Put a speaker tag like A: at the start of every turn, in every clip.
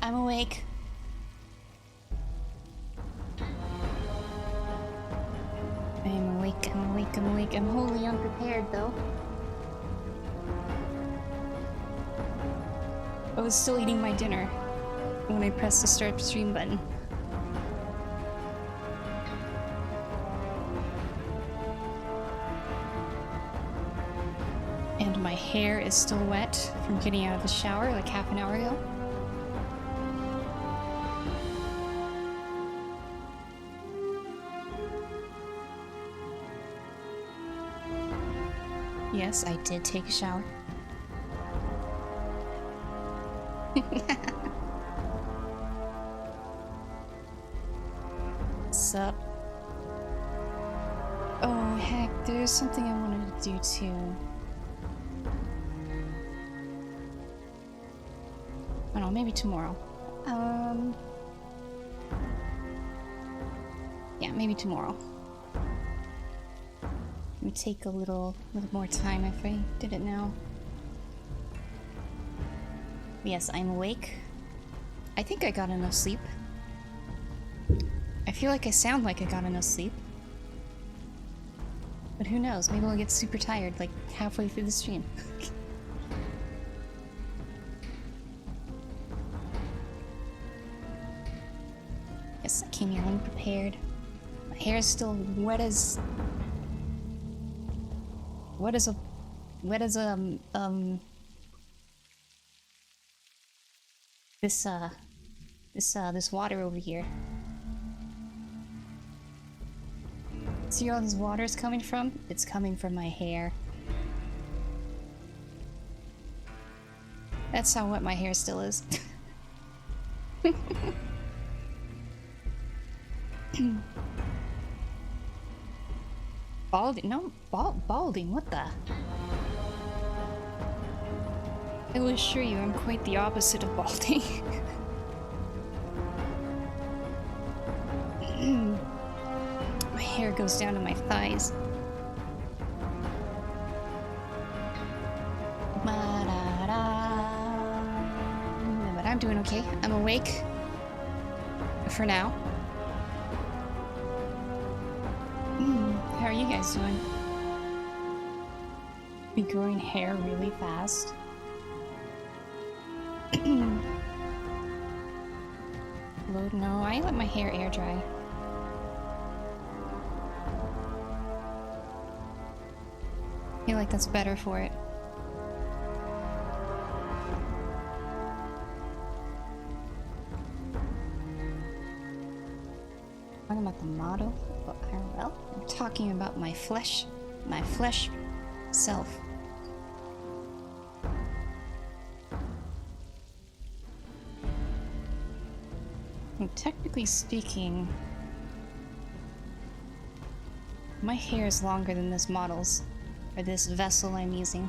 A: I'm awake. I'm awake, I'm awake, I'm awake. I'm wholly unprepared though. I was still eating my dinner when I pressed the start stream button. And my hair is still wet from getting out of the shower like half an hour ago. Yes, I did take a shower. Sup? Oh heck, there's something I wanted to do too. I don't know, maybe tomorrow. Yeah, maybe tomorrow. It would take a little more time if I did it now. Yes, I'm awake. I think I got enough sleep. I feel like I sound like I got enough sleep. But who knows, maybe I'll get super tired like halfway through the stream. Yes, I came here unprepared. My hair is still wet as this water over here. See where all this water is coming from? It's coming from my hair. That's how wet my hair still is. Balding? No, balding, what the? I will assure you I'm quite the opposite of balding. My hair goes down to my thighs. But I'm doing okay. I'm awake. For now. How are you guys doing? Be growing hair really fast. Load? No, I let my hair air dry. I feel like that's better for it. Talking about the motto of IRL? I'm talking about my flesh self. And technically speaking, my hair is longer than this model's, or this vessel I'm using.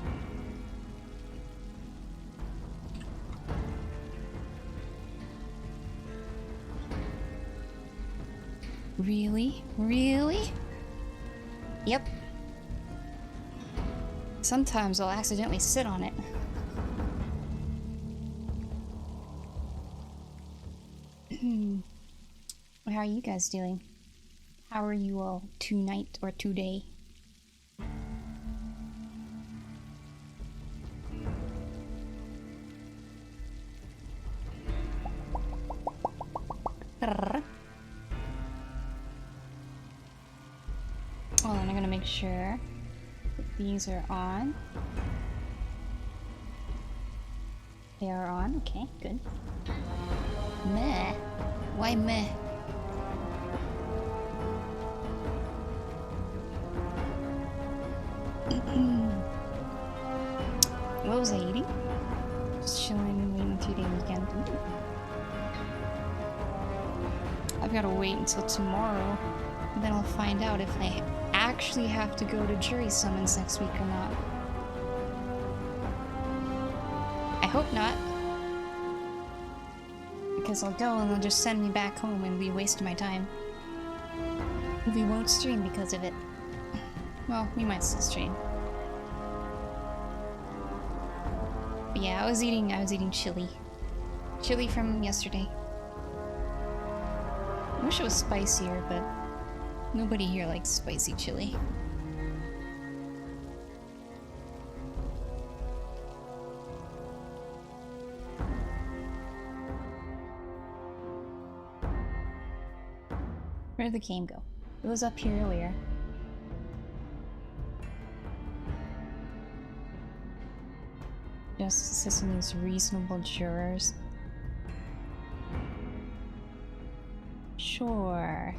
A: Really? Really? Yep. Sometimes I'll accidentally sit on it. How are you guys doing? How are you all tonight or today? Hold on, I'm gonna make sure that these are on. They are on, okay, good. Meh. Why meh? What was I eating? Just chilling, waiting 3-day weekend. Ooh. I've got to wait until tomorrow, and then I'll find out if I actually have to go to jury summons next week or not. I hope not. Because I'll go and they'll just send me back home and be wasting my time. We won't stream because of it. Well, we might still stream. But yeah, I was eating chili. Chili from yesterday. I wish it was spicier, but nobody here likes spicy chili. Where did the game go? It was up here earlier. Justice system needs reasonable jurors. Sure.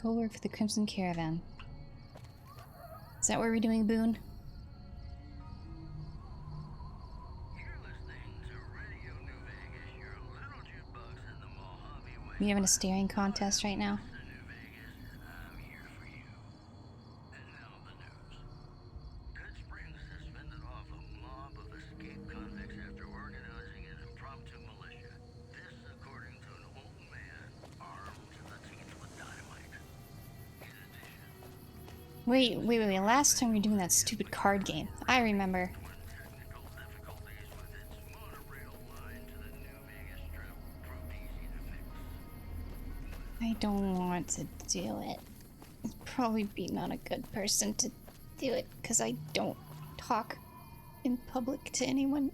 A: Go work for the Crimson Caravan. Is that what we're doing, Boone? We having a staring contest right now? Wait, last time we were doing that stupid card game. I remember. I don't want to do it. I'd probably be not a good person to do it, because I don't talk in public to anyone.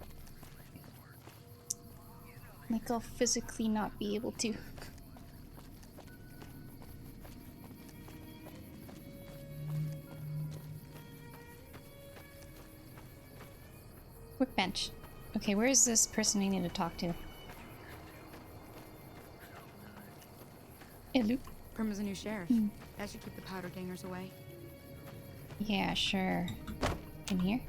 A: Like, I'll physically not be able to. Workbench. Okay, where is this person I need to talk to? Hello?
B: Prim is a new sheriff. That should keep the powder gangers away.
A: Yeah, sure. In here?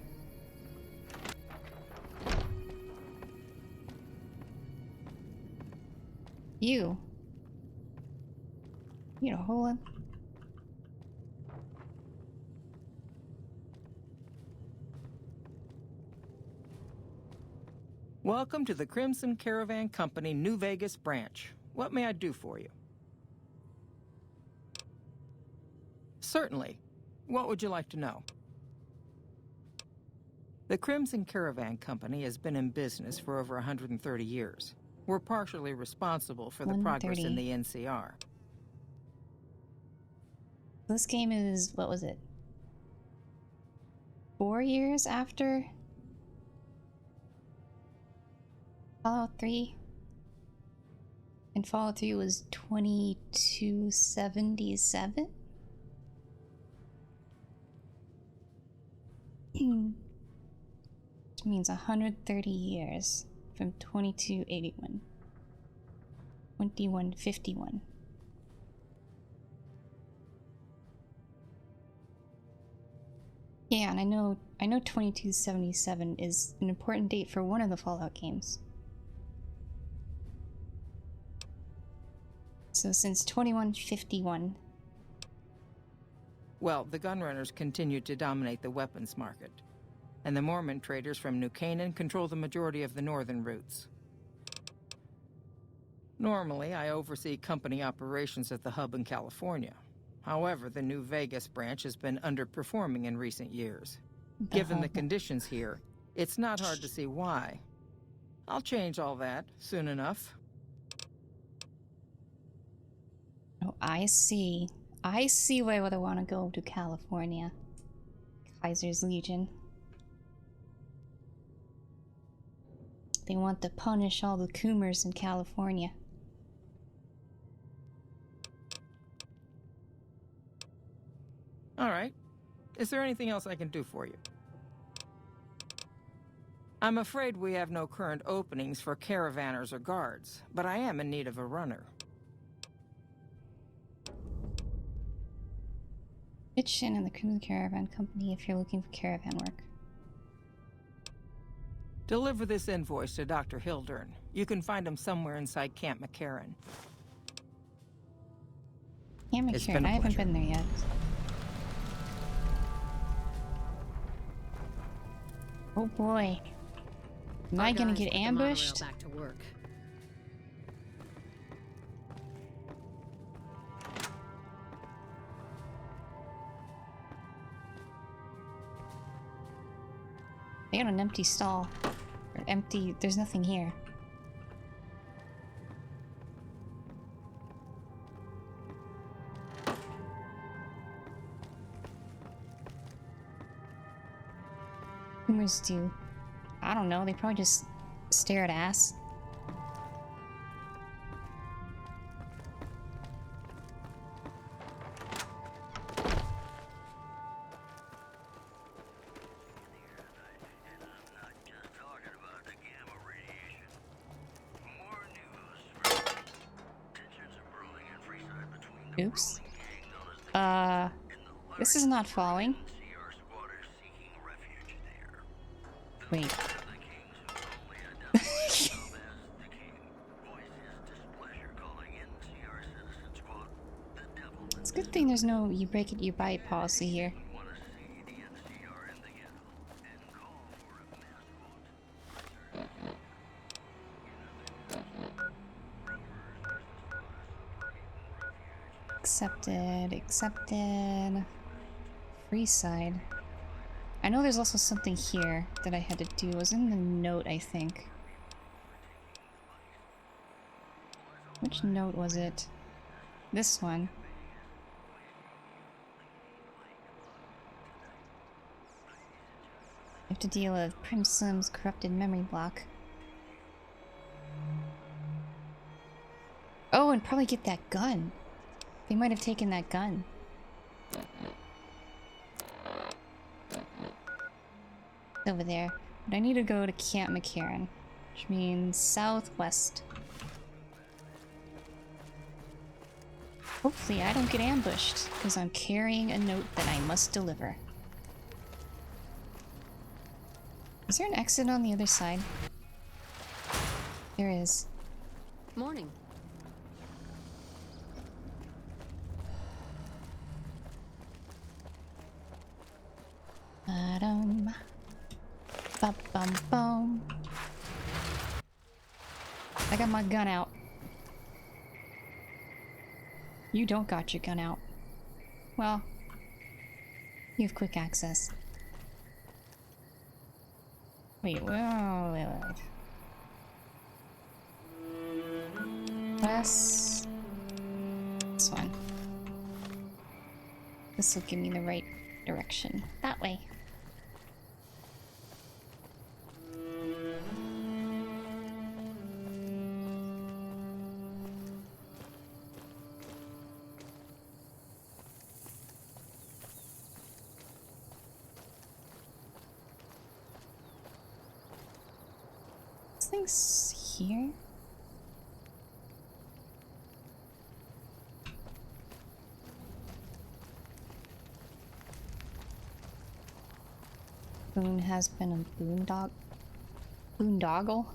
A: You need a hole in?
C: Welcome to the Crimson Caravan Company New Vegas branch. What may I do for you? Certainly. What would you like to know? The Crimson Caravan Company has been in business for over 130 years. We're partially responsible for the progress in the NCR.
A: This game is, what was it? 4 years after Fallout 3? And Fallout 3 was 2277? Which means 130 years from 2281. 2151. Yeah, and I know 2277 is an important date for one of the Fallout games. So since 2151.
C: Well, the gunrunners continue to dominate the weapons market, and the Mormon traders from New Canaan control the majority of the northern routes. Normally, I oversee company operations at the hub in California. However, the New Vegas branch has been underperforming in recent years. Given the conditions here, it's not hard to see why. I'll change all that soon enough.
A: Oh, I see. I see why would I want to go to California. Kaiser's Legion. They want to punish all the Coomers in California.
C: All right. Is there anything else I can do for you? I'm afraid we have no current openings for caravanners or guards, but I am in need of a runner.
A: Pitch in the Crimson Caravan Company if you're looking for caravan work.
C: Deliver this invoice to Dr. Hildern. You can find him somewhere inside Camp McCarran.
A: Camp McCarran, I haven't been there yet. Oh boy. Am I gonna get ambushed?
B: Back to work.
A: They got an empty stall. Or empty, there's nothing here. Boomers do. I don't know, they probably just stare at ass. Oops. This is not falling. Wait. It's a good thing there's no you break it, you buy it policy here. Accepted, accepted. Free side. I know there's also something here that I had to do. It was in the note, I think. Which note was it? This one. I have to deal with Prim Slim's corrupted memory block. Oh, and probably get that gun. They might have taken that gun. Over there. But I need to go to Camp McCarran, which means southwest. Hopefully I don't get ambushed, because I'm carrying a note that I must deliver. Is there an exit on the other side? There is.
B: Morning.
A: Ba-dum. Ba-bum-bum. I got my gun out. You don't got your gun out. Well, you have quick access. Wait, wait. Press this one. This will give me the right direction. That way. This thing's here? Boone has been a boondoggle.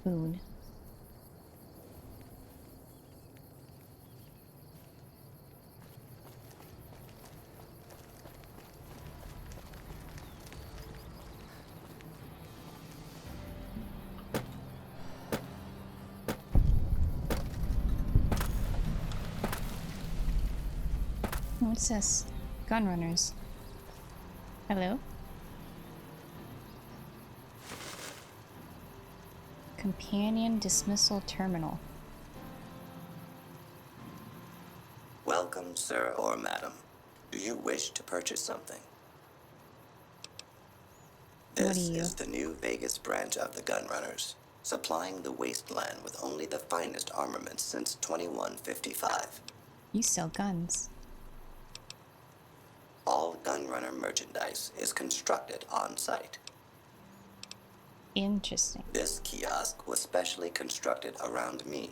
A: Boone. What's this? Gun runners. Hello? Companion dismissal terminal.
D: Welcome, sir or madam. Do you wish to purchase something?
A: What
D: This
A: are you?
D: is the new Vegas branch of the Gun Runners, supplying the wasteland with only the finest armaments since 2155.
A: You sell guns.
D: All Gun Runner merchandise is constructed on site.
A: Interesting.
D: This kiosk was specially constructed around me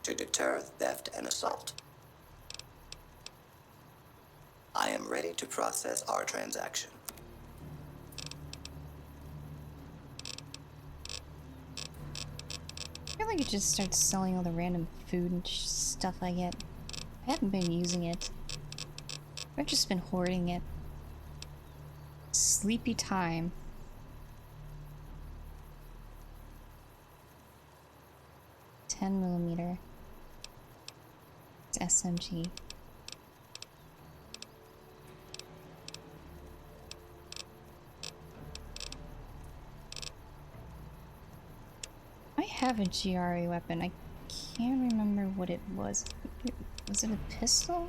D: to deter theft and assault. I am ready to process our transaction.
A: probably could just start selling all the random food and stuff I get. I haven't been using it. I've just been hoarding it. Sleepy time. .10mm. It's SMG. I have a GRE weapon. I can't remember what it was. Was it a pistol?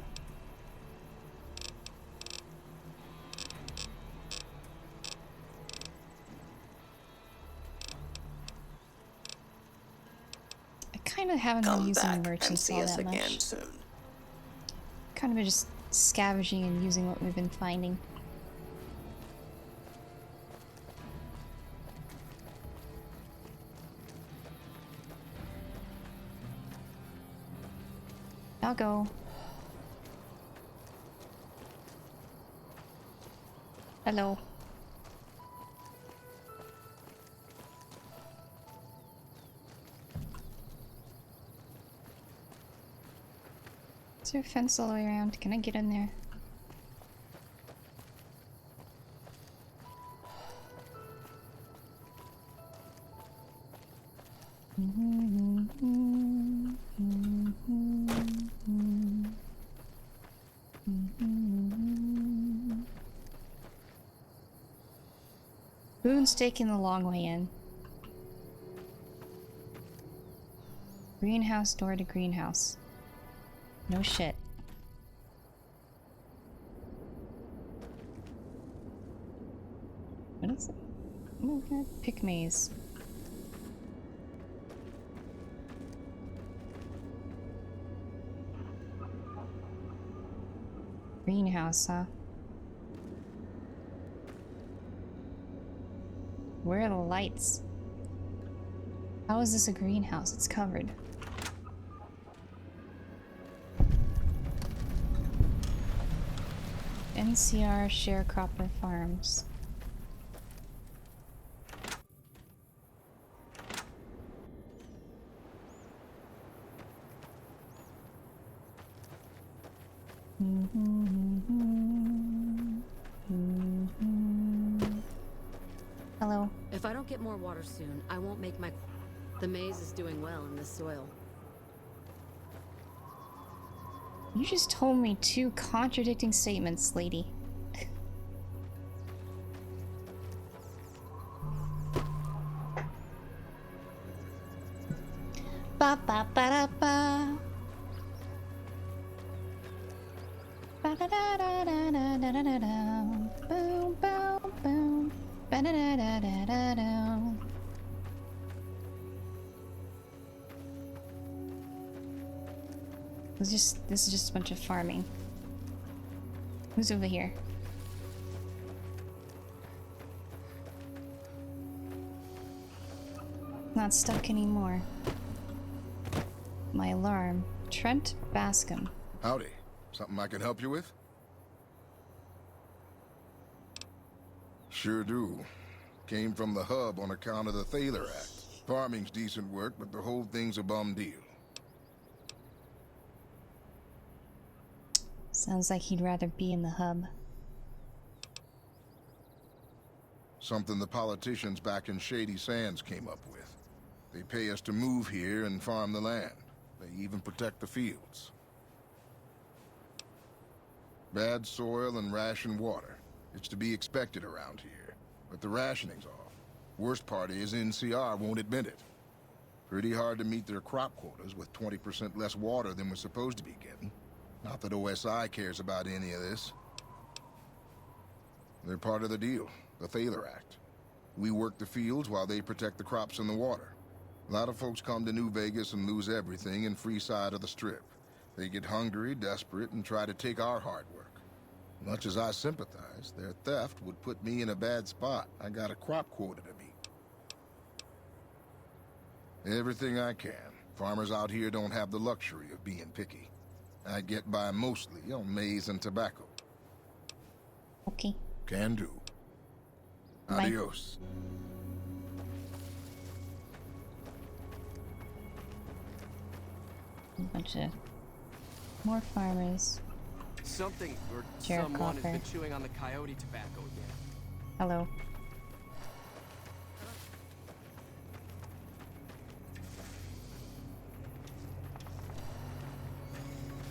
A: I kind of haven't been
D: Come
A: using
D: back
A: merchants
D: and see
A: all
D: us
A: that
D: again
A: much.
D: soon.
A: Kind of been just scavenging and using what we've been finding. I'll go. Hello. Is there a fence all the way around? Can I get in there? Boone's taking the long way in. Greenhouse door to greenhouse. No shit. What is it? Oh, God. Pick maze. Greenhouse, huh? Where are the lights? How is this a greenhouse? It's covered. NCR Sharecropper Farms. Hello.
E: If I don't get more water soon, I won't make my... The maze is doing well in this soil.
A: You just told me two contradicting statements, lady. Ba ba ba da ba. Ba da da da da da da da da da. Boom boom boom. Ba da da da da da da. This is just a bunch of farming. Who's over here? Not stuck anymore. My alarm. Trent Bascom.
F: Howdy. Something I can help you with? Sure do. Came from the hub on account of the Thaler Act. Farming's decent work, but the whole thing's a bum deal.
A: Sounds like he'd rather be in the hub.
F: Something the politicians back in Shady Sands came up with. They pay us to move here and farm the land. They even protect the fields. Bad soil and ration water. It's to be expected around here. But the rationing's off. Worst part is NCR won't admit it. Pretty hard to meet their crop quotas with 20% less water than we're supposed to be getting. Not that OSI cares about any of this. They're part of the deal, the Thaler Act. We work the fields while they protect the crops and the water. A lot of folks come to New Vegas and lose everything in free side of the Strip. They get hungry, desperate, and try to take our hard work. Much as I sympathize, their theft would put me in a bad spot. I got a crop quota to meet. Everything I can. Farmers out here don't have the luxury of being picky. I get by mostly on maize and tobacco.
A: Okay.
F: Can do.
A: Bye.
F: Adios.
A: A bunch of more farmers.
G: Something or
A: Sheriff
G: someone has
A: Copper.
G: been chewing on the coyote tobacco again.
A: Hello.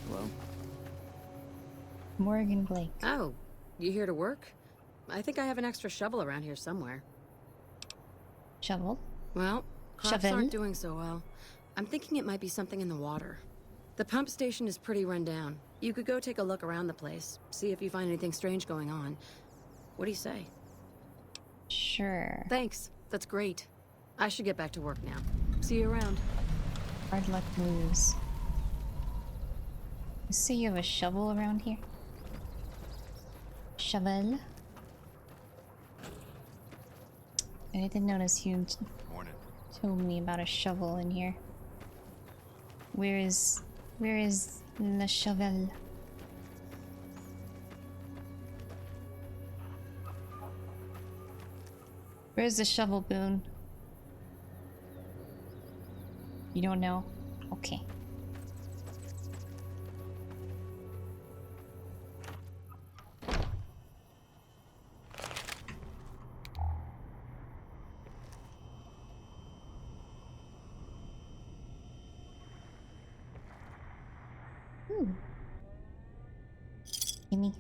G: Hello?
A: Morgan Blake.
E: Oh, you here to work? I think I have an extra shovel around here somewhere.
A: Shovel.
E: Well, crops
A: Shovel?
E: aren't doing so well. I'm thinking it might be something in the water. The pump station is pretty run down. You could go take a look around the place, see if you find anything strange going on. What do you say?
A: Sure.
E: Thanks. That's great. I should get back to work now. See you around.
A: Hard luck moves. You say you have a shovel around here? Shovel? I didn't notice you
G: Morning.
A: told me about a shovel in here. Where is the shovel? Where's the shovel, Boone? You don't know? Okay. Gimme.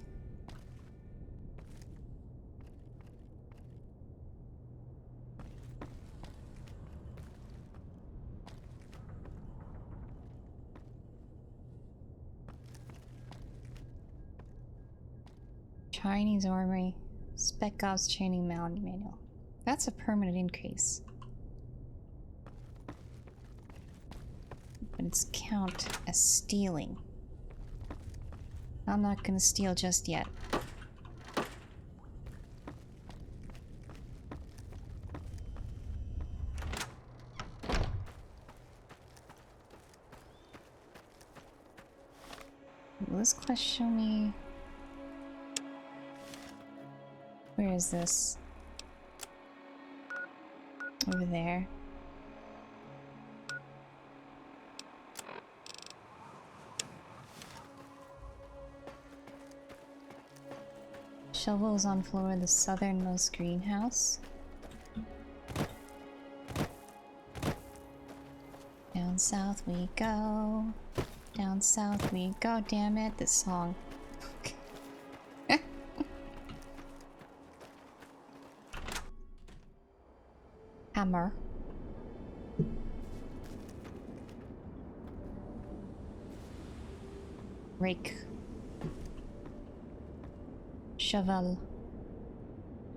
A: Chinese Armory. Spec Ops Training Manual. That's a permanent increase. But it's count as stealing. I'm not gonna steal just yet. Will this quest show me? Where is this? Over there. Shovels on floor of the southernmost greenhouse. Down south we go. Down south we go. Damn it, this song. Hammer. Rake. Shovel.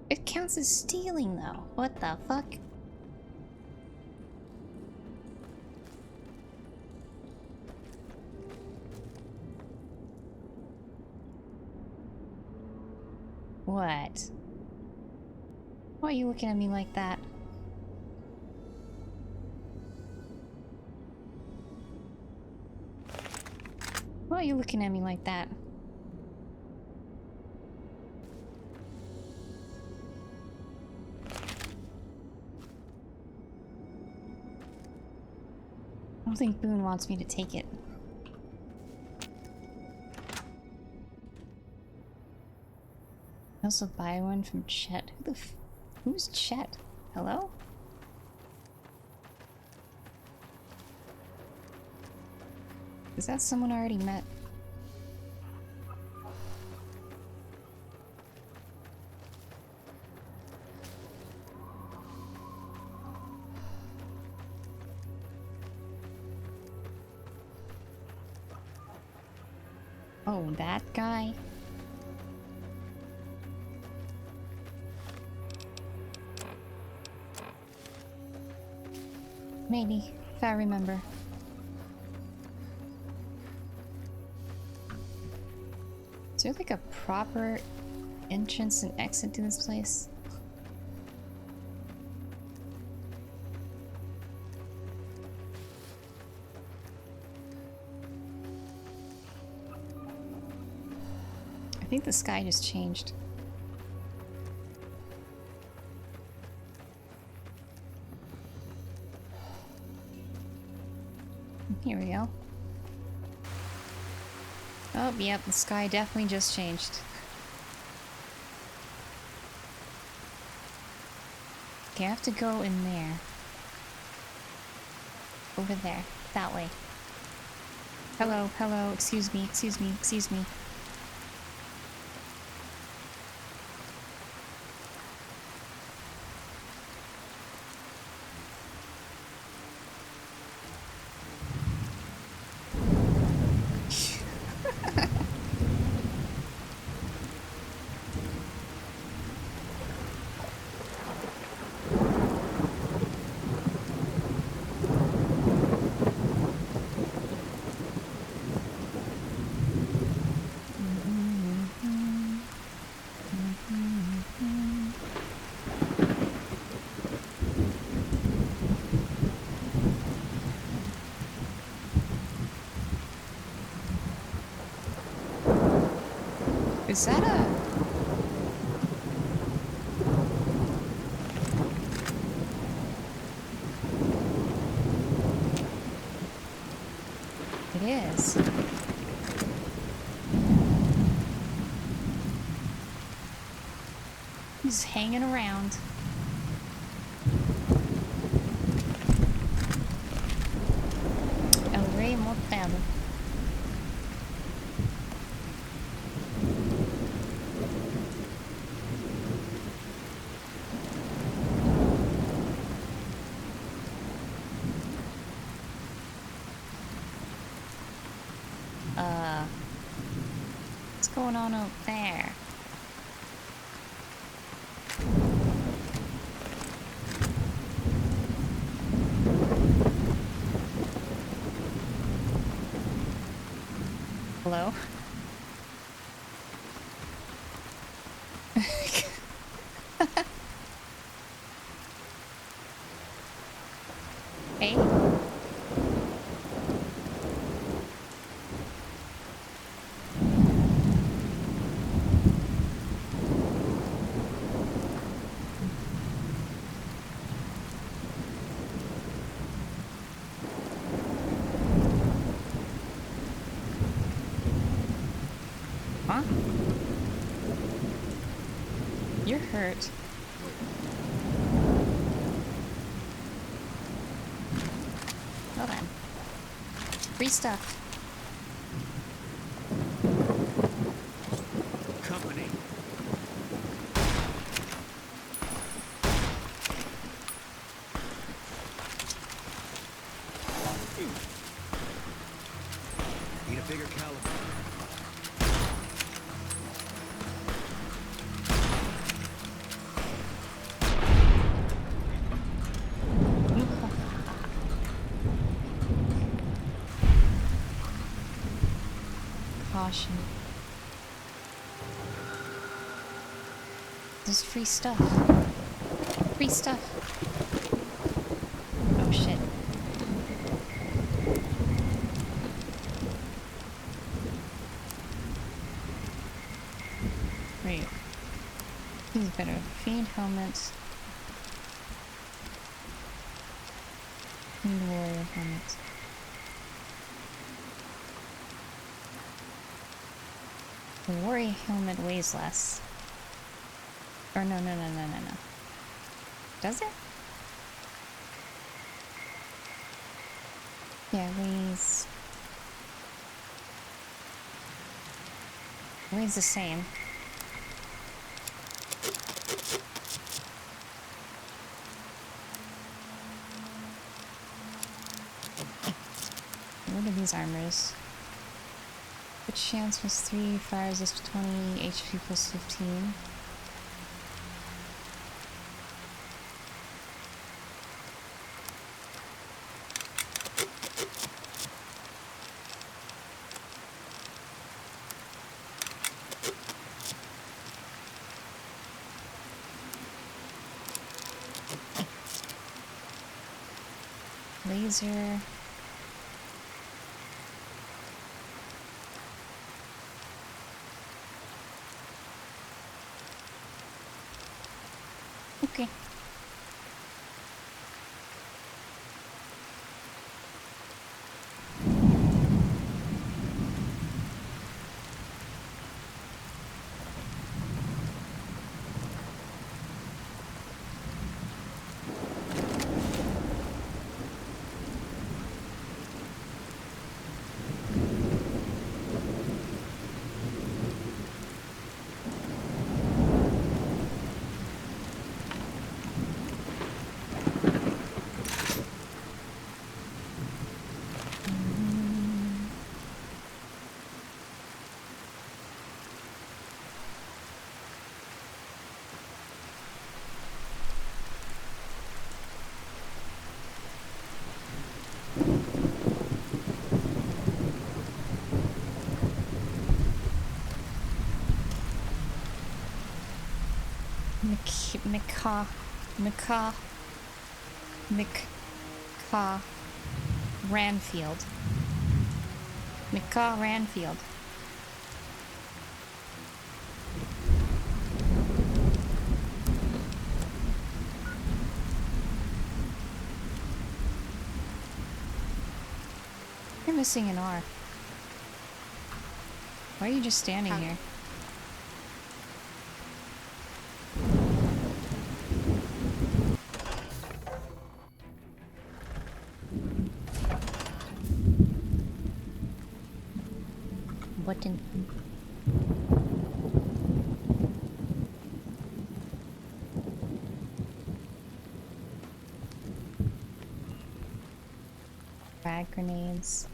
A: It counts as stealing though. What the fuck? What? Why are you looking at me like that? Why are you looking at me like that? I don't think Boone wants me to take it. I also buy one from Chet. Who's Chet? Hello? Is that someone I already met? Oh, that guy? Maybe, if I remember. Is there like a proper entrance and exit to this place? I think the sky just changed. Here we go. Oh, yep, the sky definitely just changed. Okay, I have to go in there. Over there. That way. Hello, hello, excuse me, excuse me, excuse me. Is that a... It is. He's hanging around. El Rey Motel. What's going on out there? Hello? Hey? Huh? You're hurt. Well then. Free stuff.
G: Company. Need a bigger caliber.
A: Caution. There's free stuff. Free stuff. Oh shit. Wait. These are better. Fiend helmets. Fiend warrior helmets. The warrior helmet weighs less. Or no. Does it? Yeah, it weighs the same. What are these armors? Which chance was 3, fire resist 20, HP plus 15. Laser. Okay. Ranfield. Ranfield. You're missing an R. Why are you just standing here? Button. Frag grenades.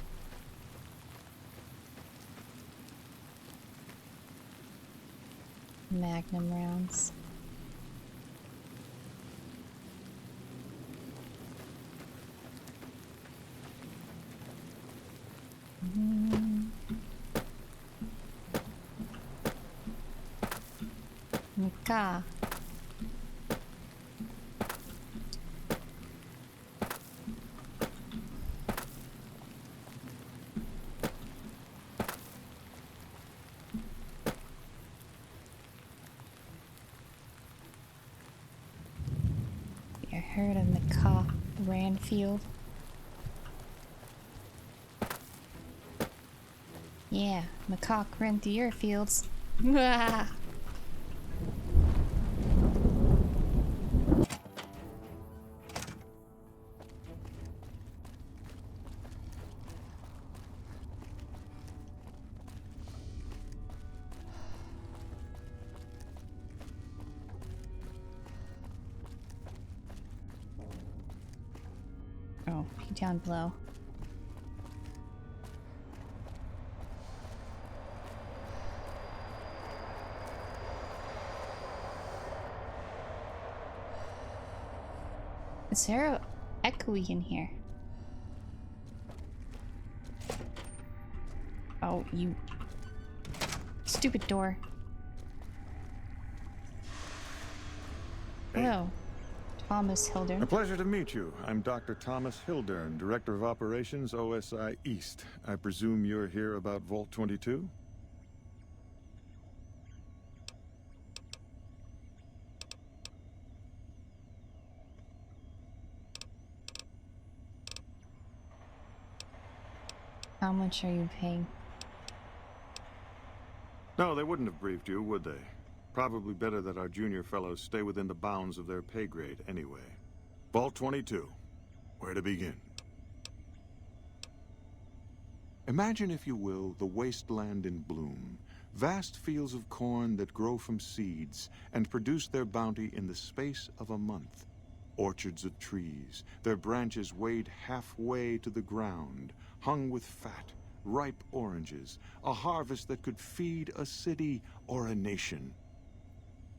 A: Magnum rounds. Nika. You heard of Nika Ranfield? Yeah, macaque ran through your fields. Oh, he down below. Is there echoey in here? Oh, you stupid door. Hello, Thomas Hildern.
H: A pleasure to meet you. I'm Dr. Thomas Hildern, Director of Operations, OSI East. I presume you're here about Vault 22?
A: How much are you paying?
H: No, they wouldn't have briefed you, would they? Probably better that our junior fellows stay within the bounds of their pay grade anyway. Vault 22. Where to begin? Imagine, if you will, the wasteland in bloom. Vast fields of corn that grow from seeds and produce their bounty in the space of a month. Orchards of trees, their branches weighed halfway to the ground, hung with fat, ripe oranges, a harvest that could feed a city or a nation.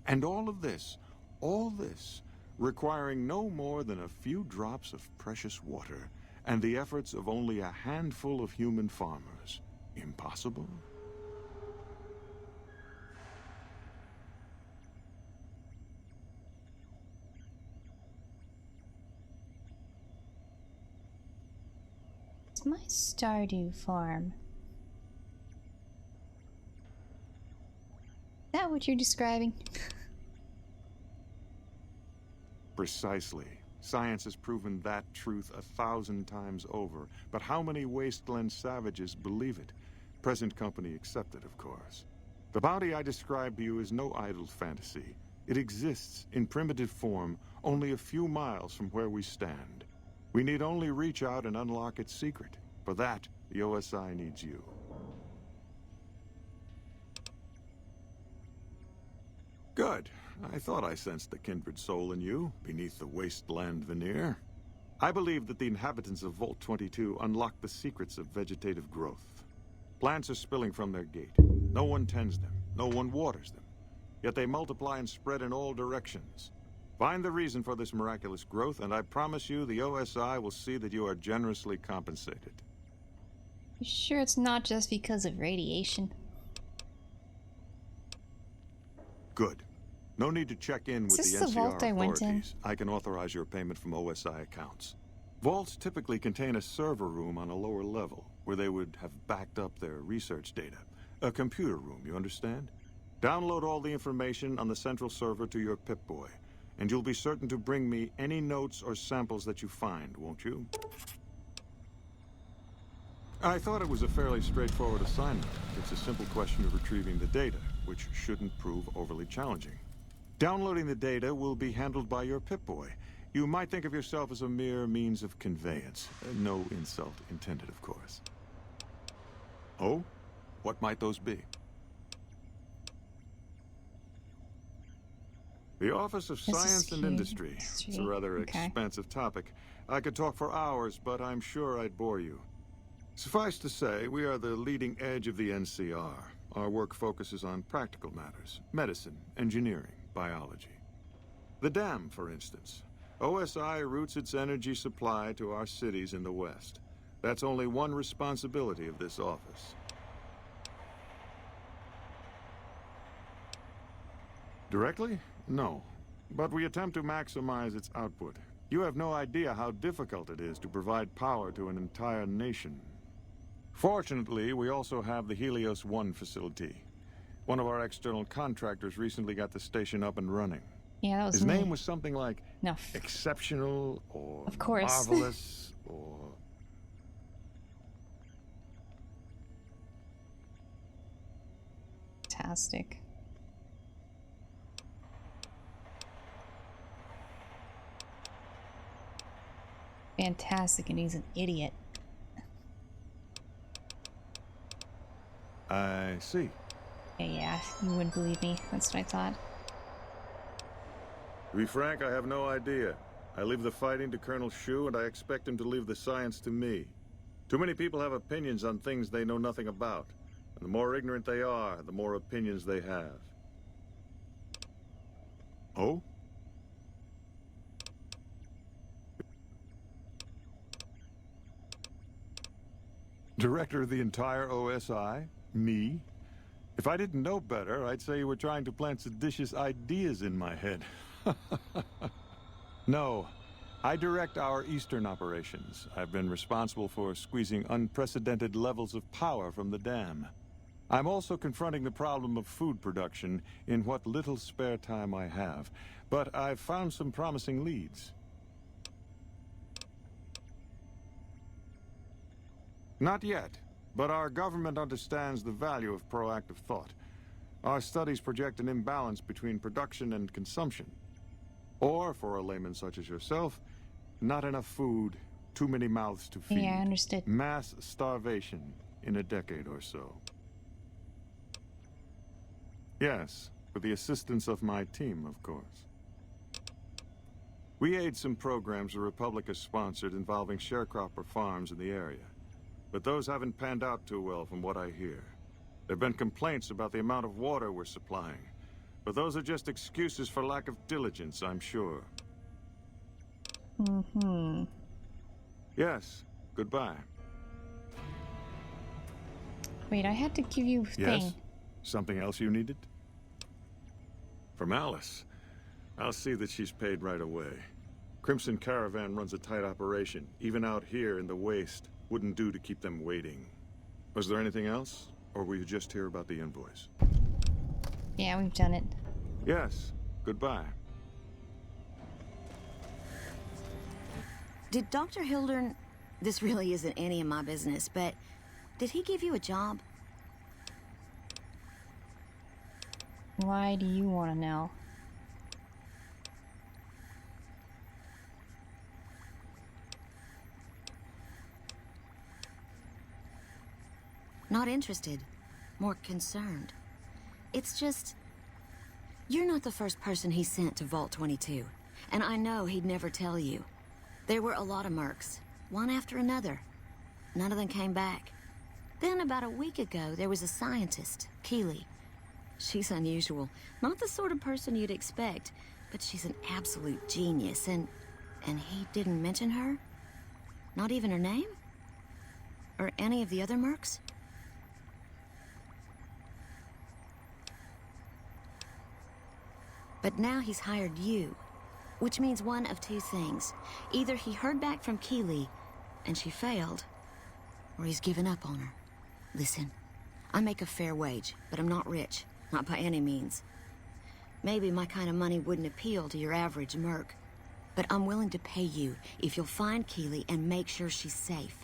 H: And all this, requiring no more than a few drops of precious water and the efforts of only a handful of human farmers. Impossible?
A: It's my Stardew farm. Is that what you're describing?
H: Precisely. Science has proven that truth 1,000 times over. But how many wasteland savages believe it? Present company accepted, of course. The bounty I described to you is no idle fantasy. It exists in primitive form only a few miles from where we stand. We need only reach out and unlock its secret. For that, the OSI needs you. Good. I thought I sensed the kindred soul in you, beneath the wasteland veneer. I believe that the inhabitants of Vault 22 unlock the secrets of vegetative growth. Plants are spilling from their gate. No one tends them. No one waters them. Yet they multiply and spread in all directions. Find the reason for this miraculous growth, and I promise you the OSI will see that you are generously compensated.
A: You sure it's not just because of radiation?
H: Good. No need to check in with
A: Is
H: the
A: this the
H: NCR
A: vault I went in?
H: authorities. I can authorize your payment from OSI accounts. Vaults typically contain a server room on a lower level, where they would have backed up their research data. A computer room, you understand? Download all the information on the central server to your Pip-Boy, and you'll be certain to bring me any notes or samples that you find, won't you? I thought it was a fairly straightforward assignment. It's a simple question of retrieving the data, which shouldn't prove overly challenging. Downloading the data will be handled by your Pip-Boy. You might think of yourself as a mere means of conveyance. No insult intended, of course. Oh? What might those be? The Office of
A: This is
H: Science and Industry.
A: Industry.
H: It's a rather
A: Okay.
H: expansive topic. I could talk for hours, but I'm sure I'd bore you. Suffice to say, we are the leading edge of the NCR. Our work focuses on practical matters: medicine, engineering, biology. The dam, for instance. OSI routes its energy supply to our cities in the West. That's only one responsibility of this office. Directly? No. But we attempt to maximize its output. You have no idea how difficult it is to provide power to an entire nation. Fortunately, we also have the Helios 1 facility. One of our external contractors recently got the station up and running.
A: Yeah, that was
H: His
A: me.
H: name was something like
A: No.
H: exceptional or
A: Of course.
H: marvelous or...
A: Fantastic. Fantastic, and he's an idiot.
H: I see.
A: Yeah, you wouldn't believe me. That's what I thought.
H: To be frank, I have no idea. I leave the fighting to Colonel Shu, and I expect him to leave the science to me. Too many people have opinions on things they know nothing about. And the more ignorant they are, the more opinions they have. Oh? Director of the entire OSI? Me? If I didn't know better, I'd say you were trying to plant seditious ideas in my head. No, I direct our eastern operations. I've been responsible for squeezing unprecedented levels of power from the dam. I'm also confronting the problem of food production in what little spare time I have, but I've found some promising leads. Not yet, but our government understands the value of proactive thought. Our studies project an imbalance between production and consumption. Or, for a layman such as yourself, not enough food, too many mouths to feed.
A: Yeah, I understood.
H: Mass starvation in a decade or so. Yes, with the assistance of my team, of course. We aid some programs the Republic has sponsored involving sharecropper farms in the area. But those haven't panned out too well from what I hear. There have been complaints about the amount of water we're supplying. But those are just excuses for lack of diligence, I'm sure.
A: Mm-hmm.
H: Yes, goodbye.
A: Wait, I had to give you a thing.
H: Yes? Something else you needed? From Alice. I'll see that she's paid right away. Crimson Caravan runs a tight operation. Even out here in the waste, wouldn't do to keep them waiting. Was there anything else? Or were you just here about the invoice?
A: Yeah, we've done it.
H: Yes, goodbye.
I: Did Dr. Hildern... This really isn't any of my business, but... Did he give you a job?
A: Why do you want to know?
I: Not interested. More concerned. It's just... You're not the first person he sent to Vault 22. And I know he'd never tell you. There were a lot of mercs. One after another. None of them came back. Then about a week ago, there was a scientist, Keeley. She's unusual. Not the sort of person you'd expect. But she's an absolute genius, and he didn't mention her? Not even her name? Or any of the other mercs? But now he's hired you, which means one of two things. Either he heard back from Keeley, and she failed, or he's given up on her. Listen, I make a fair wage, but I'm not rich, not by any means. Maybe my kind of money wouldn't appeal to your average merc, but I'm willing to pay you if you'll find Keeley and make sure she's safe.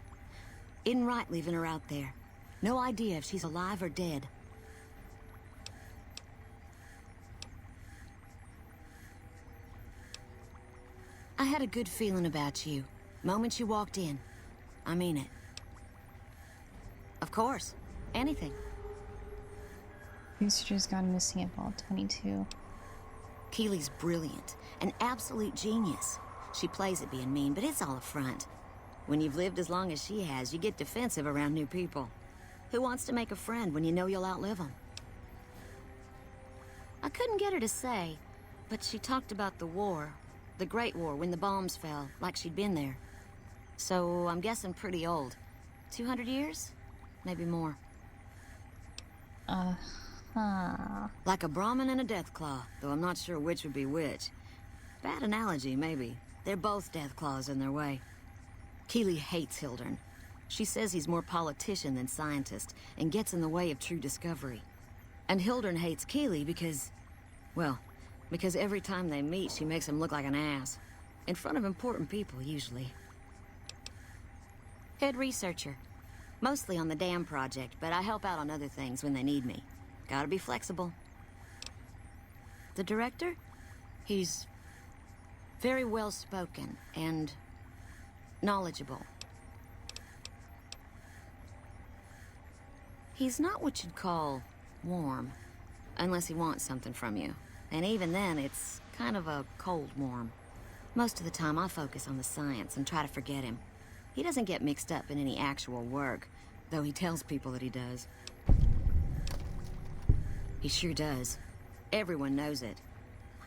I: Isn't right leaving her out there. No idea if she's alive or dead. I had a good feeling about you. Moment you walked in. I mean it. Of course. Anything.
A: Researchers gone missing at Vault 22.
I: Keeley's brilliant. An absolute genius. She plays at being mean, but it's all a front. When you've lived as long as she has, you get defensive around new people. Who wants to make a friend when you know you'll outlive them? I couldn't get her to say, but she talked about the war. The Great War, when the bombs fell, like she'd been there. So, I'm guessing pretty old. 200 years? Maybe more. Like a Brahmin and a Deathclaw, though I'm not sure which would be which. Bad analogy, maybe. They're both Deathclaws in their way. Keeley hates Hildern. She says he's more politician than scientist, and gets in the way of true discovery. And Hildern hates Keeley because... well, because every time they meet, she makes him look like an ass. In front of important people, usually. Head researcher. Mostly on the dam project, but I help out on other things when they need me. Gotta be flexible. The director? He's very well-spoken and knowledgeable. He's not what you'd call warm, unless he wants something from you. And even then, it's kind of a cold warm. Most of the time, I focus on the science and try to forget him. He doesn't get mixed up in any actual work, though he tells people that he does. He sure does. Everyone knows it.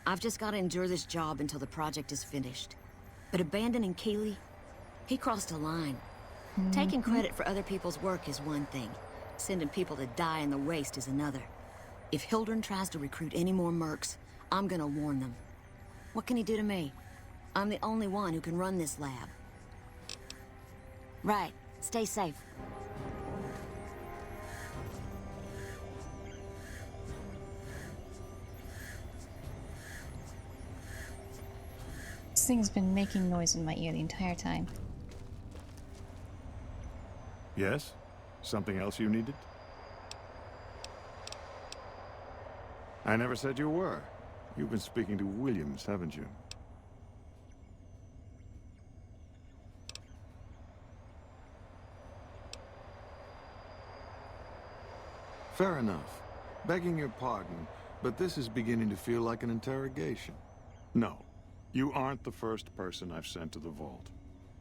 I: I've just got to endure this job until the project is finished. But abandoning Keeley, he crossed a line. Taking credit for other people's work is one thing. Sending people to die in the waste is another. If Hildern tries to recruit any more mercs, I'm gonna warn them. What can he do to me? I'm the only one who can run this lab. Right. Stay safe.
A: This thing's been making noise in my ear the entire time.
H: Yes? Something else you needed? I never said you were. You've been speaking to Williams, haven't you? Fair enough. Begging your pardon, but this is beginning to feel like an interrogation. No, you aren't the first person I've sent to the vault.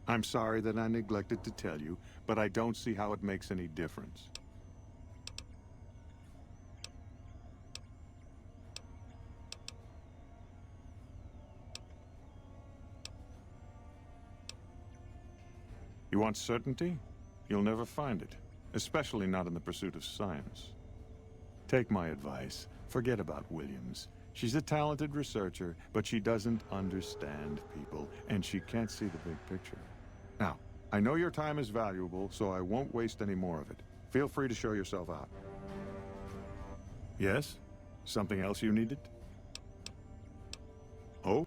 H: I'm sorry that I neglected to tell you, but I don't see how it makes any difference. You want certainty? You'll never find it, especially not in the pursuit of science. Take my advice. Forget about Williams. She's a talented researcher, but she doesn't understand people, and she can't see the big picture. Now, I know your time is valuable, so I won't waste any more of it. Feel free to show yourself out. Yes? Something else you needed? Oh?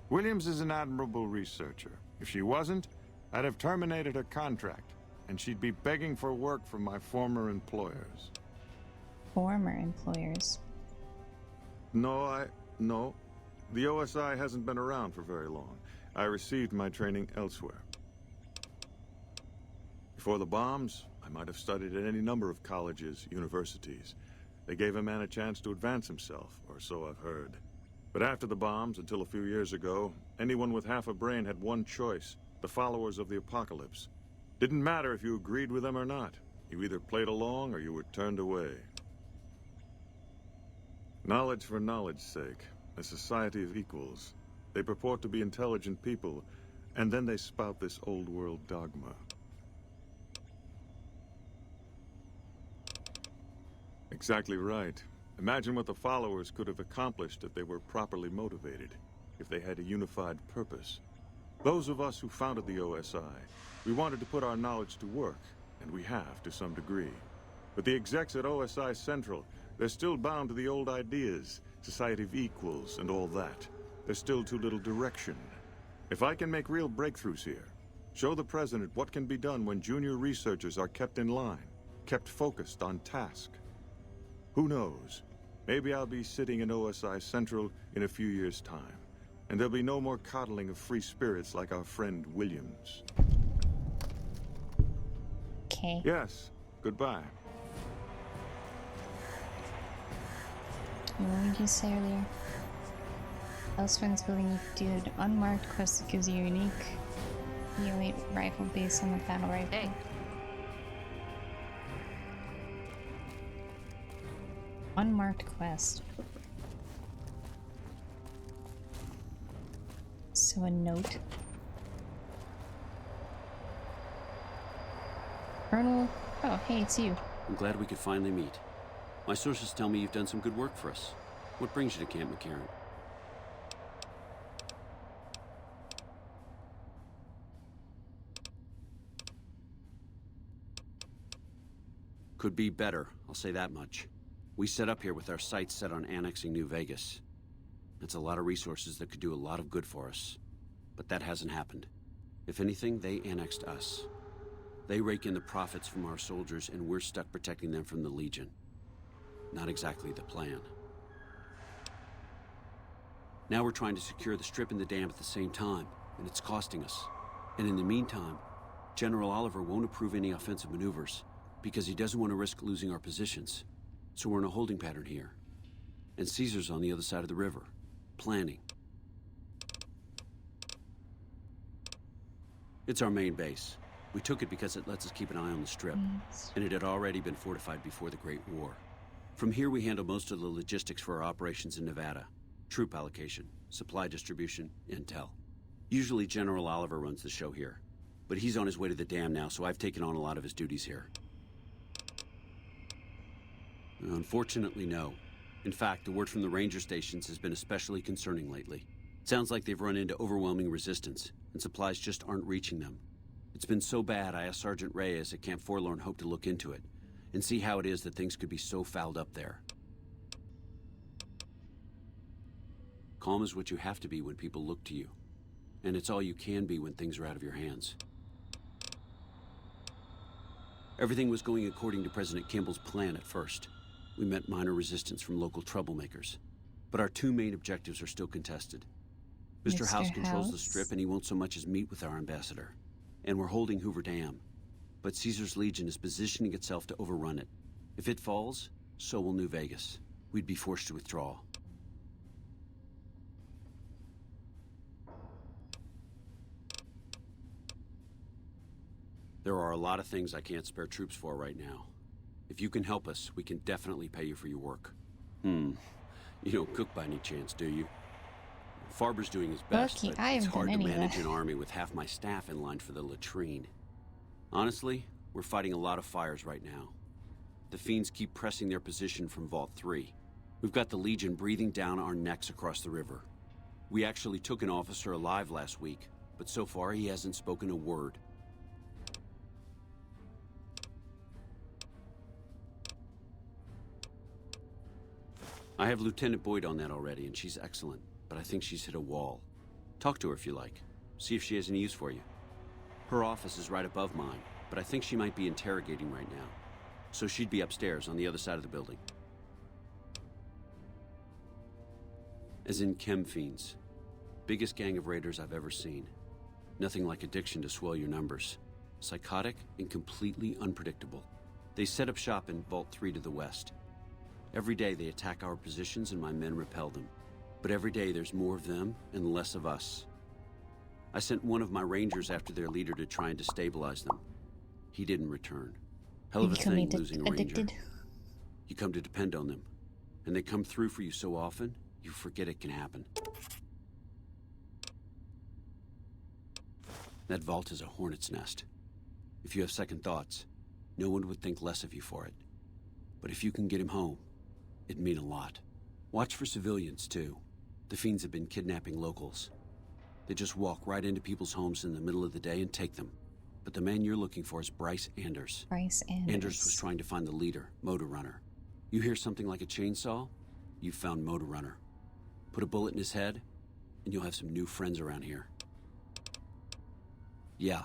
H: Williams is an admirable researcher. If she wasn't, I'd have terminated her contract, and she'd be begging for work from my former employers.
A: Former employers?
H: No. The OSI hasn't been around for very long. I received my training elsewhere. Before the bombs, I might have studied at any number of colleges, universities. They gave a man a chance to advance himself, or so I've heard. But after the bombs, until a few years ago, anyone with half a brain had one choice: the followers of the apocalypse. Didn't matter if you agreed with them or not. You either played along or you were turned away. Knowledge for knowledge's sake. A society of equals. They purport to be intelligent people, and then they spout this old-world dogma. Exactly right. Imagine what the followers could have accomplished if they were properly motivated, if they had a unified purpose. Those of us who founded the OSI, we wanted to put our knowledge to work, and we have to some degree. But the execs at OSI Central, they're still bound to the old ideas, society of equals and all that. There's still too little direction. If I can make real breakthroughs here, show the President what can be done when junior researchers are kept in line, kept focused on task. Who knows? Maybe I'll be sitting in OSI Central in a few years' time, and there'll be no more coddling of free spirits like our friend Williams.
A: Okay.
H: Yes, goodbye.
A: What did you say earlier? Elsewhere's building you do an unmarked quest that gives you a unique elite rifle based on the battle rifle.
E: Hey.
A: Unmarked quest. So a note. Colonel. Oh, hey, it's you.
J: I'm glad we could finally meet. My sources tell me you've done some good work for us. What brings you to Camp McCarran? Could be better, I'll say that much. We set up here with our sights set on annexing New Vegas. That's a lot of resources that could do a lot of good for us. But that hasn't happened. If anything, they annexed us. They rake in the profits from our soldiers, and we're stuck protecting them from the Legion. Not exactly the plan. Now we're trying to secure the Strip and the dam at the same time, and it's costing us. And in the meantime, General Oliver won't approve any offensive maneuvers, because he doesn't want to risk losing our positions. So we're in a holding pattern here. And Caesar's on the other side of the river, planning. It's our main base. We took it because it lets us keep an eye on the Strip, and it had already been fortified before the Great War. From here, we handle most of the logistics for our operations in Nevada. Troop allocation, supply distribution, intel. Usually General Oliver runs the show here, but he's on his way to the dam now, so I've taken on a lot of his duties here. Unfortunately, no. In fact, the word from the ranger stations has been especially concerning lately. It sounds like they've run into overwhelming resistance, and supplies just aren't reaching them. It's been so bad, I asked Sergeant Reyes at Camp Forlorn Hope to look into it, and see how it is that things could be so fouled up there. Calm is what you have to be when people look to you, and it's all you can be when things are out of your hands. Everything was going according to President Kimball's plan at first. We met minor resistance from local troublemakers, but our two main objectives are still contested. Mr. House controls the Strip, and he won't so much as meet with our ambassador. And we're holding Hoover Dam. But Caesar's Legion is positioning itself to overrun it. If it falls, so will New Vegas. We'd be forced to withdraw. There are a lot of things I can't spare troops for right now. If you can help us, we can definitely pay you for your work. You don't cook by any chance, do you? Farber's doing his best, but it's hard to manage an army with half my staff in line for the latrine. Honestly, we're fighting a lot of fires right now. The fiends keep pressing their position from Vault 3. We've got the Legion breathing down our necks across the river. We actually took an officer alive last week, but so far he hasn't spoken a word. I have Lieutenant Boyd on that already, and she's excellent, but I think she's hit a wall. Talk to her if you like. See if she has any use for you. Her office is right above mine, but I think she might be interrogating right now. So she'd be upstairs on the other side of the building. As in chem fiends. Biggest gang of raiders I've ever seen. Nothing like addiction to swell your numbers. Psychotic and completely unpredictable. They set up shop in Vault 3 to the west. Every day they attack our positions and my men repel them. But every day there's more of them and less of us. I sent one of my rangers after their leader to try and destabilize them. He didn't return. Hell of a thing losing a ranger. You come to depend on them. And they come through for you so often, you forget it can happen. That vault is a hornet's nest. If you have second thoughts, no one would think less of you for it. But if you can get him home, It'd mean a lot. Watch for civilians, too. The fiends have been kidnapping locals. They just walk right into people's homes in the middle of the day and take them. But the man you're looking for is Bryce Anders.
A: Bryce Anders.
J: Anders was trying to find the leader, Motor Runner. You hear something like a chainsaw? You've found Motor Runner. Put a bullet in his head, and you'll have some new friends around here. Yeah.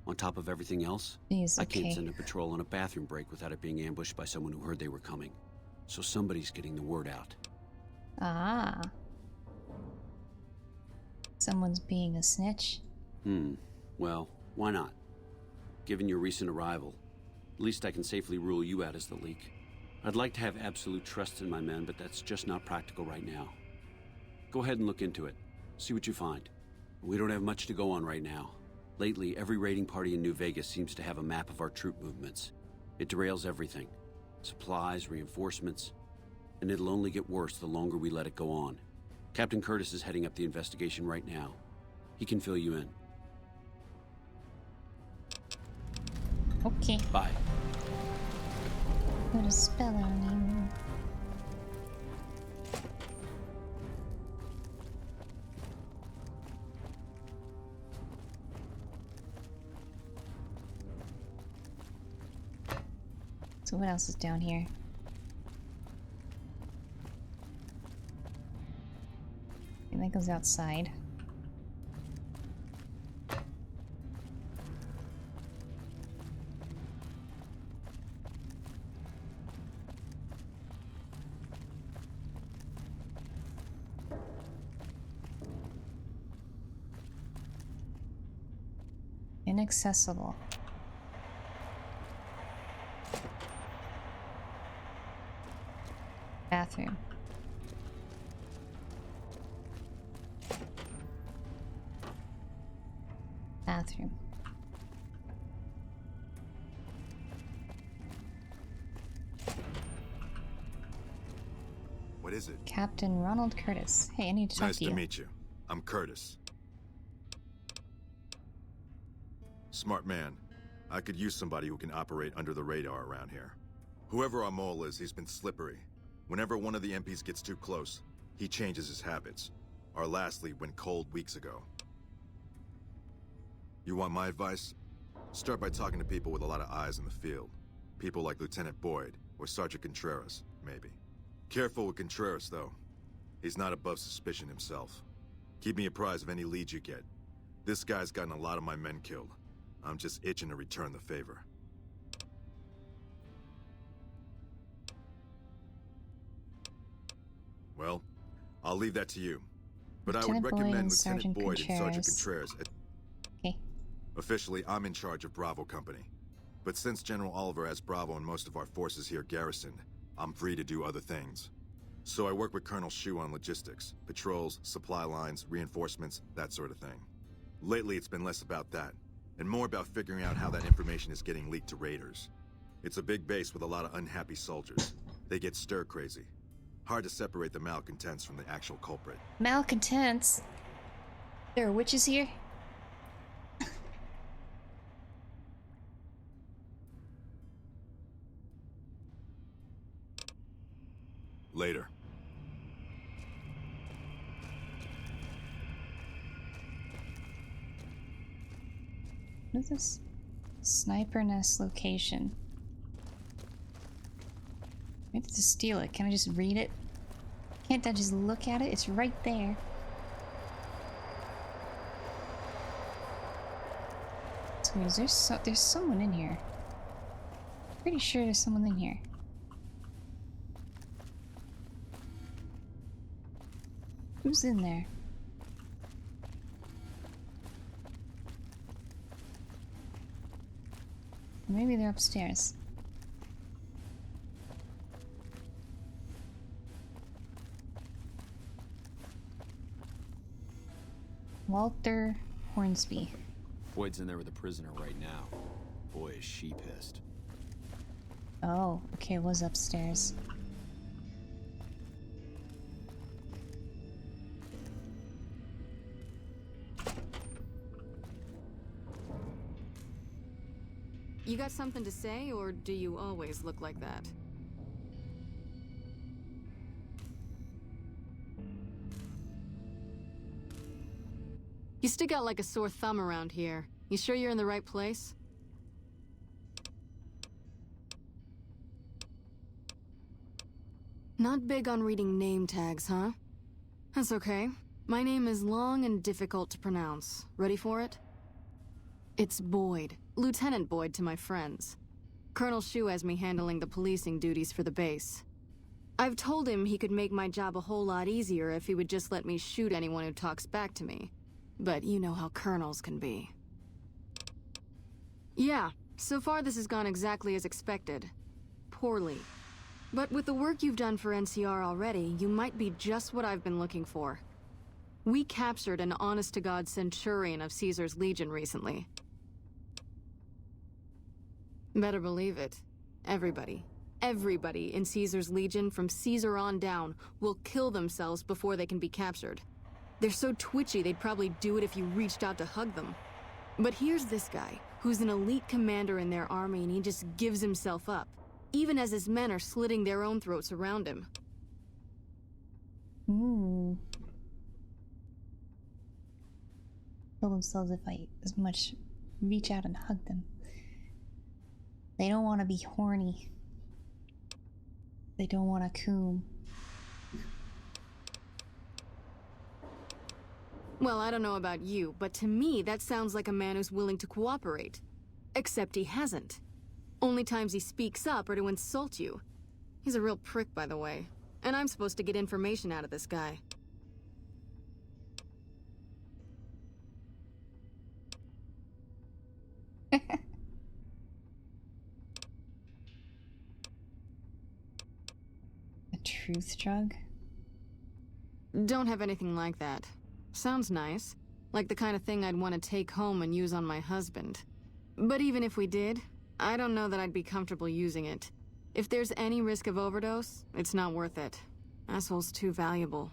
J: On top of everything else,
A: Jeez,
J: I
A: okay.
J: can't send a patrol on a bathroom break without it being ambushed by someone who heard they were coming. So somebody's getting the word out.
A: Ah. Someone's being a snitch.
J: Well, why not? Given your recent arrival, at least I can safely rule you out as the leak. I'd like to have absolute trust in my men, but that's just not practical right now. Go ahead and look into it. See what you find. We don't have much to go on right now. Lately, every raiding party in New Vegas seems to have a map of our troop movements. It derails everything. Supplies, reinforcements. And it'll only get worse the longer we let it go on. Captain Curtis is heading up the investigation right now. He can fill you in.
A: Okay.
J: Bye.
A: Put a spell on you. So what else is down here? And that goes outside. Inaccessible. Bathroom. Bathroom.
K: What is it?
A: Captain Ronald Curtis. Hey, I need to talk
K: Nice
A: to you.
K: to meet you. I'm Curtis. Smart man. I could use somebody who can operate under the radar around here. Whoever our mole is, he's been slippery. Whenever one of the MPs gets too close, he changes his habits. Our last lead went cold weeks ago. You want my advice? Start by talking to people with a lot of eyes in the field. People like Lieutenant Boyd, or Sergeant Contreras, maybe. Careful with Contreras, though. He's not above suspicion himself. Keep me apprised of any leads you get. This guy's gotten a lot of my men killed. I'm just itching to return the favor. Well, I'll leave that to you. But I would recommend Lieutenant Boyd and Sergeant Contreras.
A: Okay.
K: Officially, I'm in charge of Bravo Company. But since General Oliver has Bravo and most of our forces here garrisoned, I'm free to do other things. So I work with Colonel Shu on logistics, patrols, supply lines, reinforcements, that sort of thing. Lately, it's been less about that, and more about figuring out how that information is getting leaked to raiders. It's a big base with a lot of unhappy soldiers. They get stir-crazy. Hard to separate the malcontents from the actual culprit.
A: Malcontents? There are witches here?
K: Later.
A: What is this? Sniper nest location. I need to steal it. Can I just read it? Can't I just look at it? It's right there. So there's someone in here. Pretty sure there's someone in here. Who's in there? Maybe they're upstairs. Walter Hornsby.
L: Boyd's in there with a prisoner right now. Boy, is she pissed.
A: Oh, okay, it was upstairs.
B: You got something to say, or do you always look like that?
E: You stick out like a sore thumb around here. You sure you're in the right place? Not big on reading name tags, huh? That's okay. My name is long and difficult to pronounce. Ready for it? It's Boyd. Lieutenant Boyd to my friends. Colonel Shu has me handling the policing duties for the base. I've told him he could make my job a whole lot easier if he would just let me shoot anyone who talks back to me. But you know how colonels can be. Yeah, so far this has gone exactly as expected. Poorly. But with the work you've done for NCR already, you might be just what I've been looking for. We captured an honest-to-God centurion of Caesar's Legion recently. Better believe it. Everybody in Caesar's Legion from Caesar on down will kill themselves before they can be captured. They're so twitchy they'd probably do it if you reached out to hug them. But here's this guy, who's an elite commander in their army, and he just gives himself up, even as his men are slitting their own throats around him.
A: Ooh. Kill themselves if I as much reach out and hug them. They don't want to be horny. They don't want to coom.
E: Well, I don't know about you, but to me that sounds like a man who's willing to cooperate. Except he hasn't. Only times he speaks up are to insult you. He's a real prick, by the way. And I'm supposed to get information out of this guy.
A: A truth drug?
E: Don't have anything like that. Sounds nice. Like the kind of thing I'd want to take home and use on my husband. But even if we did, I don't know that I'd be comfortable using it. If there's any risk of overdose, it's not worth it. Asshole's too valuable.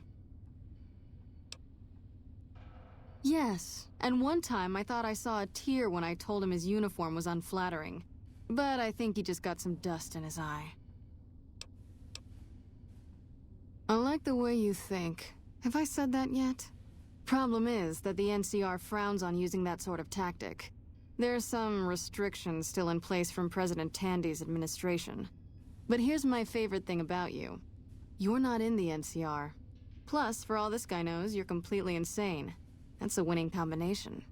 E: Yes, and one time I thought I saw a tear when I told him his uniform was unflattering. But I think he just got some dust in his eye. I like the way you think. Have I said that yet? Problem is that the NCR frowns on using that sort of tactic. There's some restrictions still in place from President Tandy's administration. But here's my favorite thing about you. You're not in the NCR. Plus, for all this guy knows, you're completely insane. That's a winning combination.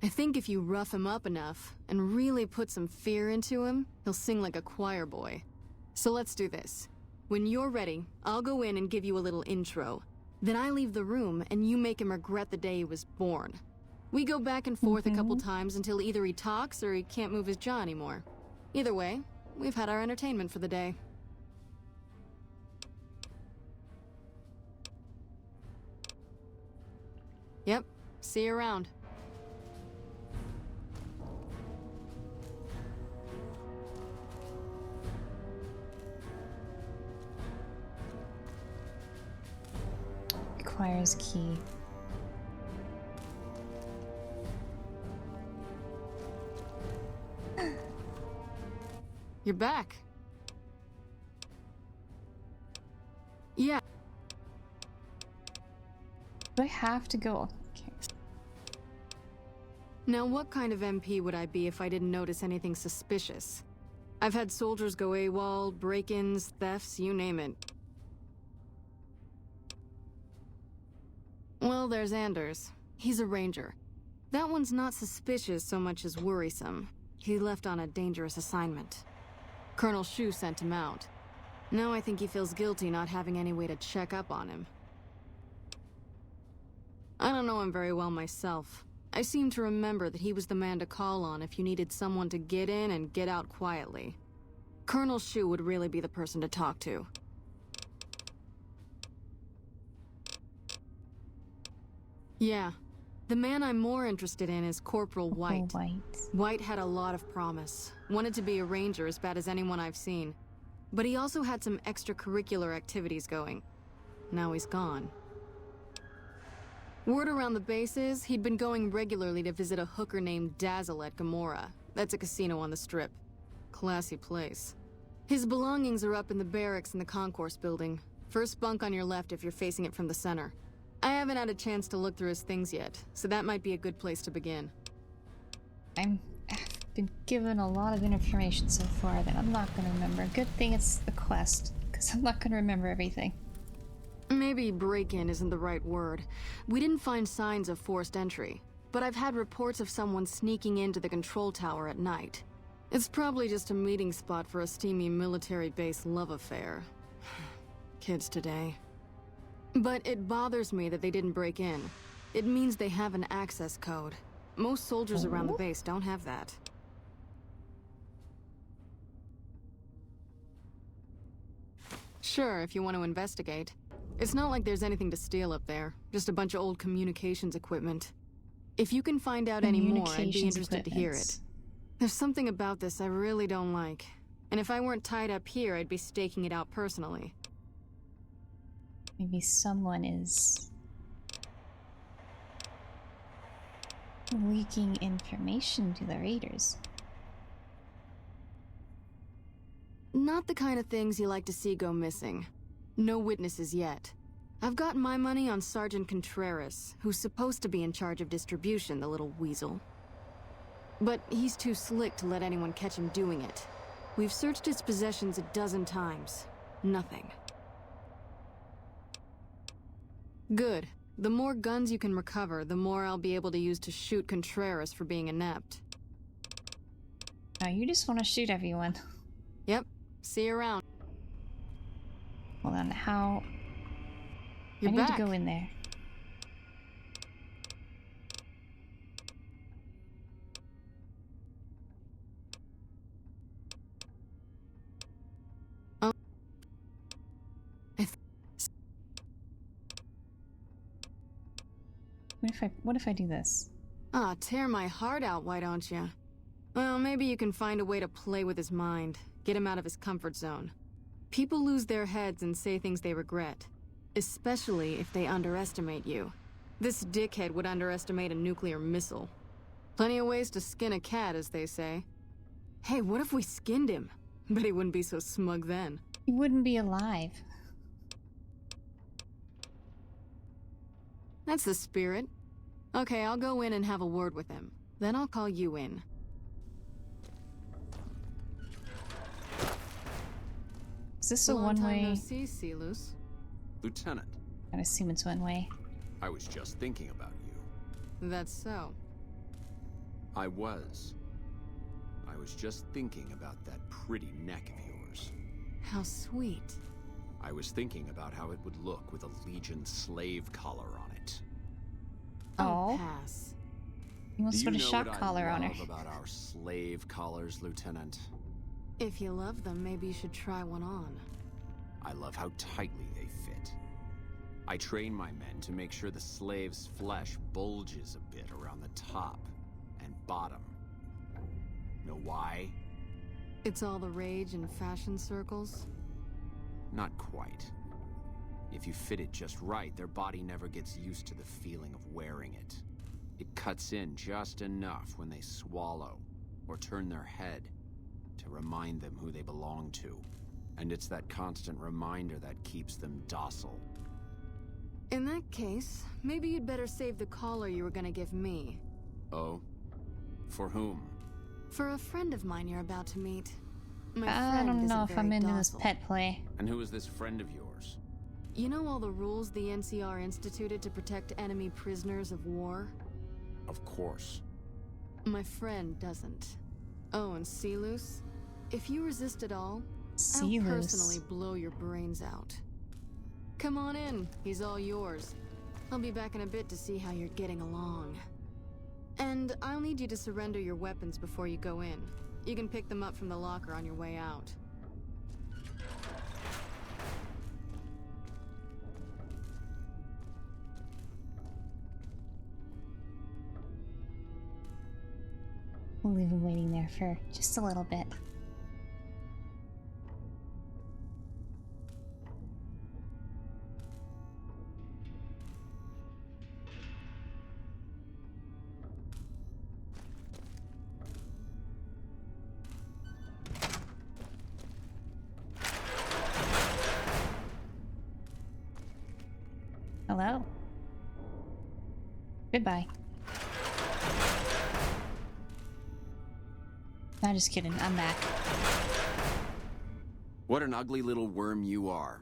E: I think if you rough him up enough and really put some fear into him, he'll sing like a choir boy. So let's do this. When you're ready, I'll go in and give you a little intro. Then I leave the room and you make him regret the day he was born. We go back and forth a couple times until either he talks or he can't move his jaw anymore. Either way, we've had our entertainment for the day. Yep, see you around.
A: Requires key.
E: You're back. Yeah.
A: Do I have to go? Okay.
E: Now, what kind of MP would I be if I didn't notice anything suspicious? I've had soldiers go AWOL, break-ins, thefts, you name it. Well, there's Anders. He's a ranger. That one's not suspicious so much as worrisome. He left on a dangerous assignment. Colonel Shu sent him out. Now I think he feels guilty not having any way to check up on him. I don't know him very well myself. I seem to remember that he was the man to call on if you needed someone to get in and get out quietly. Colonel Shu would really be the person to talk to. Yeah. The man I'm more interested in is Corporal White. White had a lot of promise. Wanted to be a ranger as bad as anyone I've seen. But he also had some extracurricular activities going. Now he's gone. Word around the base is he'd been going regularly to visit a hooker named Dazzle at Gamora. That's a casino on the Strip. Classy place. His belongings are up in the barracks in the concourse building. First bunk on your left if you're facing it from the center. I haven't had a chance to look through his things yet, so that might be a good place to begin.
A: I've been given a lot of information so far that I'm not gonna remember. Good thing it's a quest, because I'm not gonna remember everything.
E: Maybe break-in isn't the right word. We didn't find signs of forced entry, but I've had reports of someone sneaking into the control tower at night. It's probably just a meeting spot for a steamy military base love affair. Kids today. But it bothers me that they didn't break in. It means they have an access code. Most soldiers around the base don't have that. Sure, if you want to investigate. It's not like there's anything to steal up there. Just a bunch of old communications equipment. If you can find out any more, I'd be interested to hear it. There's something about this I really don't like. And if I weren't tied up here, I'd be staking it out personally.
A: Maybe someone is leaking information to the raiders.
E: Not the kind of things you like to see go missing. No witnesses yet. I've got my money on Sergeant Contreras, who's supposed to be in charge of distribution, the little weasel. But he's too slick to let anyone catch him doing it. We've searched his possessions a dozen times. Nothing. Good. The more guns you can recover, the more I'll be able to use to shoot Contreras for being inept.
A: Oh, you just want to shoot everyone.
E: Yep. See you around.
A: Hold on, how...
E: You're
A: I need
E: back.
A: to go in there.
E: Oh.
A: What if I do this?
E: Ah, tear my heart out, why don't you? Well, maybe you can find a way to play with his mind. Get him out of his comfort zone. People lose their heads and say things they regret. Especially if they underestimate you. This dickhead would underestimate a nuclear missile. Plenty of ways to skin a cat, as they say. Hey, what if we skinned him? Bet he wouldn't be so smug then.
A: He wouldn't be alive.
E: That's the spirit. Okay, I'll go in and have a word with him. Then I'll call you in.
A: Is this a
E: Long time
A: one-way?
E: no see, Silus.
L: Lieutenant,
A: I assume it's one way.
L: I was just thinking about you.
E: That's so.
L: I was just thinking about that pretty neck of yours.
E: How sweet.
L: I was thinking about how it would look with a Legion slave collar on it.
A: Oh.
E: Pass.
A: You must
L: Do
A: put
L: you
A: a
L: know
A: shock
L: what
A: collar
L: I
A: on her.
L: love about our slave collars, Lieutenant?
E: If you love them, maybe you should try one on.
L: I love how tightly they fit. I train my men to make sure the slave's flesh bulges a bit around the top and bottom. Know why?
E: It's all the rage in fashion circles?
L: Not quite. If you fit it just right, their body never gets used to the feeling of wearing it. It cuts in just enough when they swallow or turn their head to remind them who they belong to. And it's that constant reminder that keeps them docile.
E: In that case, maybe you'd better save the collar you were gonna give me.
L: Oh? For whom?
E: For a friend of mine you're about to meet. My
A: I
E: friend
A: don't
E: isn't
A: know if I'm
E: very
A: into this
E: docile.
A: pet play.
L: And who is this friend of yours?
E: You know all the rules the NCR instituted to protect enemy prisoners of war?
L: Of course.
E: My friend doesn't. Oh, and Silus? If you resist at all, I'll
A: Silus.
E: personally blow your brains out. Come on in, he's all yours. I'll be back in a bit to see how you're getting along. And I'll need you to surrender your weapons before you go in. You can pick them up from the locker on your way out.
A: We'll leave him waiting there for just a little bit. Hello. Goodbye. I'm just kidding. I'm back.
L: What an ugly little worm you are.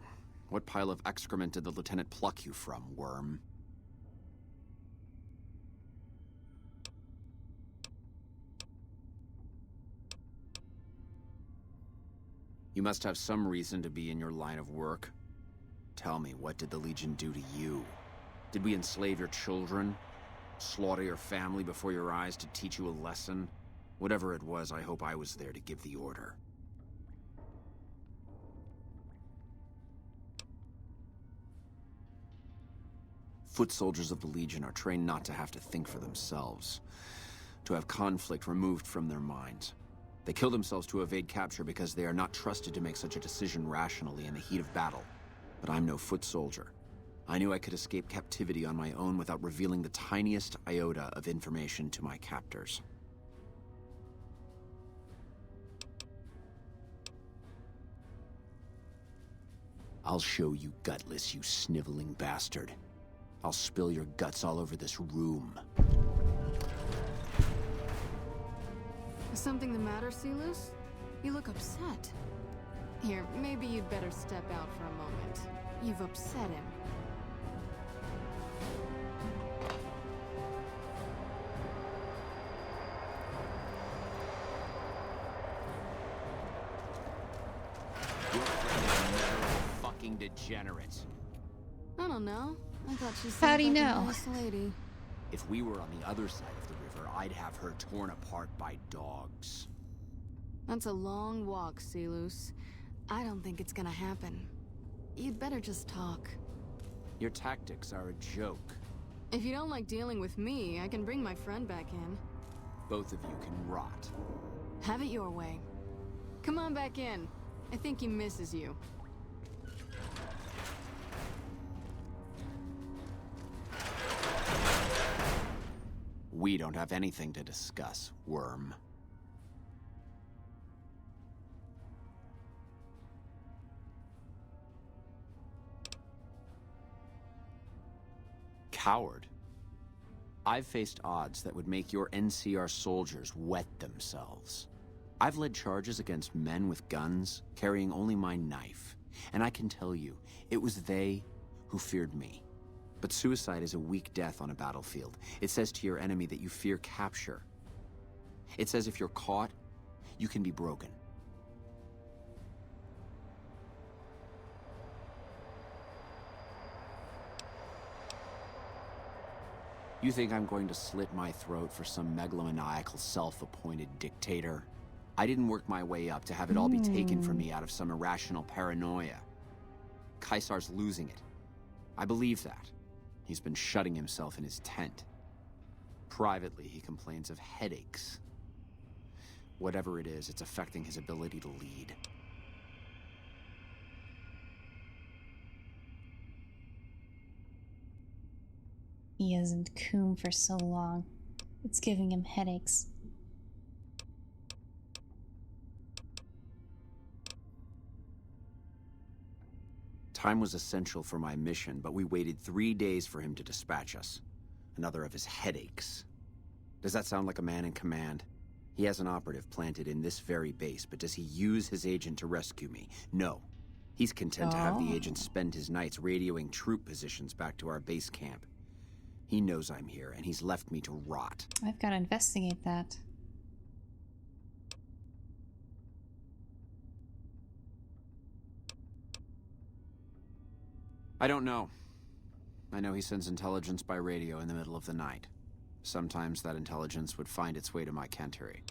L: What pile of excrement did the lieutenant pluck you from, worm? You must have some reason to be in your line of work. Tell me, what did the Legion do to you? Did we enslave your children? Slaughter your family before your eyes to teach you a lesson? Whatever it was, I hope I was there to give the order. Foot soldiers of the Legion are trained not to have to think for themselves, to have conflict removed from their minds. They kill themselves to evade capture because they are not trusted to make such a decision rationally in the heat of battle. But I'm no foot soldier. I knew I could escape captivity on my own without revealing the tiniest iota of information to my captors. I'll show you gutless, you sniveling bastard. I'll spill your guts all over this room.
E: Is something the matter, Celus? You look upset. Here, maybe you'd better step out for a moment. You've upset him.
L: Your friend is a miserable fucking degenerate.
E: I don't know. I thought she
A: How
E: seemed
A: do you
E: like
A: know?
E: a nice lady.
L: If we were on the other side of the river, I'd have her torn apart by dogs.
E: That's a long walk, Celus. I don't think it's gonna happen. You'd better just talk.
L: Your tactics are a joke.
E: If you don't like dealing with me, I can bring my friend back in.
L: Both of you can rot.
E: Have it your way. Come on back in. I think he misses you.
L: We don't have anything to discuss, worm. Coward. I've faced odds that would make your NCR soldiers wet themselves. I've led charges against men with guns, carrying only my knife. And I can tell you, it was they who feared me. But suicide is a weak death on a battlefield. It says to your enemy that you fear capture. It says if you're caught, you can be broken. You think I'm going to slit my throat for some megalomaniacal self-appointed dictator? I didn't work my way up to have it all be taken from me out of some irrational paranoia. Caesar's losing it. I believe that. He's been shutting himself in his tent. Privately, he complains of headaches. Whatever it is, it's affecting his ability to lead.
A: He hasn't coom for so long. It's giving him headaches.
L: Time was essential for my mission, but we waited 3 days for him to dispatch us. Another of his headaches. Does that sound like a man in command? He has an operative planted in this very base, but does he use his agent to rescue me? No. He's content to have the agent spend his nights radioing troop positions back to our base camp. He knows I'm here, and he's left me to rot.
A: I've got to investigate that.
L: I don't know. I know he sends intelligence by radio in the middle of the night. Sometimes that intelligence would find its way to my cantery.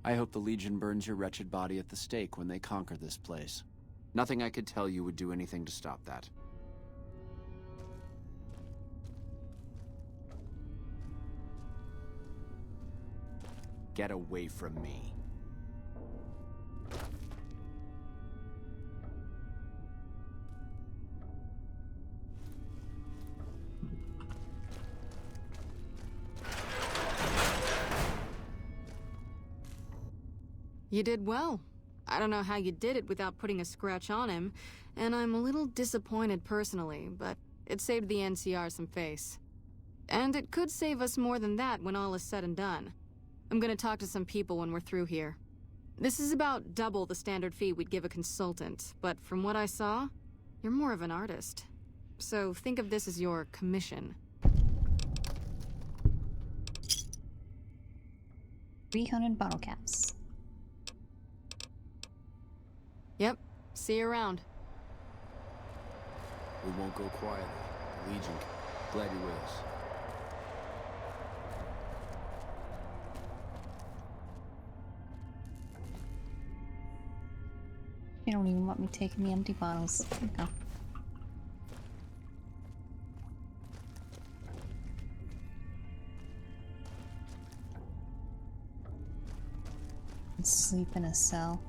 L: I hope the Legion burns your wretched body at the stake when they conquer this place. Nothing I could tell you would do anything to stop that. Get away from me.
E: You did well. I don't know how you did it without putting a scratch on him, and I'm a little disappointed personally, but it saved the NCR some face. And it could save us more than that when all is said and done. I'm gonna talk to some people when we're through here. This is about double the standard fee we'd give a consultant, but from what I saw, you're more of an artist. So think of this as your commission.
A: 300 bottle caps.
E: Yep. See you around.
L: We won't go quietly. Legion. Glad you're with us.
A: They don't even want me taking the empty bottles. There you go. Sleep in a cell.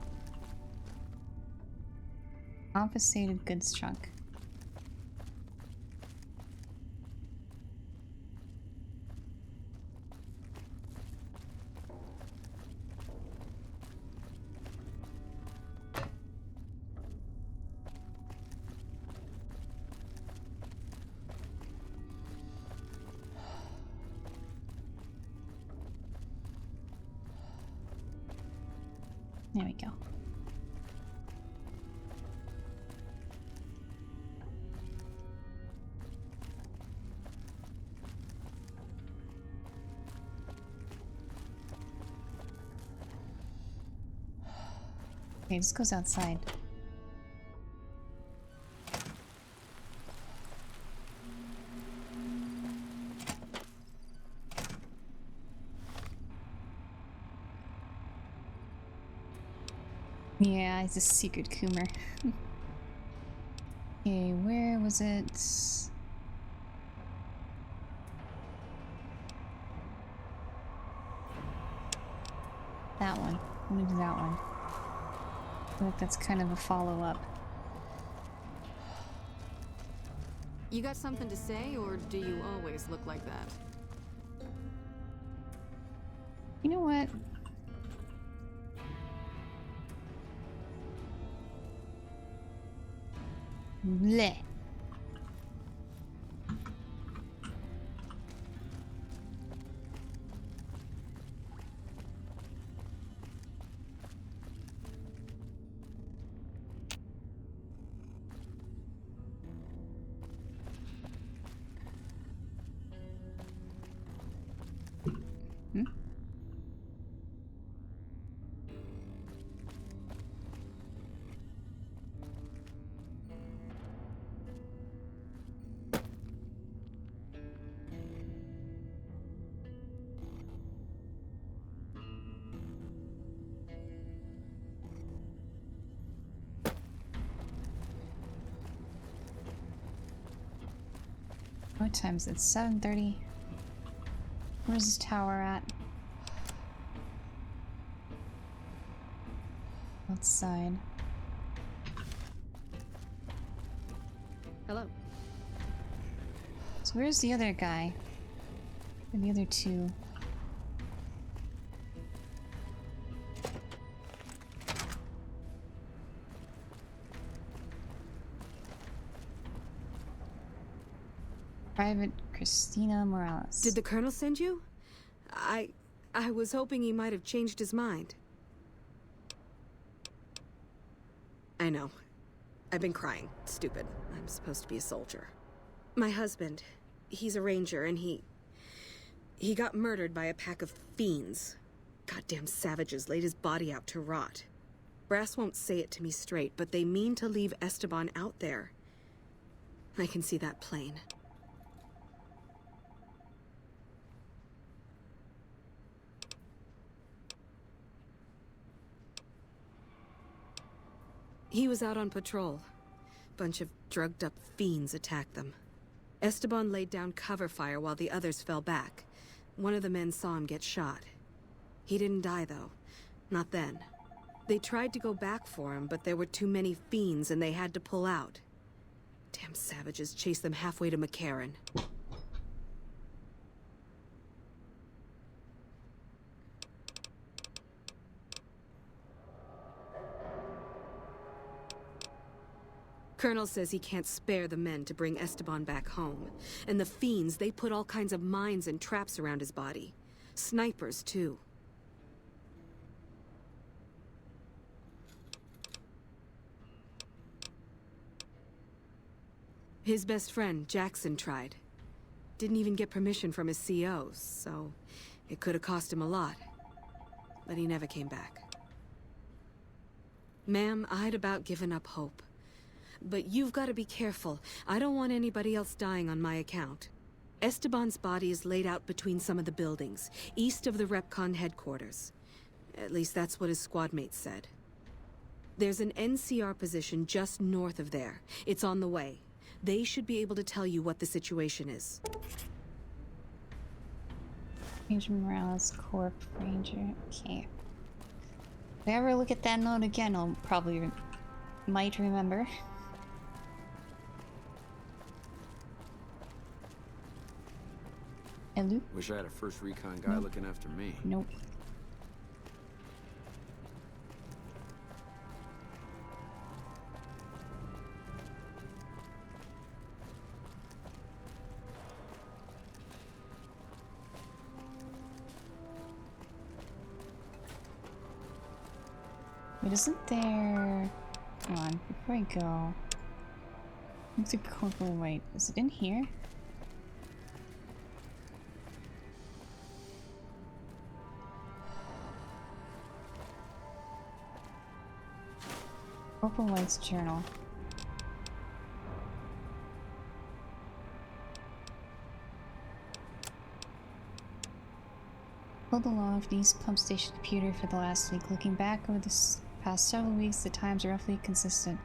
A: Confiscated goods trunk. There we go. Okay, this goes outside. Yeah, it's a secret Coomer. Okay, where was it? That one. I'm gonna do that one. I feel like that's kind of a follow-up.
E: You got something to say, or do you always look like that?
A: You know what? Bleh. What time is it? 7:30. Where's this tower at? Outside.
E: Hello.
A: So where's the other guy? And the other two? Private Christina Morales.
M: Did the Colonel send you? I was hoping he might have changed his mind. I know. I've been crying. Stupid. I'm supposed to be a soldier. My husband, he's a ranger, and he got murdered by a pack of fiends. Goddamn savages laid his body out to rot. Brass won't say it to me straight, but they mean to leave Esteban out there. I can see that plain. He was out on patrol. Bunch of drugged-up fiends attacked them. Esteban laid down cover fire while the others fell back. One of the men saw him get shot. He didn't die, though. Not then. They tried to go back for him, but there were too many fiends and they had to pull out. Damn savages chased them halfway to McCarran. Colonel says he can't spare the men to bring Esteban back home. And the fiends, they put all kinds of mines and traps around his body. Snipers, too. His best friend, Jackson, tried. Didn't even get permission from his CO, so it could have cost him a lot. But he never came back. Ma'am, I'd about given up hope. But you've got to be careful. I don't want anybody else dying on my account. Esteban's body is laid out between some of the buildings, east of the Repcon headquarters. At least that's what his squad mates said. There's an NCR position just north of there. It's on the way. They should be able to tell you what the situation is.
A: Ranger Morales, Corp, Ranger. Okay. If I ever look at that note again, I'll probably might remember. Hello?
L: Wish I had a first recon guy looking after me.
A: Nope. Wait, isn't there... Hold on, before I go... Looks like Corporal White. Is it in here? Corporal White's journal. Pulled aloft the East Pump Station computer for the last week. Looking back over the past several weeks, the times are roughly consistent.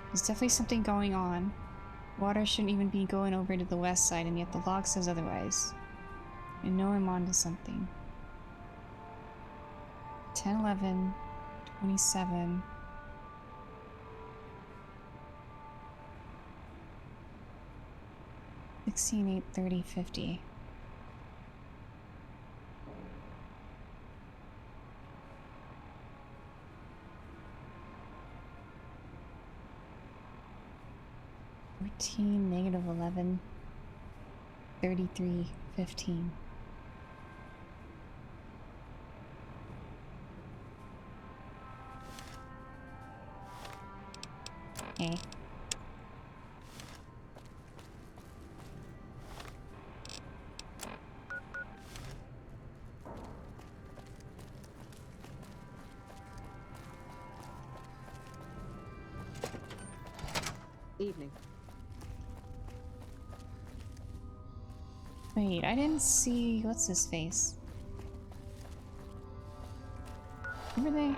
A: There's definitely something going on. Water shouldn't even be going over to the west side, and yet the log says otherwise. I know I'm onto something. 10-11, 27... 16, 8, 30, 50. -11, 33, 15. Okay.
M: Evening.
A: Wait, I didn't see... What's his face? Who were they?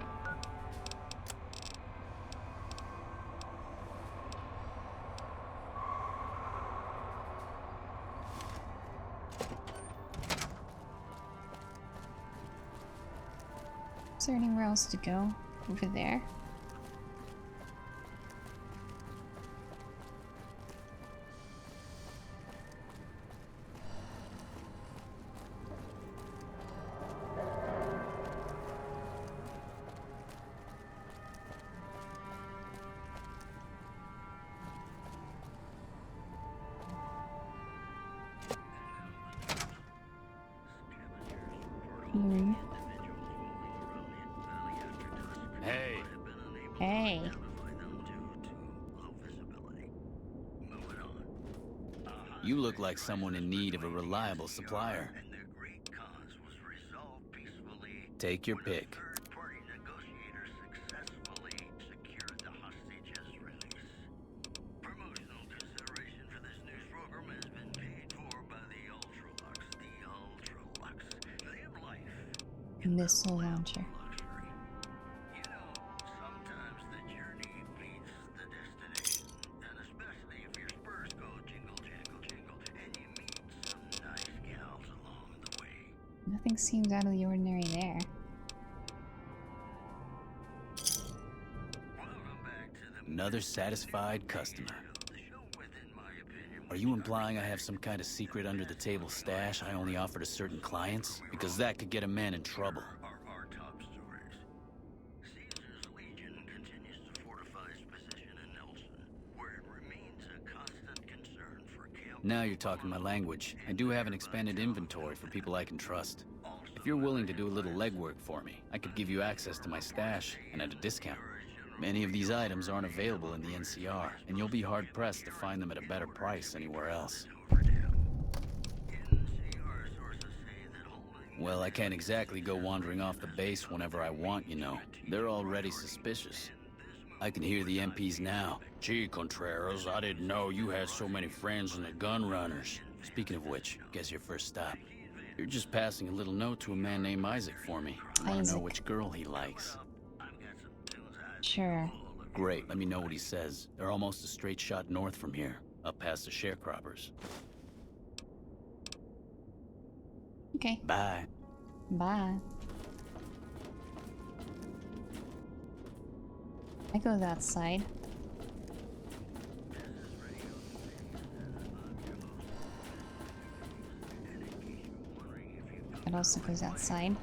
A: Is there anywhere else to go? Over there?
L: Hey.
A: Hey.
N: You look like someone in need of a reliable supplier. Take your pick.
A: Missile launcher. Nothing seems out of the ordinary there.
N: Another satisfied customer. Are you implying I have some kind of secret under-the-table stash I only offer to certain clients? Because that could get a man in trouble. Now you're talking my language. I do have an expanded inventory for people I can trust. If you're willing to do a little legwork for me, I could give you access to my stash, and at a discount. Many of these items aren't available in the NCR, and you'll be hard-pressed to find them at a better price anywhere else. Well, I can't exactly go wandering off the base whenever I want, you know. They're already suspicious. I can hear the MPs now. Gee, Contreras, I didn't know you had so many friends in the gun runners. Speaking of which, guess your first stop. You're just passing a little note to a man named Isaac for me. I want to know which girl he likes.
A: Sure.
N: Great, let me know what he says. They're almost a straight shot north from here, up past the sharecroppers.
A: Okay.
N: Bye.
A: Bye. I go that side. It also goes outside.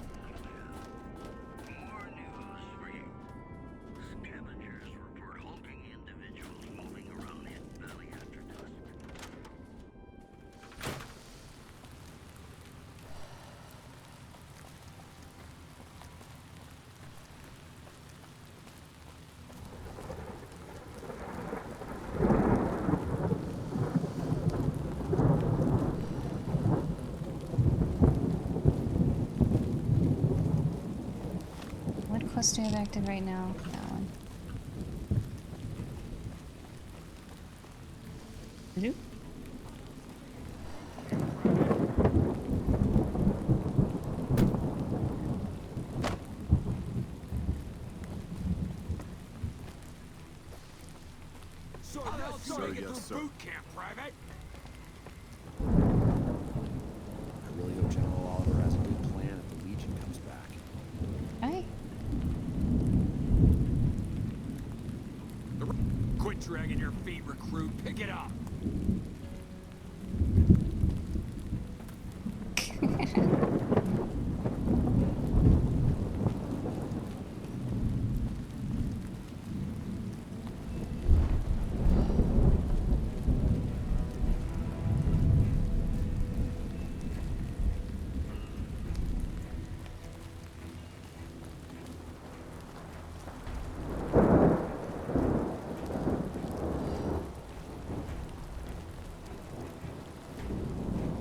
A: Quest do I have active right now? That one. Hello?
H: Sir, yes, sir.
G: Boot camp, Private. I really hope General Oliver has a good plan if the Legion comes back.
A: Hi.
G: Quit dragging your feet, recruit. Pick it up.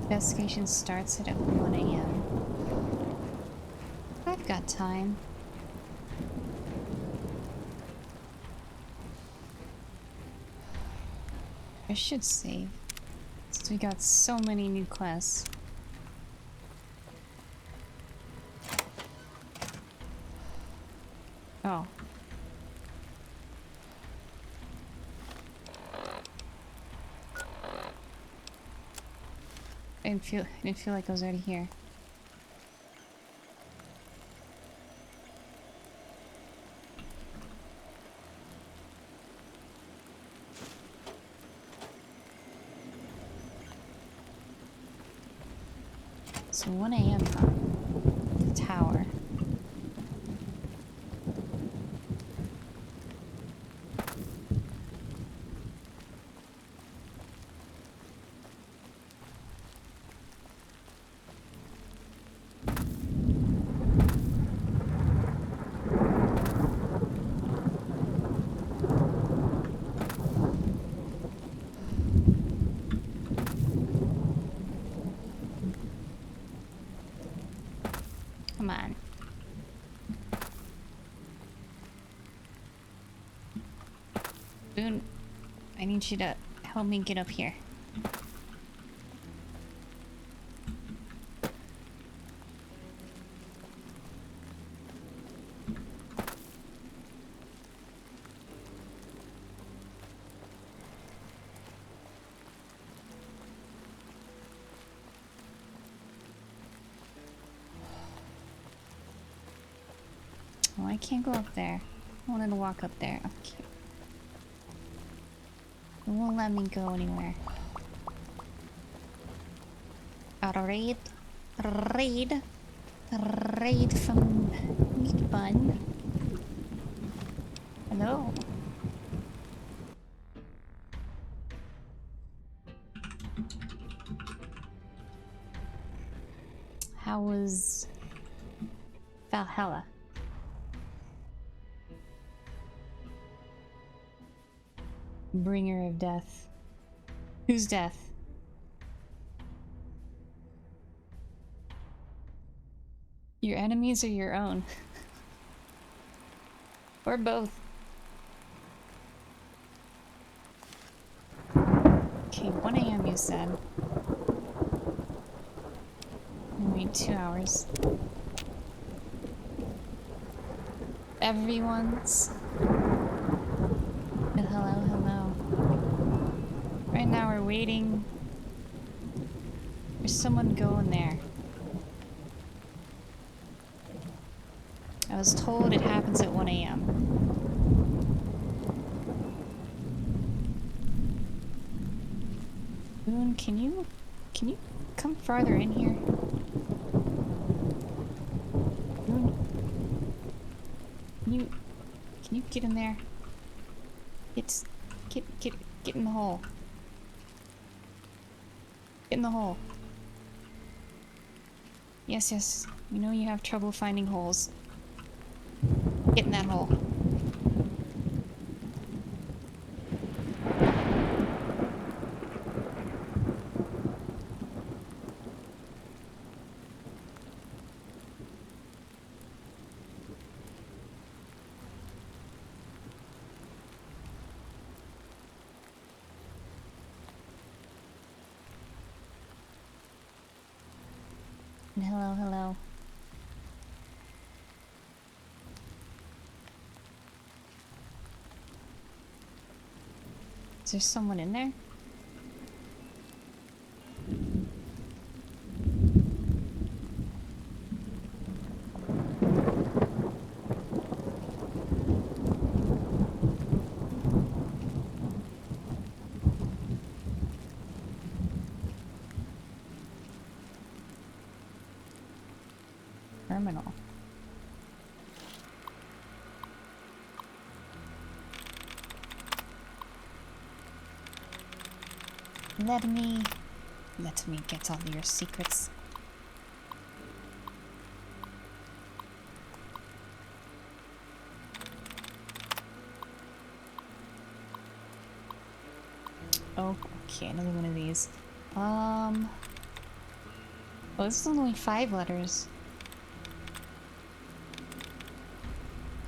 A: Investigation starts at 1 a.m. I've got time. I should save, since we got so many new quests. Oh. I didn't feel like I was already here. So 1 a.m. The tower. Come on. Boone, I need you to help me get up here. Oh, I can't go up there. I wanted to walk up there. Okay. It won't let me go anywhere. A raid from Meat Bun. Hello. How was Valhalla? Bringer of death. Whose death? Your enemies or your own? Or both. Okay, 1 AM you said. Wait 2 hours. Everyone's. Hello, hello. Right now we're waiting. There's someone going there. I was told it happens at 1 AM. Boone, can you come farther in here? Boone, can you get in there? Get in the hole. Get in the hole. Yes, yes. We know you have trouble finding holes. Get in that hole. And hello, hello. Is there someone in there? Terminal. Let me get all your secrets. Oh, okay, another one of these. Oh, this is only 5 letters.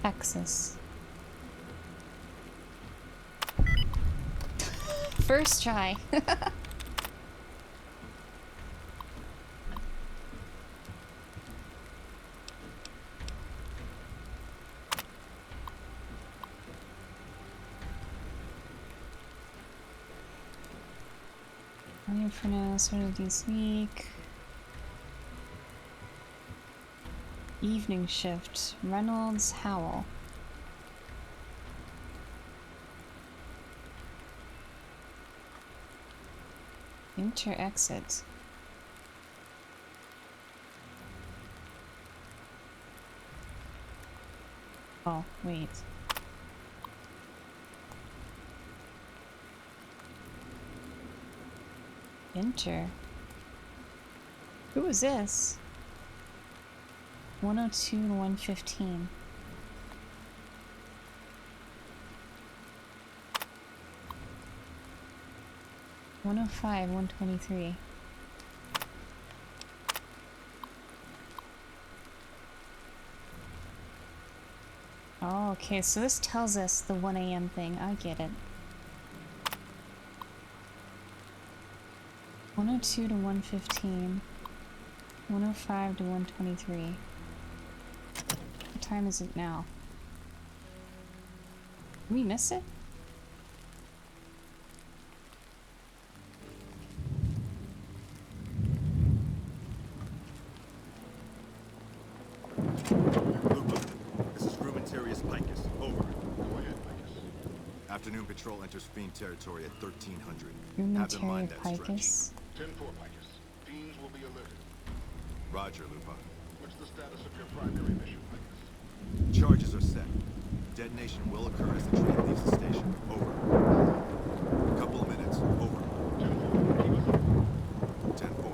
A: Texas. First try. I'm for now, started this week. Evening shift. Reynolds, Howell. Enter exit. Oh, wait. Enter. Who is this? 102 to 115. $105, 123. Oh, okay, so this tells us the 1 AM thing. I get it. 102 to 115. 105 to 123. What time is it now? Did we miss it?
K: Afternoon patrol enters Fiend territory at 1300.
A: Have in mind that Picus.
O: 10-4, Picus. Fiends will be alerted.
K: Roger, Lupa.
O: What's the status of your primary mission, Picus?
K: Charges are set. Detonation will occur as the train leaves the station. Over. Couple of minutes. Over.
O: 10-4. Keep us up.
K: 10-4.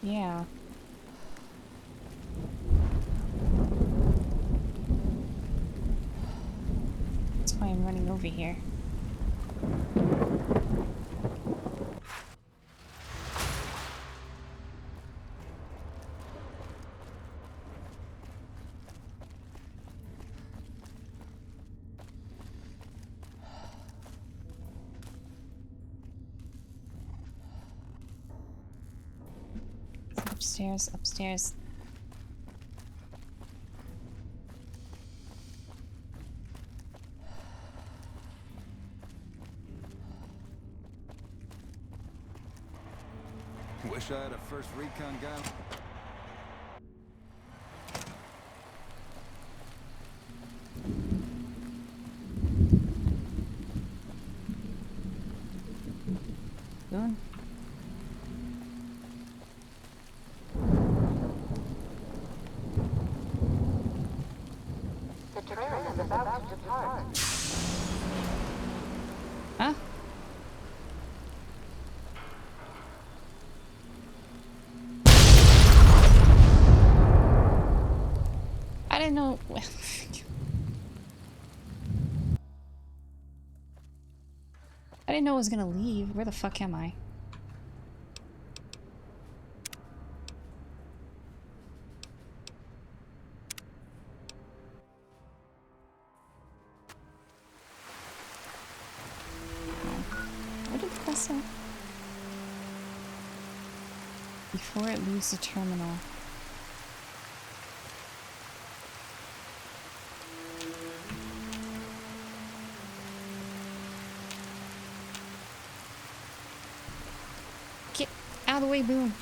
A: Yeah. That's why I'm running over here. Upstairs, upstairs.
P: Wish I had a first recon guy.
A: Going.
Q: The train is about to depart.
A: Huh? I didn't know. I didn't know it was gonna leave. Where the fuck am I? What did the quest say? Before it leaves the terminal. Get out of the way, Boom.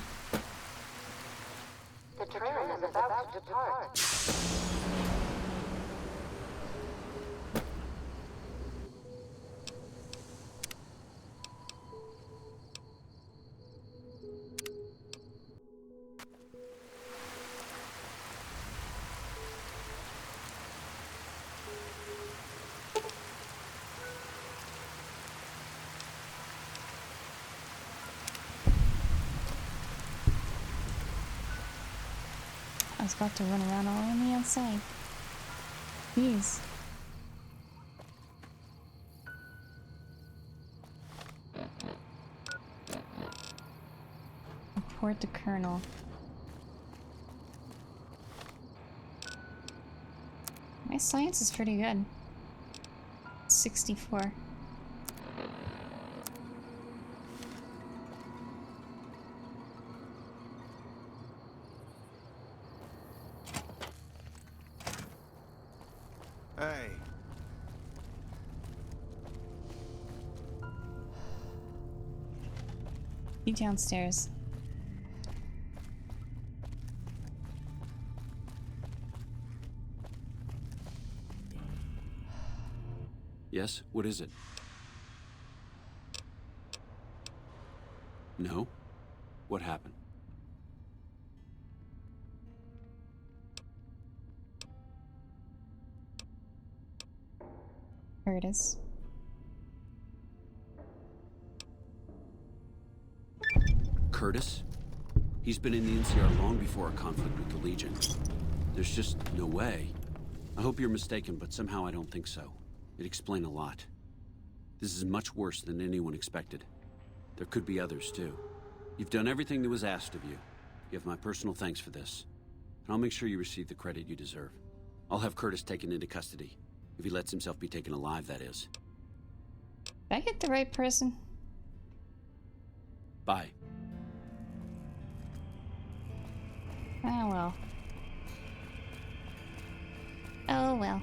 Q: The train is about to depart.
A: I was about to run around all on the outside. Please. Report the colonel. My science is pretty good. 64.
P: Hey.
A: You downstairs.
J: Yes? What is it? No? What happened?
A: Curtis.
J: Curtis? He's been in the NCR long before our conflict with the Legion. There's just no way. I hope you're mistaken, but somehow I don't think so. It'd explain a lot. This is much worse than anyone expected. There could be others, too. You've done everything that was asked of you. You have my personal thanks for this. And I'll make sure you receive the credit you deserve. I'll have Curtis taken into custody. If he lets himself be taken alive, that is.
A: Did I get the right person?
J: Bye.
A: Oh well. Oh well.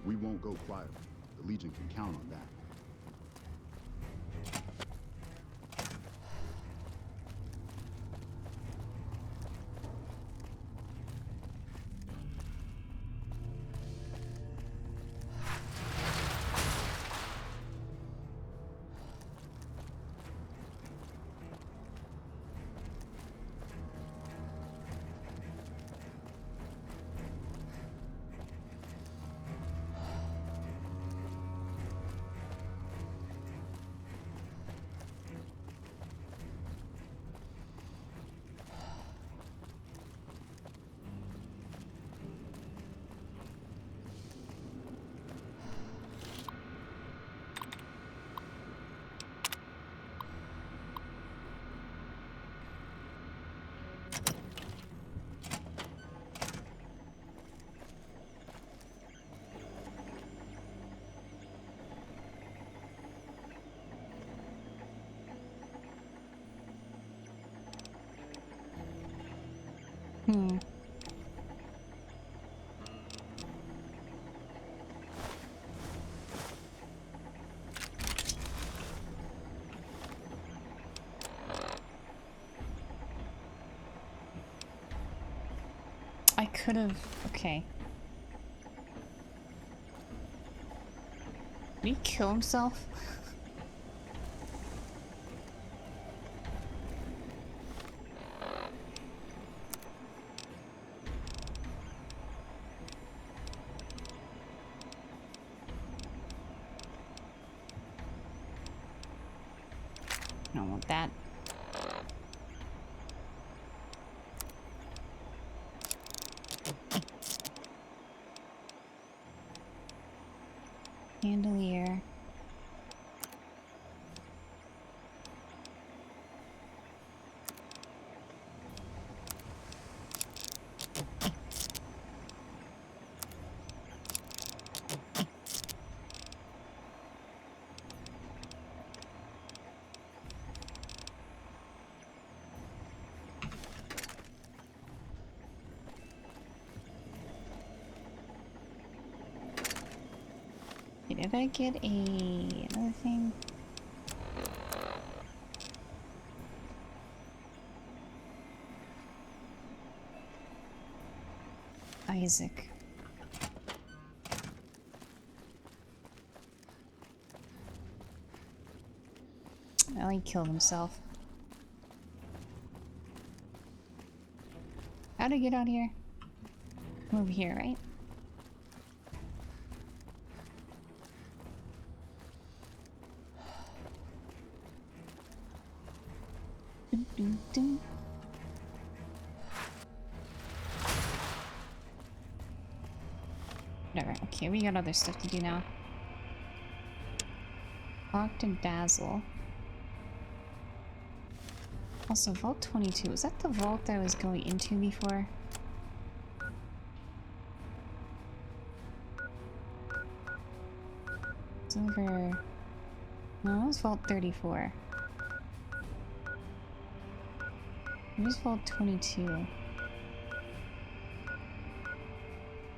R: We won't go quietly. The Legion can count on that.
A: I could have... Okay. Did he kill himself? I don't want that. Chandelier. Did I get another thing? Isaac. Well, he killed himself. How'd I get out here? I'm over here, right? Whatever. Okay, we got other stuff to do now. Locked and Dazzle. Also, Vault 22. Was that the vault I was going into before? It's over... No, it was Vault 34. Where's Vault 22?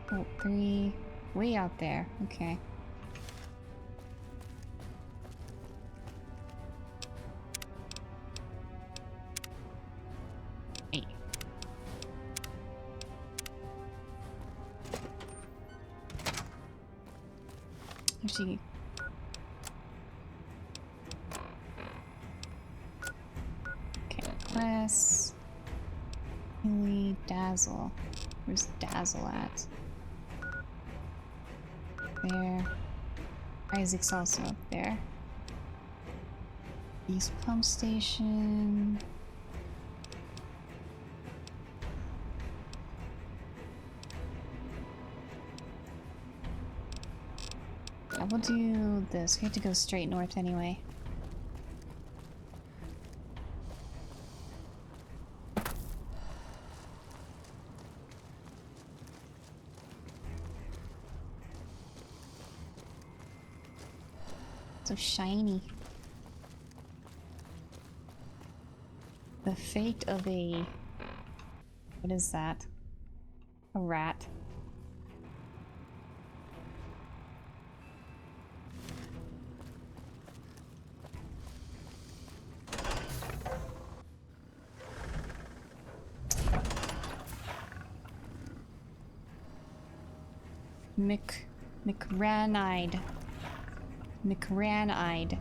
A: Vault 3... Way out there. Okay. Hey. Actually... Okay, class... Really Dazzle. Where's Dazzle at? There. Isaac's also up there. East Pump Station. I will do this. We have to go straight north anyway. So shiny. The fate of a... What is that? A rat. McRanide. McRanide.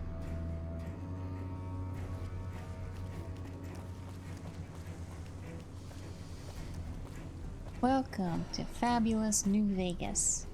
A: Welcome to fabulous New Vegas.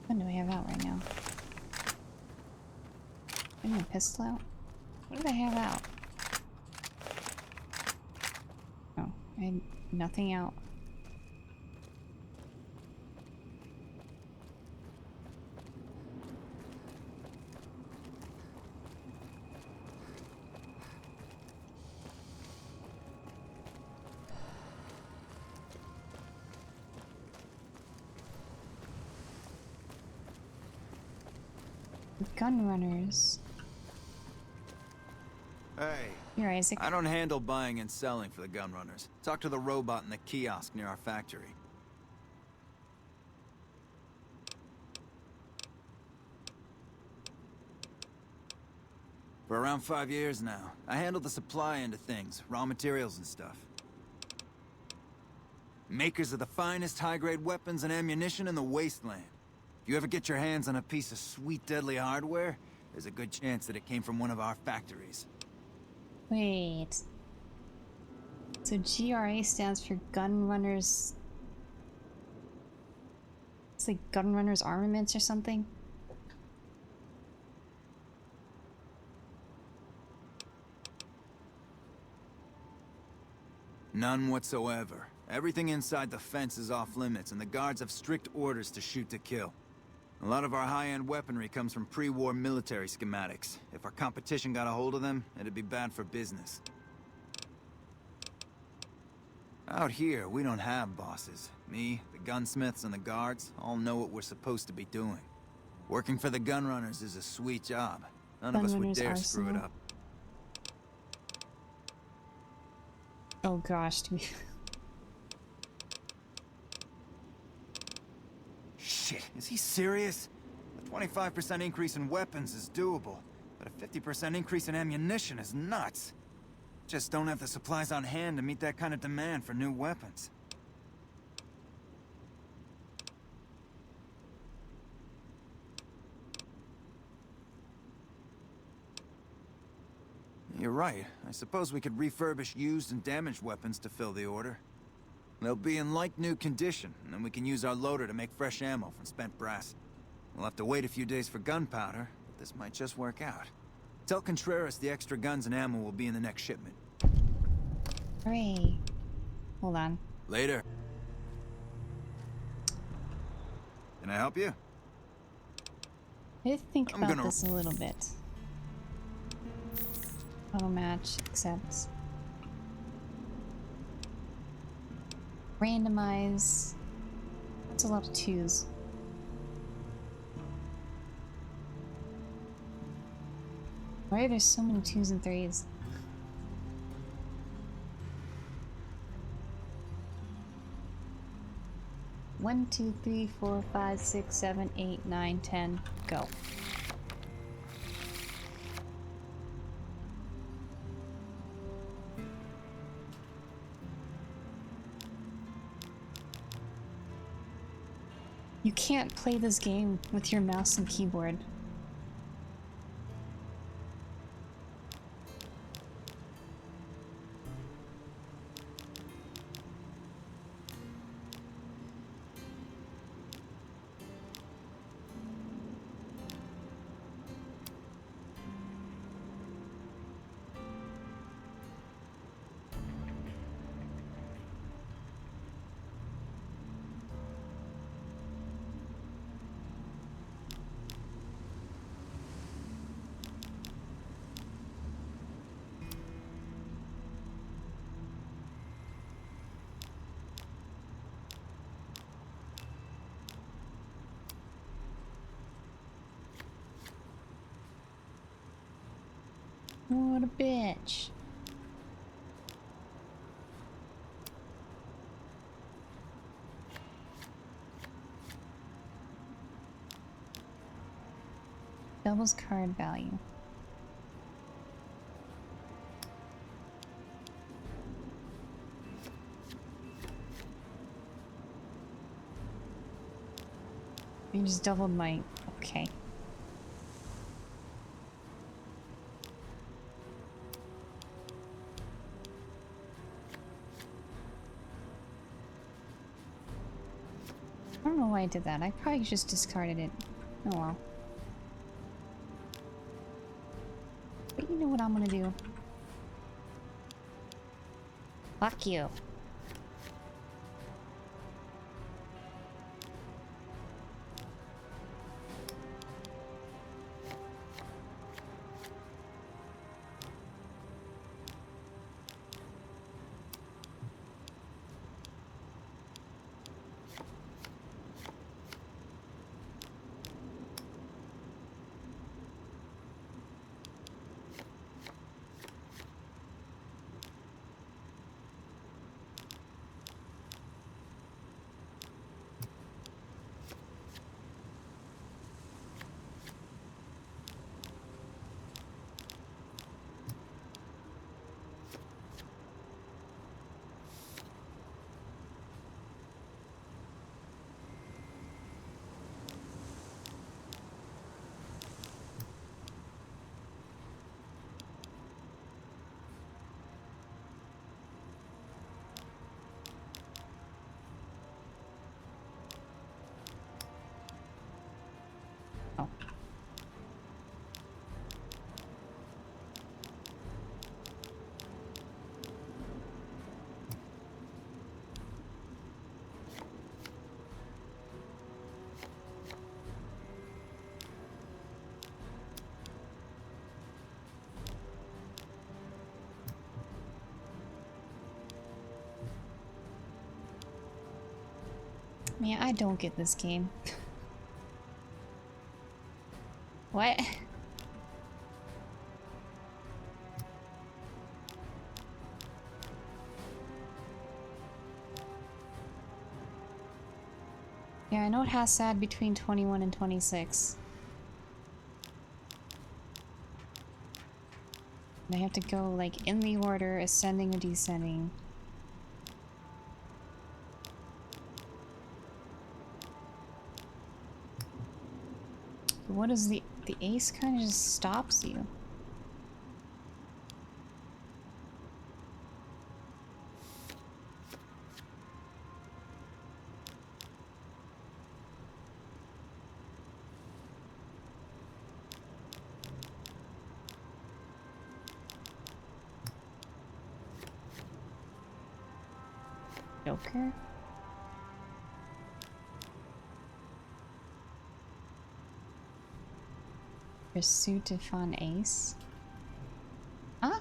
A: What do I have out right now? I need a pistol out? What do I have out? Oh, I had nothing out. Gun runners.
S: Hey.
A: Here, Isaac.
S: I don't handle buying and selling for the gun runners. Talk to the robot in the kiosk near our factory. For around 5 years now, I handle the supply end of things, raw materials and stuff. Makers of the finest high-grade weapons and ammunition in the wasteland. If you ever get your hands on a piece of sweet, deadly hardware, there's a good chance that it came from one of our factories.
A: Wait. So GRA stands for Gun Runners... It's like Gun Runners Armaments or something?
S: None whatsoever. Everything inside the fence is off limits, and the guards have strict orders to shoot to kill. A lot of our high-end weaponry comes from pre-war military schematics. If our competition got a hold of them, it'd be bad for business. Out here, we don't have bosses. Me, the gunsmiths, and the guards all know what we're supposed to be doing. Working for the gun runners is a sweet job. None of us would dare screw it up.
A: Oh gosh, do we...
S: Shit, is he serious? A 25% increase in weapons is doable, but a 50% increase in ammunition is nuts. Just don't have the supplies on hand to meet that kind of demand for new weapons. You're right. I suppose we could refurbish used and damaged weapons to fill the order. They'll be in like-new condition, and then we can use our loader to make fresh ammo from spent brass. We'll have to wait a few days for gunpowder, but this might just work out. Tell Contreras the extra guns and ammo will be in the next shipment.
A: Hooray. Hold on.
S: Later. Can I help you?
A: I did think about this a little bit. Auto match, accept. Randomize. That's a lot of twos. Why are there so many twos and threes? One, two, three, four, five, six, seven, 8, 9, 10, go. You can't play this game with your mouse and keyboard. What a bitch. Doubles card value. You just doubled my... okay. I don't know why I did that. I probably just discarded it. Oh well. But you know what I'm gonna do? Fuck you. Man, I don't get this game. What? Yeah, I know it has sad between 21 and 26. And I have to go, like, in the order, ascending or descending. But what is the ace kind of just stops you? Joker? Pursuit of an ace? Huh?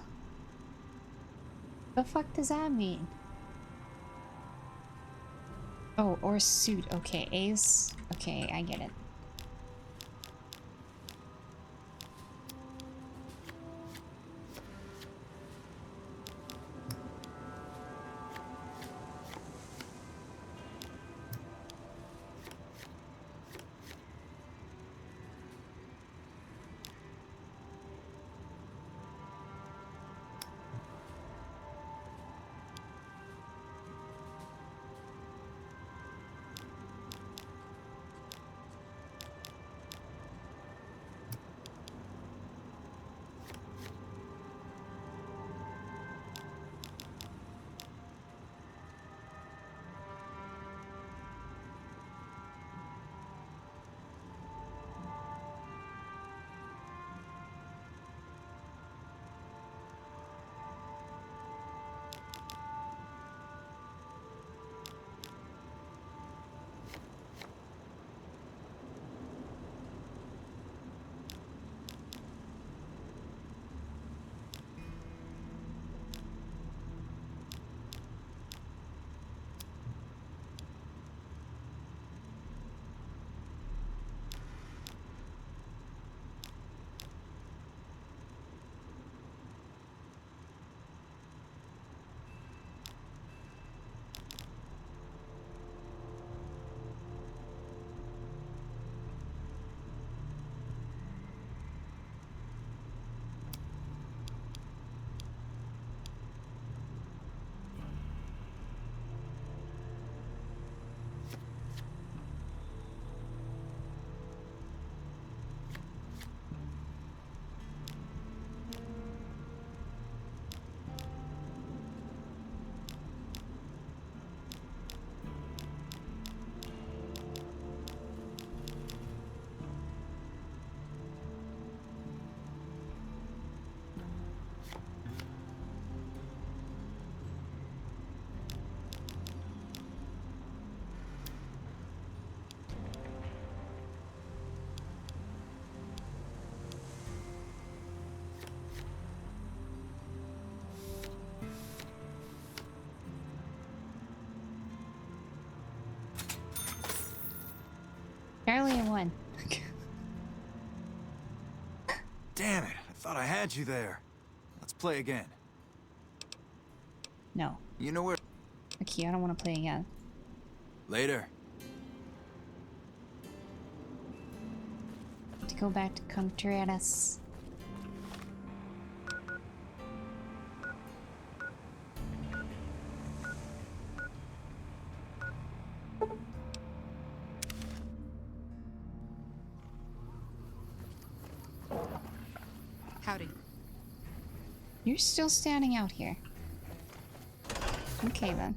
A: The fuck does that mean? Oh, or suit. Okay, ace. Okay, I get it. Barely a 1.
S: Damn it, I thought I had you there. Let's play again.
A: No.
S: You know where...
A: Okay, I don't want to play again.
S: Later.
A: To go back to Contreras.
B: Howdy.
A: You're still standing out here. Okay then.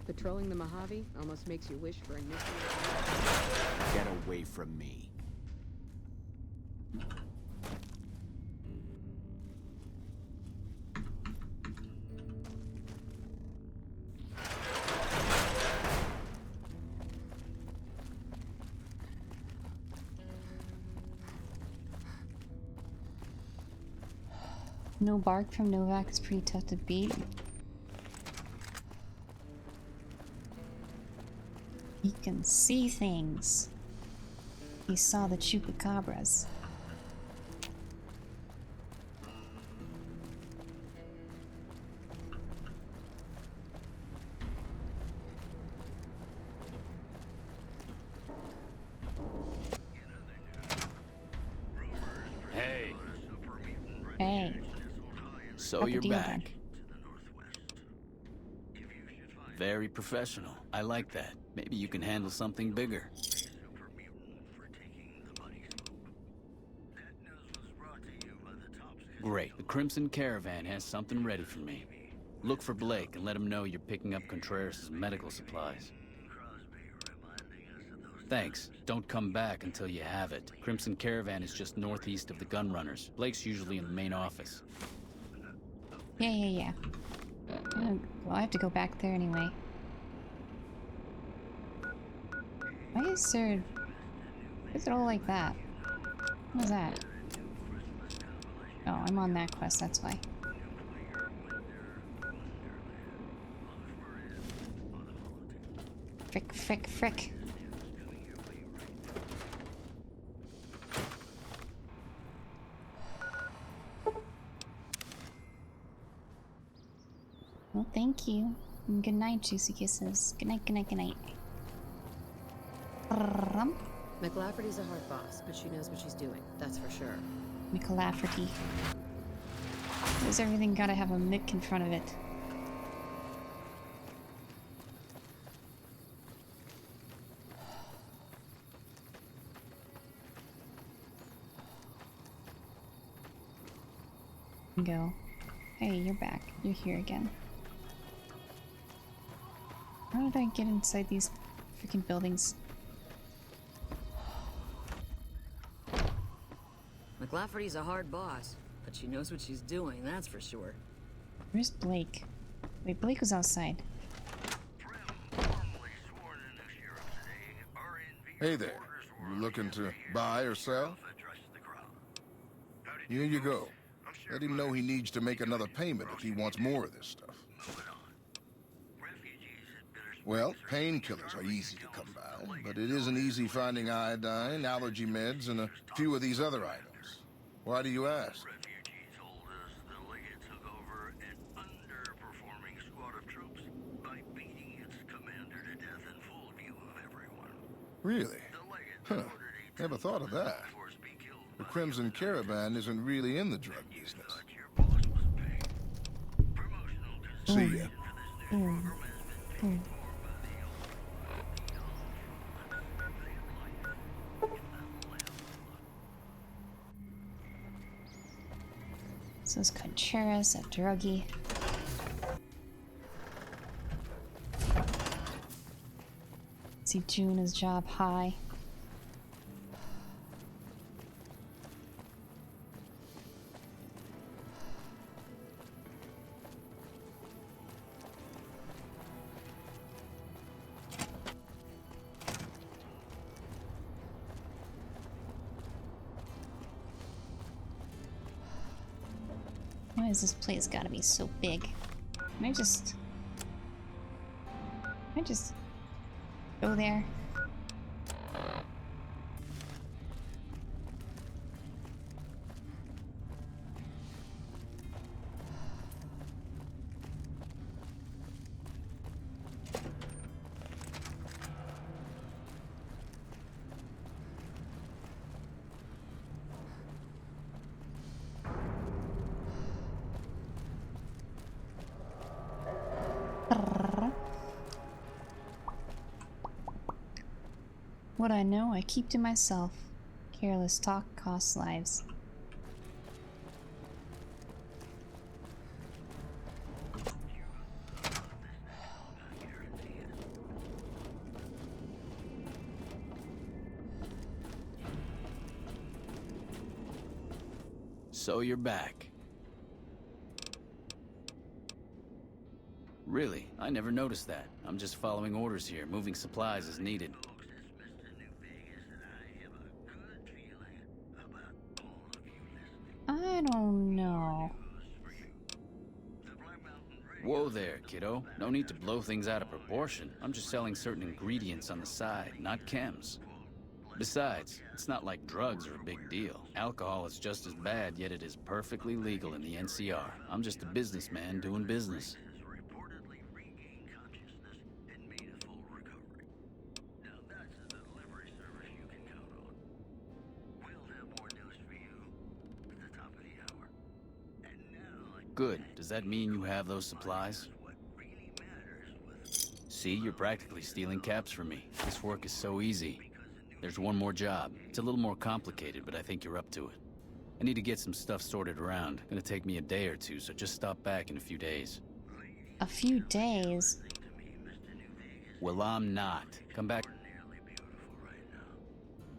T: Patrolling the Mojave almost makes you wish for a nuclear...
L: Get away from me.
A: No bark from Novak is pretty tough to beat. He can see things. He saw the chupacabras.
N: Hey.
A: Hey.
N: So
A: Got the
N: you're
A: deal
N: back.
A: done.
N: Very professional. I like that. Maybe you can handle something bigger. Great. The Crimson Caravan has something ready for me. Look for Blake and let him know you're picking up Contreras' medical supplies. Thanks. Don't come back until you have it. Crimson Caravan is just northeast of the Gunrunners. Blake's usually in the main office.
A: Yeah. Well, I have to go back there anyway. Why is there... Why is it all like that? What was that? Oh, I'm on that quest, that's why. Frick. Well, thank you. And good night, Juicy Kisses. Good night.
T: McLafferty's a hard boss, but she knows what she's doing, that's for sure.
A: McLafferty. Does everything gotta have a Mick in front of it? Go. Hey, you're back. You're here again. How did I get inside these freaking buildings?
I: McLafferty's a hard boss, but she knows what she's doing, that's for sure.
A: Where's Blake? Wait, Blake was outside.
F: Hey there. You looking to buy or sell? Here you go. Let him know he needs to make another payment if he wants more of this stuff. Well, painkillers are easy to come by, but it isn't easy finding iodine, allergy meds, and a few of these other items. Why do you ask? Really? Huh. Never thought of that. The Crimson Caravan isn't really in the drug business. See ya.
A: So is Contreras a druggie? See June's job high. Why is this place gotta be so big? Can I just go there? What I know, I keep to myself. Careless talk costs lives.
N: So you're back. Really? I never noticed that. I'm just following orders here, moving supplies as needed.
A: I don't know.
N: Whoa there, kiddo. No need to blow things out of proportion. I'm just selling certain ingredients on the side, not chems. Besides, it's not like drugs are a big deal. Alcohol is just as bad, yet it is perfectly legal in the NCR. I'm just a businessman doing business. Good. Does that mean you have those supplies? See, you're practically stealing caps from me. This work is so easy. There's one more job. It's a little more complicated, but I think you're up to it. I need to get some stuff sorted around. Gonna take me a day or two, so just stop back in a few days.
A: A few days?
N: Well, I'm not. Come back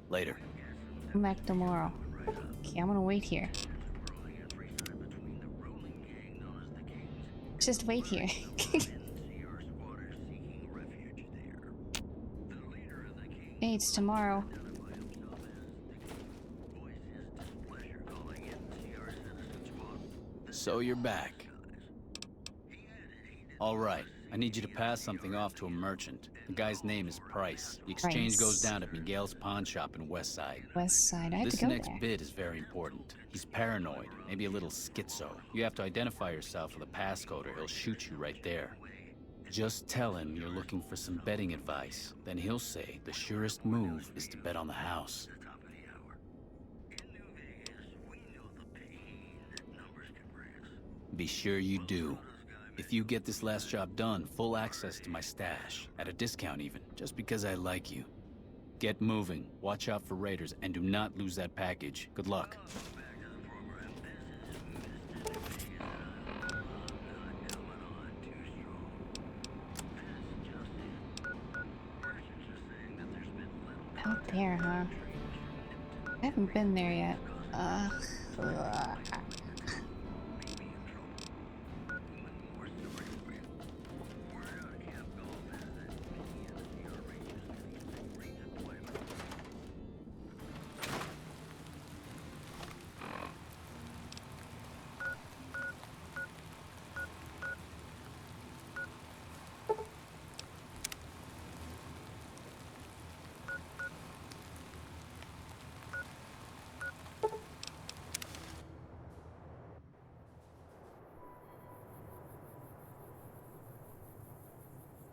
N: later.
A: Come back tomorrow. Okay, I'm gonna wait here. Just wait here. Hey, it's tomorrow.
N: So you're back. All right. I need you to pass something off to a merchant. The guy's name is Price. The exchange goes down at Miguel's pawn shop in Westside.
A: Westside, I have to
N: This
A: go
N: next
A: there.
N: bit is very important. He's paranoid, maybe a little schizo. You have to identify yourself with a passcode or he'll shoot you right there. Just tell him you're looking for some betting advice. Then he'll say the surest move is to bet on the house. Be sure you do. If you get this last job done, full access to my stash. At a discount even, just because I like you. Get moving, watch out for raiders, and do not lose that package. Good luck.
A: Out there, huh? I haven't been there yet. Ugh.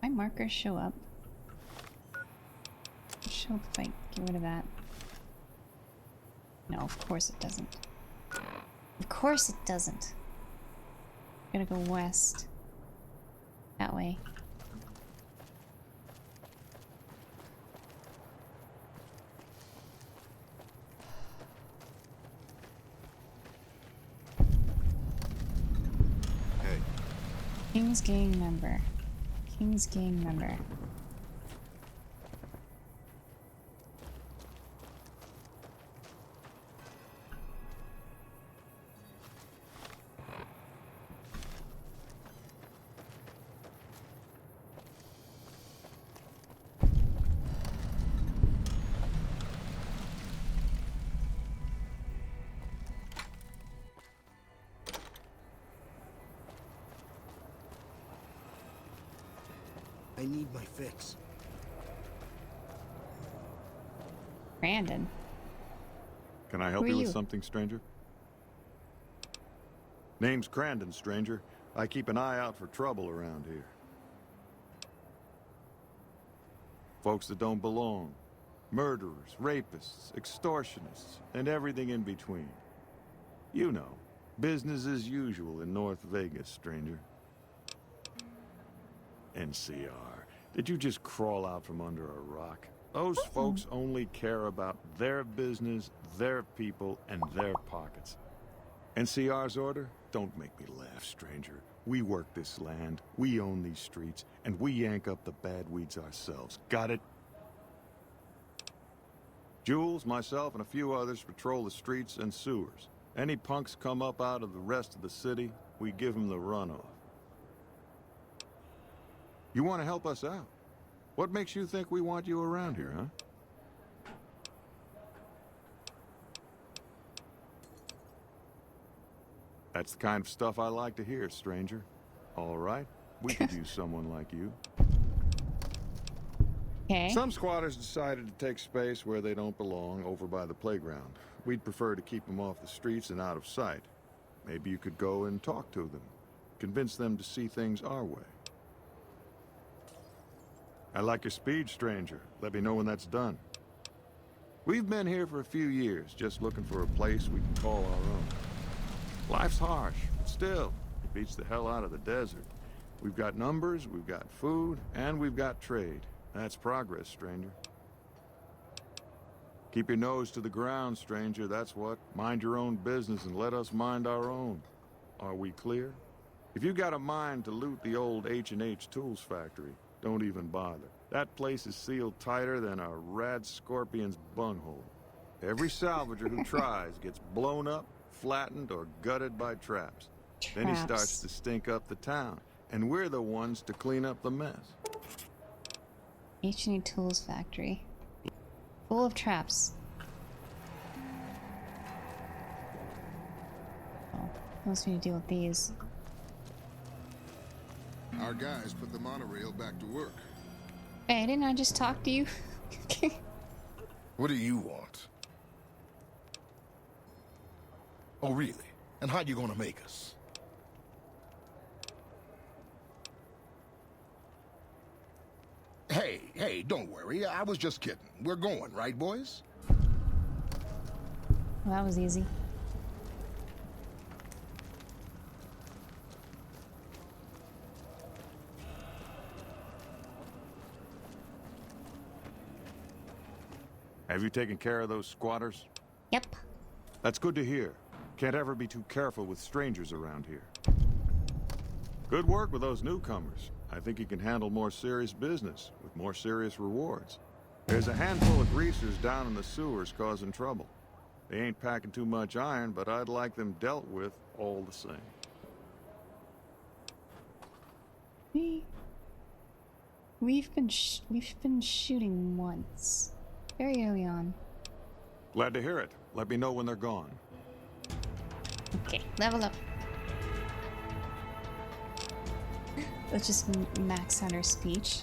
A: My markers show up. Show up if I get rid of that. No, of course it doesn't. Of course it doesn't. I'm gonna go west. That way.
K: Hey.
A: King's Gang member. King's Gang member.
U: need my fix.
A: Brandon.
H: Can I help
A: Who are
H: you with
A: you?
H: something, stranger? Name's Crandon, stranger. I keep an eye out for trouble around here. Folks that don't belong. Murderers, rapists, extortionists, and everything in between. You know, business as usual in North Vegas, stranger. NCR, did you just crawl out from under a rock? Those folks only care about their business, their people, and their pockets. NCR's order? Don't make me laugh, stranger. We work this land, we own these streets, and we yank up the bad weeds ourselves. Got it? Jules, myself, and a few others patrol the streets and sewers. Any punks come up out of the rest of the city, we give them the runoff. You want to help us out? What makes you think we want you around here, huh? That's the kind of stuff I like to hear, stranger. All right, we could use someone like you.
A: Okay.
H: Some squatters decided to take space where they don't belong, over by the playground. We'd prefer to keep them off the streets and out of sight. Maybe you could go and talk to them. Convince them to see things our way. I like your speed, stranger. Let me know when that's done. We've been here for a few years, just looking for a place we can call our own. Life's harsh, but still, it beats the hell out of the desert. We've got numbers, we've got food, and we've got trade. That's progress, stranger. Keep your nose to the ground, stranger, that's what. Mind your own business and let us mind our own. Are we clear? If you got a mind to loot the old H&H Tools factory, don't even bother. That place is sealed tighter than a rad scorpion's bunghole. Every salvager who tries gets blown up, flattened, or gutted by traps. Then he starts to stink up the town, and we're the ones to clean up the mess.
A: H&E Tools Factory. Full of traps. Oh, who else need to deal with these?
F: Our guys put the monorail back to work.
A: Hey, didn't I just talk to you?
F: What do you want? Oh, really? And how you gonna make us? Hey, don't worry. I was just kidding. We're going, right, boys?
A: Well, that was easy.
H: Have you taken care of those squatters?
A: Yep.
H: That's good to hear. Can't ever be too careful with strangers around here. Good work with those newcomers. I think you can handle more serious business with more serious rewards. There's a handful of greasers down in the sewers causing trouble. They ain't packing too much iron, but I'd like them dealt with all the same.
A: We've been shooting once, very early on.
H: Glad to hear it. Let me know when they're gone.
A: Okay, level up. Let's just max out our speech.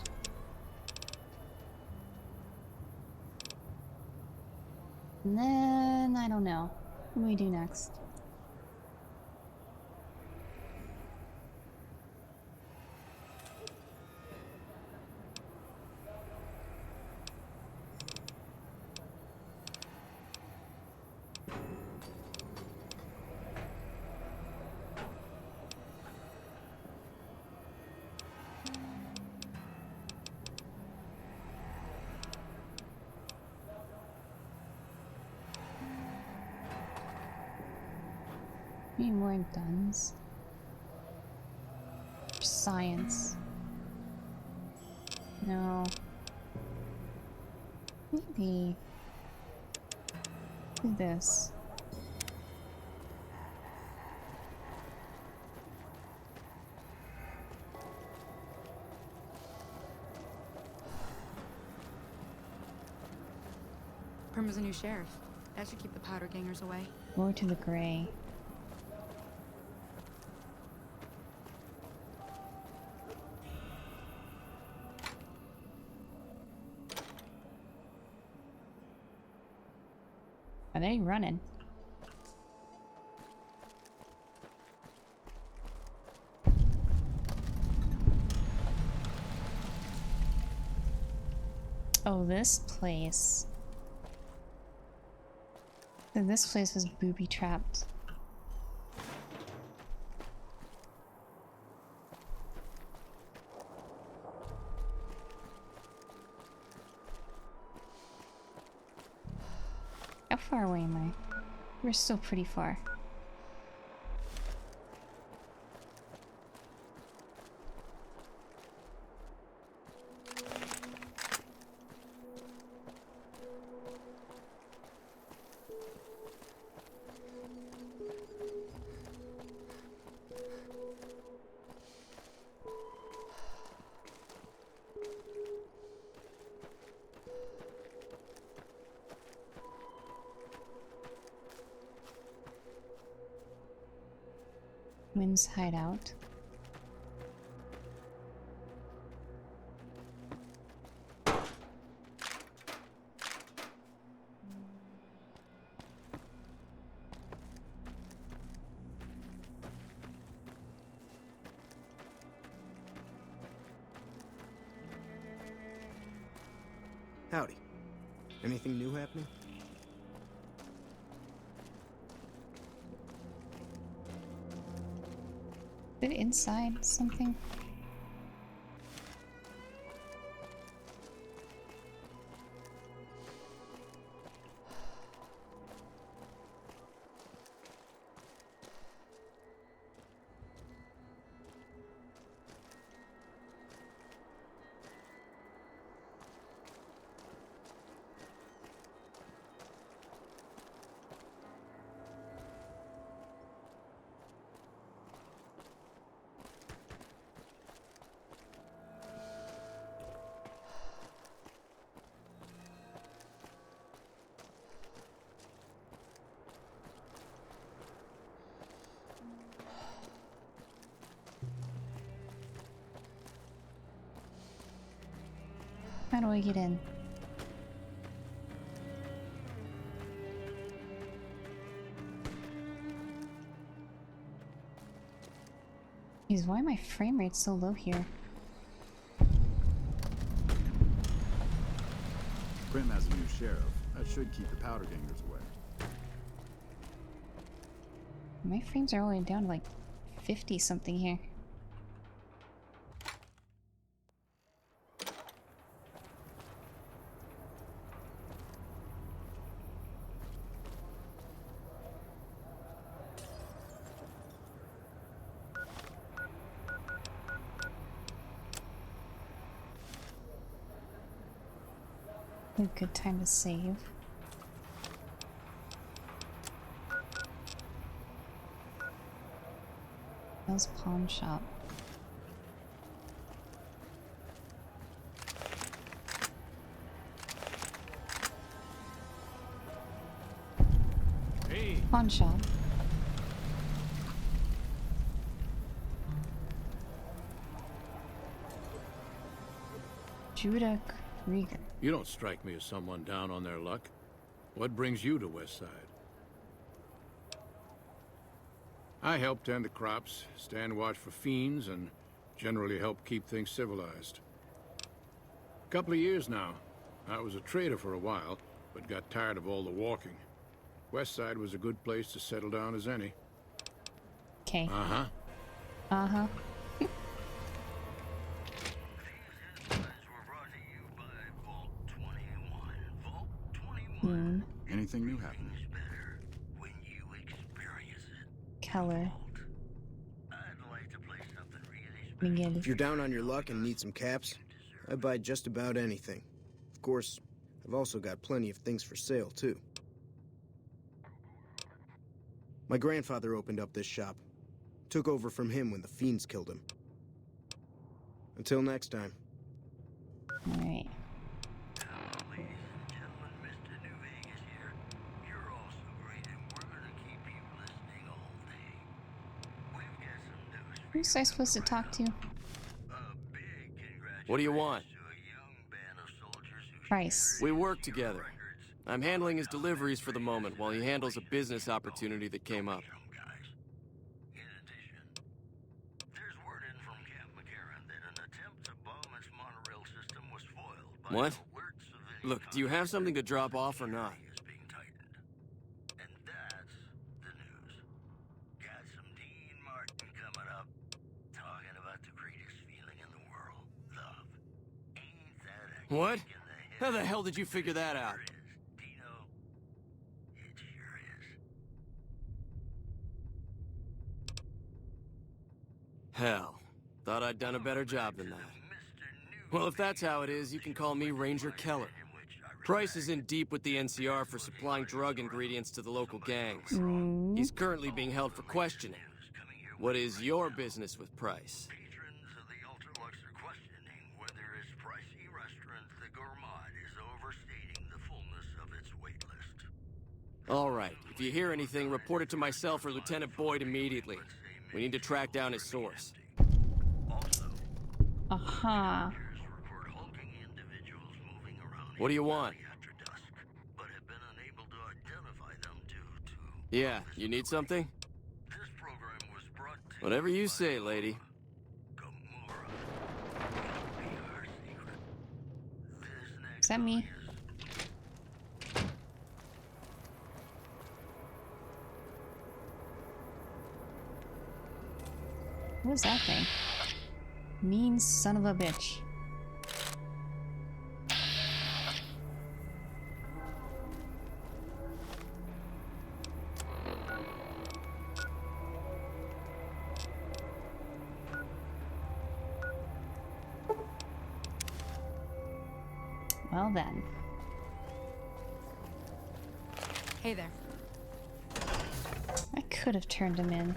A: And then, I don't know. What do we do next? Need more guns. Science. No. Maybe. Do this.
B: Prima's a new sheriff. That should keep the powder gangers away.
A: More to the gray. Are they running? Oh, this place. Then this place was booby-trapped. How far away am I? We're still pretty far. Wynn's hideout.
U: Howdy. Anything new happening?
A: Is it inside something? How do I get in? Jeez, why are my frame rates so low here?
R: Prim has a new sheriff. That should keep the powder gangers away.
A: My frames are only down to like 50 something here. A good time to save. Bill's pawn shop.
L: Hey.
A: Pawn shop. Judah Krieger.
V: You don't strike me as someone down on their luck. What brings you to Westside? I help tend the crops, stand watch for fiends, and generally help keep things civilized. Couple of years now. I was a trader for a while, but got tired of all the walking. Westside was a good place to settle down as any.
A: Okay.
V: Uh-huh.
A: Uh-huh.
R: Anything new happening?
A: Keller. Miguel.
W: If you're down on your luck and need some caps, I buy just about anything. Of course, I've also got plenty of things for sale, too. My grandfather opened up this shop. Took over from him when the fiends killed him. Until next time.
A: Alright. Who's I supposed to talk to?
X: What do you want?
A: Price.
X: We work together.
C: I'm handling his deliveries for the moment while he handles a business opportunity that came up. What? Look, do you have something to drop off or not? What? How the hell did you figure that out? Hell, thought I'd done a better job than that. Well, if that's how it is, you can call me Ranger Keller. Price is in deep with the NCR for supplying drug ingredients to the local gangs. He's currently being held for questioning. What is your business with Price? All right, if you hear anything, report it to myself or Lieutenant Boyd immediately. We need to track down his source.
A: Aha.
C: What do you want? Yeah, you need something? Whatever you say, lady.
A: Is that me? What was that thing? Mean son of a bitch. Well then.
B: Hey there.
A: I could have turned him in.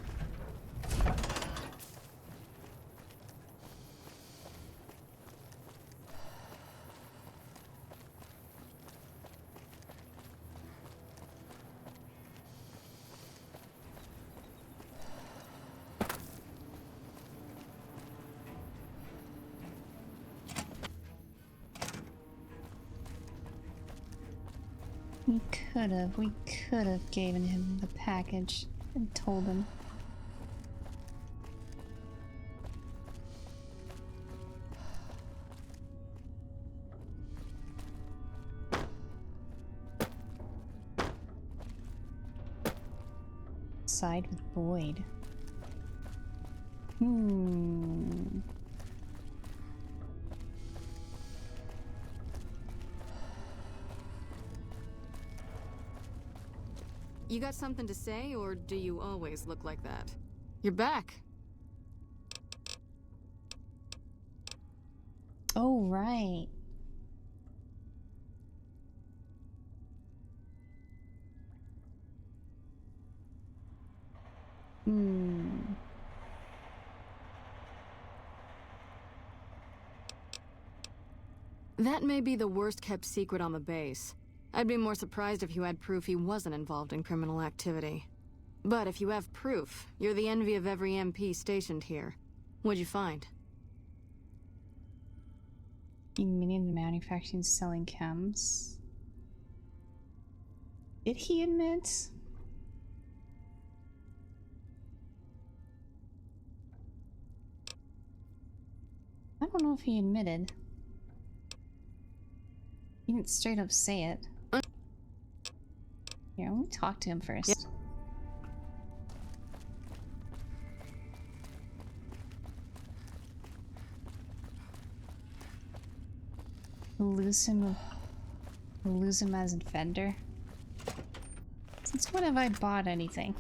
A: We could have given him the package and told him. Side with Boyd.
B: You got something to say, or do you always look like that? You're back.
A: Oh, right.
B: That may be the worst kept secret on the base. I'd be more surprised if you had proof he wasn't involved in criminal activity. But if you have proof, you're the envy of every MP stationed here. What'd you find?
A: Meaning the manufacturing selling chems. Did he admit? I don't know if he admitted. He didn't straight up say it. Here, let me talk to him first. Yep. Lose him as a vendor. Since when have I bought anything?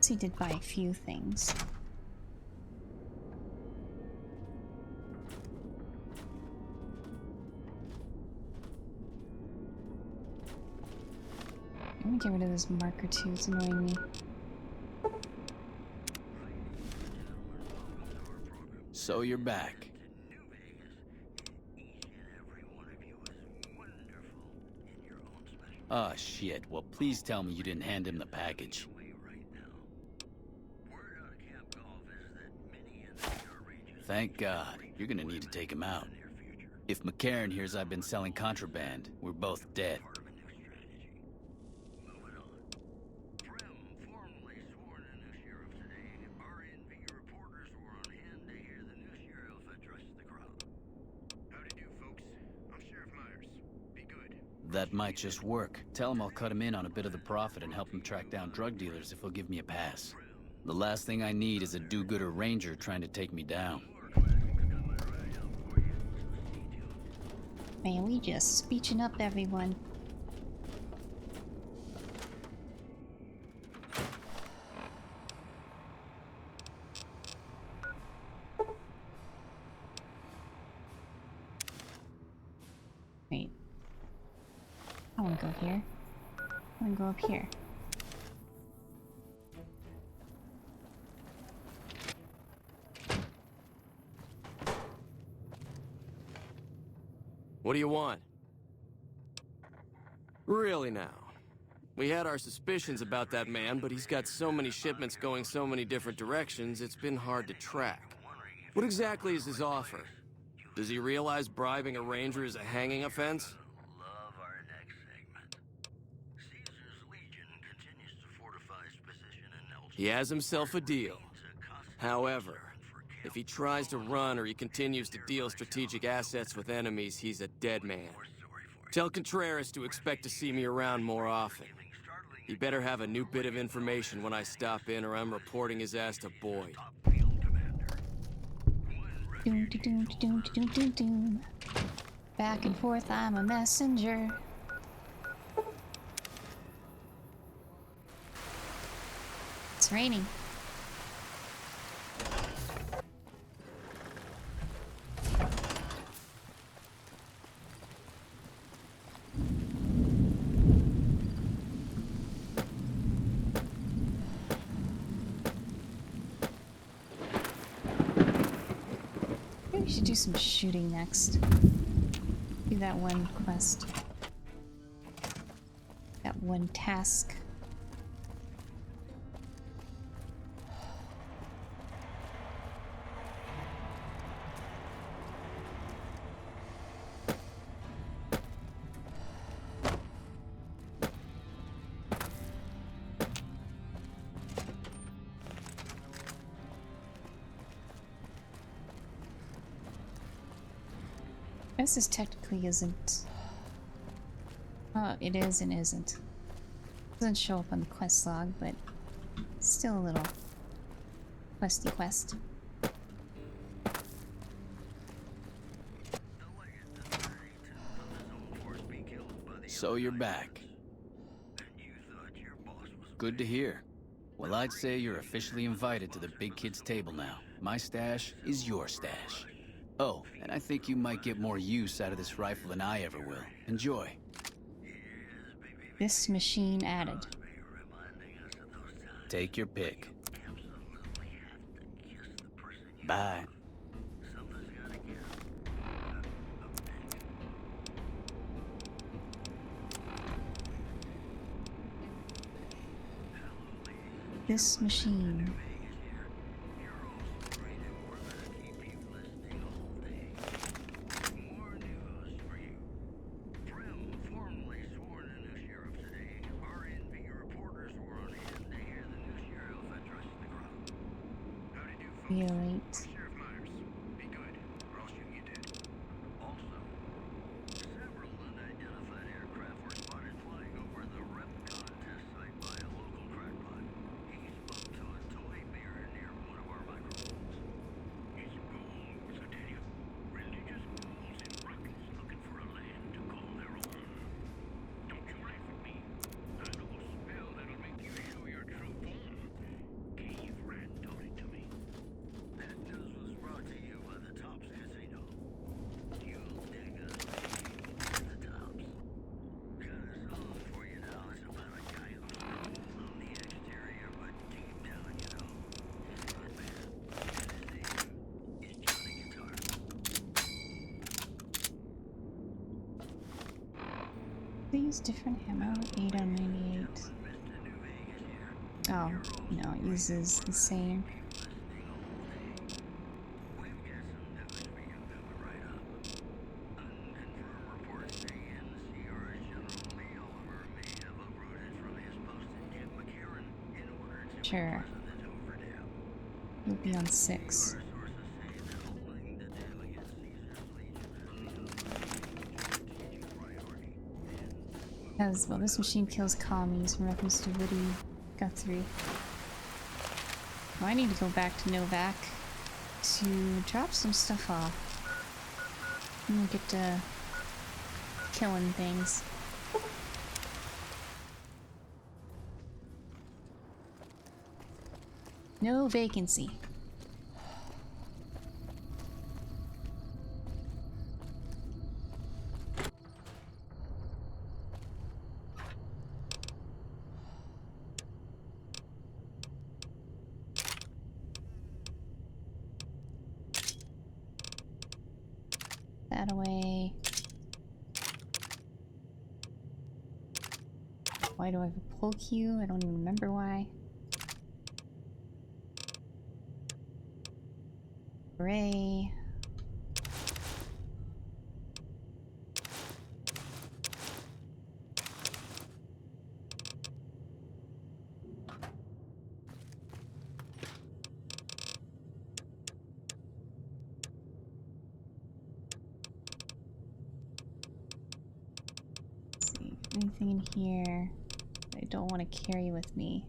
A: He did buy a few things. Let me get rid of this marker too, it's annoying me.
N: So you're back. Oh, shit. Well, please tell me you didn't hand him the package. Thank God. You're gonna need to take him out. If McCarran hears I've been selling contraband, we're both dead. That might just work. Tell him I'll cut him in on a bit of the profit and help him track down drug dealers if he'll give me a pass. The last thing I need is a do-gooder ranger trying to take me down.
A: Man, we just speeching up everyone. Wait. I wanna go here. I wanna go up here.
C: What do you want? Really now? We had our suspicions about that man, but he's got so many shipments going so many different directions, it's been hard to track. What exactly is his offer? Does he realize bribing a ranger is a hanging offense? He has himself a deal. However, if he tries to run or he continues to deal strategic assets with enemies, he's a dead man. Tell Contreras to expect to see me around more often. He better have a new bit of information when I stop in or I'm reporting his ass to Boyd.
A: Doom, doom, doom, doom, doom, doom. Back and forth, I'm a messenger. It's raining. Maybe we should do some shooting next. Do that one quest. That one task. This technically isn't. Oh, it is and isn't. Doesn't show up on the quest log, but still a little questy quest.
N: So you're back. Good to hear. Well, I'd say you're officially invited to the big kid's table now. My stash is your stash. Oh, and I think you might get more use out of this rifle than I ever will. Enjoy.
A: This machine added.
N: Take your pick. Bye.
A: This machine. Violate. They use different ammo. 8 on 98. Oh, no, it uses the same. Sure. You'll be on 6. As well, this machine kills commies in reference to Woody Guthrie. Well, I need to go back to Novak to drop some stuff off. And we'll get to killing things. No vacancy. That away. Why do I have a pull queue? I don't even remember why. Hooray. Let's see, anything in here that I don't want to carry with me?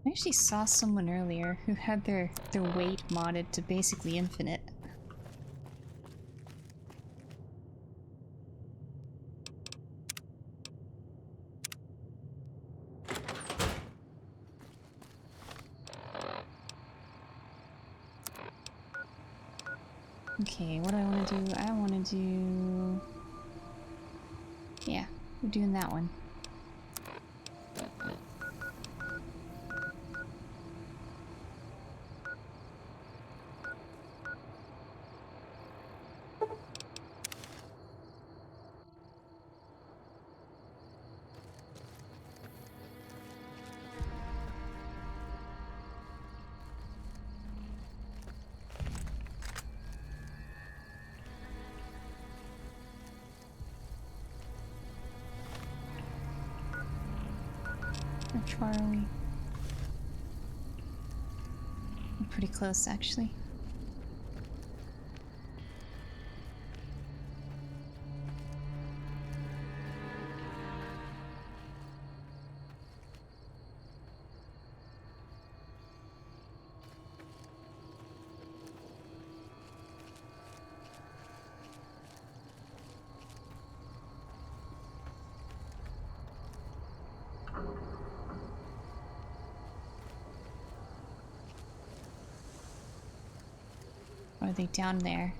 A: I actually saw someone earlier who had their weight modded to basically infinite. Okay, what do I want to do? I want to do... Yeah, we're doing that one. Which far are we? We're pretty close, actually. Or are they down there?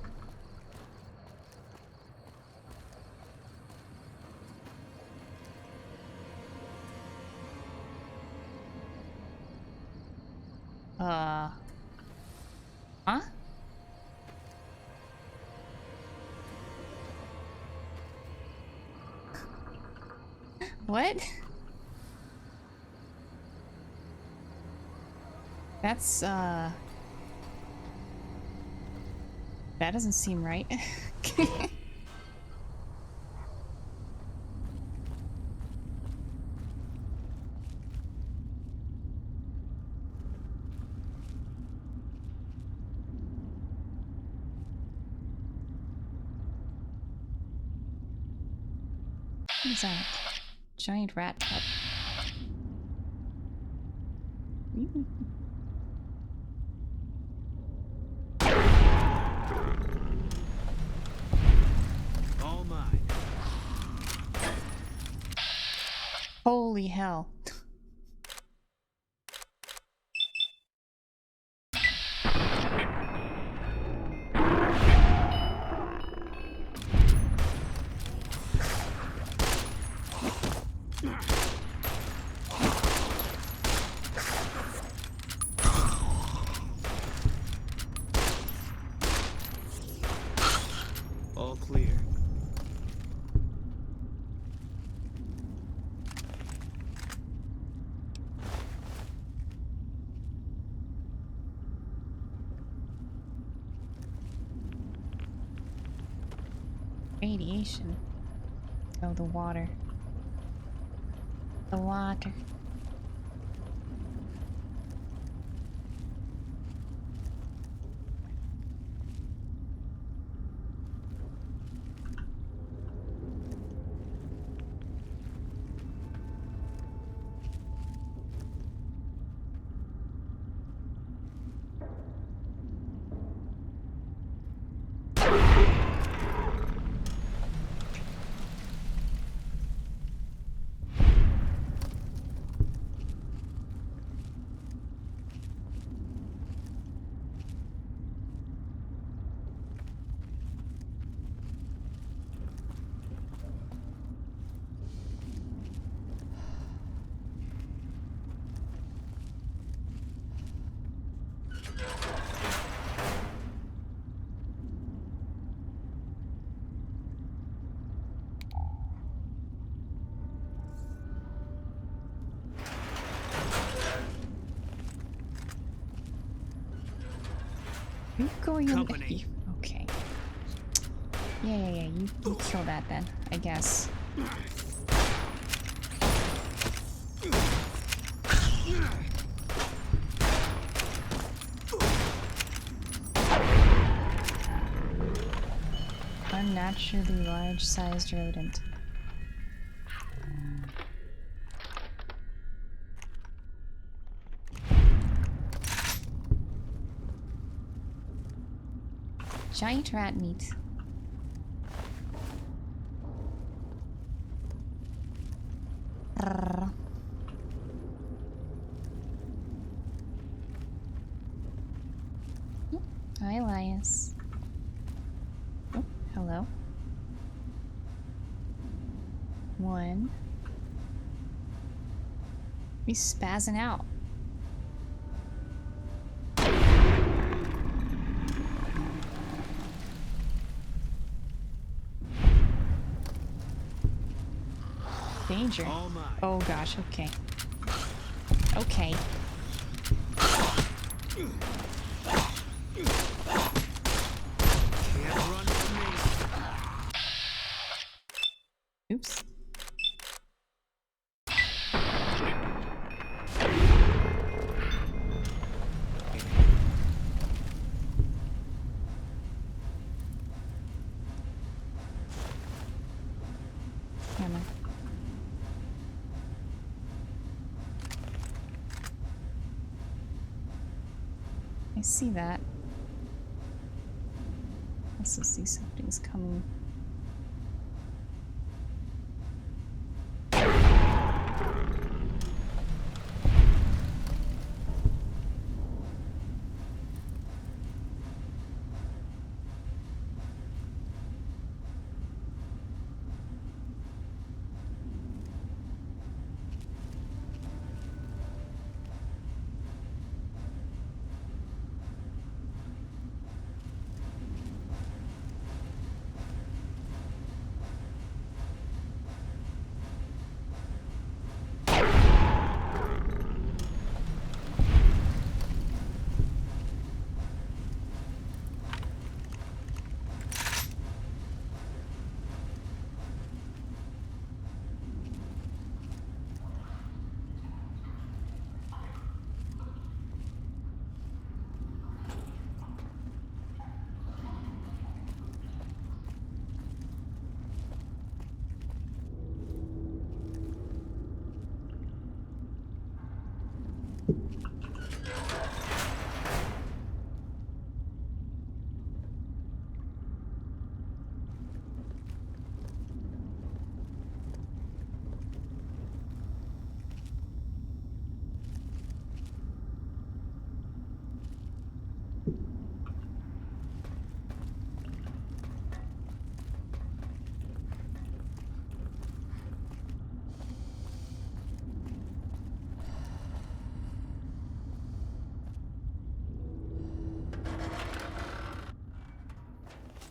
A: Huh? What? That's, that doesn't seem right. What is that? Giant rat pup.
S: All mine.
A: Holy hell.
S: All clear.
A: Radiation. Oh, the water. The water. Are you going in? Okay. Yeah. You kill that then, I guess. Unnaturally large-sized rodent. Giant rat meat. Hi, Elias. Oh, hello. One. He's spazzing out. Danger. Oh gosh, okay. Okay. Oops. Hammer. I see that. I also see something's coming.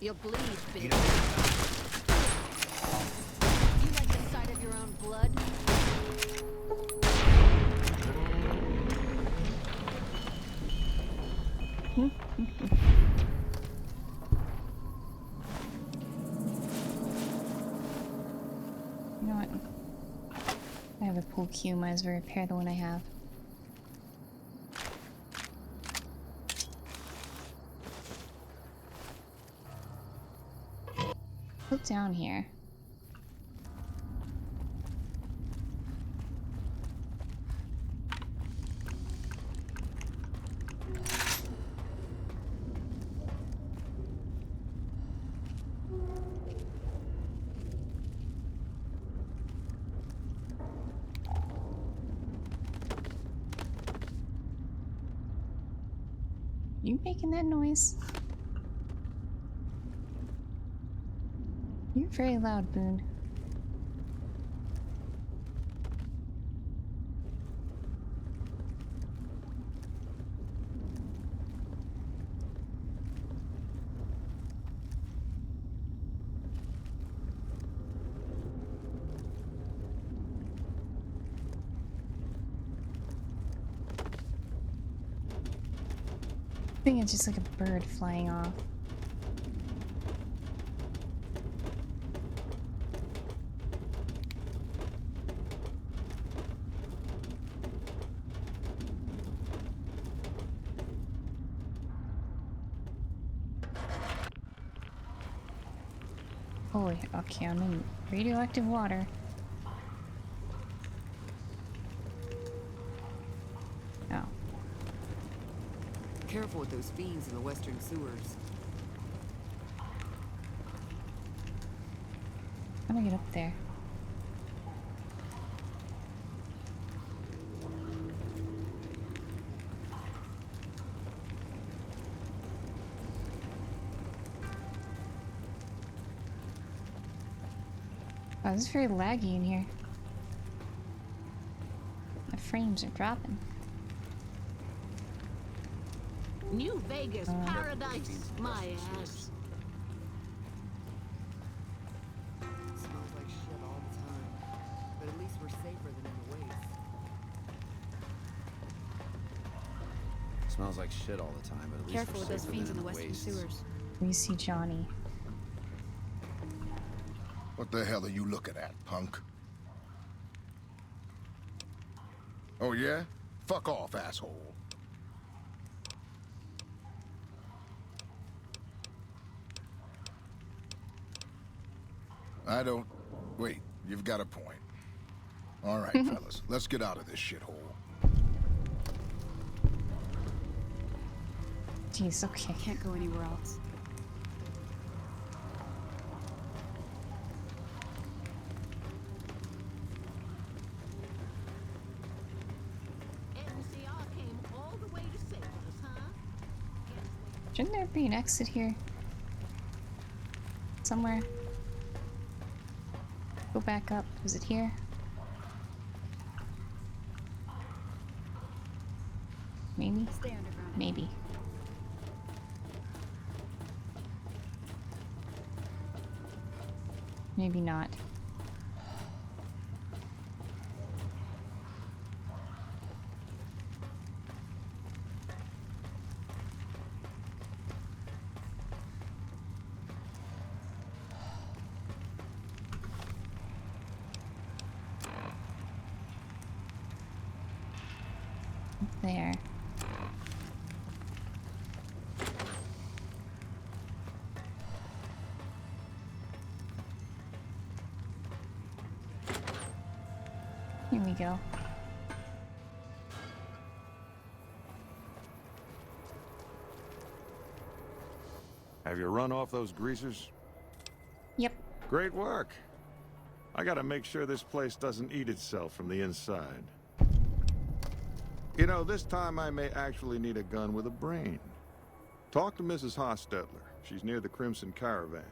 B: You'll bleed, bitch. You like the sight of your own blood?
A: You know what? I have a pool cue, might as well repair the one I have. Look down here. You making that noise? You're very loud, Boone. I think it's just like a bird flying off. Oh, okay, I'm in radioactive water. Oh.
D: Careful with those fiends in the western sewers.
A: How do I get up there? Wow, this is very laggy in here. My frames are dropping.
E: New Vegas paradise, my ass.
D: Smells like shit all the time. But at least we're safer than in the waste.
L: Smells like shit all the time, but at least
B: Careful
L: we're
B: with those
L: safer
B: fiends
L: than
B: in the
L: the
B: western
L: waste.
B: sewers.
A: We see Johnny.
F: What the hell are you looking at, punk? Oh yeah? Fuck off, asshole. I don't... Wait, you've got a point. All right, fellas, let's get out of this shithole.
A: Jeez, okay.
B: Can't go anywhere else.
E: NCR came all the way to save us, huh?
A: Shouldn't there be an exit here? Somewhere? Go back up. Is it here? Maybe?
B: Stay underground.
A: Maybe. Maybe not. There. Here we go.
H: Have you run off those greasers?
A: Yep.
H: Great work. I gotta make sure this place doesn't eat itself from the inside. You know, this time I may actually need a gun with a brain. Talk to Mrs. Hostetler. She's near the Crimson Caravan.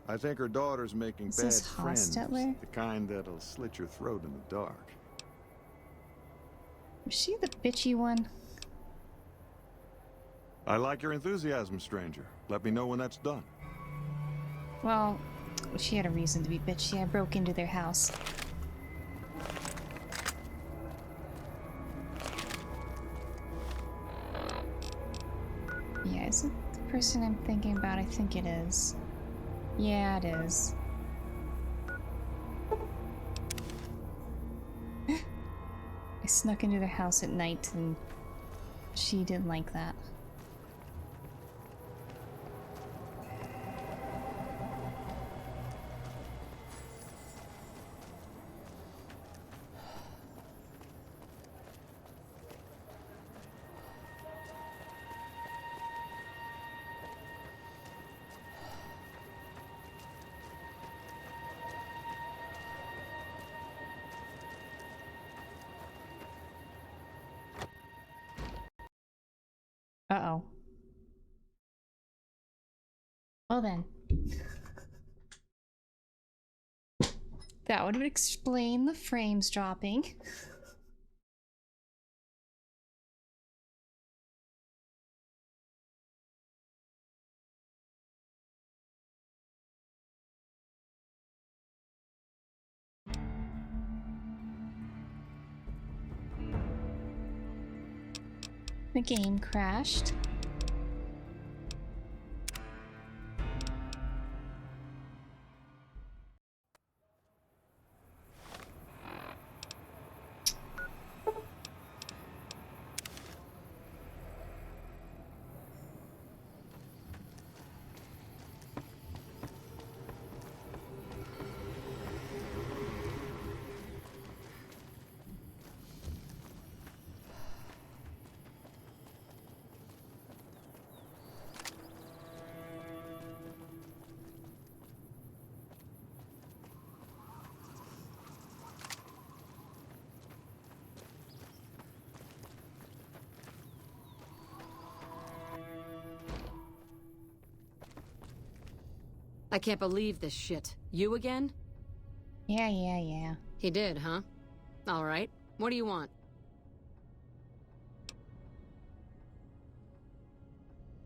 H: I think her daughter's making bad
A: Mrs.
H: friends.
A: Hostetler?
H: The kind that'll slit your throat in the dark.
A: Was she the bitchy one?
H: I like your enthusiasm, stranger. Let me know when that's done.
A: Well, she had a reason to be bitchy. I broke into their house. Yeah, is it the person I'm thinking about? I think it is. Yeah, it is. I snuck into their house at night and she didn't like that. Uh-oh. Well then. That would explain the frames dropping. The game crashed.
B: I can't believe this shit. You again?
A: Yeah.
B: He did, huh? All right. What do you want?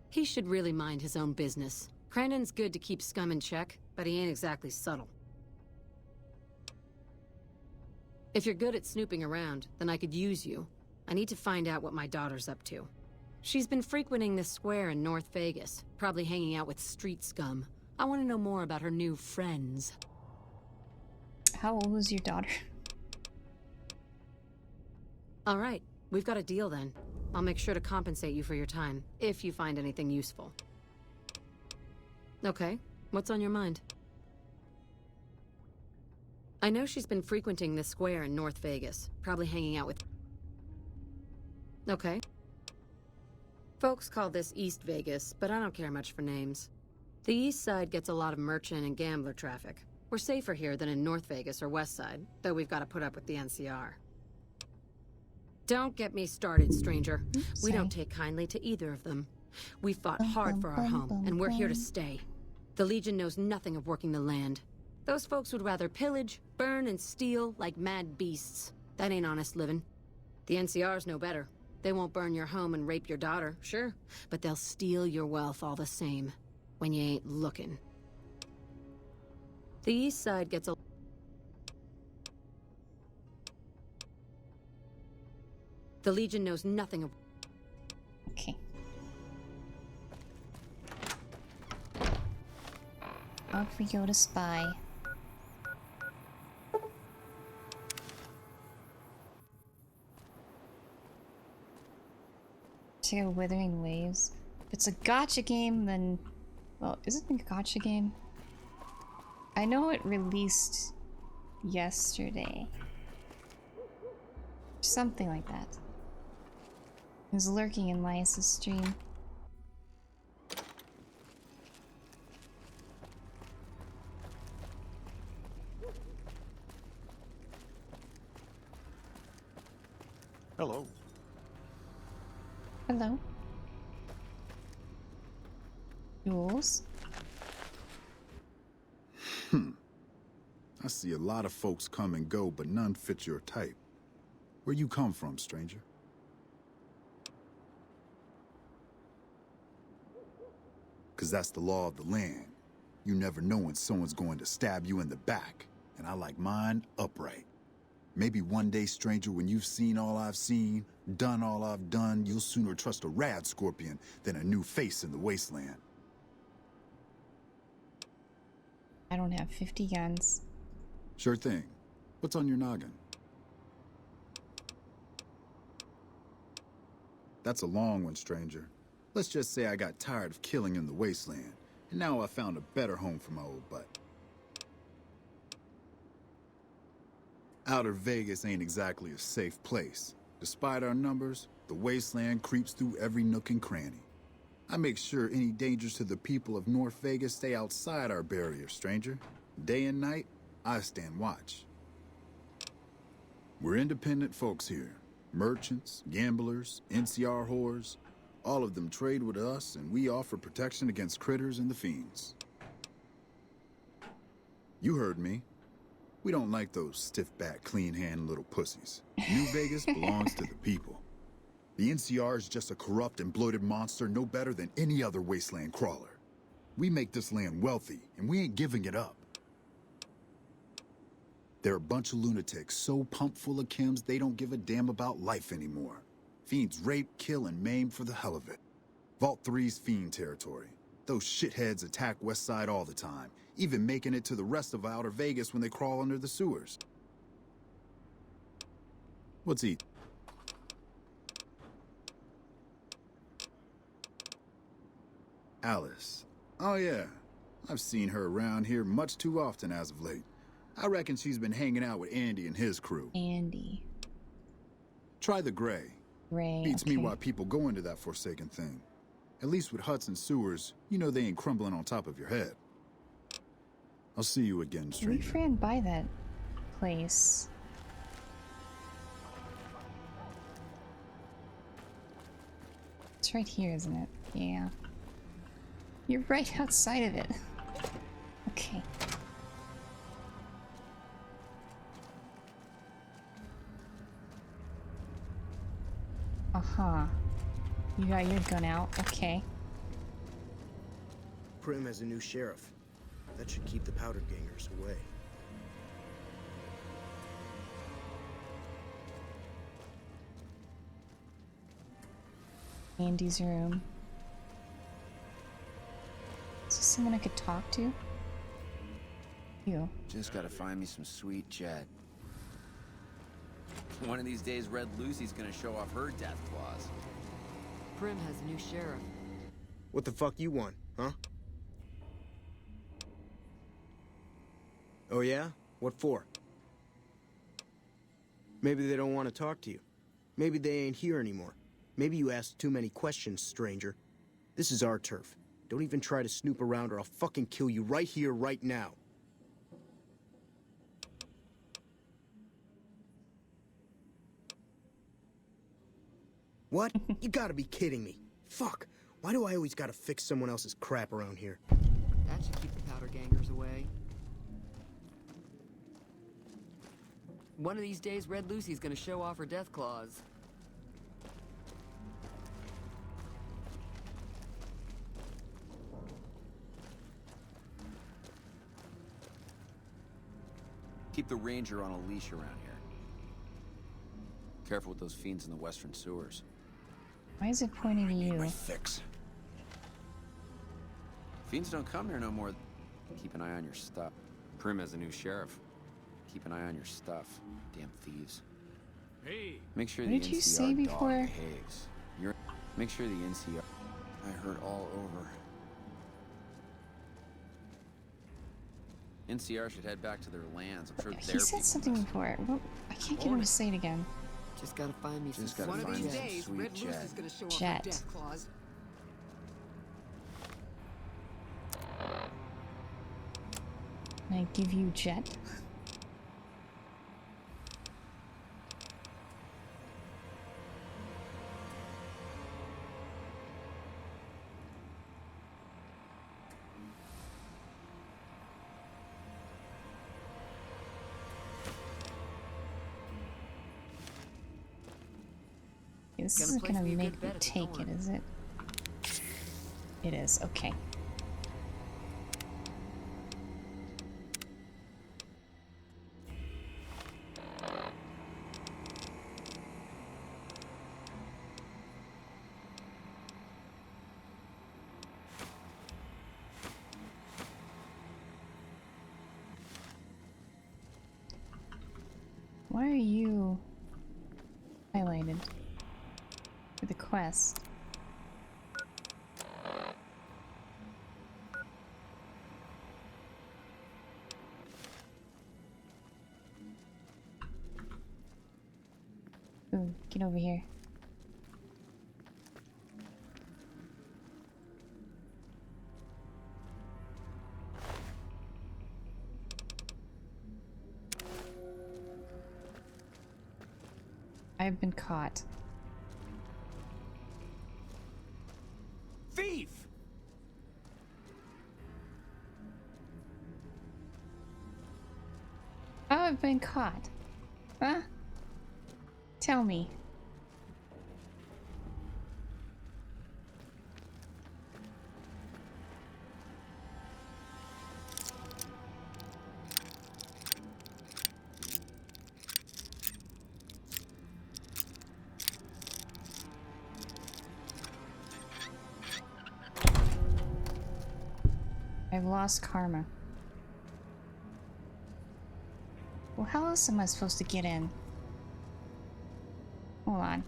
B: He should really mind his own business. Crandon's good to keep scum in check, but he ain't exactly subtle. If you're good at snooping around, then I could use you. I need to find out what my daughter's up to. She's been frequenting this square in North Vegas, probably hanging out with street scum. I want to know more about her new friends.
A: How old is your daughter?
B: All right, we've got a deal then. I'll make sure to compensate you for your time, if you find anything useful. Okay, what's on your mind? I know she's been frequenting this square in North Vegas, probably hanging out with... Okay. Folks call this East Vegas, but I don't care much for names. The East Side gets a lot of merchant and gambler traffic. We're safer here than in North Vegas or West Side, though we've got to put up with the NCR. Don't get me started, stranger. We don't take kindly to either of them. We fought hard for our home, and we're here to stay. The Legion knows nothing of working the land. Those folks would rather pillage, burn, and steal like mad beasts. That ain't honest living. The NCR's no better. They won't burn your home and rape your daughter, sure, but they'll steal your wealth all the same, when you ain't looking. The East Side gets a... The Legion knows nothing of...
A: Okay. Off we go to spy. Check out Withering Waves. If it's a gacha game, then... Well, is it a gacha game? I know it released yesterday. Something like that. It was lurking in Lias' stream.
H: Hello.
A: Hello. Jules?
R: I see a lot of folks come and go, but none fit your type. Where you come from, stranger? Because that's the law of the land. You never know when someone's going to stab you in the back, and I like mine upright. Maybe one day, stranger, when you've seen all I've seen, done all I've done, you'll sooner trust a rad scorpion than a new face in the wasteland.
A: I don't have 50 guns.
R: Sure thing. What's on your noggin? That's a long one, stranger. Let's just say I got tired of killing in the wasteland, and now I found a better home for my old butt. Outer Vegas ain't exactly a safe place. Despite our numbers, the wasteland creeps through every nook and cranny. I make sure any dangers to the people of North Vegas stay outside our barrier, stranger. Day and night, I stand watch. We're independent folks here. Merchants, gamblers, NCR whores. All of them trade with us, and we offer protection against critters and the fiends. You heard me. We don't like those stiff-backed, clean-handed little pussies. New Vegas belongs to the people. The NCR is just a corrupt and bloated monster no better than any other wasteland crawler. We make this land wealthy, and we ain't giving it up. They're a bunch of lunatics so pumped full of chems they don't give a damn about life anymore. Fiends rape, kill, and maim for the hell of it. Vault 3's fiend territory. Those shitheads attack West Side all the time, even making it to the rest of Outer Vegas when they crawl under the sewers. What's he? Alice. Oh yeah, I've seen her around here much too often as of late. I reckon she's been hanging out with Andy and his crew.
A: Andy.
R: Try the Gray.
A: Gray,
R: Beats
A: okay.
R: me why people go into that forsaken thing. At least with huts and sewers, you know they ain't crumbling on top of your head. I'll see you again,
A: We
R: stranger.
A: ran by that place. It's right here, isn't it? Yeah. You're right outside of it. Okay. Uh-huh. You got your gun out. Okay.
W: Prim has a new sheriff. That should keep the powder gangers away.
A: Andy's room. Is this someone I could talk to? You.
L: Just gotta find me some sweet jet. One of these days, Red Lucy's gonna show off her death claws.
D: Prim has a new sheriff.
W: What the fuck you want, huh? Oh yeah? What for? Maybe they don't want to talk to you. Maybe they ain't here anymore. Maybe you asked too many questions, stranger. This is our turf. Don't even try to snoop around or I'll fucking kill you right here, right now. What? You gotta be kidding me. Fuck. Why do I always gotta fix someone else's crap around here?
D: That should keep the powder gangers away. One of these days, Red Lucy's gonna show off her death claws.
L: Keep the Ranger on a leash around here. Careful with those fiends in the western sewers.
A: Why is it pointing to you?
L: Fix. Fiends don't come here no more. Keep an eye on your stuff. Prim has a new sheriff. Keep an eye on your stuff. Damn thieves.
V: Hey.
L: Make sure
A: What
L: the
A: did you
L: NCR
A: say
L: dog
A: before?
L: behaves. Make sure the NCR. I heard all over. NCR should head back to their lands. I'm sure
A: He
L: their
A: said
L: people
A: something
L: must-
A: before. Well, I can't get him to say it again.
D: Just gotta find me
L: Just
D: some
L: gotta
D: One of
L: find
D: these
L: me some
D: days,
L: sweet
D: Red
L: jet.
D: Lucy's gonna show off
A: Jet.
D: her death claws.
A: Can I give you jet? this isn't gonna make me take it, is it? It is, okay. Why are you highlighted for the quest? Ooh, get over here. I've been caught.
S: Thief!
A: How have I been caught? Huh? Tell me. I've lost karma. Well, how else am I supposed to get in? Hold on.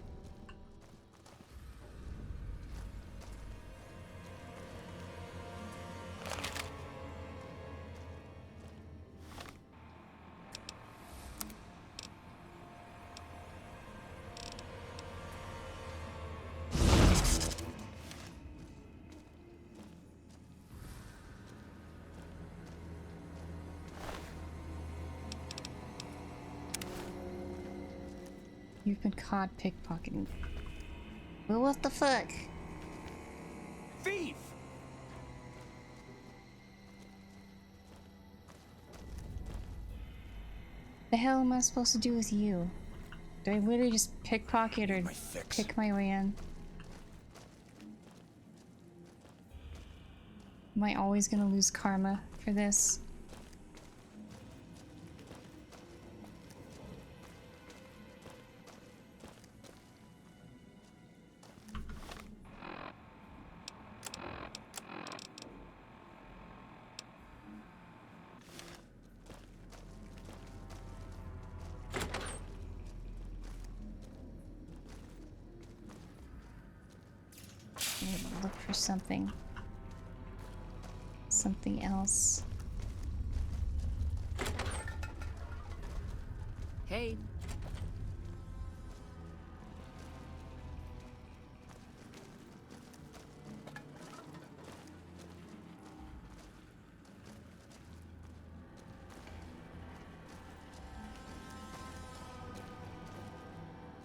A: You've been caught pickpocketing. Well, what the fuck?
S: Thief!
A: The hell am I supposed to do with you? Do I literally just pickpocket or pick my way in? Am I always gonna lose karma for this? Look for something. Something else.
D: Hey.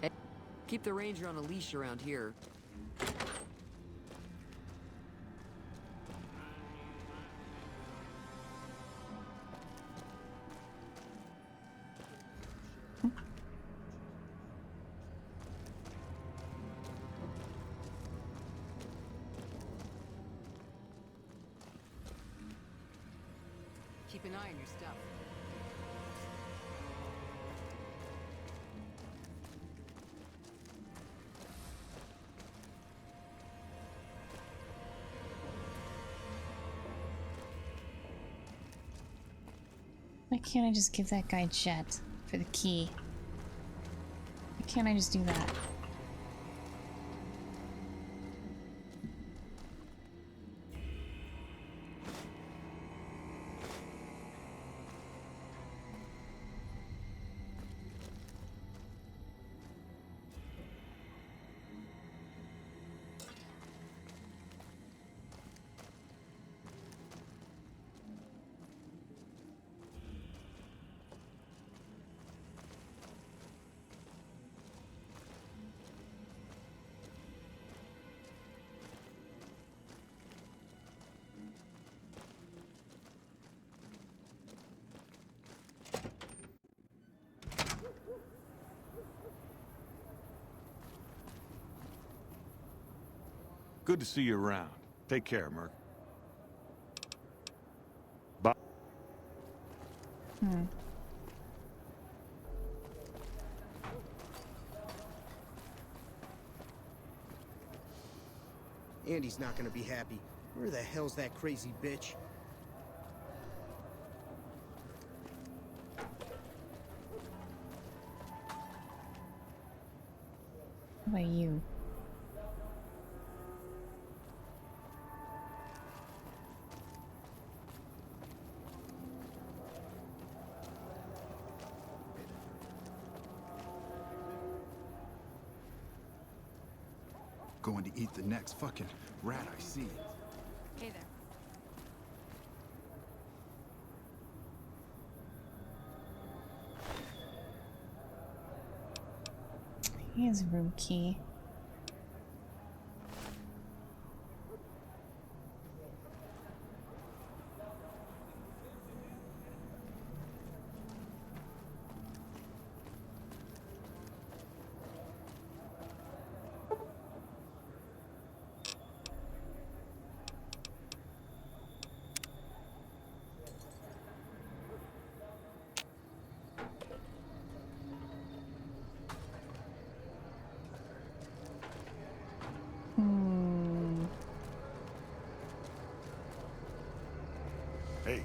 D: Hey, keep the ranger on a leash around here. Keep an eye on your stuff.
A: Why can't I just give that guy Jet for the key? Why can't I just do that?
H: Good to see you around. Take care, Merc. Bye.
W: Andy's not gonna be happy. Where the hell's that crazy bitch?
A: How about you?
R: Going to eat the next fucking rat I see.
G: Hey there.
A: He has a room key.
H: Hey.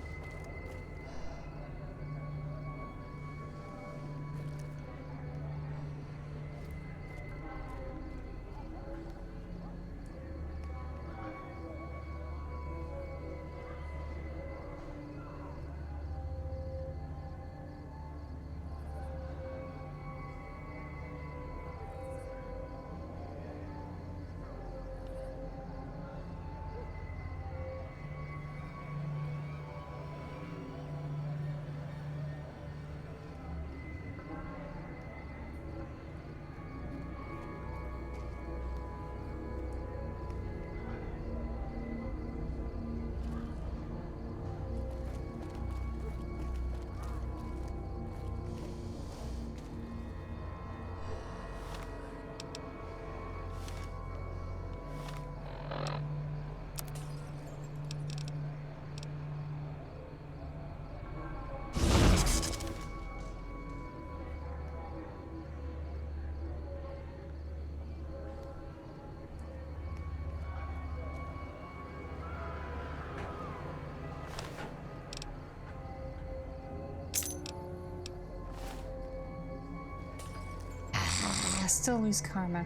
A: I still lose karma.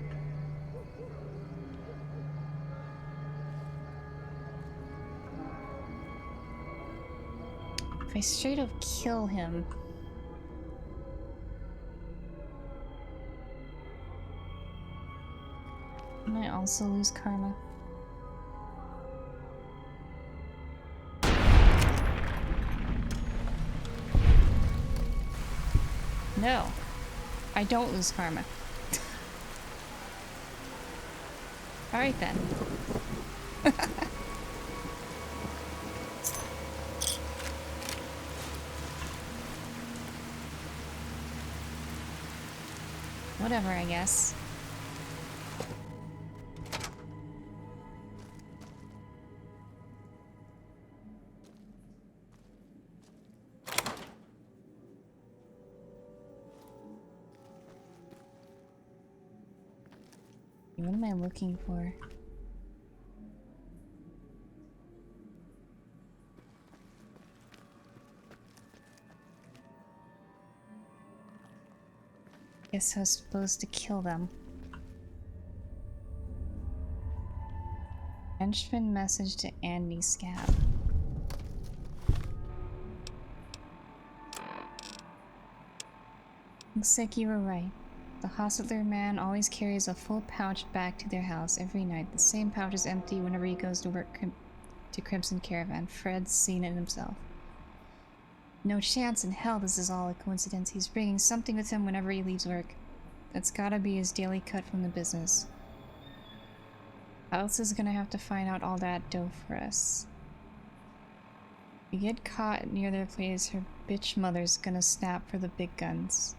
A: If I straight up kill him, and I also lose karma. No, I don't lose karma. Alright then. Whatever, I guess. What am I looking for? Guess I was supposed to kill them. Henchman message to Andy Scab. Looks like you were right. The Hostler man always carries a full pouch back to their house every night. The same pouch is empty whenever he goes to work to Crimson Caravan. Fred's seen it himself. No chance in hell this is all a coincidence. He's bringing something with him whenever he leaves work. That's gotta be his daily cut from the business. Alice is gonna have to find out all that dough for us. If we get caught near their place, her bitch mother's gonna snap for the big guns.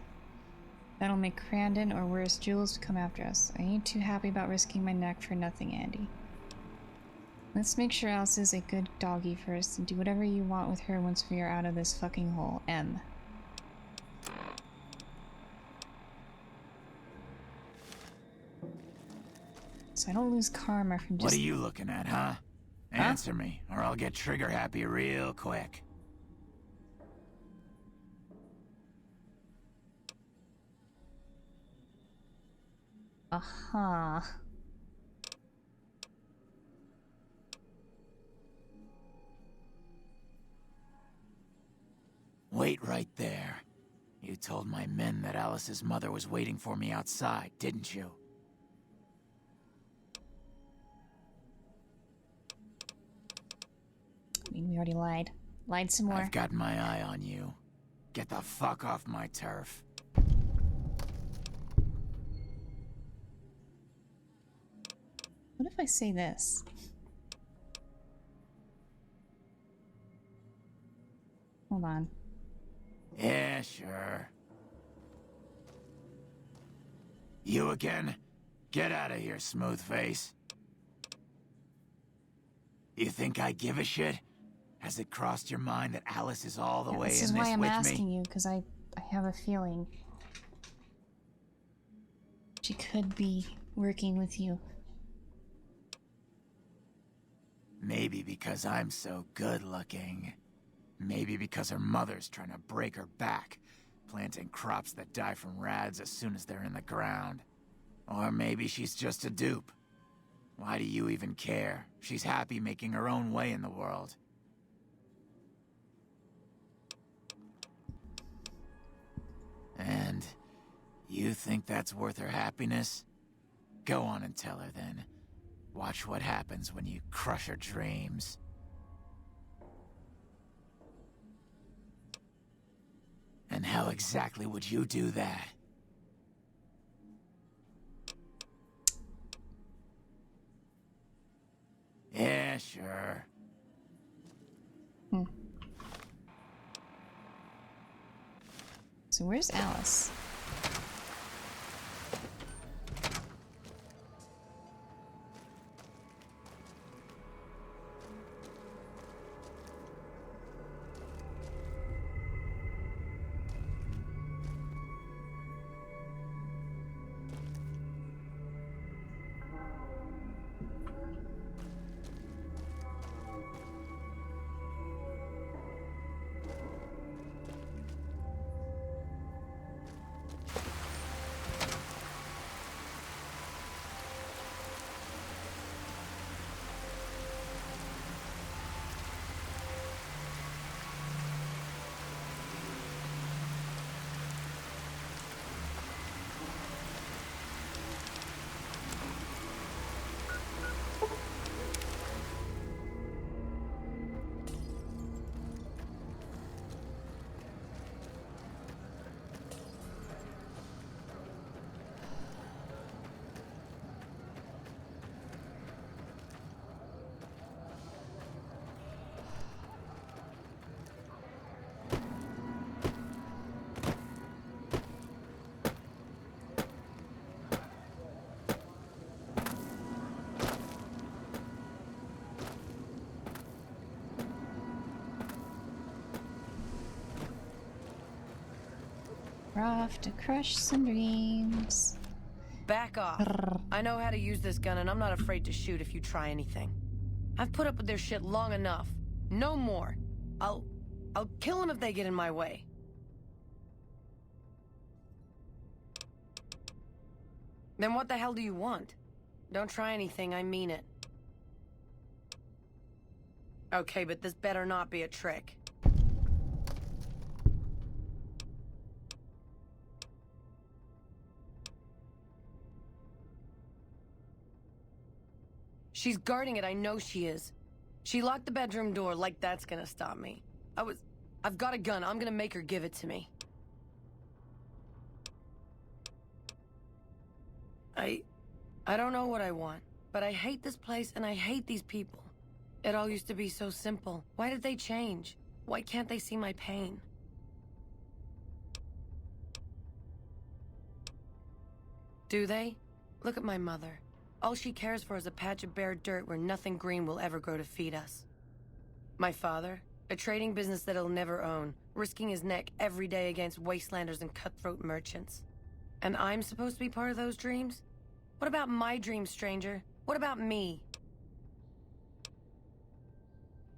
A: That'll make Crandon, or worse, Jules, come after us. I ain't too happy about risking my neck for nothing, Andy. Let's make sure Alice is a good doggy first and do whatever you want with her once we are out of this fucking hole. M. So I don't lose karma from just...
G: What are you looking at, huh? Answer me, or I'll get trigger happy real quick.
A: Uh-huh.
G: Wait right there. You told my men that Alice's mother was waiting for me outside, didn't you?
A: I mean, we already lied. Lied some more.
G: I've got my eye on you. Get the fuck off my turf.
A: What if I say this? Hold on.
G: Yeah, sure. You again? Get out of here, smooth face. You think I give a shit? Has it crossed your mind that Alice is all the way in this with me?
A: This is why I'm asking you, because I have a feeling she could be working with you.
G: Maybe because I'm so good looking. Maybe because her mother's trying to break her back, planting crops that die from rads as soon as they're in the ground. Or maybe she's just a dupe. Why do you even care? She's happy making her own way in the world. And you think that's worth her happiness? Go on and tell her then. Watch what happens when you crush her dreams. And how exactly would you do that? Yeah, sure.
A: So where's Alice? We're off to crush some dreams.
M: Back off. I know how to use this gun, and I'm not afraid to shoot if you try anything. I've put up with their shit long enough. No more. I'll kill them if they get in my way. Then what the hell do you want? Don't try anything, I mean it. Okay, but this better not be a trick. She's guarding it, I know she is. She locked the bedroom door, like that's gonna stop me. I've got a gun, I'm gonna make her give it to me. I don't know what I want, but I hate this place and I hate these people. It all used to be so simple. Why did they change? Why can't they see my pain? Do they? Look at my mother. All she cares for is a patch of bare dirt where nothing green will ever grow to feed us. My father, a trading business that he'll never own, risking his neck every day against wastelanders and cutthroat merchants. And I'm supposed to be part of those dreams? What about my dreams, stranger? What about me?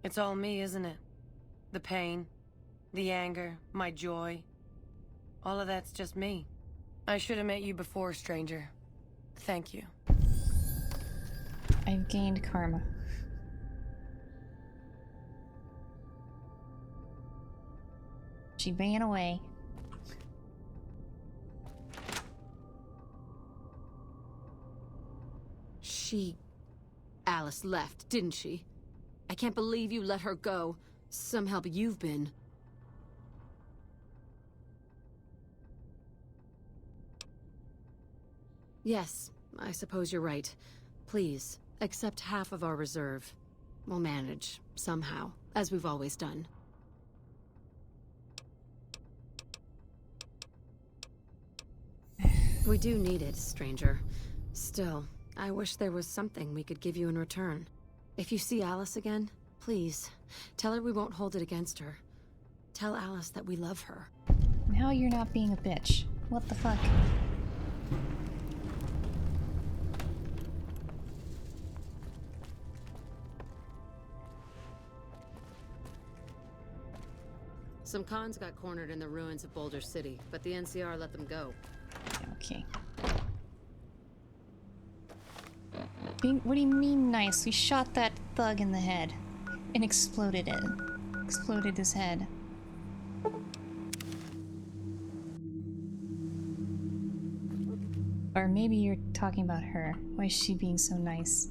M: It's all me, isn't it? The pain, the anger, my joy. All of that's just me. I should have met you before, stranger. Thank you.
A: I've gained karma. She ran away.
T: Alice left, didn't she? I can't believe you let her go. Some help you've been. Yes, I suppose you're right. Please, accept half of our reserve. We'll manage, somehow, as we've always done. We do need it, stranger. Still, I wish there was something we could give you in return. If you see Alice again, please, tell her we won't hold it against her. Tell Alice that we love her.
A: Now you're not being a bitch. What the fuck?
T: Some cons got cornered in the ruins of Boulder City, but the NCR let them go.
A: Okay. What do you mean nice? We shot that thug in the head and exploded it. Exploded his head. Or maybe you're talking about her. Why is she being so nice?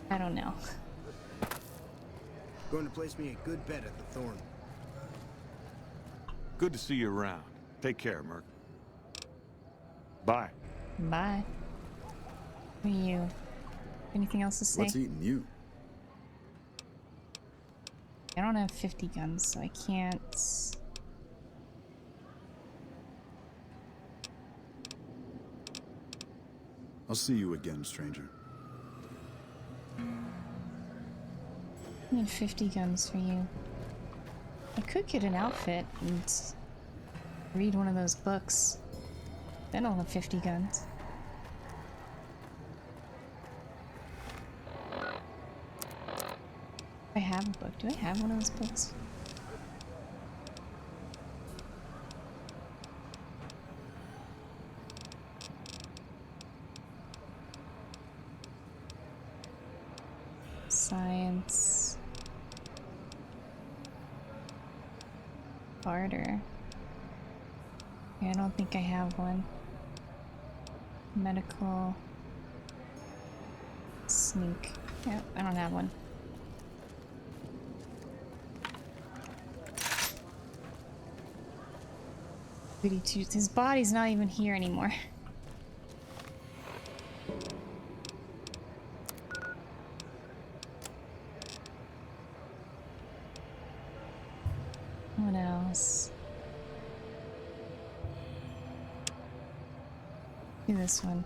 A: I don't know.
W: Going to place me a good bet at the Thorn.
H: Good to see you around. Take care, Merc. Bye.
A: Bye. Who are you? Anything else to say?
R: What's eating you?
A: I don't have 50 guns, so I can't...
R: I'll see you again, stranger.
A: I need 50 guns for you. I could get an outfit and read one of those books. Then I'll have 50 guns. I have a book. Do I have one of those books? Science. Barter. Yeah, I don't think I have one. Medical. Sneak. Yeah, I don't have one. Goody two. His body's not even here anymore. What else? Do this one.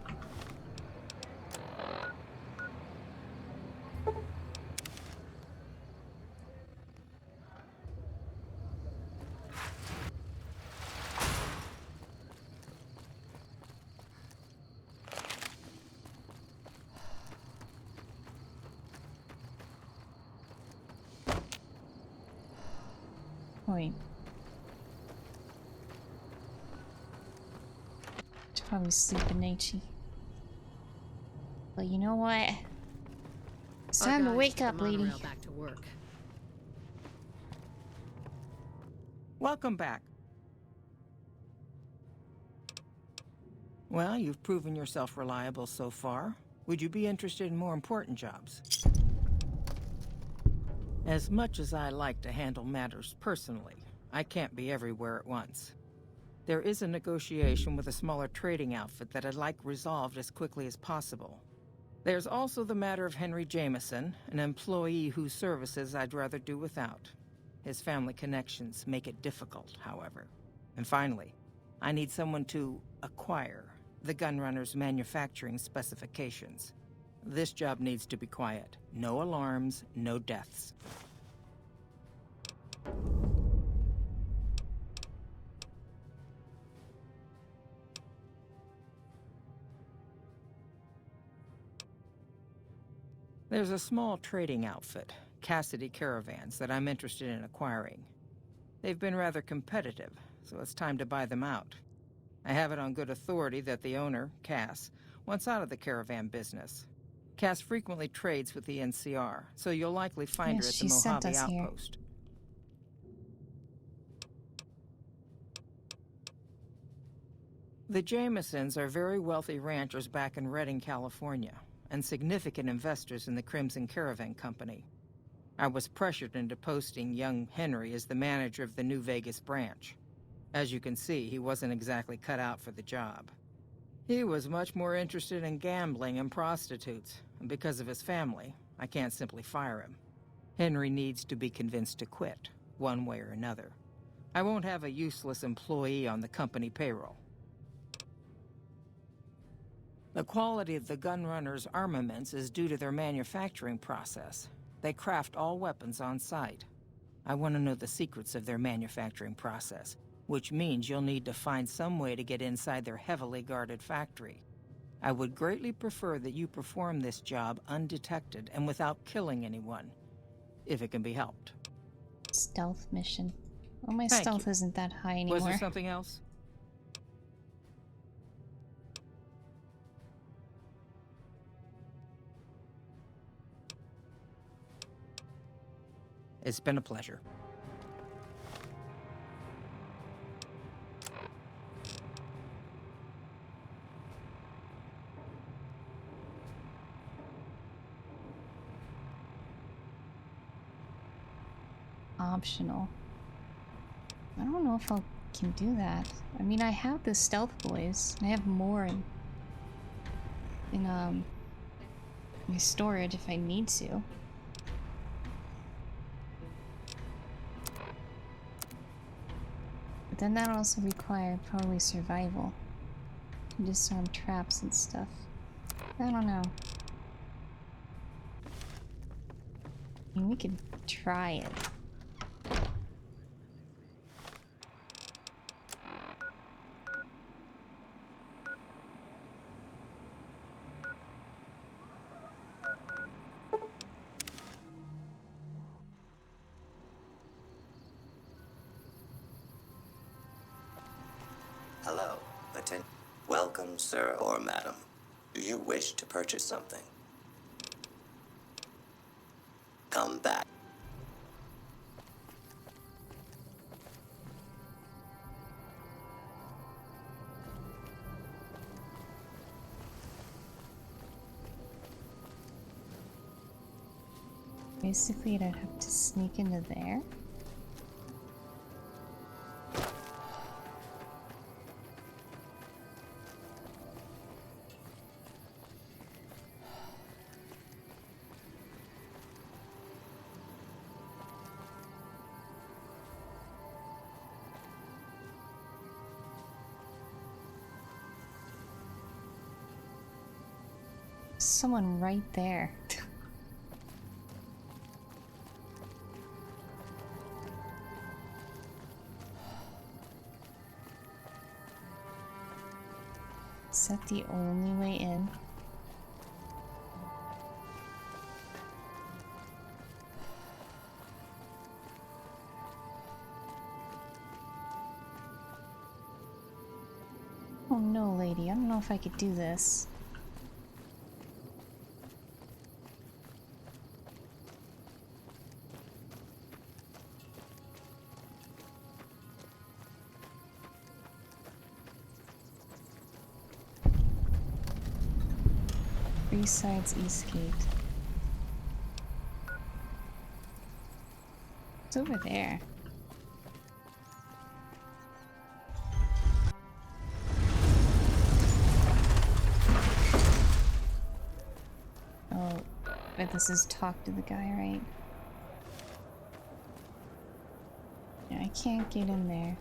A: Wait. Should probably sleep in Nachi. But you know what? It's time to wake up, lady.
T: Back to work.
O: Welcome back. Well, you've proven yourself reliable so far. Would you be interested in more important jobs? As much as I like to handle matters personally, I can't be everywhere at once. There is a negotiation with a smaller trading outfit that I'd like resolved as quickly as possible. There's also the matter of Henry Jameson, an employee whose services I'd rather do without. His family connections make it difficult, however. And finally, I need someone to acquire the gunrunner's manufacturing specifications. This job needs to be quiet. No alarms, no deaths. There's a small trading outfit, Cassidy Caravans, that I'm interested in acquiring. They've been rather competitive, so it's time to buy them out. I have it on good authority that the owner, Cass, wants out of the caravan business. Cass frequently trades with the NCR, so you'll likely find her at the Mojave outpost. The Jamesons are very wealthy ranchers back in Redding, California, and significant investors in the Crimson Caravan Company. I was pressured into posting young Henry as the manager of the New Vegas branch. As you can see, he wasn't exactly cut out for the job. He was much more interested in gambling and prostitutes, and because of his family, I can't simply fire him. Henry needs to be convinced to quit, one way or another. I won't have a useless employee on the company payroll. The quality of the gunrunners' armaments is due to their manufacturing process. They craft all weapons on site. I want to know the secrets of their manufacturing process, which means you'll need to find some way to get inside their heavily guarded factory. I would greatly prefer that you perform this job undetected and without killing anyone, if it can be helped.
A: Stealth mission. Well, my stealth isn't that high anymore.
O: Was there something else? It's been a pleasure.
A: Optional. I don't know if I can do that. I mean, I have the stealth boys. I have more in my storage if I need to. But then that also require probably survival. Disarm traps and stuff. I don't know. I mean, we could try it.
J: Hello, welcome, sir or madam. Do you wish to purchase something? Come back.
A: Basically, I'd have to sneak into there. Someone right there. Is that the only way in? Oh no, lady. I don't know if I could do this. Sides East Gate. It's over there. Oh, but this is talk to the guy, right? Yeah, I can't get in there.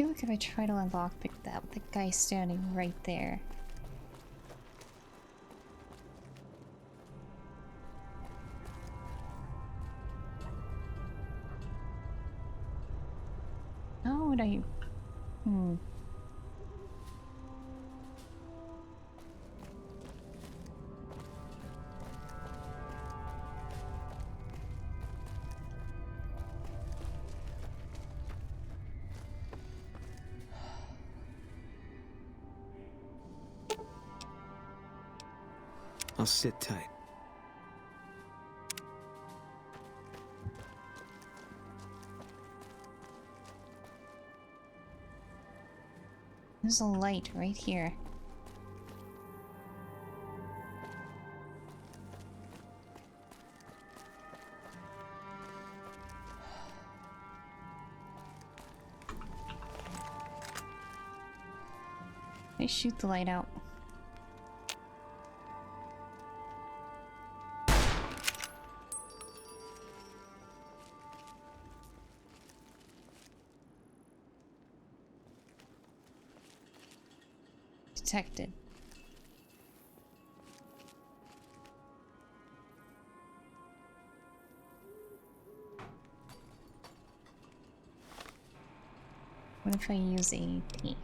A: feel like if I try to unlockpick that with the guy standing right there. How would I...
U: I'll sit tight.
A: There's a light right here. I shoot the light out. Detected. What if I use AEP?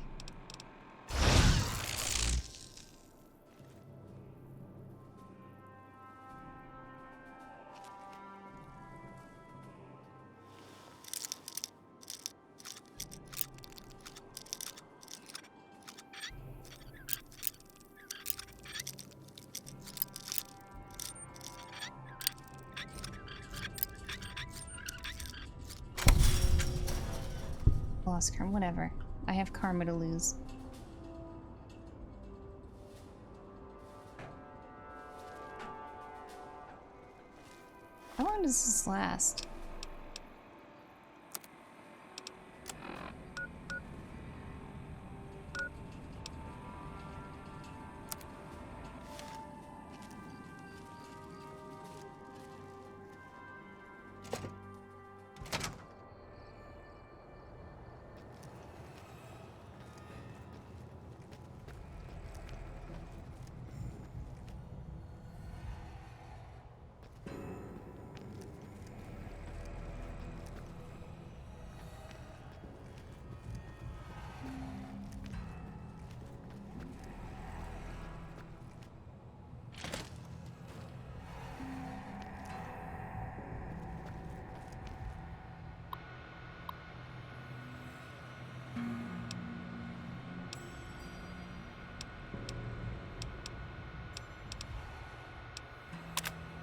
A: Lost karma, whatever. I have karma to lose. How long does this last?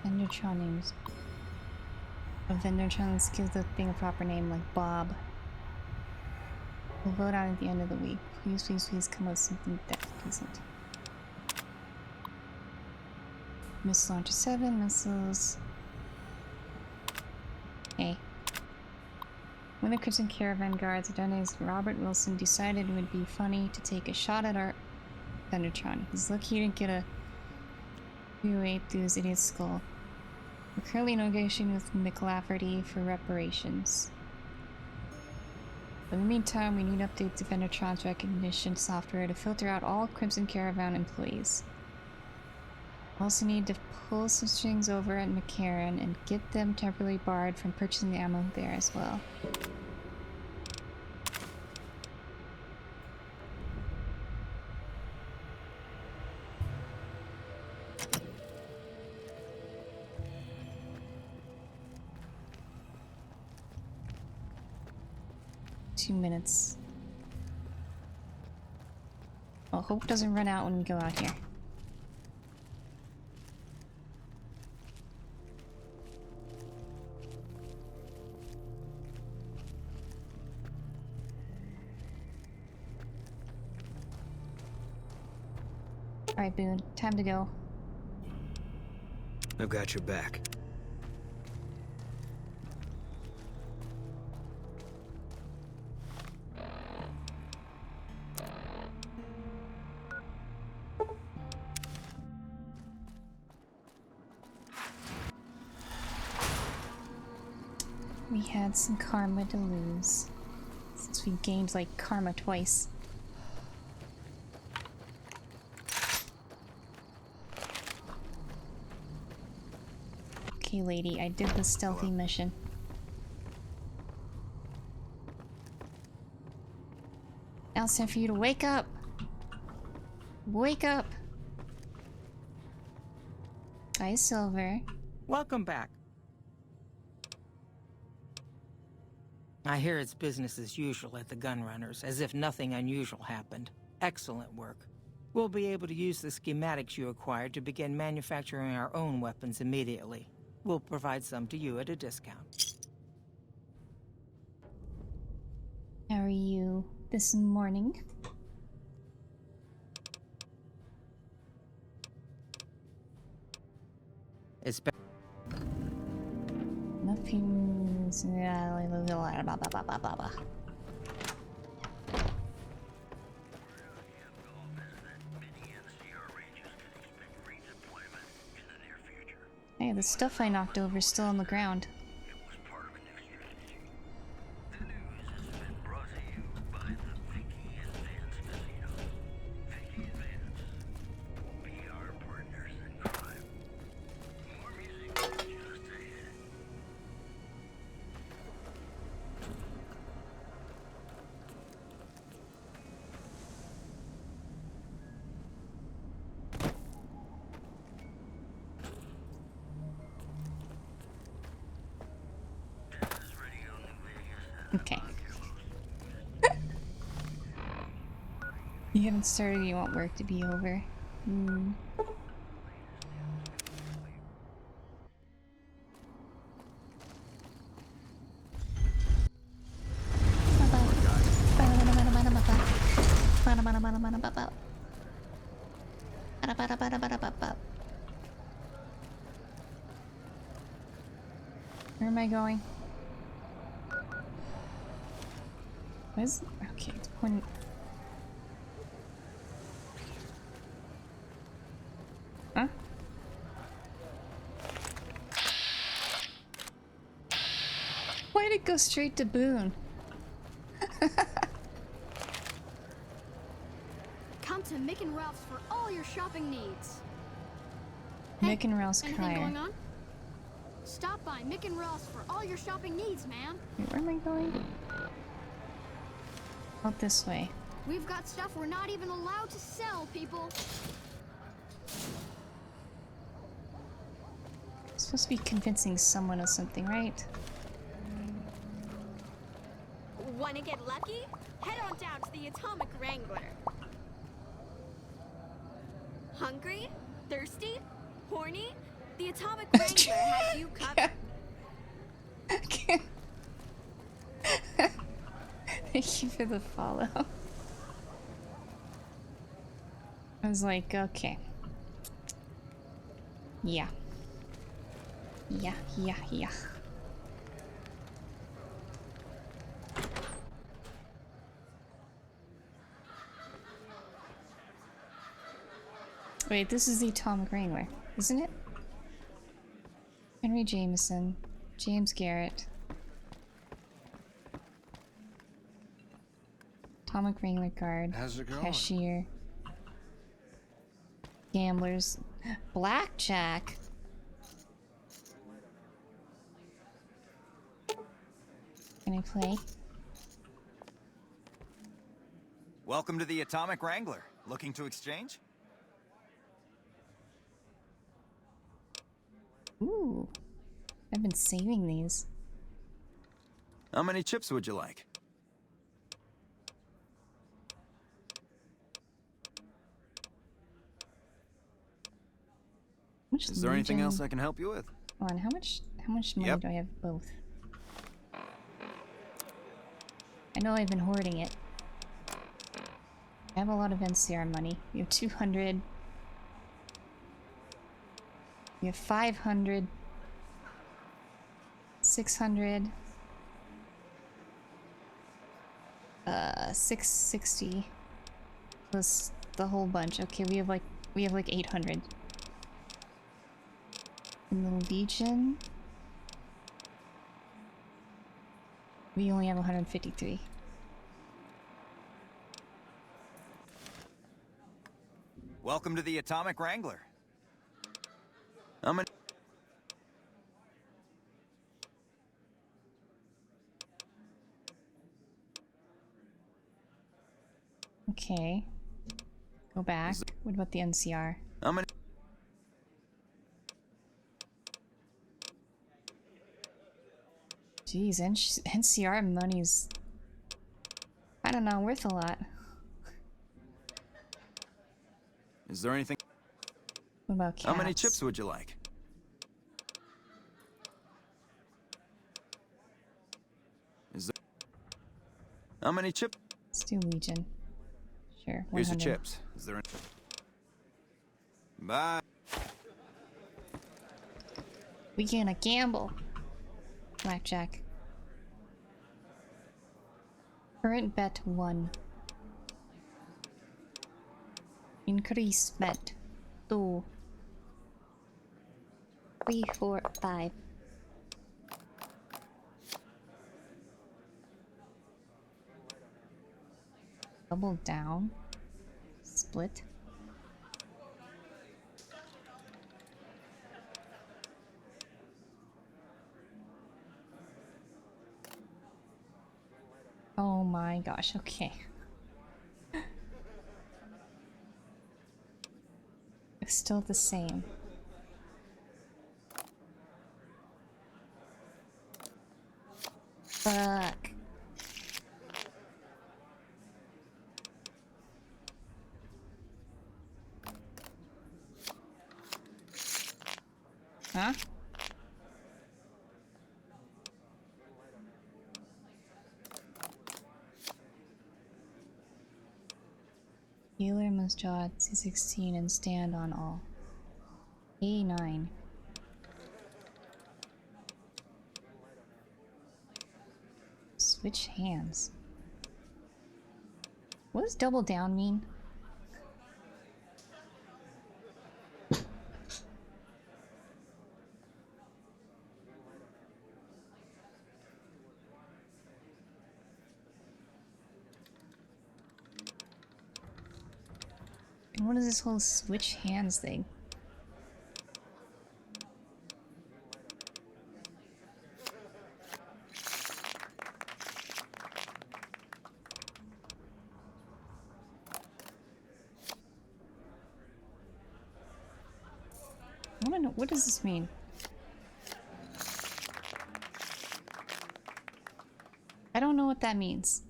A: Vendortron names. Vendortrons give the thing a proper name, like Bob. We'll vote on at the end of the week. Please, please, please come up with something that isn't. Missile launcher 7, missiles. Hey. When the Crimson Caravan guards identities Robert Wilson decided it would be funny to take a shot at our Vendortron. He's lucky he didn't get a way through his idiot's skull. We're currently negotiating with McLafferty for reparations. In the meantime, we need to update the Vendortron's recognition software to filter out all Crimson Caravan employees. We also need to pull some strings over at McCarran and get them temporarily barred from purchasing the ammo there as well. Minutes. Well, hope doesn't run out when we go out here. Alright, Boone, time to go.
U: I've got your back.
A: We had some karma to lose. So So we gained like karma twice. Okay, lady, I did the stealthy mission. Now it's time for you to wake up. Wake up. Hi, Silver.
O: Welcome back. I hear it's business as usual at the Gunrunners, as if nothing unusual happened. Excellent work. We'll be able to use the schematics you acquired to begin manufacturing our own weapons immediately. We'll provide some to you at a discount.
A: How are you this morning?
O: It's been
A: Nothing's... blah, blah, blah, blah, blah, blah. Hey, the stuff I knocked over is still on the ground. Okay. You haven't started, you want work to be over. Hmm. Where am I going? What is... Okay, it's pointing... Huh? Why'd it go straight to Boone?
I: Come to Mick and Ralph's for all your shopping needs.
A: Mick and Ralph's
I: Anything
A: Crier.
I: going on? Stop by Mick and Ralph's for all your shopping needs, man.
A: Wait, where am I going? Out this way.
I: We've got stuff we're not even allowed to sell, people.
A: I'm supposed to be convincing someone of something, right?
I: Wanna get lucky? Head on down to the Atomic Wrangler. Hungry? Thirsty? Horny? The Atomic Wrangler has you covered.
A: Thank you for the follow. I was like, okay. Yeah. Yeah. Wait, this is the Atomic Wrangler, isn't it? Henry Jameson, James Garrett. Atomic Wrangler guard.
F: How's it going?
A: Cashier. Gamblers. Blackjack. Can I play?
P: Welcome to the Atomic Wrangler. Looking to exchange?
A: Ooh. I've been saving these.
P: How many chips would you like? Is there anything else I can help you with?
A: Hold on, how much money do I have both? I know I've been hoarding it. I have a lot of NCR money. You have 200. You have 500. 600. 660. Plus the whole bunch. Okay, we have like 800. In the Legion, we only have 153.
P: Welcome to the Atomic Wrangler. I'm an...
A: Okay. Go back. What about the NCR?
P: I'm an...
A: Jeez, NCR money's, I don't know, worth a lot.
P: Is there anything...
A: What about cats?
P: How many chips would you like? Is there... How many chips?
A: Let's do Legion. Sure, 100.
P: Here's your chips. Is there any... Bye.
A: We gonna gamble. Blackjack. Current bet 1. Increase bet 2. 3, 4, 5. Double down. Split. Oh my gosh, okay. It's still the same. Fuck. Huh? Healer must draw C16 and stand on all. A9. Switch hands. What does double down mean? And what is this whole switch hands thing? I wanna know, what does this mean? I don't know what that means.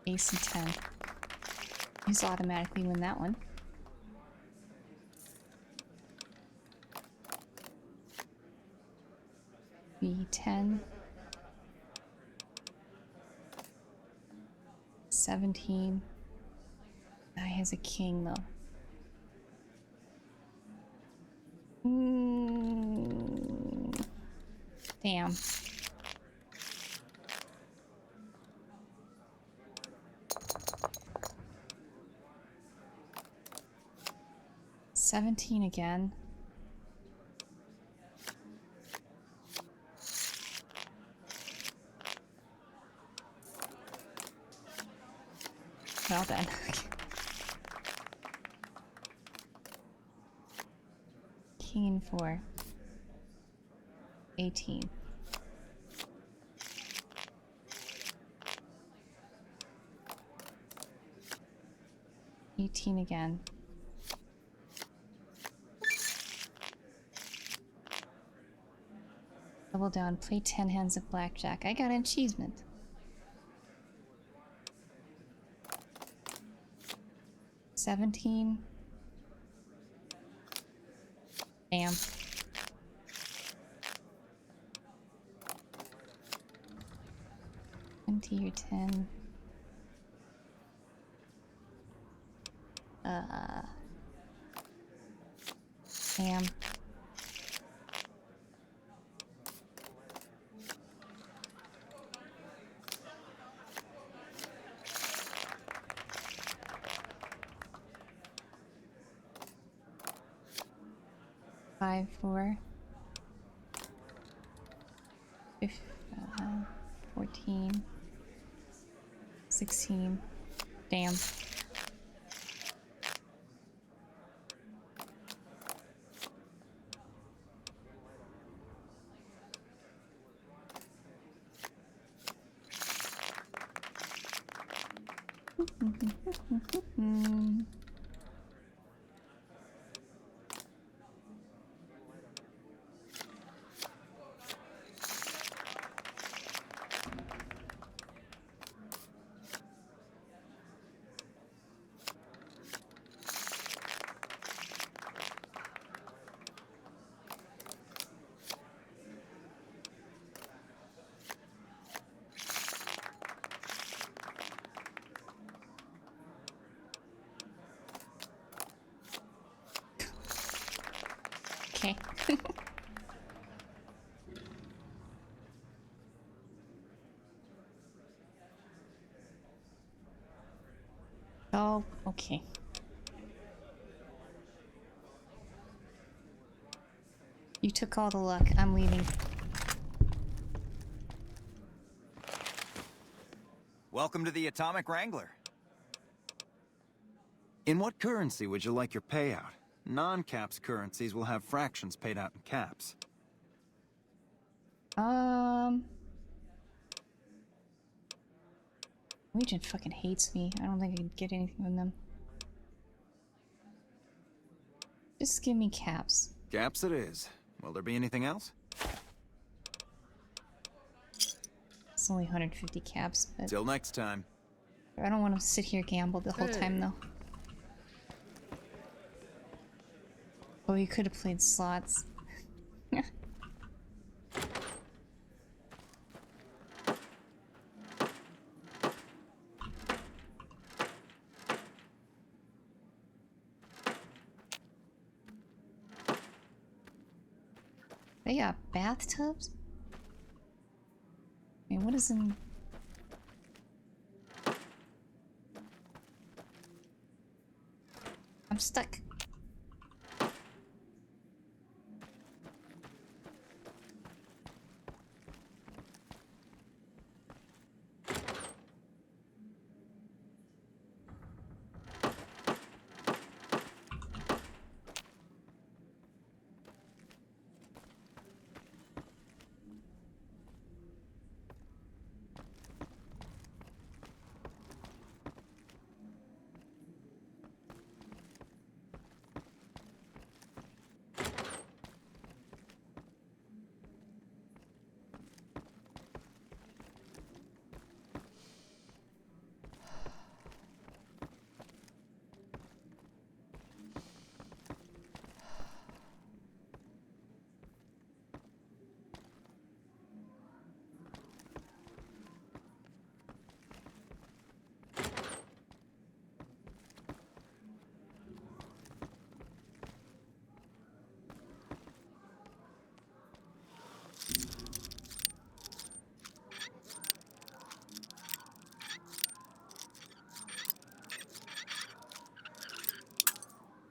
A: Ace and 10. He's automatically win that one. B10. 17. Guy has a king though. Damn. $17 again. Well then. King and 4. 18. $18 again. Double down, play 10 hands of blackjack. I got an achievement. $17. Damn. $20 or 10. Damn. Five, 4. 14. 16. Damn. Okay. Oh, okay. You took all the luck. I'm leaving.
P: Welcome to the Atomic Wrangler. In what currency would you like your payout? Non-caps currencies will have fractions paid out in caps.
A: Legion fucking hates me. I don't think I can get anything from them. Just give me caps.
P: Caps it is. Will there be anything else?
A: It's only 150 caps, but...
P: Till next time.
A: I don't want to sit here gamble the whole time, though. Oh, you could have played slots. They got bathtubs? I mean, what is in... I'm stuck.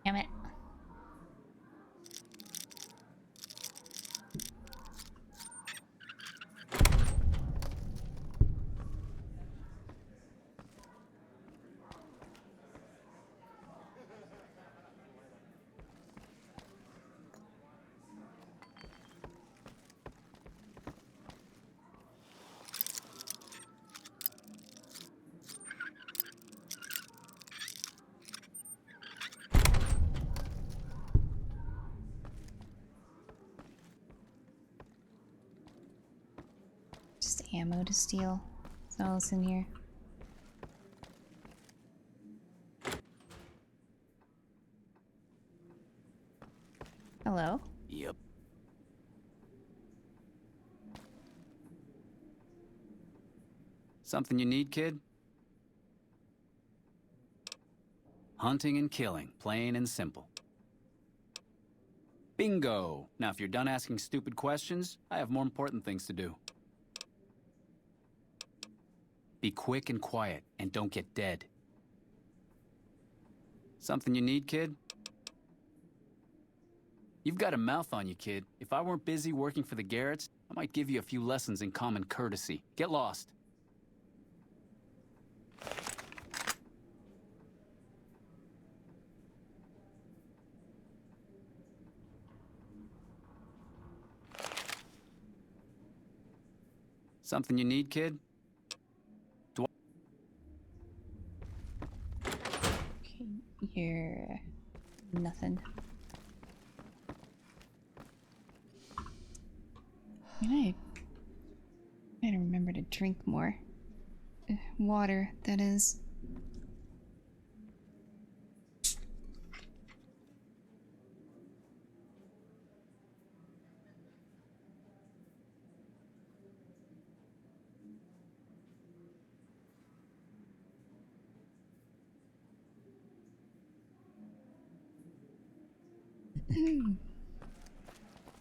A: Damn it. Just ammo to steal. That's all that's in here. Hello?
N: Yep. Something you need, kid? Hunting and killing, plain and simple. Bingo! Now if you're done asking stupid questions, I have more important things to do. Be quick and quiet, and don't get dead. Something you need, kid? You've got a mouth on you, kid. If I weren't busy working for the Garretts, I might give you a few lessons in common courtesy. Get lost.
L: Something you need, kid?
A: Okay, you're nothing. I gotta remember to drink more. Water, that is.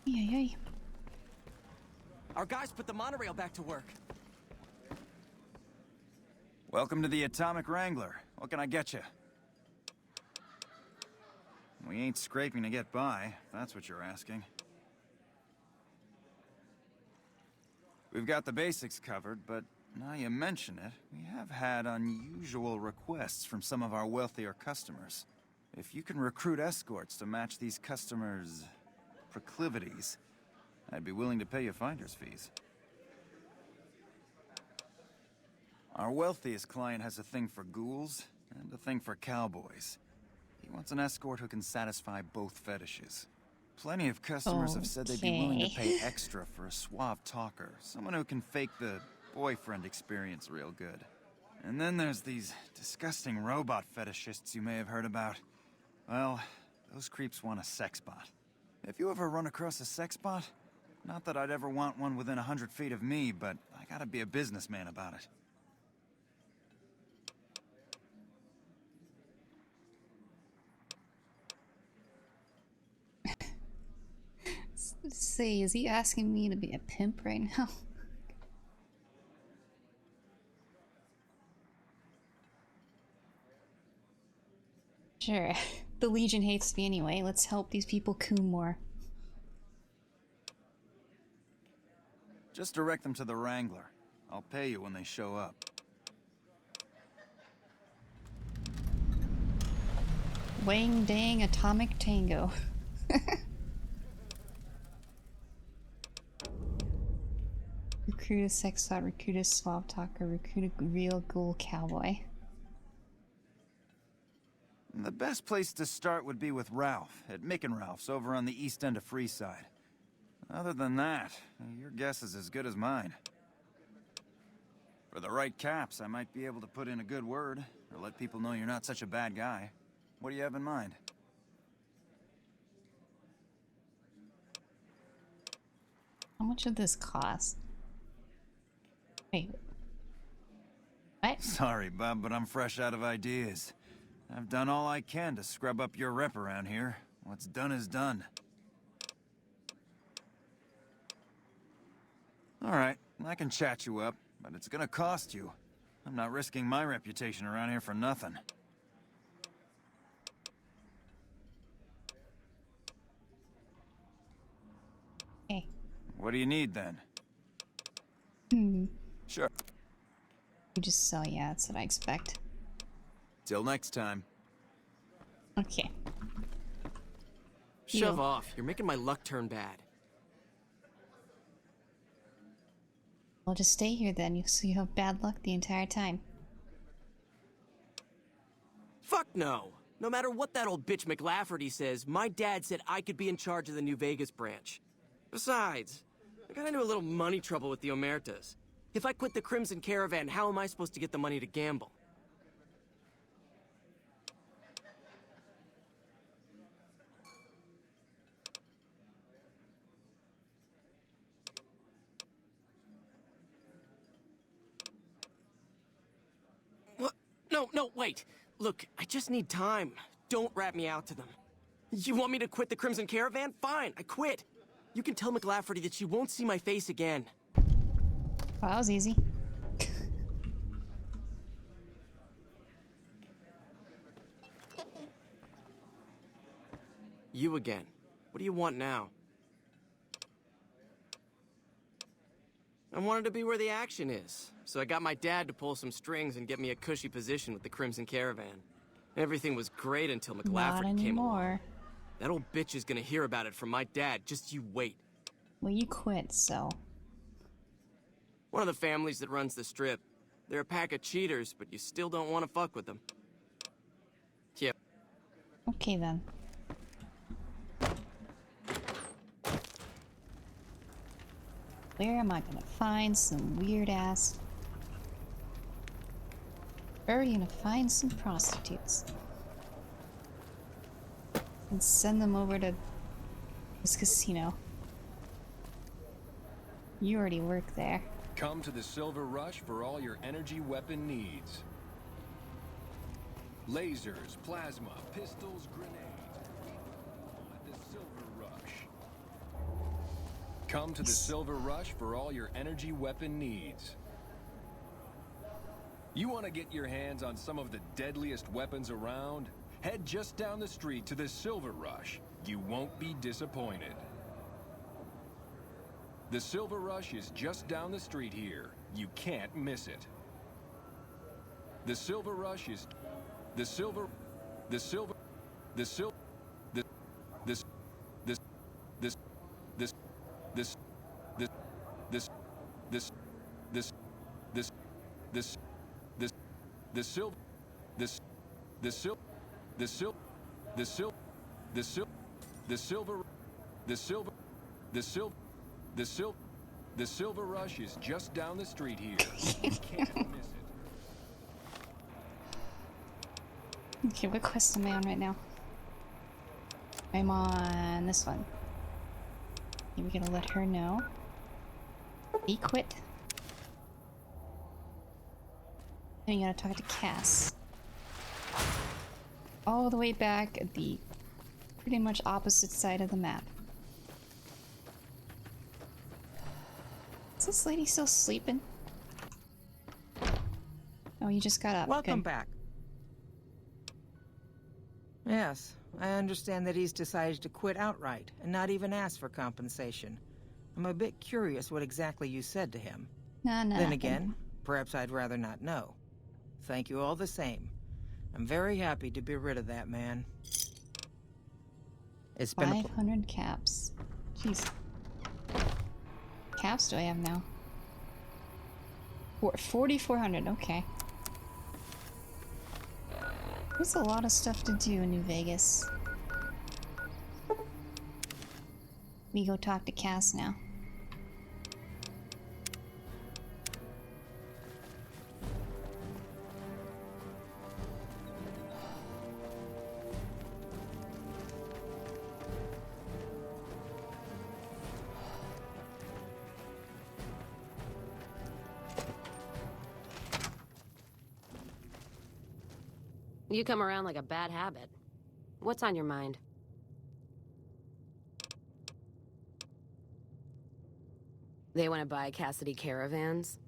A: Yay.
C: Our guys put the monorail back to work.
S: Welcome to the Atomic Wrangler. What can I get you? We ain't scraping to get by, if that's what you're asking. We've got the basics covered, but now you mention it, we have had unusual requests from some of our wealthier customers. If you can recruit escorts to match these customers' proclivities, I'd be willing to pay you finder's fees. Our wealthiest client has a thing for ghouls and a thing for cowboys. He wants an escort who can satisfy both fetishes. Plenty of customers have said they'd be willing to pay extra for a suave talker, someone who can fake the boyfriend experience real good. And then there's these disgusting robot fetishists you may have heard about. Well, those creeps want a sex bot. If you ever run across a sex bot, not that I'd ever want one within 100 feet of me, but I gotta be a businessman about it.
A: Say, is he asking me to be a pimp right now? Sure. The Legion hates me anyway. Let's help these people coon more.
S: Just direct them to the Wrangler. I'll pay you when they show up.
A: Wang dang atomic tango. Recruit a sex bot, recruit a swab talker, recruit a real ghoul cowboy.
S: The best place to start would be with Ralph, at Mick and Ralph's over on the east end of Freeside. Other than that, your guess is as good as mine. For the right caps, I might be able to put in a good word, or let people know you're not such a bad guy. What do you have in mind?
A: How much would this cost? Wait. What?
S: Sorry, Bob, but I'm fresh out of ideas. I've done all I can to scrub up your rep around here. What's done is done. All right, I can chat you up, but it's gonna cost you. I'm not risking my reputation around here for nothing.
A: Hey.
S: What do you need, then? Sure.
A: You just sell, yeah, that's what I expect.
S: Till next time.
A: Okay.
C: Shove off. You're making my luck turn bad.
A: I'll just stay here then, so you have bad luck the entire time.
C: Fuck no. No matter what that old bitch McLafferty says, my dad said I could be in charge of the New Vegas branch. Besides, I got into a little money trouble with the Omertas. If I quit the Crimson Caravan, how am I supposed to get the money to gamble? What? No, wait. Look, I just need time. Don't rat me out to them. You want me to quit the Crimson Caravan? Fine, I quit. You can tell McLafferty that she won't see my face again.
A: Well, that was easy.
C: You again. What do you want now? I wanted to be where the action is, so I got my dad to pull some strings and get me a cushy position with the Crimson Caravan. Everything was great until McLafferty came along. That old bitch is gonna hear about it from my dad, just you wait.
A: Well, you quit, so...
C: One of the families that runs the strip. They're a pack of cheaters, but you still don't want to fuck with them. Yep.
A: Okay then. Where am I gonna find some weird ass? Where are you gonna find some prostitutes? And send them over to this casino. You already work there.
E: Come to the Silver Rush for all your energy weapon needs. Lasers, plasma, pistols, grenades. At the Silver Rush. Come to the Silver Rush for all your energy weapon needs. You want to get your hands on some of the deadliest weapons around? Head just down the street to the Silver Rush. You won't be disappointed. The Silver Rush is just down the street here. You can't miss it. The Silver Rush is... The Silver... The Silver... The Silver... The... This... This... This... This... This... This... This... This... This... This... This... The Silver... This... The Silver... The Silver... The Silver... The Silver... The Silver... The Silver... The Silver... The Silver Rush is just down the street here. You can't miss it.
A: Okay, what quest am I on right now? I'm on this one. We're gonna let her know. He quit. Then you gotta talk to Cass. All the way back at the pretty much opposite side of the map. Is this lady still sleeping? Oh, you just got up.
O: Welcome
A: Good.
O: back. Yes, I understand that he's decided to quit outright and not even ask for compensation. I'm a bit curious what exactly you said to him.
A: No.
O: Then again, perhaps I'd rather not know. Thank you all the same. I'm very happy to be rid of that man. It's been
A: 500 caps. Jeez. Caps do I have now? 4,400, okay. There's a lot of stuff to do in New Vegas. We go talk to Cass now.
T: You come around like a bad habit. What's on your mind? They want to buy Cassidy caravans?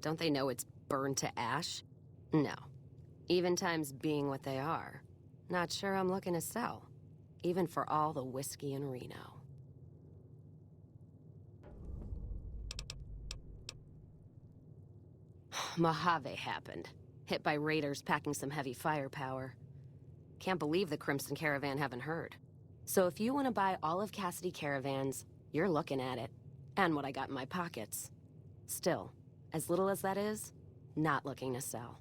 T: Don't they know it's burned to ash? No. Even times being what they are. Not sure I'm looking to sell. Even for all the whiskey in Reno. Mojave happened. Hit by raiders packing some heavy firepower. Can't believe the Crimson Caravan haven't heard. So if you want to buy all of Cassidy caravans, you're looking at it. And what I got in my pockets. Still, as little as that is, not looking to sell.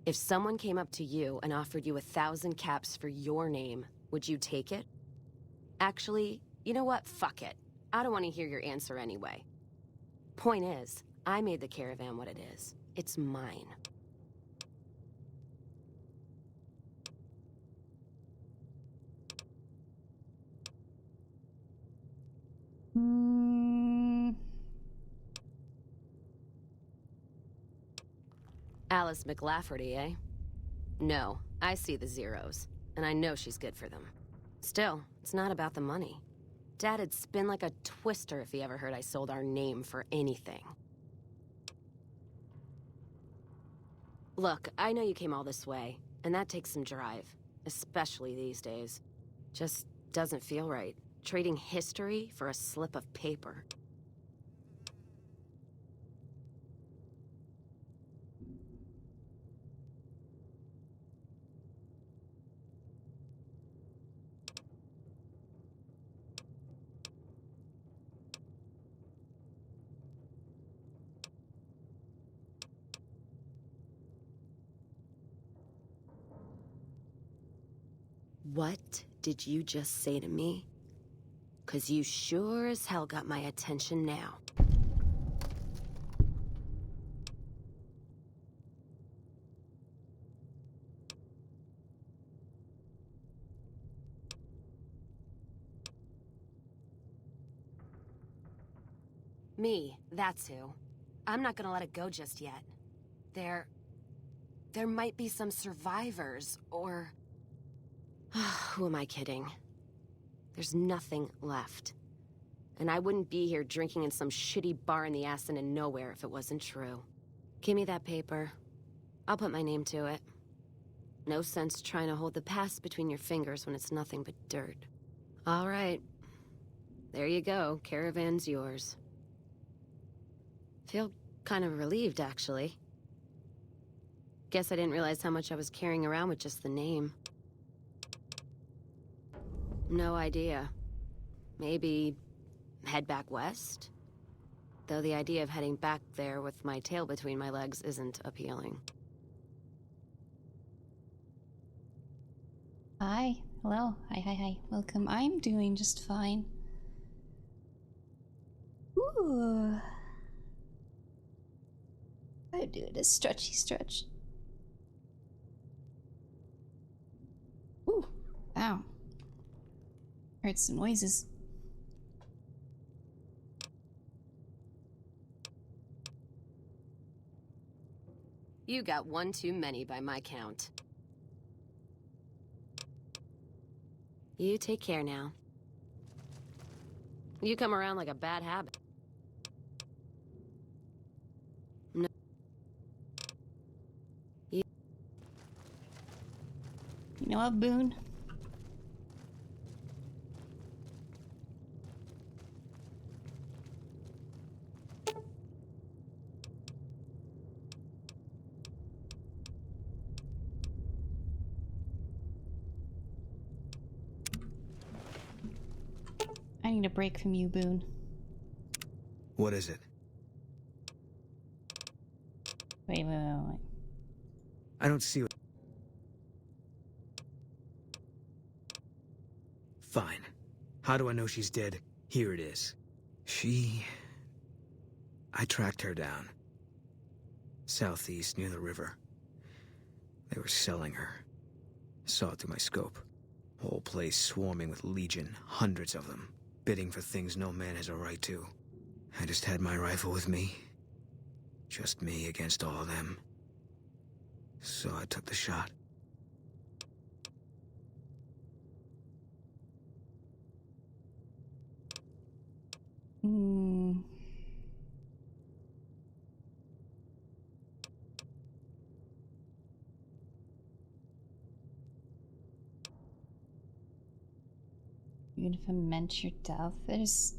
T: If someone came up to you and offered you 1,000 caps for your name, would you take it? Actually, you know what? Fuck it. I don't want to hear your answer anyway. Point is, I made the caravan what it is. It's mine. Alice McLafferty, eh? No, I see the zeros, and I know she's good for them. Still, it's not about the money. Dad'd spin like a twister if he ever heard I sold our name for anything. Look, I know you came all this way, and that takes some drive, especially these days. Just doesn't feel right, trading history for a slip of paper. What did you just say to me? 'Cause you sure as hell got my attention now. Me, that's who. I'm not gonna let it go just yet. There might be some survivors, or... Who am I kidding? There's nothing left. And I wouldn't be here drinking in some shitty bar in the ass end of nowhere if it wasn't true. Give me that paper. I'll put my name to it. No sense trying to hold the past between your fingers when it's nothing but dirt. All right. There you go. Caravan's yours. Feel kind of relieved, actually. Guess I didn't realize how much I was carrying around with just the name. No idea. Maybe head back west? Though the idea of heading back there with my tail between my legs isn't appealing.
A: Hi. Hello. Hi. Welcome. I'm doing just fine. Ooh. I'm doing a stretchy stretch. Ooh. Ow. Heard some noises.
T: You got one too many by my count. You take care now. You come around like a bad habit. No.
A: You know what, Boone? I need a break from you, Boone.
U: What is it?
A: Wait.
U: I don't see what... Fine. How do I know she's dead? Here it is. I tracked her down. Southeast, near the river. They were selling her. Saw it through my scope. Whole place swarming with legion, hundreds of them, bidding for things no man has a right to. I just had my rifle with me. Just me against all of them. So I took the shot.
A: Even if I meant your death, there's...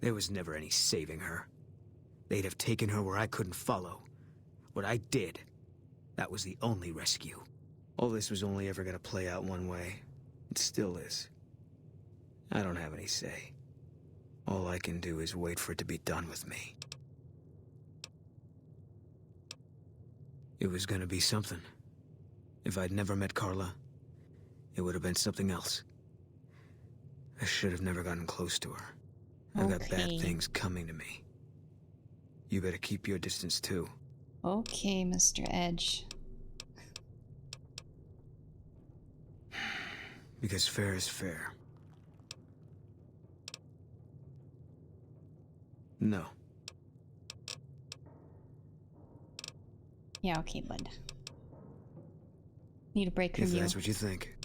U: There was never any saving her. They'd have taken her where I couldn't follow. What I did, that was the only rescue. All this was only ever gonna play out one way. It still is. I don't have any say. All I can do is wait for it to be done with me. It was gonna be something. If I'd never met Carla, it would have been something else. I should have never gotten close to her. I've got bad things coming to me. You better keep your distance too.
A: Okay, Mr. Edge.
U: Because fair is fair. No.
A: Yeah, okay, bud. Need a break from
U: If
A: you.
U: that's what you think.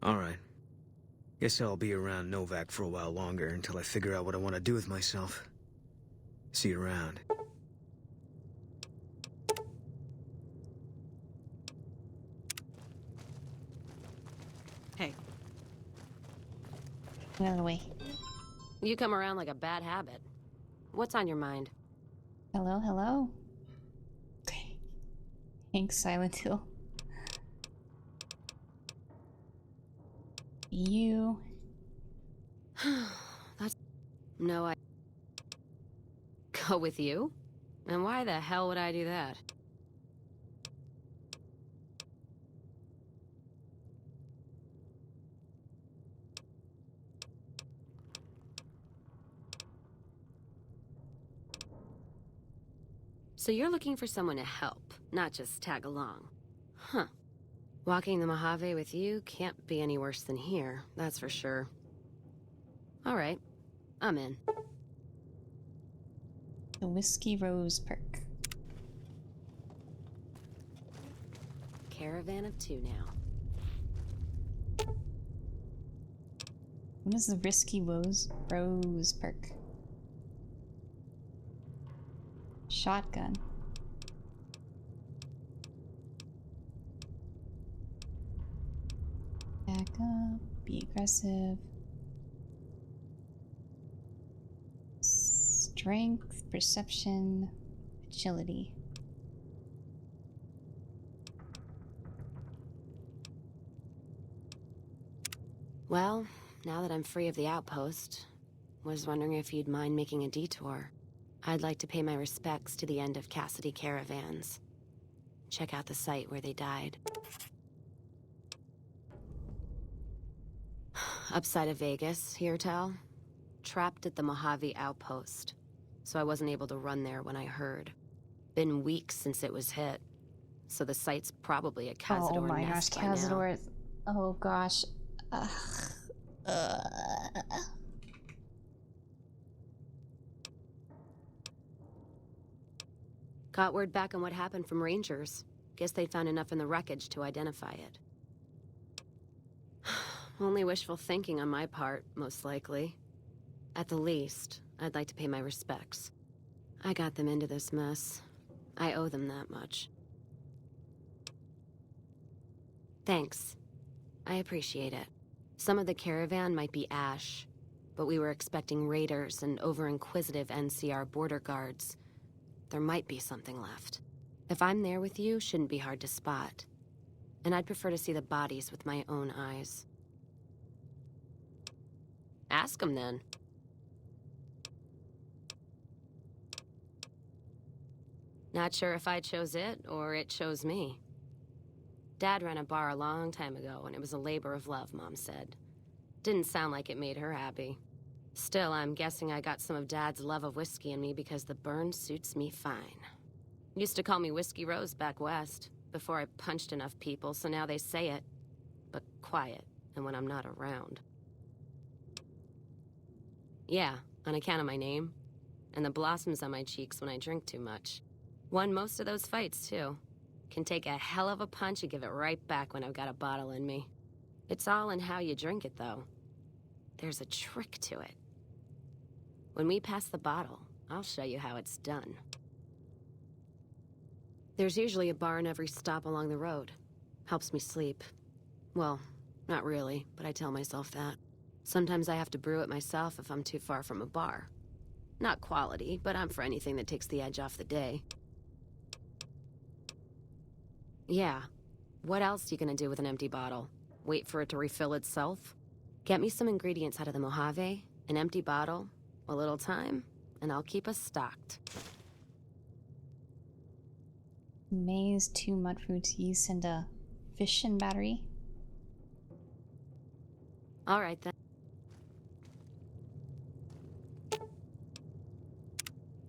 U: Alright. Guess I'll be around Novak for a while longer until I figure out what I want to do with myself. See you around.
O: Hey.
A: Get out of the way.
T: You come around like a bad habit. What's on your mind?
A: Hello, hello. Hank Silent Hill. You.
T: That's... No, I... Go with you? And why the hell would I do that? So you're looking for someone to help, not just tag along. Huh. Walking the Mojave with you can't be any worse than here, that's for sure. All right, I'm in.
A: The Whiskey Rose perk.
T: Caravan of 2 now.
A: What is the Risky Rose perk? Shotgun. Back up. Be aggressive. Strength, perception, agility.
T: Well, now that I'm free of the outpost, was wondering if you'd mind making a detour. I'd like to pay my respects to the end of Cassidy caravans. Check out the site where they died. Upside of Vegas, here, Tal. Trapped at the Mojave outpost, so I wasn't able to run there when I heard. Been weeks since it was hit, so the site's probably a Cazador
A: oh my gosh,
T: nest by now.
A: Cazador. Oh gosh.
T: Got word back on what happened from Rangers. Guess they found enough in the wreckage to identify it. Only wishful thinking on my part, most likely. At the least, I'd like to pay my respects. I got them into this mess. I owe them that much. Thanks. I appreciate it. Some of the caravan might be ash, but we were expecting raiders and over-inquisitive NCR border guards. There might be something left. If I'm there with you, shouldn't be hard to spot. And I'd prefer to see the bodies with my own eyes. Ask them then. Not sure if I chose it or it chose me. Dad ran a bar a long time ago, and it was a labor of love, Mom said. Didn't sound like it made her happy. Still, I'm guessing I got some of Dad's love of whiskey in me because the burn suits me fine. Used to call me Whiskey Rose back west, before I punched enough people, so now they say it. But quiet, and when I'm not around. Yeah, on account of my name. And the blossoms on my cheeks when I drink too much. Won most of those fights, too. Can take a hell of a punch and give it right back when I've got a bottle in me. It's all in how you drink it, though. There's a trick to it. When we pass the bottle, I'll show you how it's done. There's usually a bar in every stop along the road. Helps me sleep. Well, not really, but I tell myself that. Sometimes I have to brew it myself if I'm too far from a bar. Not quality, but I'm for anything that takes the edge off the day. Yeah. What else you gonna do with an empty bottle? Wait for it to refill itself? Get me some ingredients out of the Mojave, an empty bottle, a little time, and I'll keep us stocked.
A: Maize, 2 mudfruits, yeast, and a fission battery.
T: All right, then.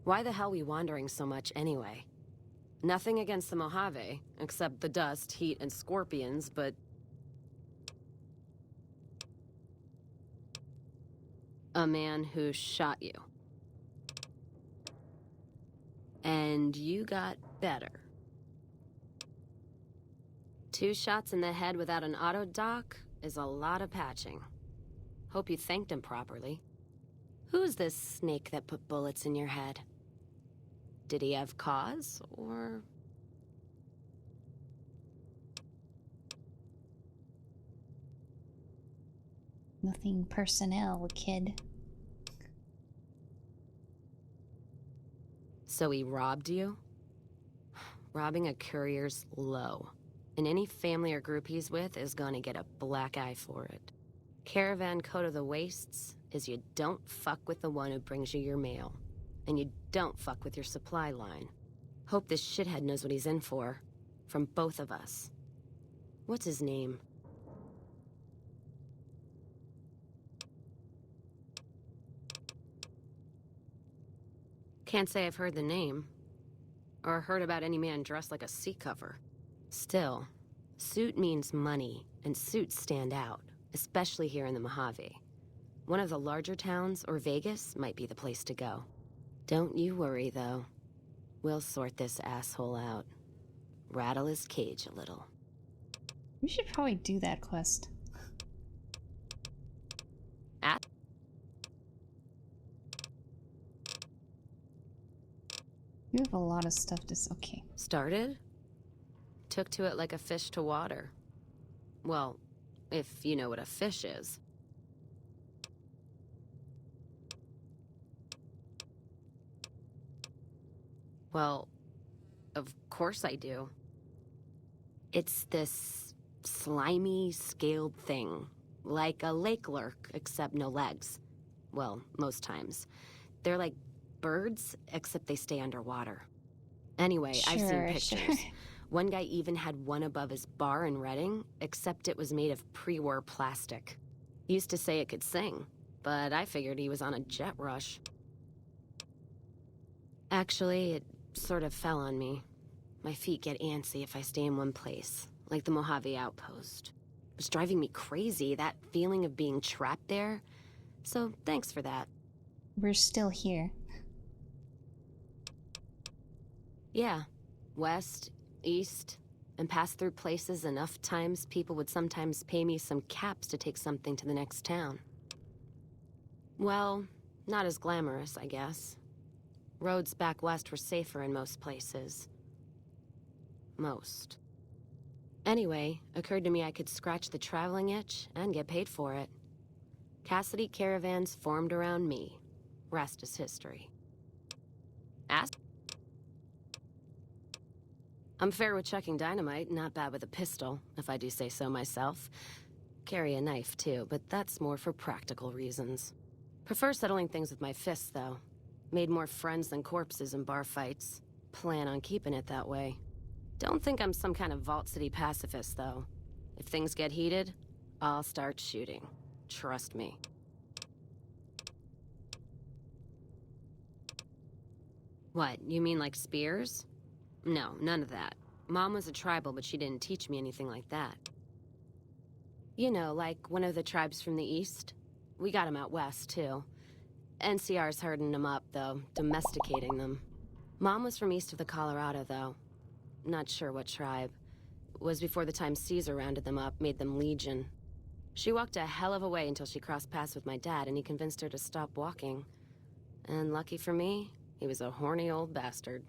T: Why the hell we wandering so much anyway? Nothing against the Mojave, except the dust, heat, and scorpions, but... A man who shot you. And you got better. 2 shots in the head without an auto doc is a lot of patching. Hope you thanked him properly. Who's this snake that put bullets in your head? Did he have cause, or...?
A: Nothing personnel, kid.
B: So he robbed you? Robbing a courier's low. And any family or group he's with is gonna get a black eye for it. Caravan code of the wastes is you don't fuck with the one who brings you your mail. And you don't fuck with your supply line. Hope this shithead knows what he's in for. From both of us. What's his name? Can't say I've heard the name. Or heard about any man dressed like a seat cover. Still, suit means money, and suits stand out, especially here in the Mojave. One of the larger towns, or Vegas, might be the place to go. Don't you worry, though. We'll sort this asshole out. Rattle his cage a little.
A: We should probably do that quest. You have a lot of stuff to... Okay.
B: Started? Took to it like a fish to water. Well, if you know what a fish is. Well, of course I do. It's this slimy, scaled thing. Like a lake lurk, except no legs. Well, most times. They're like birds, except they stay underwater. Anyway, I've seen pictures. One guy even had one above his bar in Reading, except it was made of pre-war plastic. He used to say it could sing, but I figured he was on a jet rush. Actually, it sort of fell on me. My feet get antsy if I stay in one place, like the Mojave Outpost. It's driving me crazy, that feeling of being trapped there. So, thanks for that.
A: We're still here.
B: Yeah. West, east, and pass through places enough times people would sometimes pay me some caps to take something to the next town. Well, not as glamorous, I guess. Roads back west were safer in most places. Most. Anyway, occurred to me I could scratch the traveling itch and get paid for it. Cassidy caravans formed around me. Rest is history. Ask? I'm fair with chucking dynamite, not bad with a pistol, if I do say so myself. Carry a knife, too, but that's more for practical reasons. Prefer settling things with my fists, though. Made more friends than corpses in bar fights. Plan on keeping it that way. Don't think I'm some kind of Vault City pacifist, though. If things get heated, I'll start shooting. Trust me. What, you mean like spears? No, none of that. Mom was a tribal, but she didn't teach me anything like that. You know, like one of the tribes from the east. We got them out west, too. NCR's herding them up, though, domesticating them. Mom was from east of the Colorado, though. Not sure what tribe. Was before the time Caesar rounded them up, made them legion. She walked a hell of a way until she crossed paths with my dad, and he convinced her to stop walking. And lucky for me, he was a horny old bastard.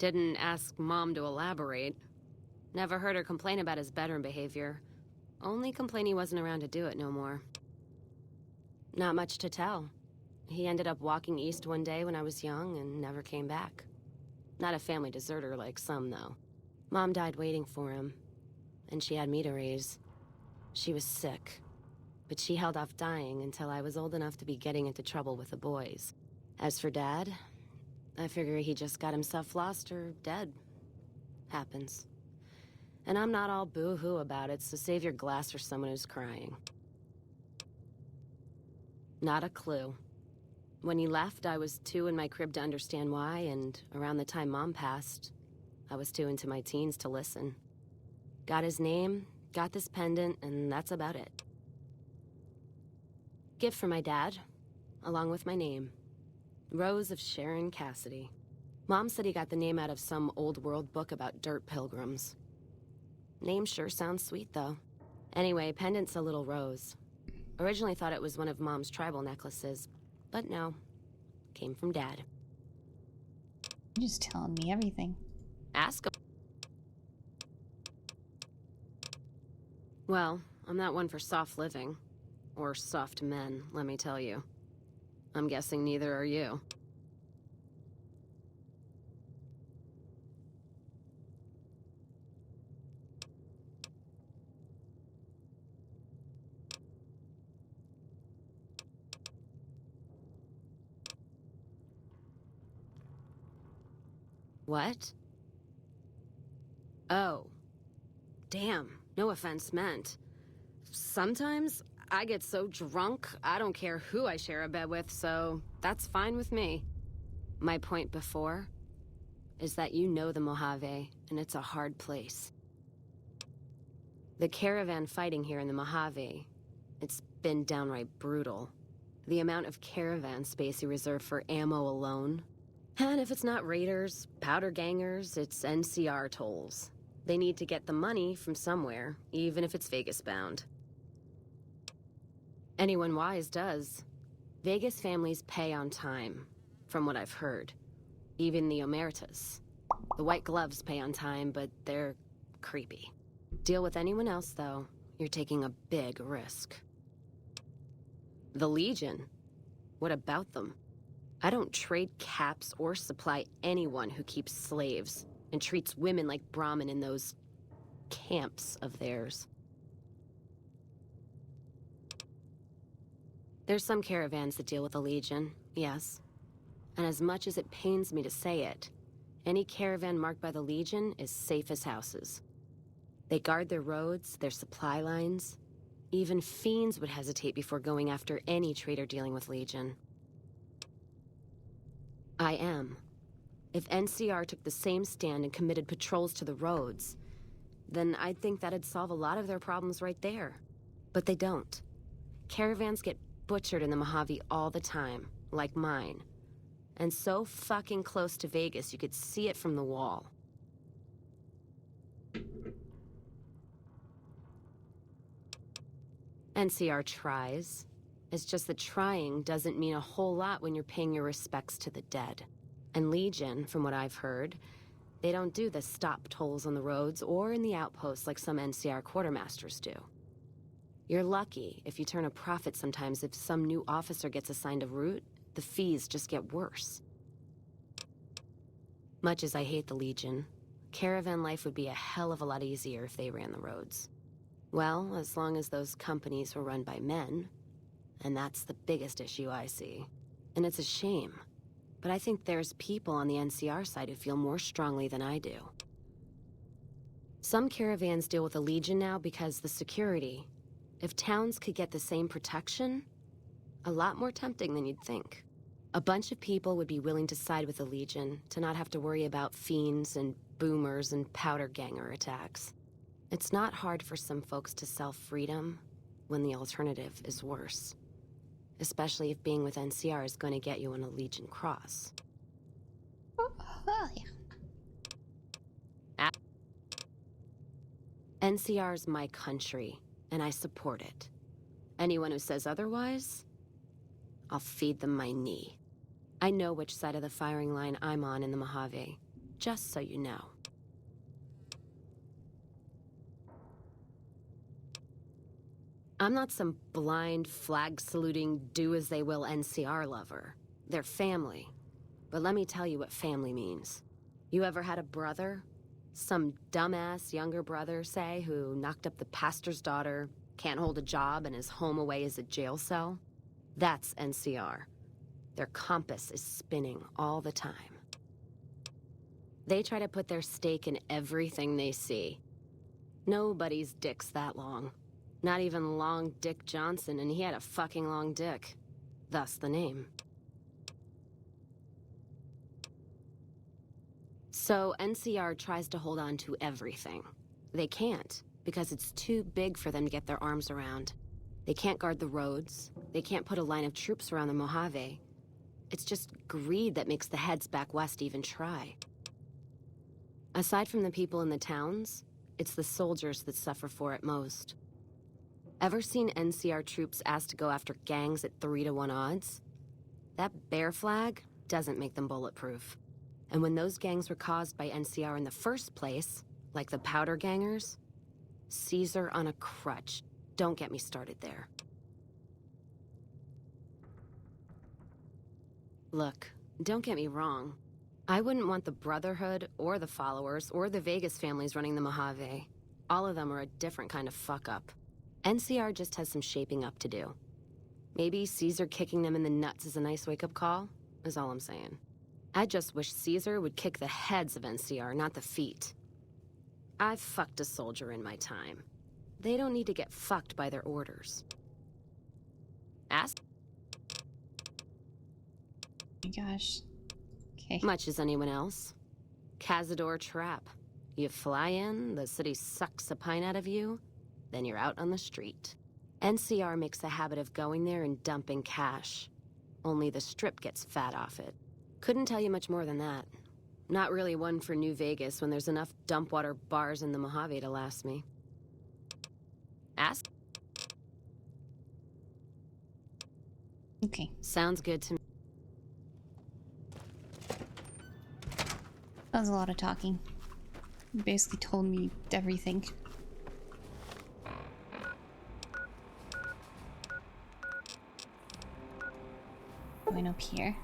B: Didn't ask Mom to elaborate. Never heard her complain about his bedroom behavior. Only complain he wasn't around to do it no more. Not much to tell. He ended up walking east one day when I was young and never came back. Not a family deserter like some, though. Mom died waiting for him, and she had me to raise. She was sick, but she held off dying until I was old enough to be getting into trouble with the boys. As for Dad, I figure he just got himself lost or dead. Happens. And I'm not all boo-hoo about it, so save your glass for someone who's crying. Not a clue. When he left, I was too in my crib to understand why, and around the time Mom passed, I was too into my teens to listen. Got his name, got this pendant, and that's about it. Gift for my dad, along with my name. Rose of Sharon Cassidy. Mom said he got the name out of some old world book about dirt pilgrims. Name sure sounds sweet, though. Anyway, pendant's a little rose. Originally thought it was one of Mom's tribal necklaces, but no. Came from Dad.
A: You're just telling me everything.
B: Ask him. Well, I'm not one for soft living. Or soft men, let me tell you. I'm guessing neither are you. What? Oh. Damn, no offense meant. Sometimes I get so drunk, I don't care who I share a bed with, so that's fine with me. My point before is that you know the Mojave, and it's a hard place. The caravan fighting here in the Mojave, it's been downright brutal. The amount of caravan space you reserve for ammo alone. And if it's not raiders, powder gangers, it's NCR tolls. They need to get the money from somewhere, even if it's Vegas-bound. Anyone wise does. Vegas families pay on time, from what I've heard. Even the Omertas. The White Gloves pay on time, but they're creepy. Deal with anyone else, though, you're taking a big risk. The Legion? What about them? I don't trade caps or supply anyone who keeps slaves and treats women like Brahmin in those camps of theirs. There's some caravans that deal with the Legion, yes. And as much as it pains me to say it, any caravan marked by the Legion is safe as houses. They guard their roads, their supply lines. Even fiends would hesitate before going after any trader dealing with Legion. I am. If NCR took the same stand and committed patrols to the roads, then I'd think that'd solve a lot of their problems right there. But they don't. Caravans get butchered in the Mojave all the time, like mine. And so fucking close to Vegas you could see it from the wall. NCR tries. It's just that trying doesn't mean a whole lot when you're paying your respects to the dead. And Legion, from what I've heard, they don't do the stop tolls on the roads or in the outposts like some NCR quartermasters do. You're lucky if you turn a profit sometimes. If some new officer gets assigned a route, the fees just get worse. Much as I hate the Legion, caravan life would be a hell of a lot easier if they ran the roads. Well, as long as those companies were run by men. And that's the biggest issue I see. And it's a shame. But I think there's people on the NCR side who feel more strongly than I do. Some caravans deal with the Legion now because the security. If towns could get the same protection, a lot more tempting than you'd think. A bunch of people would be willing to side with the Legion to not have to worry about fiends and boomers and powder ganger attacks. It's not hard for some folks to sell freedom when the alternative is worse. Especially if being with NCR is going to get you on a Legion cross.
A: Oh, yeah.
B: NCR's my country, and I support it. Anyone who says otherwise, I'll feed them my knee. I know which side of the firing line I'm on in the Mojave, just so you know. I'm not some blind, flag-saluting, do-as-they-will NCR lover. They're family. But let me tell you what family means. You ever had a brother? Some dumbass younger brother, say, who knocked up the pastor's daughter, can't hold a job, and is home away as a jail cell? That's NCR. Their compass is spinning all the time. They try to put their stake in everything they see. Nobody's dick's that long. Not even Long Dick Johnson, and he had a fucking long dick. Thus the name. So NCR tries to hold on to everything. They can't, because it's too big for them to get their arms around. They can't guard the roads. They can't put a line of troops around the Mojave. It's just greed that makes the heads back west even try. Aside from the people in the towns, it's the soldiers that suffer for it most. Ever seen NCR troops asked to go after gangs at 3-to-1 odds? That bear flag doesn't make them bulletproof. And when those gangs were caused by NCR in the first place, like the powder gangers, Caesar on a crutch. Don't get me started there. Look, don't get me wrong. I wouldn't want the Brotherhood, or the Followers, or the Vegas families running the Mojave. All of them are a different kind of fuck-up. NCR just has some shaping up to do. Maybe Caesar kicking them in the nuts is a nice wake-up call, is all I'm saying. I just wish Caesar would kick the heads of NCR, not the feet. I've fucked a soldier in my time. They don't need to get fucked by their orders. Ask?
A: Oh my gosh. Okay.
B: Much as anyone else. Cazador trap. You fly in, the city sucks a pint out of you, then you're out on the street. NCR makes a habit of going there and dumping cash. Only the Strip gets fat off it. Couldn't tell you much more than that. Not really one for New Vegas when there's enough dumpwater bars in the Mojave to last me. Ask?
A: Okay.
B: Sounds good to me.
A: That was a lot of talking. You basically told me everything. Going up here.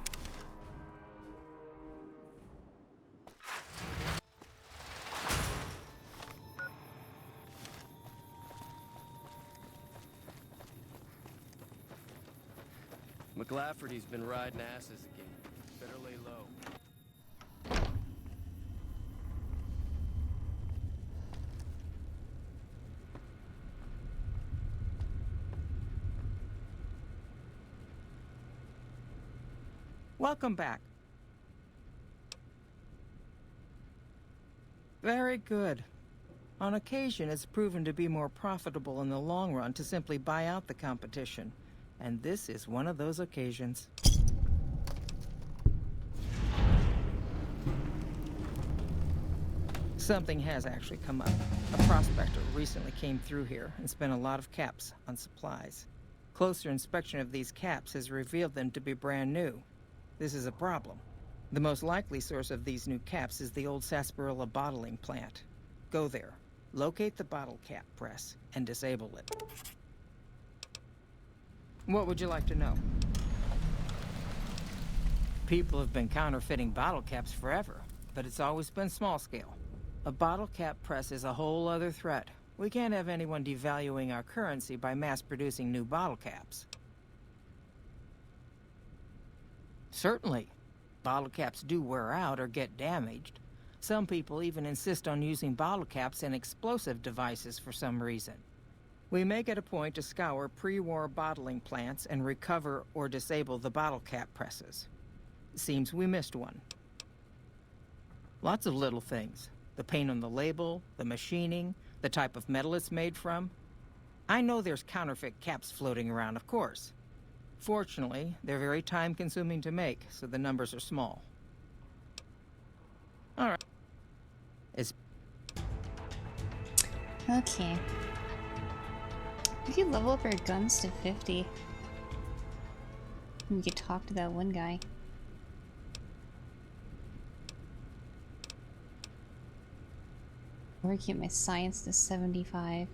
C: McLafferty's been riding asses again. Better lay low.
O: Welcome back. Very good. On occasion, it's proven to be more profitable in the long run to simply buy out the competition. And this is one of those occasions. Something has actually come up. A prospector recently came through here and spent a lot of caps on supplies. Closer inspection of these caps has revealed them to be brand new. This is a problem. The most likely source of these new caps is the old sarsaparilla bottling plant. Go there, locate the bottle cap press, and disable it. What would you like to know? People have been counterfeiting bottle caps forever, but it's always been small scale. A bottle cap press is a whole other threat. We can't have anyone devaluing our currency by mass-producing new bottle caps. Certainly. Bottle caps do wear out or get damaged. Some people even insist on using bottle caps in explosive devices for some reason. We make it a point to scour pre-war bottling plants and recover or disable the bottle cap presses. Seems we missed one. Lots of little things. The paint on the label, the machining, the type of metal it's made from. I know there's counterfeit caps floating around, of course. Fortunately, they're very time-consuming to make, so the numbers are small. All right.
A: Okay. We could level up our guns to 50. We could talk to that one guy. Or get my science to 75.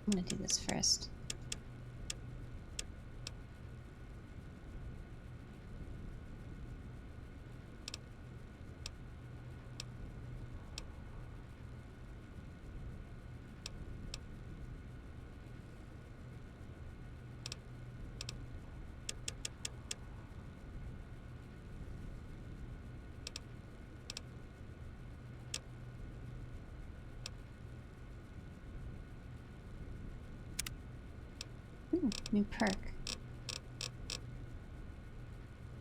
A: I'm gonna do this first. Ooh, new perk.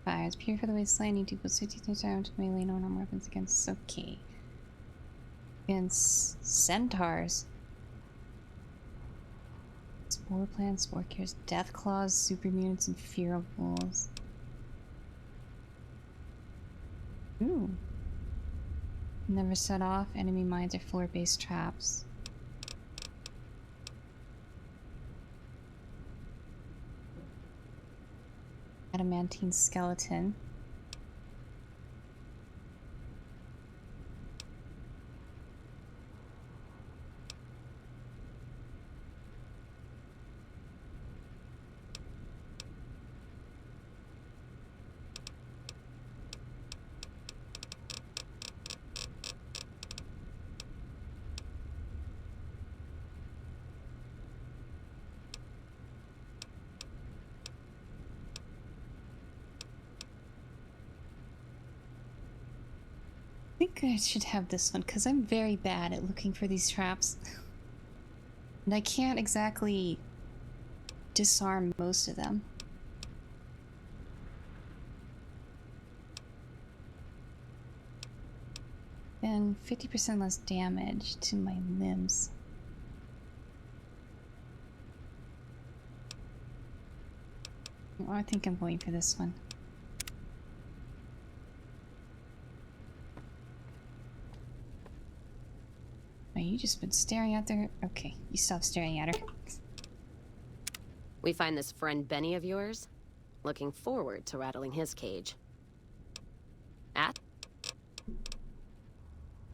A: Fires. Pure for the wasteland. Need to put 63 times to melee no normal weapons against. Okay. Against centaurs. Spore plants, spore cures, death claws, super mutants, and fear of wolves. Ooh. Never set off. Enemy mines or floor-based traps. Adamantine skeleton. I think I should have this one because I'm very bad at looking for these traps. And I can't exactly disarm most of them. And 50% less damage to my limbs. Oh, I think I'm going for this one. Oh, you just been staring at her? Okay, you stop staring at her.
B: We find this friend Benny of yours? Looking forward to rattling his cage. At?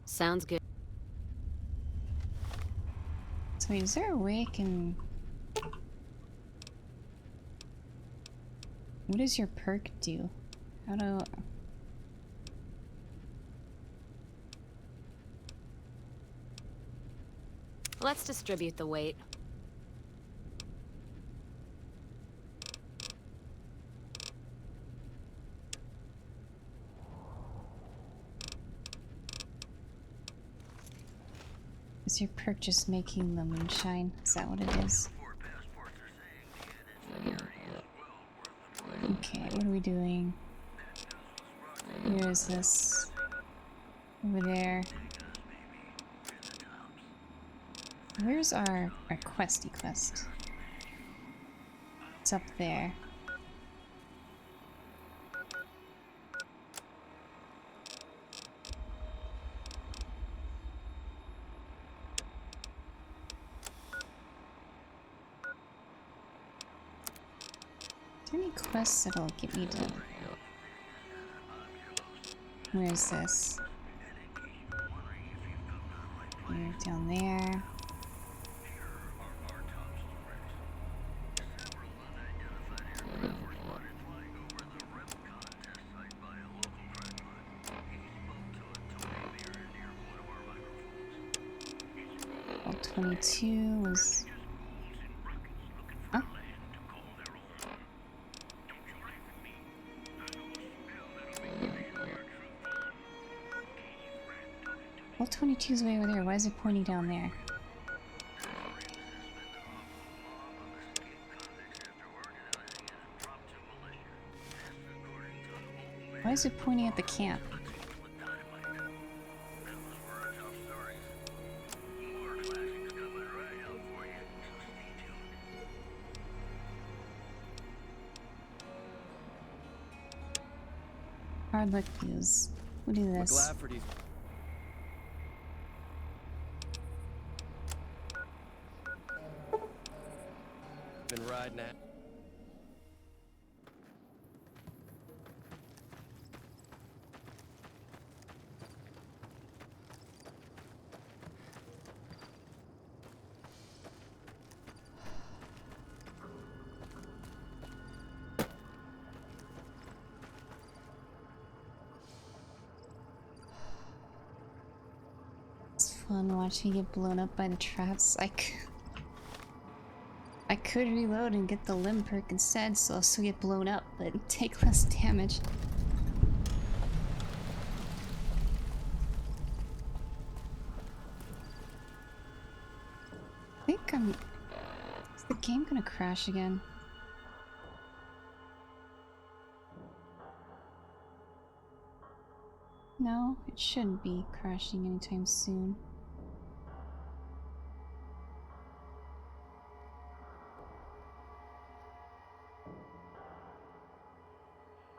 B: Sounds good.
A: So wait, is there a way I can... What does your perk do? How do...
B: Let's distribute the weight.
A: Is your perk just making the moonshine? Is that what it is? Okay, what are we doing? Where is this? Over there. Where's our questy quest? It's up there. Is there any quests that'll get me to... Where's this? Here, down there. Well, 22 was... Huh? Well, 22 is way over there. Why is it pointing down there? Why is it pointing at the camp? Hard luck views. We'll do this.
C: McLafferty's been riding at.
A: It's fun watching you get blown up by the traps. I could reload and get the limb perk instead, so I'll still get blown up, but take less damage. The game gonna crash again? No, it shouldn't be crashing anytime soon.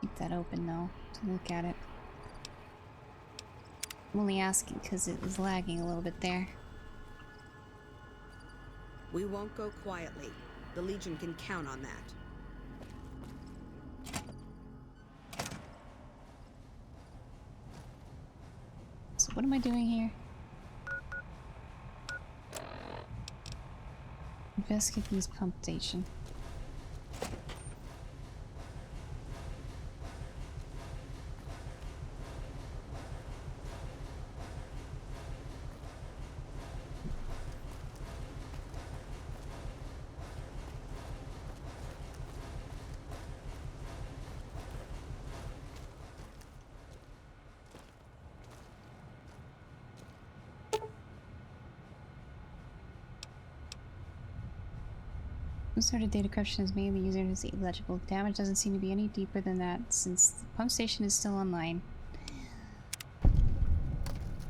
A: Keep that open though, to look at it. I'm only asking because it was lagging a little bit there.
K: We won't go quietly. The Legion can count on that.
A: So what am I doing here? Investigate this pump station. This sort of data corruption has made the user illegible. Damage doesn't seem to be any deeper than that since the pump station is still online.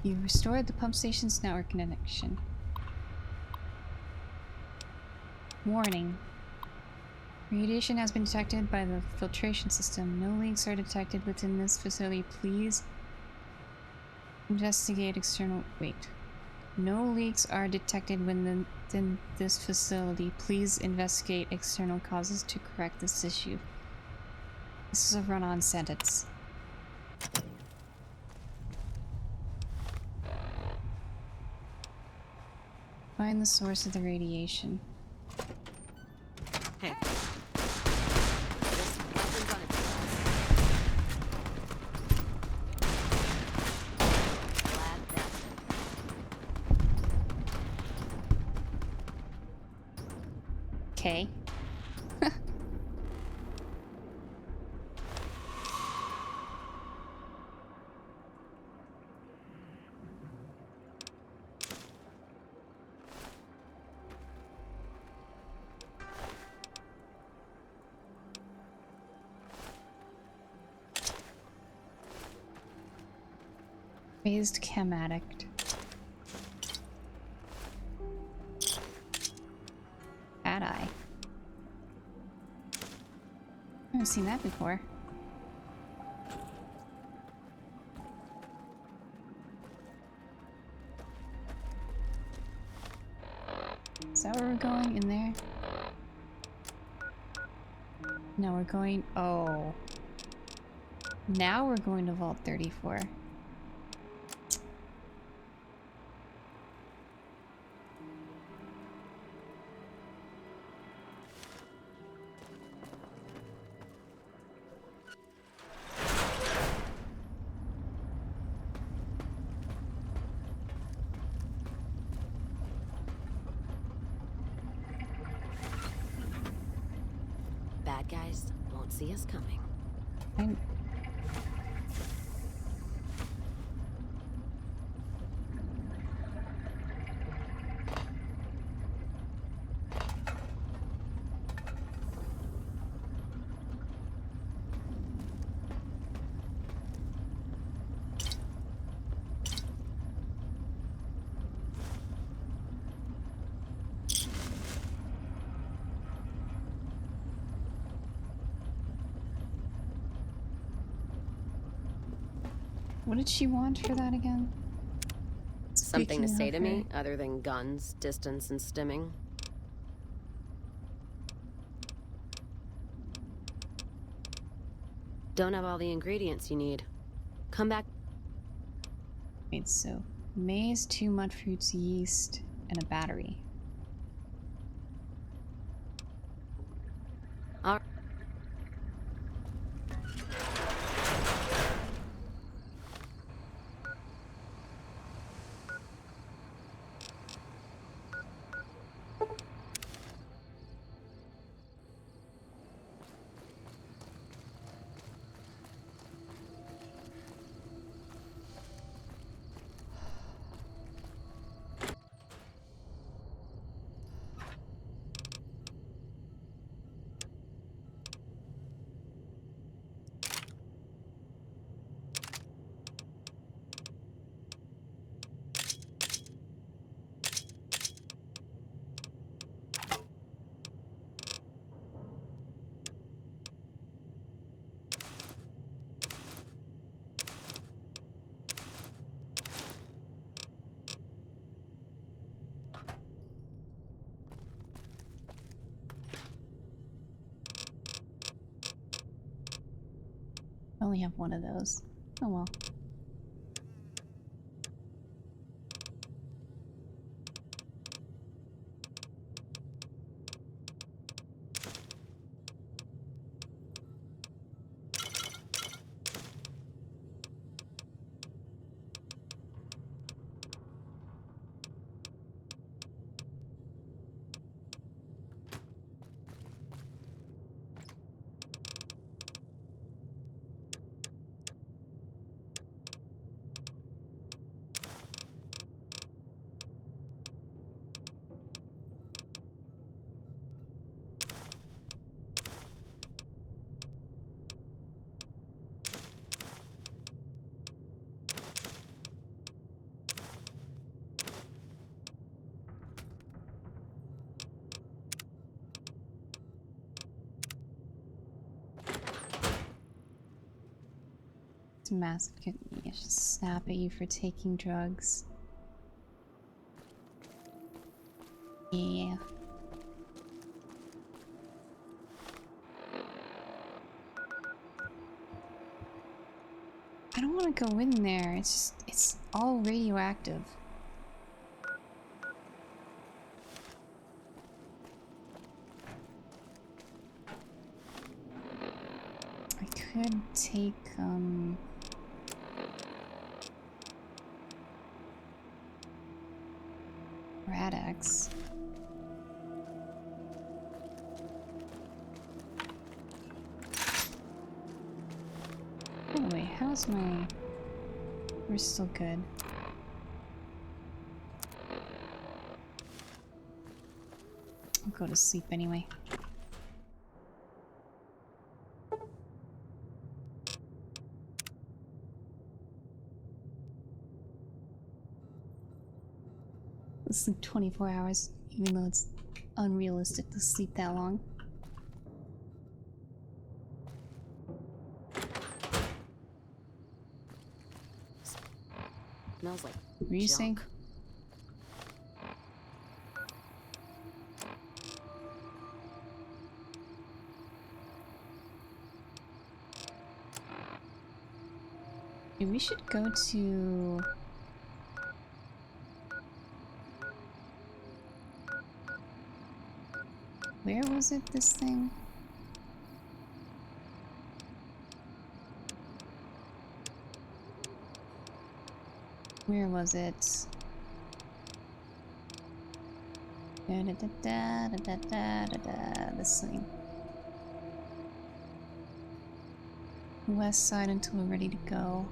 A: You restored the pump station's network connection. Warning. Radiation has been detected by the filtration system. No leaks are detected within this facility. Please investigate external... Wait. No leaks are detected within this facility. Please investigate external causes to correct this issue. This is a run-on sentence. Find the source of the radiation.
K: Hey.
A: Okay. Raised chem addict. Bad eye. I haven't seen that before. Is that where we're going? In there? No, we're going... Oh. Now we're going to Vault 34.
B: Bad guys won't see us coming.
A: What did she want for that again?
B: Something to
A: Speaking
B: say
A: of
B: to
A: her-
B: me other than guns, distance, and stimming? Don't have all the ingredients you need. Come back.
A: Wait, so maize, 2 mud fruits, yeast, and a battery.
B: All
A: only have one of those. Oh well. It's a massive kidney. I should snap at you for taking drugs. Yeah. I don't want to go in there. It's all radioactive. I could take, Rad-X. Anyway, how's my... We're still good. I'll go to sleep anyway. I'll sleep 24 hours, even though it's unrealistic to sleep that long.
B: Smells like
A: What were you saying? Maybe we should go to... Where was it, this thing? Where was it? Da da da da da da da da. This thing. West side until we're ready to go.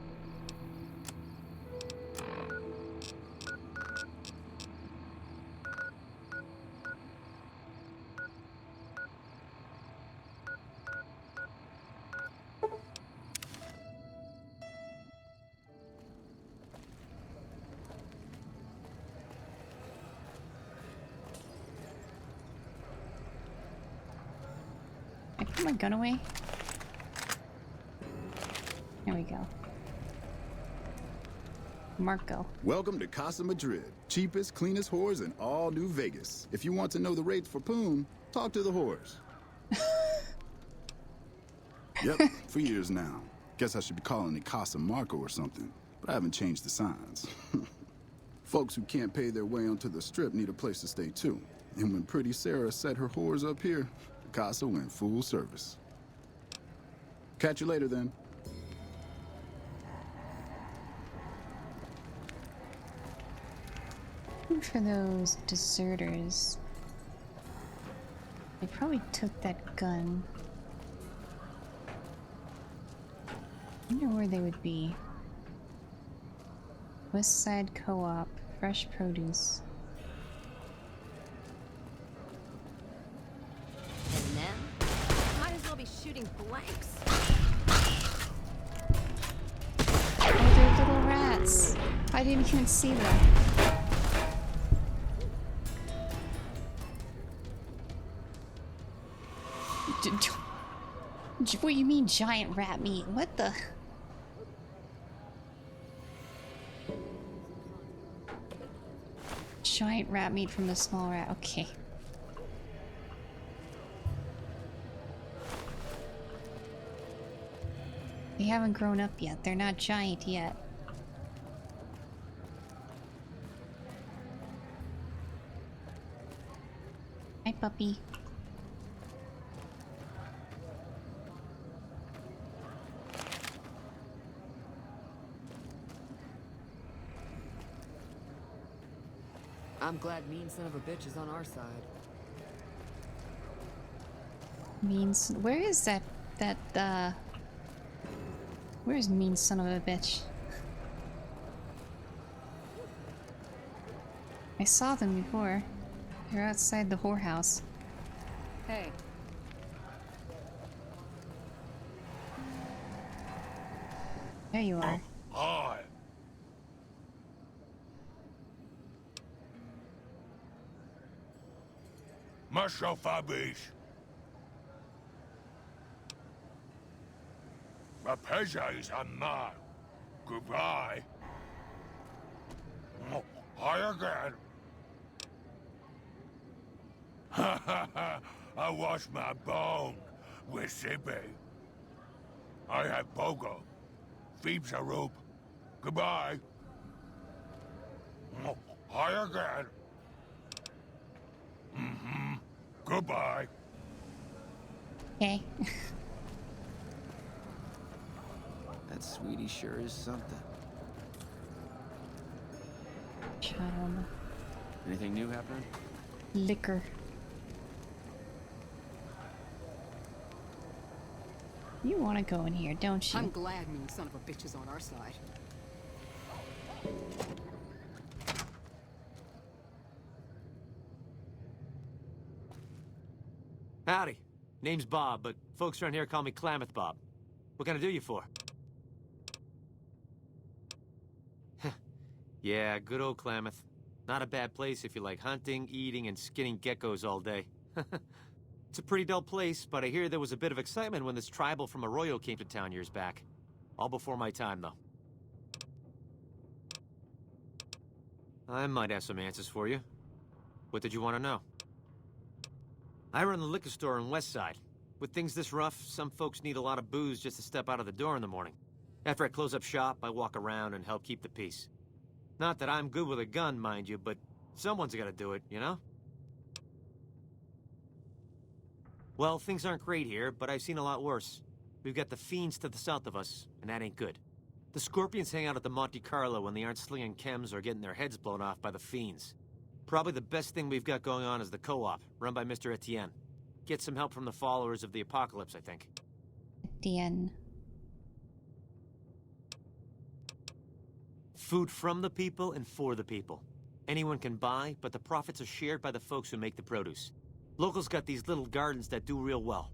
A: I put my gun away. There we go. Marco.
R: Welcome to Casa Madrid. Cheapest, cleanest whores in all New Vegas. If you want to know the rates for Poon, talk to the whores. Yep, for years now. Guess I should be calling it Casa Marco or something, but I haven't changed the signs. Folks who can't pay their way onto the strip need a place to stay too. And when Pretty Sarah set her whores up here, Casa went full service. Catch you later then.
A: For those deserters, they probably took that gun. I wonder where they would be. West Side Co-op, fresh produce.
B: And now, might as well be shooting blanks.
A: Oh, they're little rats. I didn't even see them. What do you mean giant rat meat? What the? Giant rat meat from a small rat. Okay. They haven't grown up yet. They're not giant yet. Hi, puppy.
D: I'm glad mean son of a bitch is on our side.
A: Means where is where's mean son of a bitch? I saw them before. They're outside the whorehouse.
D: Hey.
A: There you are.
Q: Hi. Marshal Fabish. My pleasure is unknown. Goodbye. Hi again. Ha ha ha! I wash my bone with Sippy. I have Pogo. Phoebes a rope. Goodbye. Hi again. Mm-hmm. Goodbye.
A: Okay.
L: That sweetie sure is something.
A: Child.
L: Anything new happening?
A: Liquor. You want to go in here, don't you?
D: I'm glad mean son of a bitch is on our side.
V: Howdy. Name's Bob, but folks around here call me Klamath Bob. What can I do you for? Yeah, good old Klamath. Not a bad place if you like hunting, eating, and skinning geckos all day. It's a pretty dull place, but I hear there was a bit of excitement when this tribal from Arroyo came to town years back. All before my time, though. I might have some answers for you. What did you want to know? I run the liquor store on West Side. With things this rough, some folks need a lot of booze just to step out of the door in the morning. After I close up shop, I walk around and help keep the peace. Not that I'm good with a gun, mind you, but someone's gotta do it, you know? Well, things aren't great here, but I've seen a lot worse. We've got the fiends to the south of us, and that ain't good. The Scorpions hang out at the Monte Carlo when they aren't slinging chems or getting their heads blown off by the fiends. Probably the best thing we've got going on is the co-op, run by Mr. Etienne. Get some help from the followers of the apocalypse, I think.
A: Etienne.
V: Food from the people and for the people. Anyone can buy, but the profits are shared by the folks who make the produce. Locals got these little gardens that do real well.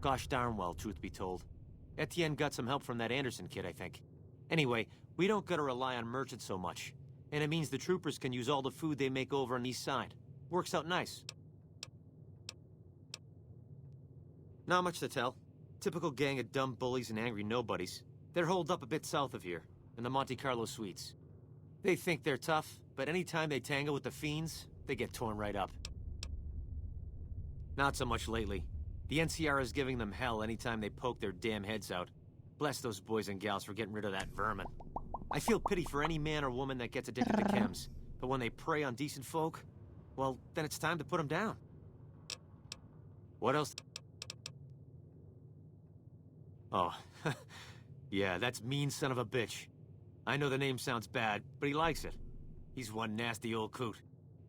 V: Gosh darn well, truth be told. Etienne got some help from that Anderson kid, I think. Anyway, we don't gotta rely on merchants so much. And it means the troopers can use all the food they make over on the east side. Works out nice. Not much to tell. Typical gang of dumb bullies and angry nobodies. They're holed up a bit south of here, in the Monte Carlo suites. They think they're tough, but anytime they tangle with the fiends, they get torn right up. Not so much lately. The NCR is giving them hell anytime they poke their damn heads out. Bless those boys and gals for getting rid of that vermin. I feel pity for any man or woman that gets addicted to chems, but when they prey on decent folk, well, then it's time to put them down. What else? Oh, yeah, that's mean son of a bitch. I know the name sounds bad, but he likes it. He's one nasty old coot.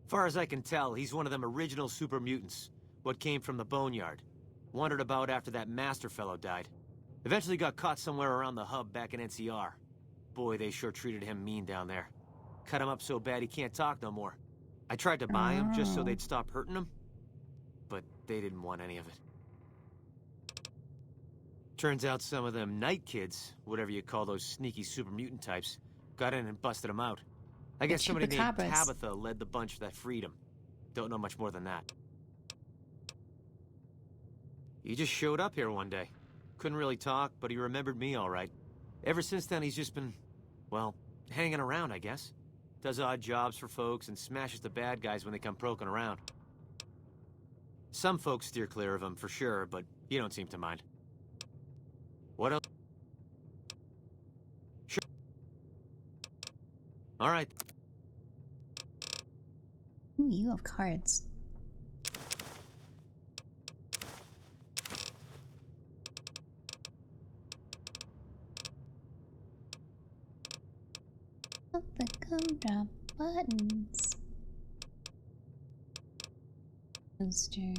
V: Far as I can tell, he's one of them original super mutants. What came from the boneyard. Wandered about after that master fellow died. Eventually got caught somewhere around the hub back in NCR. Boy, they sure treated him mean down there. Cut him up so bad he can't talk no more. I tried to buy him just so they'd stop hurting him, but they didn't want any of it. Turns out some of them night kids, whatever you call those sneaky super mutant types, got in and busted him out. I guess somebody named Tabitha led the bunch that freed him. Don't know much more than that. He just showed up here one day. Couldn't really talk, but he remembered me all right. Ever since then, he's just been, well, hanging around, I guess. Does odd jobs for folks and smashes the bad guys when they come poking around. Some folks steer clear of him, for sure, but you don't seem to mind. What else? All right.
A: Ooh, you have cards. Up the gumdrop buttons. Poster.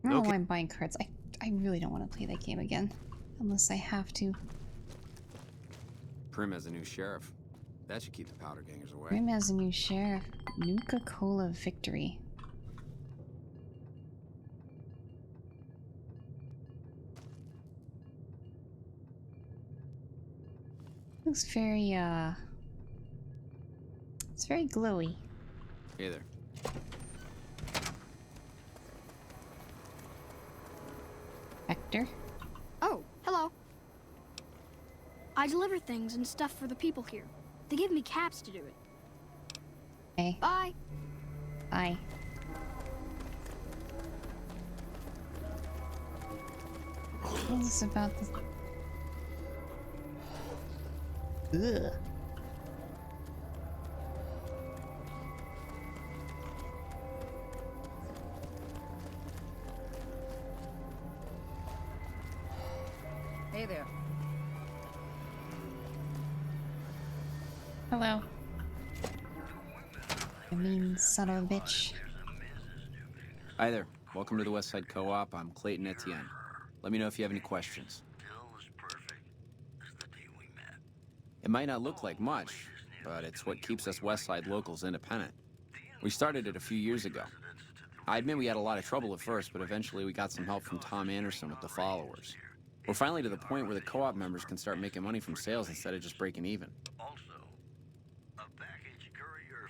A: I don't know why I'm buying cards. I really don't want to play that game again. Unless I have to.
L: Prim has a new sheriff. That should keep the powder gangers away.
A: Grim has a new sheriff. Nuka-Cola Victory. Looks very, it's very glowy.
L: Hey there.
A: Hector?
G: Oh, hello. I deliver things and stuff for the people here. They give me caps to do it.
A: Hey.
G: Bye.
A: Bye. What is this about this? Ugh.
O: Hey there.
A: Hello. I mean, son of a bitch.
L: Hi there. Welcome to the West Side Co-op. I'm Clayton Etienne. Let me know if you have any questions. It might not look like much, but it's what keeps us West Side locals independent. We started it a few years ago. I admit we had a lot of trouble at first, but eventually we got some help from Tom Anderson with the followers. We're finally to the point where the co-op members can start making money from sales instead of just breaking even.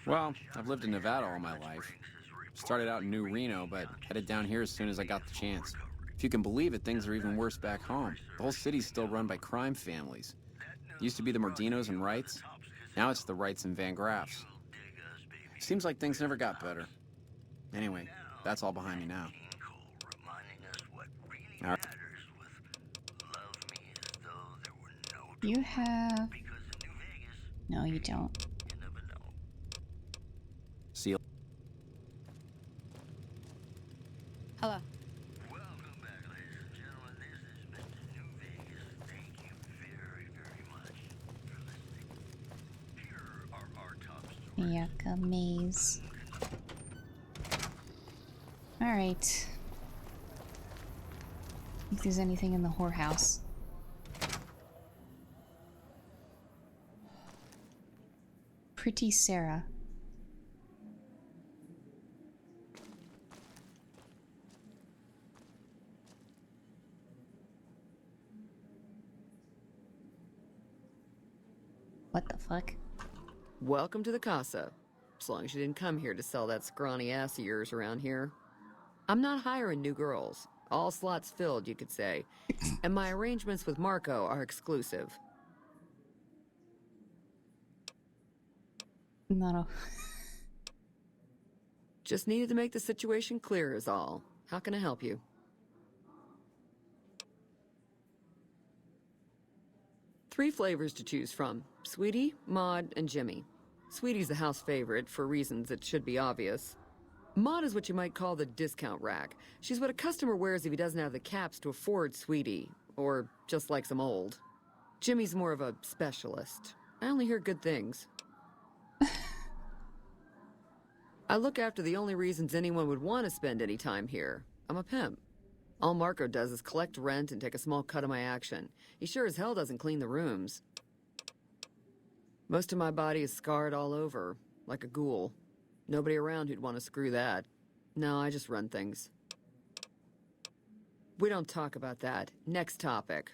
L: Well, I've lived in Nevada all my life. Started out in New Reno, but headed down here as soon as I got the chance. If you can believe it, things are even worse back home. The whole city's still run by crime families. It used to be the Mordinos and Wrights. Now it's the Wrights and Van Graffs. Seems like things never got better. Anyway, that's all behind me now. All right.
A: You have... No, you don't.
L: See you.
T: Hello.
A: Yucca maze. Alright. If there's anything in the whorehouse. Pretty Sarah. What the fuck?
M: Welcome to the Casa. As long as you didn't come here to sell that scrawny ass of yours around here. I'm not hiring new girls. All slots filled, you could say. And my arrangements with Marco are exclusive.
A: No.
M: Just needed to make the situation clear is all. How can I help you? Three flavors to choose from. Sweetie, Maud, and Jimmy. Sweetie's the house favorite, for reasons that should be obvious. Maud is what you might call the discount rack. She's what a customer wears if he doesn't have the caps to afford Sweetie, or just likes them old. Jimmy's more of a specialist. I only hear good things. I look after the only reasons anyone would want to spend any time here. I'm a pimp. All Marco does is collect rent and take a small cut of my action. He sure as hell doesn't clean the rooms. Most of my body is scarred all over, like a ghoul. Nobody around who'd want to screw that. No, I just run things. We don't talk about that. Next topic.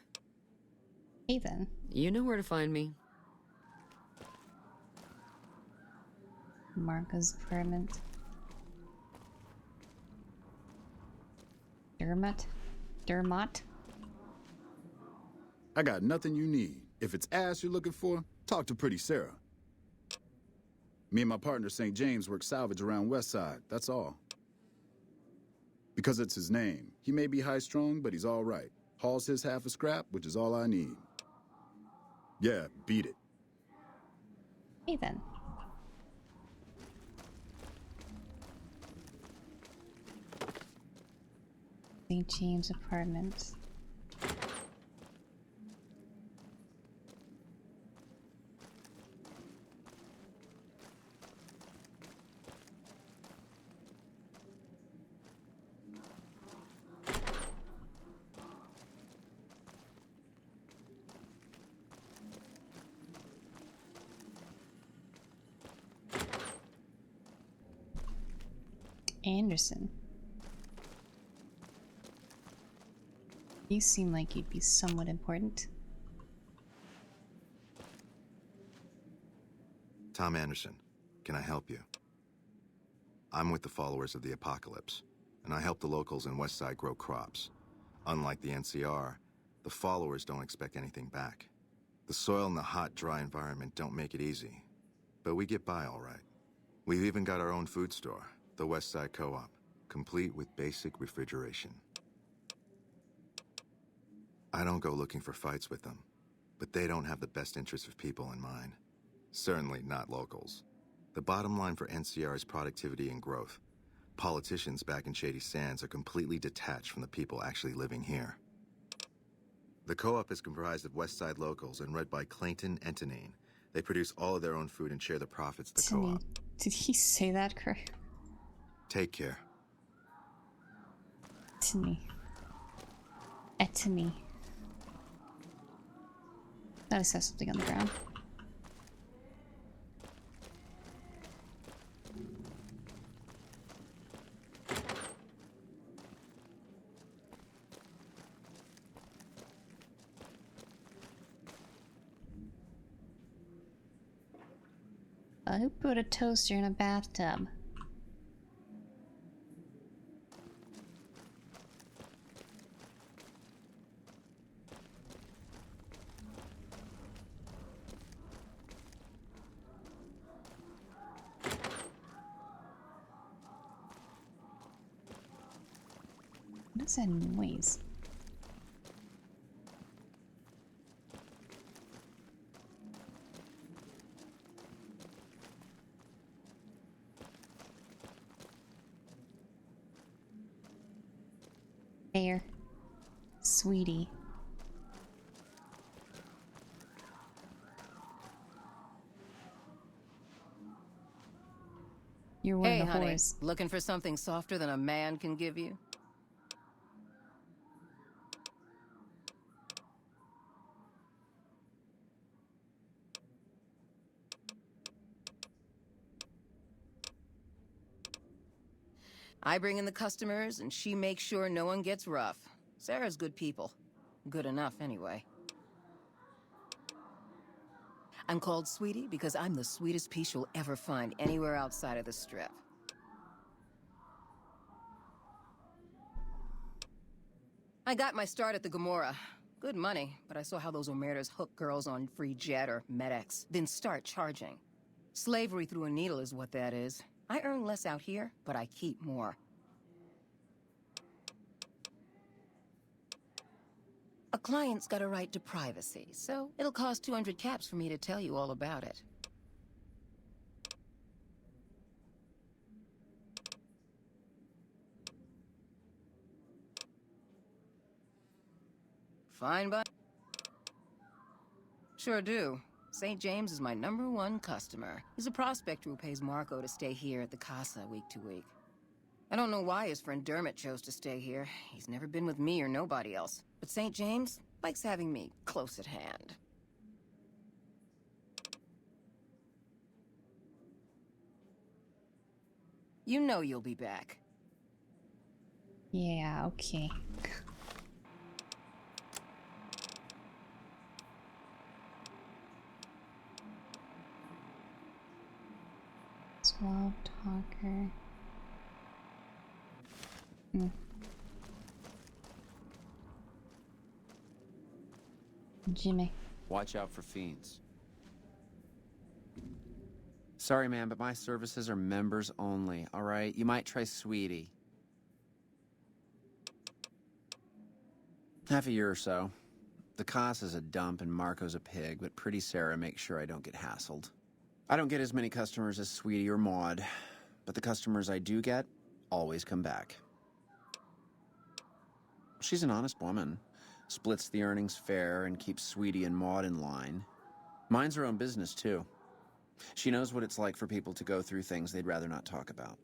A: Hey then.
M: You know where to find me.
A: Marco's apartment. Dermot?
R: I got nothing you need. If it's ass you're looking for, talk to Pretty Sarah. Me and my partner, St. James, work salvage around West Side, that's all. Because it's his name. He may be high-strung, but he's all right. Hauls his half a scrap, which is all I need. Yeah, beat it.
A: Hey then. St. James Apartments. Anderson. You seem like you'd be somewhat important.
H: Tom Anderson, can I help you? I'm with the followers of the apocalypse, and I help the locals in Westside grow crops. Unlike the NCR, the followers don't expect anything back. The soil and the hot, dry environment don't make it easy, but we get by all right. We've even got our own food store, the Westside Co-op, complete with basic refrigeration. I don't go looking for fights with them, but they don't have the best interests of people in mind. Certainly not locals. The bottom line for NCR is productivity and growth. Politicians back in Shady Sands are completely detached from the people actually living here. The co-op is comprised of Westside locals and run by Clayton and Tanine. They produce all of their own food and share the profits of the co-op.
A: Did he say that correct?
H: Take care.
A: Etany. Etany. That says something on the ground. Who put a toaster in a bathtub? What is that noise? There. Sweetie. You're one
J: Hey,
A: of the
J: honey,
A: whores.
J: looking for something softer than a man can give you? I bring in the customers, and she makes sure no one gets rough. Sarah's good people. Good enough, anyway. I'm called Sweetie because I'm the sweetest piece you'll ever find anywhere outside of the Strip. I got my start at the Gomorrah. Good money, but I saw how those Omertas hook girls on free jet or MedX, then start charging. Slavery through a needle is what that is. I earn less out here, but I keep more. A client's got a right to privacy, so it'll cost 200 caps for me to tell you all about it. Fine, but sure do. St. James is my #1 customer. He's a prospector who pays Marco to stay here at the Casa week to week. I don't know why his friend Dermot chose to stay here. He's never been with me or nobody else. But St. James likes having me close at hand. You know you'll be back.
A: Yeah, okay. Suave talker. Jimmy.
L: Watch out for fiends. Sorry, man, but my services are members only, all right? You might try Sweetie. Half a year or so. The Casa's a dump and Marco's a pig, but Pretty Sarah makes sure I don't get hassled. I don't get as many customers as Sweetie or Maud, but the customers I do get always come back. She's an honest woman, splits the earnings fair and keeps Sweetie and Maud in line. Minds her own business, too. She knows what it's like for people to go through things they'd rather not talk about.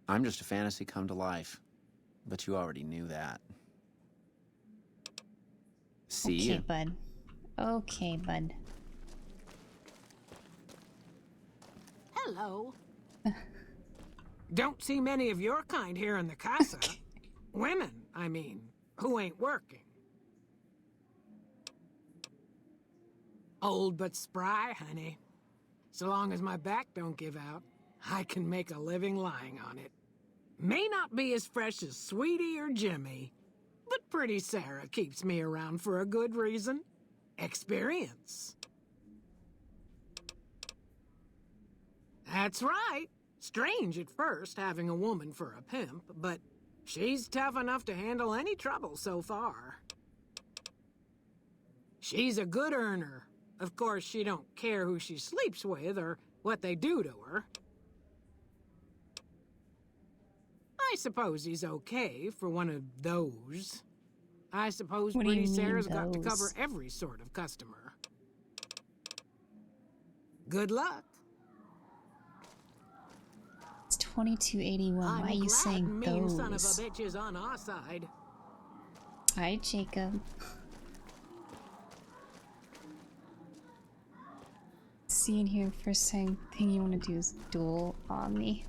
L: I'm just a fantasy come to life, but you already knew that. See
A: Okay,
L: ya.
A: bud. Okay, bud.
F: Hello. Don't see many of your kind here in the casa. Women, I mean, who ain't working. Old but spry, honey. So long as my back don't give out, I can make a living lying on it. May not be as fresh as Sweetie or Jimmy, but Pretty Sarah keeps me around for a good reason. Experience. That's right. Strange at first, having a woman for a pimp, but she's tough enough to handle any trouble so far. She's a good earner. Of course, she don't care who she sleeps with or what they do to her. I suppose he's okay for one of those. I suppose
A: What do you
F: Pretty
A: mean,
F: Sarah's got to cover
A: those?
F: every sort of customer. Good luck.
A: It's 2281. Why are
F: I'm
A: you
F: glad
A: saying
F: mean son of a
A: those?
F: bitch is on our side.
A: Hi, Jacob. Seeing here, first thing you want to do is duel on me.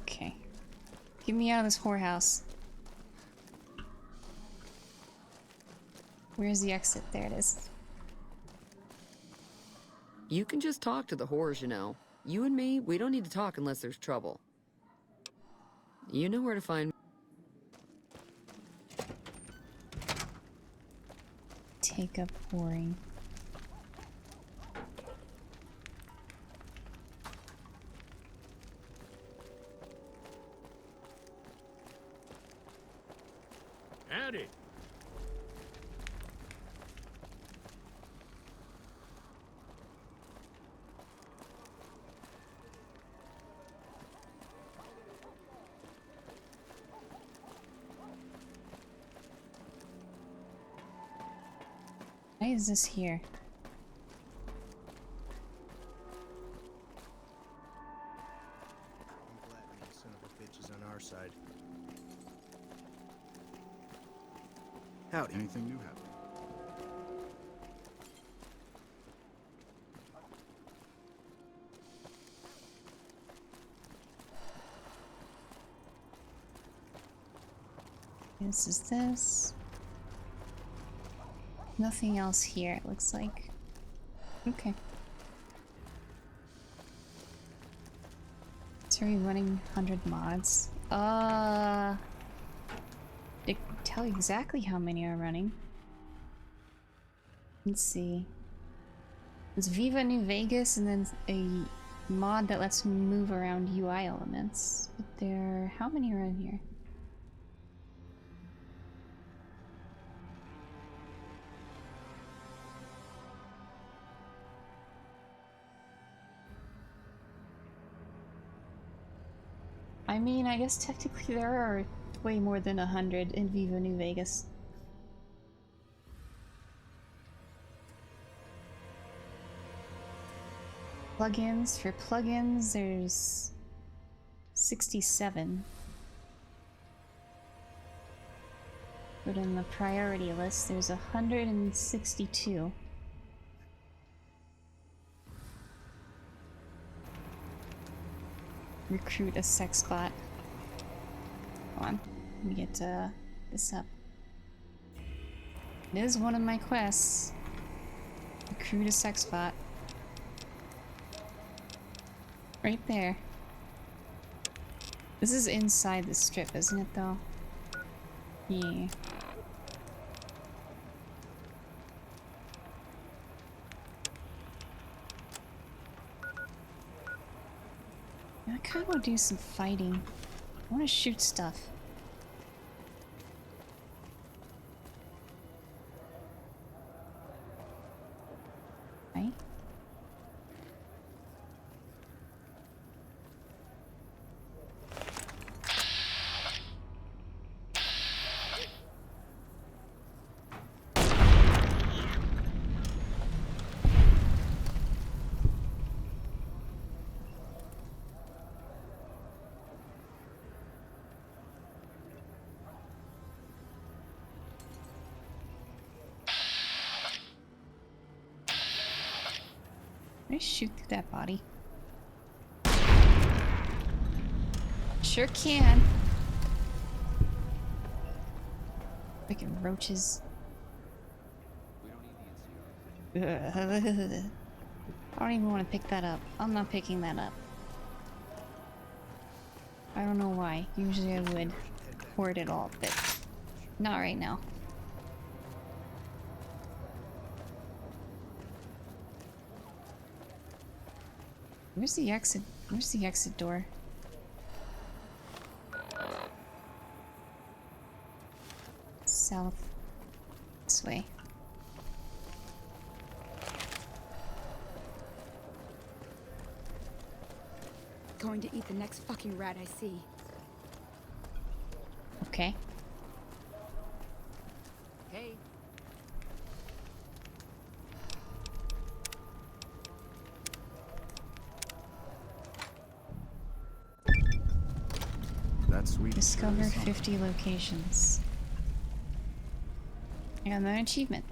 A: Okay. Get me out of this whorehouse. Where's the exit? There it is.
M: You can just talk to the whores, you know. You and me, we don't need to talk unless there's trouble. You know where to find me.
A: Take up whoring.
Q: Howdy.
A: Why is this here?
I: I'm glad the son of a bitch is on our side. Howdy.
R: Anything new happen?
A: This is this. Nothing else here, it looks like. Okay. So are we running 100 mods? They tell you exactly how many are running. Let's see. It's Viva New Vegas and then a mod that lets me move around UI elements. But there, how many are in here? I mean, I guess technically there are way more than 100 in Viva New Vegas. Plugins. For plugins, there's 67. But in the priority list, there's 162. Recruit a sex bot. Hold on, let me get this up. It is one of my quests. Recruit a sex bot. Right there. This is inside the strip, isn't it, though? Yeah. I kind of want to do some fighting. I want to shoot stuff. Right? Can I shoot through that body? Sure can. Freaking roaches. I don't even want to pick that up. I'm not picking that up. I don't know why. Usually I would hoard it all, but not right now. Where's the exit? Where's the exit door? South. This way.
N: Going to eat the next fucking rat I see.
A: Okay.
J: Hey.
H: That's sweet.
A: Discover 50 locations. And an achievement.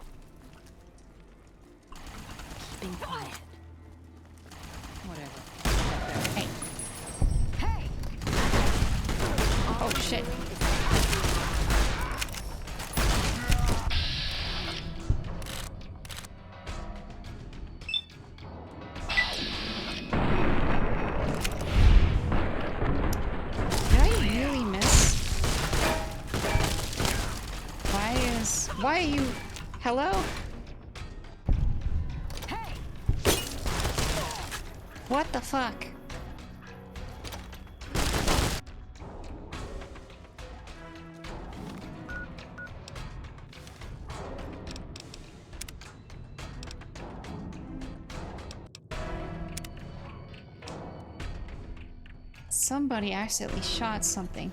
T: Being quiet.
J: Whatever.
A: Hey.
J: Hey!
A: Oh shit. Did I really miss? Why are you... Hello? What the fuck? Somebody accidentally shot something.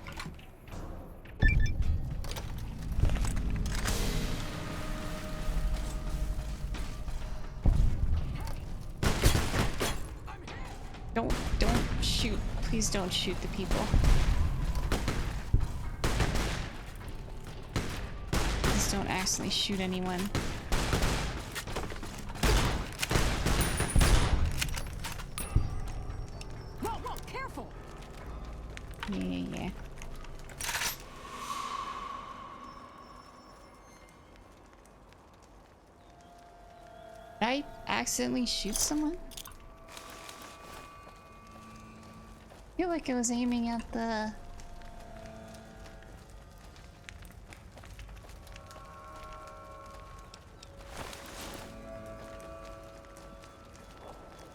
A: Don't shoot. Please don't shoot the people. Please don't accidentally shoot anyone.
J: Whoa, careful!
A: Yeah. Did I accidentally shoot someone? I feel like I was aiming at the...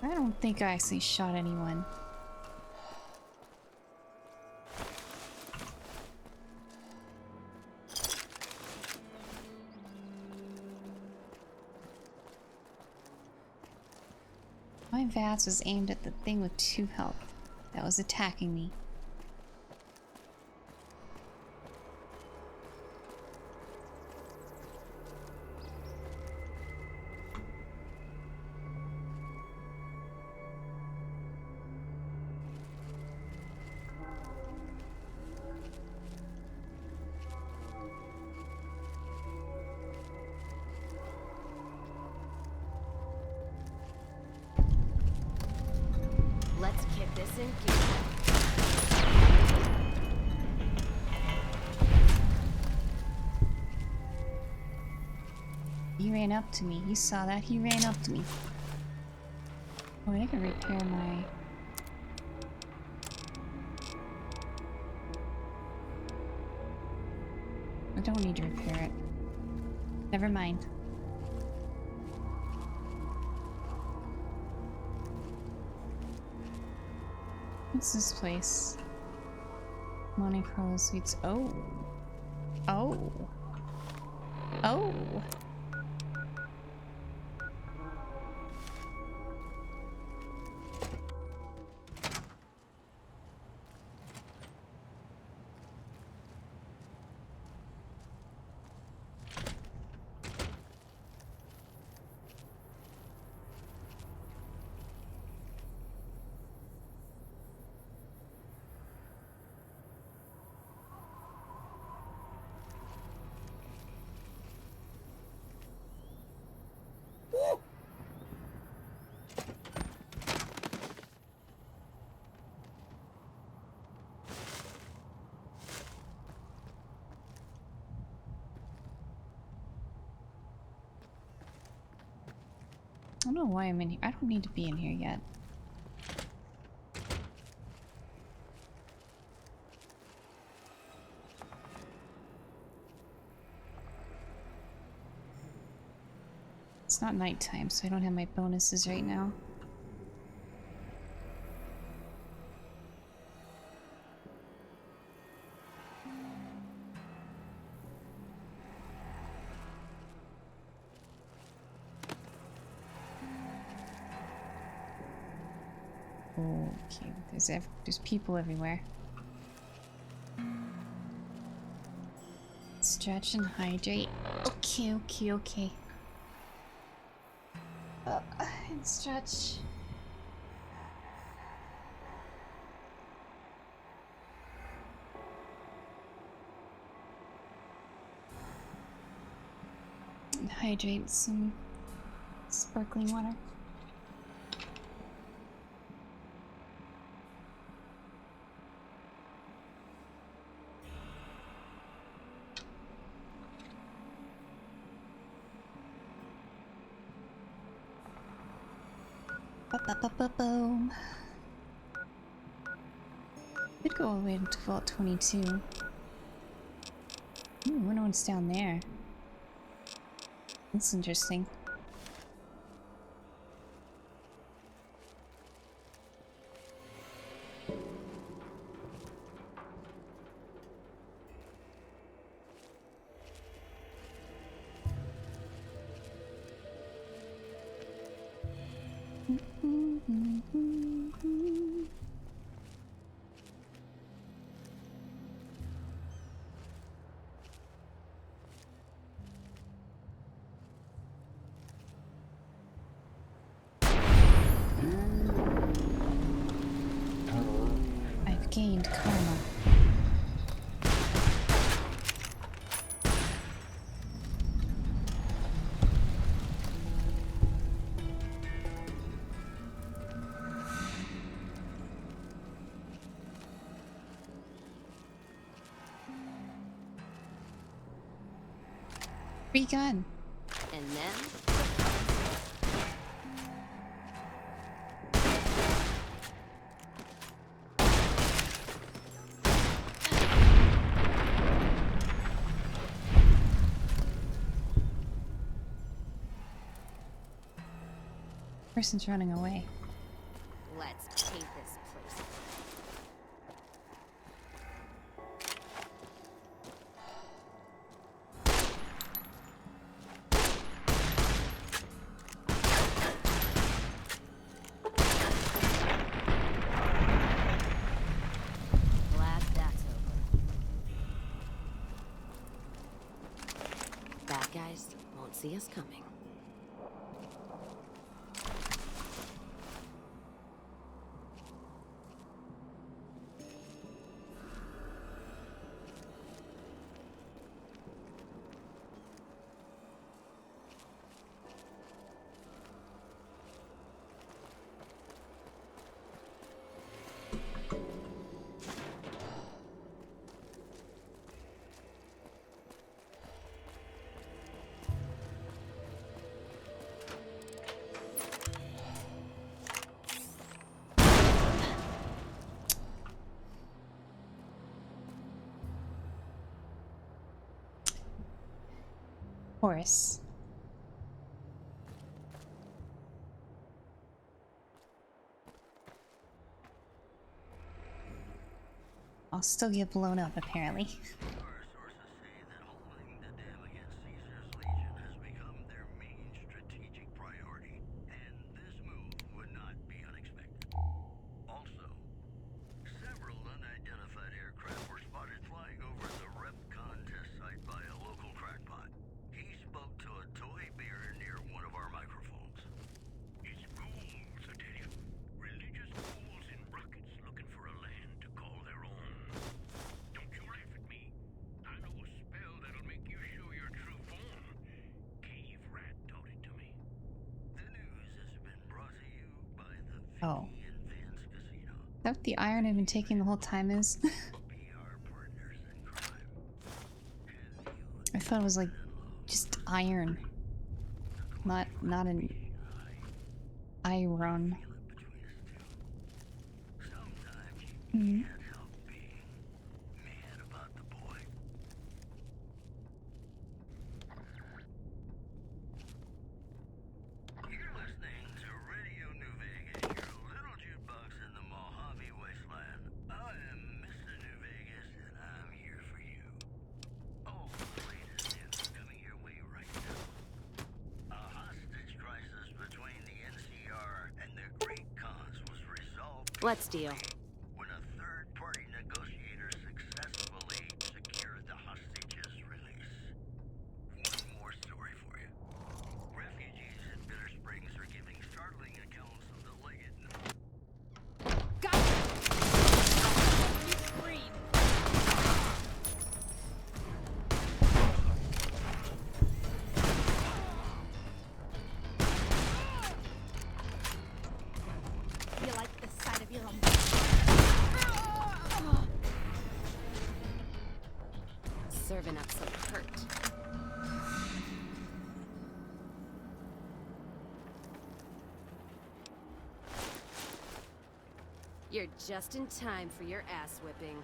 A: I don't think I actually shot anyone. My VATS was aimed at the thing with 2 health that was attacking me.
B: Let's kick this in gear.
A: He ran up to me. You saw that? He ran up to me. Oh, I can repair my... don't need to repair it. Never mind. What's this place? Monte Carlo Suites. Oh. Oh. Oh. I don't know why I'm in here. I don't need to be in here yet. It's not nighttime, so I don't have my bonuses right now. Okay, there's people everywhere. Stretch and hydrate. Okay, okay, okay. And stretch. And hydrate some sparkling water. Boom. Could go all the way to Vault 22. Ooh, I wonder what's down there. That's interesting. I've gained karma. Free gun.
B: And then...
A: Person's running away.
B: Let's paint this place. Glad that's over. Bad guys won't see us coming.
A: course. I'll still get blown up, apparently. Oh. Is that what the iron I've been taking the whole time is? I thought it was like just iron. Not an iron. Mm-hmm.
B: Let's deal.
P: When a third-party negotiator successfully secured the hostages' release. One more story for you. Refugees in Bitter Springs are giving startling accounts of the Leggett.
N: Got it! You scream! You like the sight of your own.
B: Serving up some hurt. You're just in time for your ass whipping.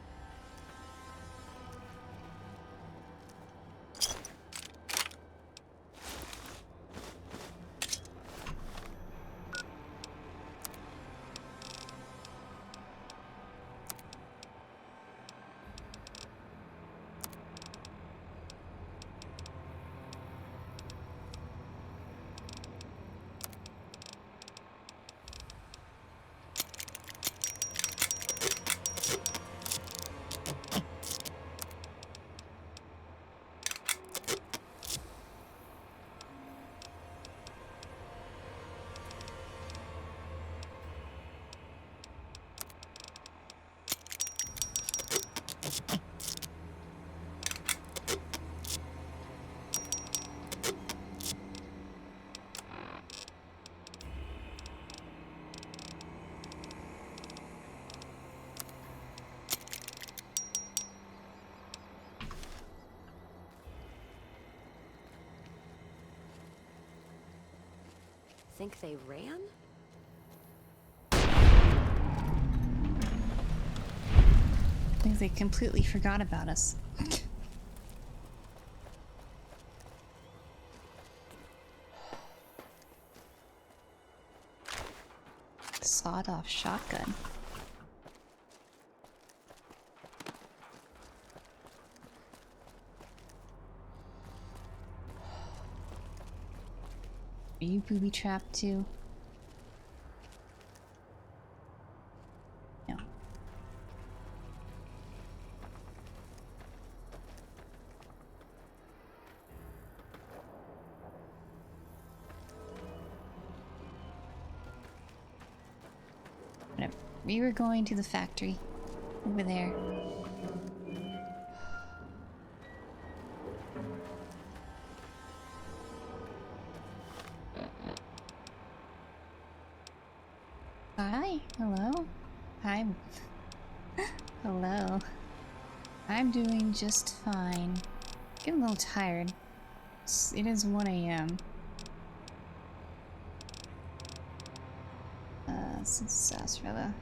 B: Think they ran?
A: I think they completely forgot about us. Sawed-off shotgun. Are you booby-trapped too? No. Whatever. We were going to the factory. Over there. Hi. Hello. Hi. Hello. I'm doing just fine. Getting a little tired. It is 1 a.m. Since sarsaparilla.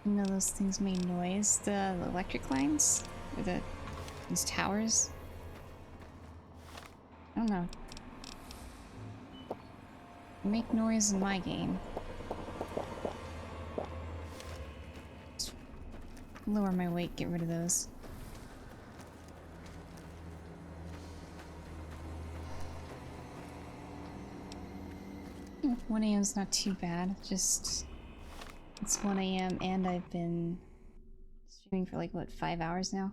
A: You know those things made noise? The electric lines? Or the These towers? I don't know. Make noise in my game. Just lower my weight, get rid of those. 1 a.m. is not too bad. Just it's 1 a.m. and I've been streaming for like what, 5 hours now?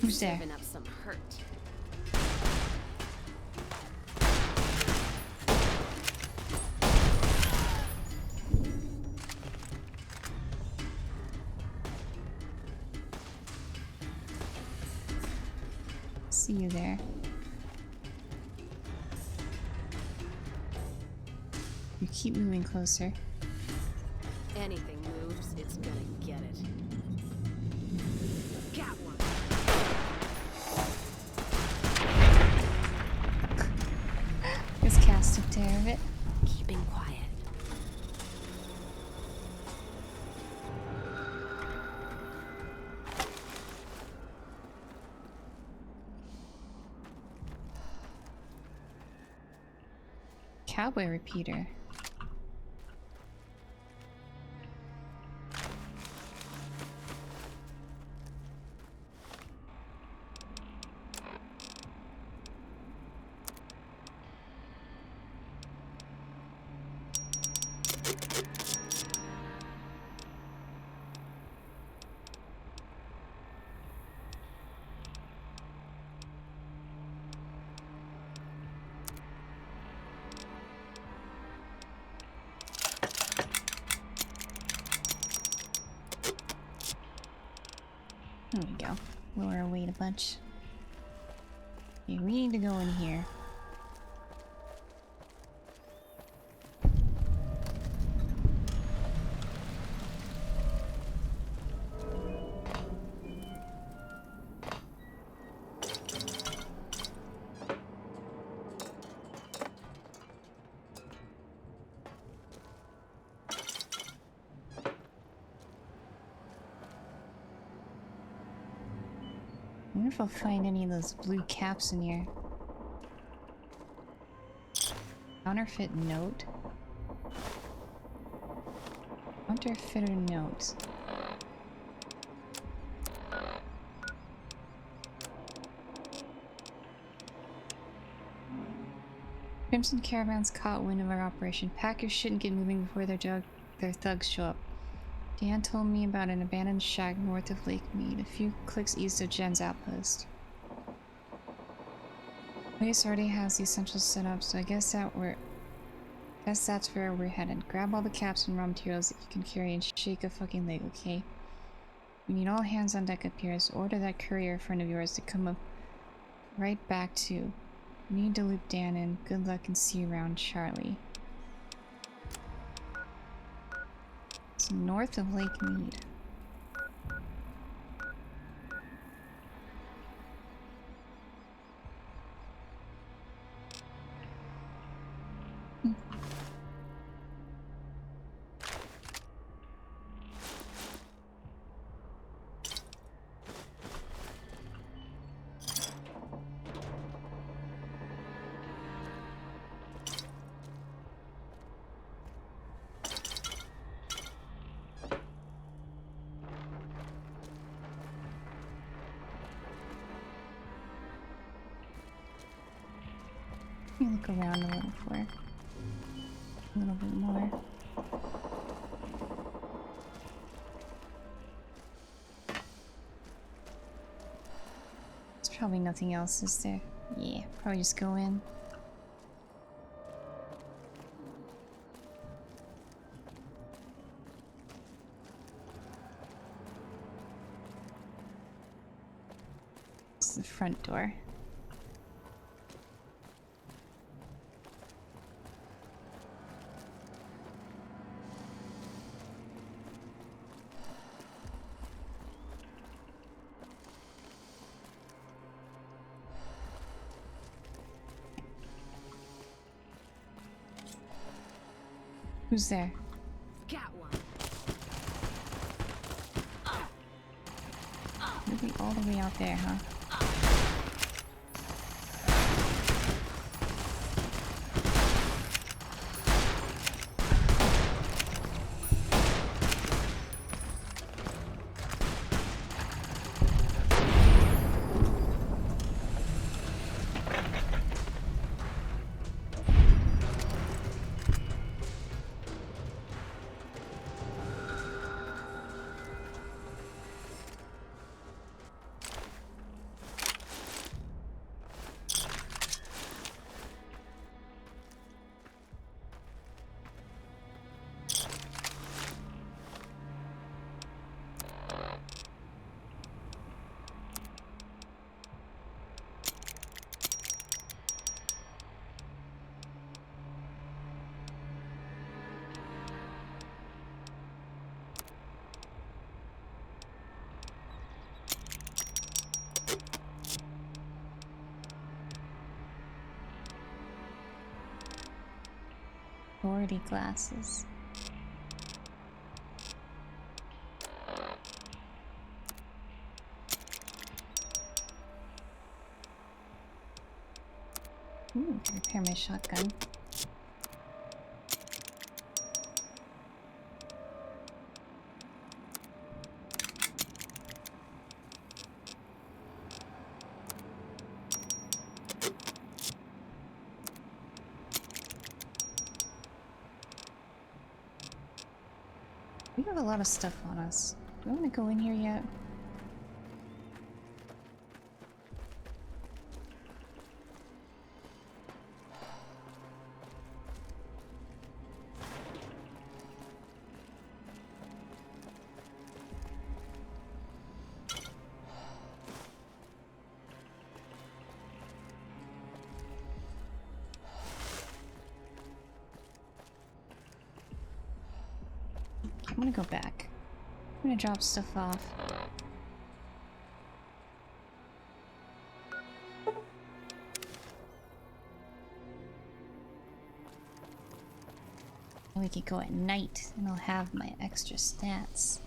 A: Who's there?
B: Serving up some hurt.
A: See you there. You keep moving closer.
B: Anything moves, it's gonna get it. Got one.
A: This cast took care of it.
B: Keeping quiet.
A: Cowboy repeater. There we go. Lower our weight a bunch. Okay, we need to go in here. I wonder if I'll find any of those blue caps in here. Counterfeit note. Counterfeiter note. Crimson Caravan's caught wind of our operation. Pack your shit and get moving before their thugs show up. Dan told me about an abandoned shack north of Lake Mead, a few clicks east of Jen's outpost. Place already has the essentials set up, so I guess that's where we're headed. Grab all the caps and raw materials that you can carry and shake a fucking leg, okay? We need all hands on deck up here, so order that courier friend of yours to come up right back too. We need to loop Dan in. Good luck and see you around, Charlie. It's north of Lake Mead. Let me look around a little for a little bit more. There's probably nothing else, is there? Yeah, probably just go in. It's the front door. Who's there?
N: Got one.
A: Moving all the way out there, huh? Authority glasses. Ooh, repair my shotgun. We have a lot of stuff on us. Do we want to go in here yet? I'm gonna go back. I'm gonna drop stuff off. We could go at night and I'll have my extra stats.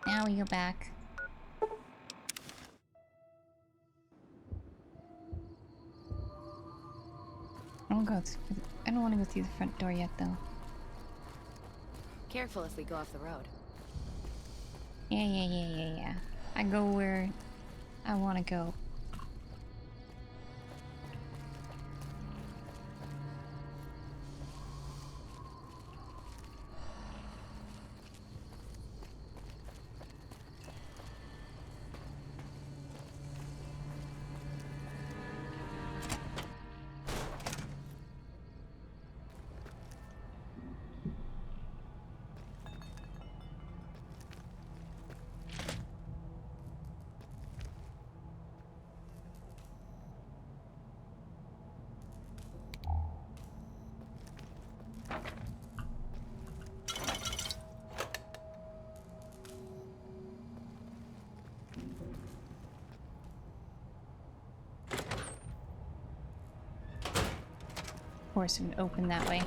A: Now we go back. I don't want to go through the front door yet, though.
B: Careful if we go off the road.
A: Yeah. I go where I want to go. course, it would open that way.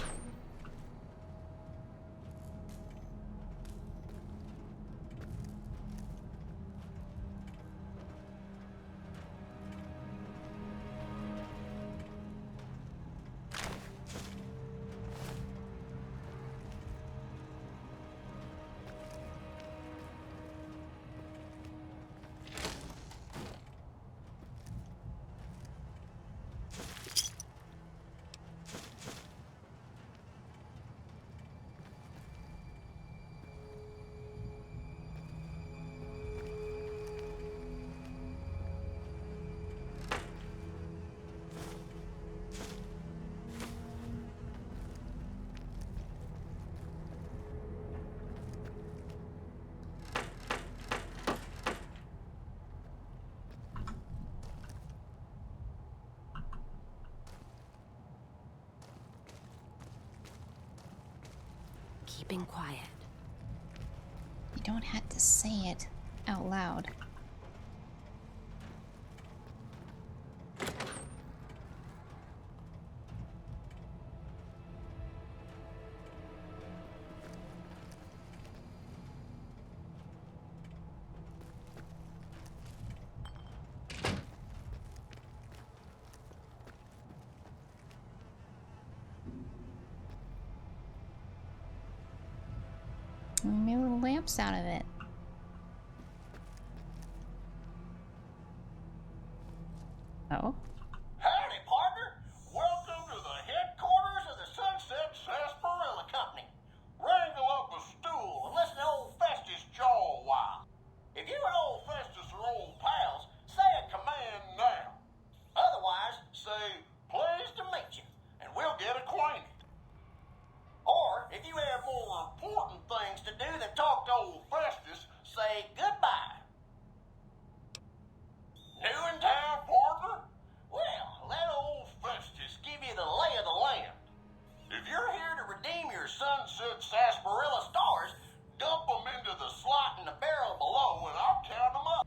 B: Keeping quiet.
A: You don't have to say it out loud. We made little lamps out of it. Oh.
P: Howdy, partner. Welcome to the headquarters of the Sunset Sarsaparilla Company. Wrangle up a stool and listen to old Festus jaw a while. If you and old Festus are old pals, say a command now. Otherwise, say, pleased to meet you, and we'll get acquainted. Or, if you have more important things to do than talk to old Festus, say goodbye. New in town, partner? Well, let old Festus give you the lay of the land. If you're here to redeem your Sunset Sarsaparilla stars, dump them into the slot in the barrel below and I'll count them up.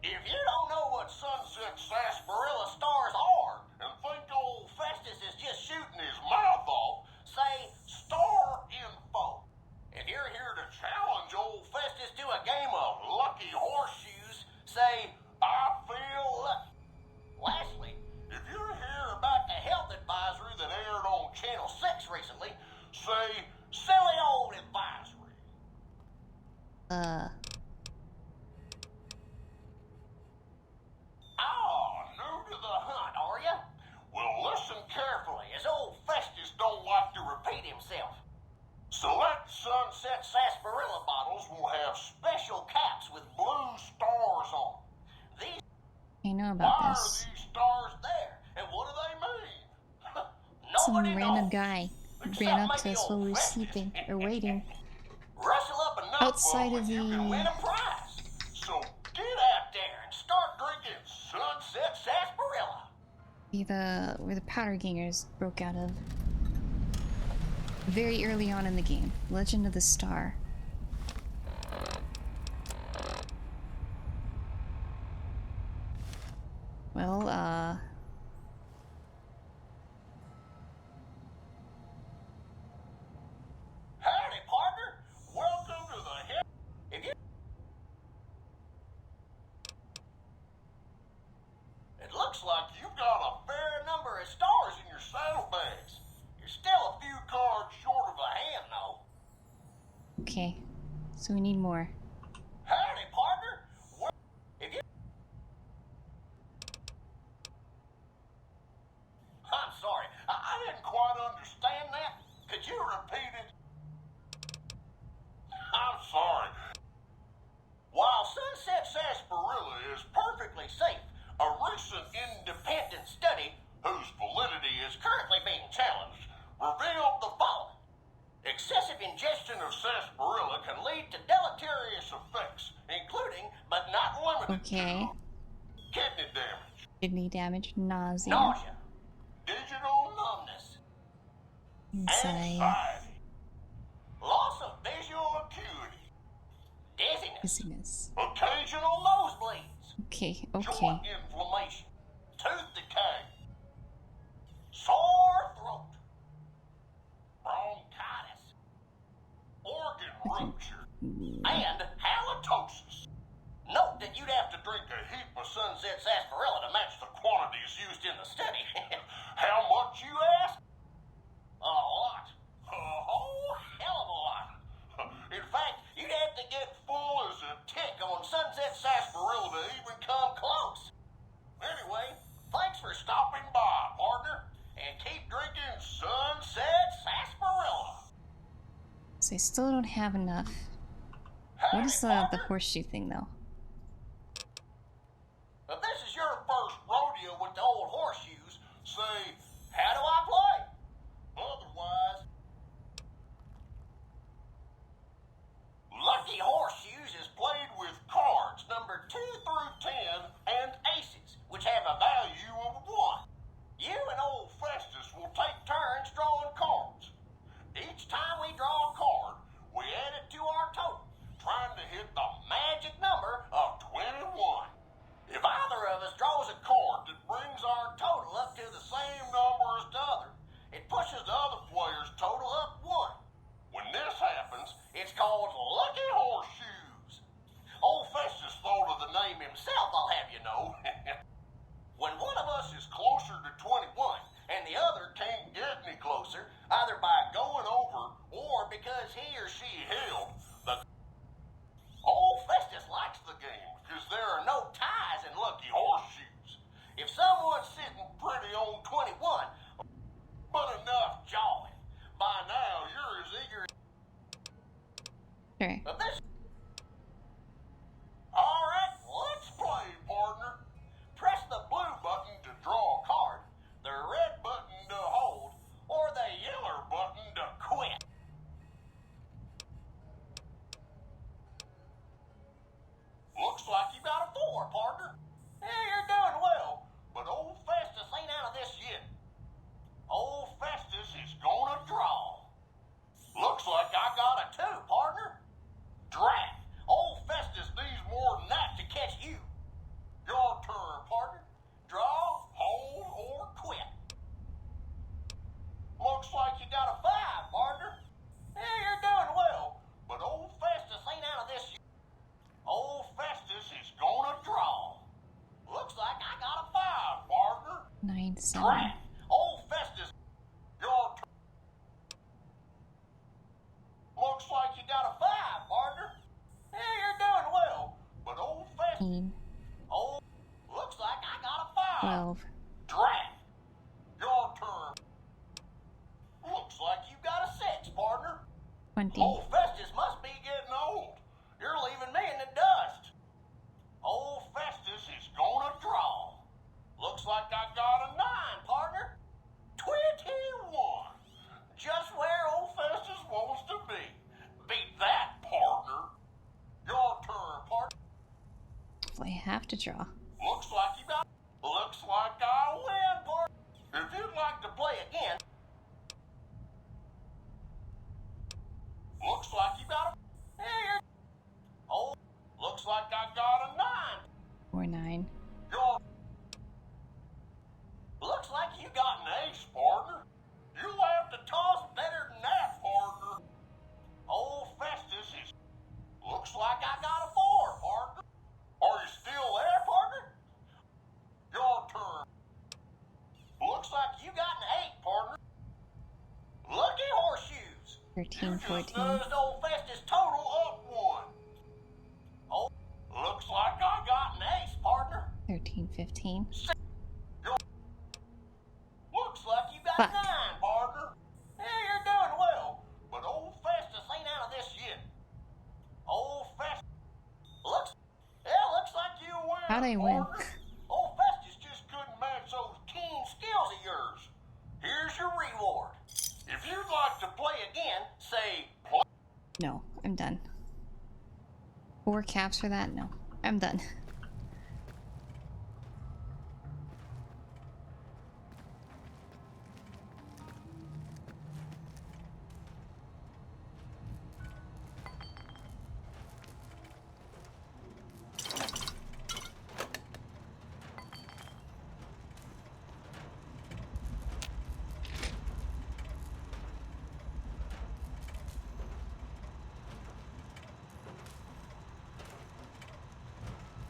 P: If you don't know what Sunset Sarsaparilla stars are and think old Festus is just shooting his mouth off, say star info. If you're here to challenge old Festus to a game of lucky horseshoes, say I feel lucky. Lastly, if you're here about the health advisory that aired on Channel 6 recently, say silly old advisory. New to the hunt, are ya? Well, listen carefully, as old Festus don't like to repeat himself. Select Sunset Sarsaparilla bottles will have special caps with blue stars on. These
A: I know about
P: Why
A: this.
P: are these stars there? And what do they mean?
A: Some
P: Nobody
A: random
P: knows.
A: guy
P: Except
A: ran up to
P: maybe
A: us while we
P: old
A: were
P: Festus.
A: sleeping or waiting
P: Rustle up enough
A: outside
P: of
A: of
P: them and you can win
A: the
P: a prize. So get out there and start drinking Sunset Sarsaparilla.
A: where the powder gangers broke out of. Very early on in the game. Legend of the Star. Well,
P: Howdy, partner. Welcome to the head. If you... It looks like you've got a fair number of stars in your saddlebags. You're still a few cards short of a hand, though.
A: okay. So we need more.
P: Howdy, partner. If you... I'm sorry. I didn't quite understand that. Could you repeat it? I'm sorry. While Sunset Sarsaparilla is perfectly safe, a recent independent study, whose validity is currently being challenged, revealed the following. Excessive ingestion of sarsaparilla can lead to deleterious effects, including, but not limited
A: Okay.
P: to, kidney damage,
A: Kidney damage, nausea,
P: nausea, digital numbness,
A: anxiety,
P: anxiety, loss of visual acuity, dizziness,
A: dizziness.
P: occasional nosebleeds,
A: Okay,
P: joint
A: okay.
P: inflammation, tooth decay, sore throat,
E: rupture and halitosis. Note that you'd have to drink a heap of Sunset sarsaparilla to match the quantities used in the study. How much, you ask? A lot. A whole hell of a lot. In fact, you'd have to get full as a tick on Sunset sarsaparilla to even come close. Anyway, thanks for stopping by, partner, and keep drinking Sunset sarsaparilla.
A: So I still don't have enough. What is the horseshoe thing, though?
E: If this is your first rodeo with the old horseshoes, say, how do I play? Otherwise, Lucky Horseshoes is played with cards numbered 2 through 10 and aces, which have a value of 1. You and old Festus will take turns drawing cards. Each time we draw a card, we add it to our total, trying to hit the magic number of 21. If either of us draws a card that brings our total up to the same number as the other, it pushes the other player's total up 1. When this happens, it's called Lucky Horseshoes. Old Festus thought of the name himself, I'll have you know. When one of us is closer to 21 and the other can't get any closer, either by going over or because he or she held, the old Festus likes the game because there are no ties in Lucky Horseshoes. If someone's sitting pretty on 21, but enough jawing, by now you're as eager.
A: Sure.
E: But this. All right, let's play, partner. Press the blue button to draw a card, the red button to hold, or the yellow button to quit. Looks like you got a 4, partner. Yeah, you're doing well, but old Festus ain't out of this yet. Old Festus is gonna draw. Looks like I got a 2, partner. Drat! Old Festus needs more than that to catch you. Your turn, partner. Draw, hold, or quit. Looks like you got a 5, partner. Yeah, you're doing well, but old Festus ain't out of this yet. Old Festus is gonna draw. Looks like I got a 5, partner.
A: 9, 7.
E: Drat! Old Festus, your turn. Looks like you got a 5, partner. Yeah, you're doing well, but old Festus. Old. Looks like I got a 5.
A: 12.
E: Drat! Your turn. Looks like you got a 6, partner.
A: 20.
E: Old Festus must be getting old. You're leaving me in the dust. Old Festus is gonna draw. Looks like I got a 9, partner. 21. Just where old Festus wants to be. Beat that, partner. Your turn, partner.
A: I have to draw.
E: Looks like you got. Looks like I win, partner. If you'd like to play again. Looks like you got a. Here. Oh, looks like I got a 9.
A: Or 9.
E: Your. Looks like you got an ace, partner. You'll have to toss better than that, partner. Old Festus is. Looks like I got a 4, partner. Are you still there, partner? Your turn. Looks like you got an 8, partner. Lucky Horseshoes.
A: 13, 14.
E: Noticed old Festus total up 1. Oh, looks like I got an ace, partner.
A: 13, 15.
E: Looks like you got 9, partner. Yeah, you're doing well, but old Festus ain't out of this yet. Old Festus. Looks like you win.
A: How'd I win?
E: Partner. Old Festus just couldn't match those keen skills of yours. Here's your reward. If you'd like to play again, say play.
A: No, I'm done. 4 caps for that? No, I'm done.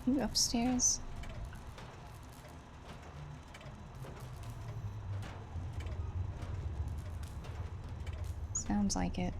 A: You upstairs? Sounds like it.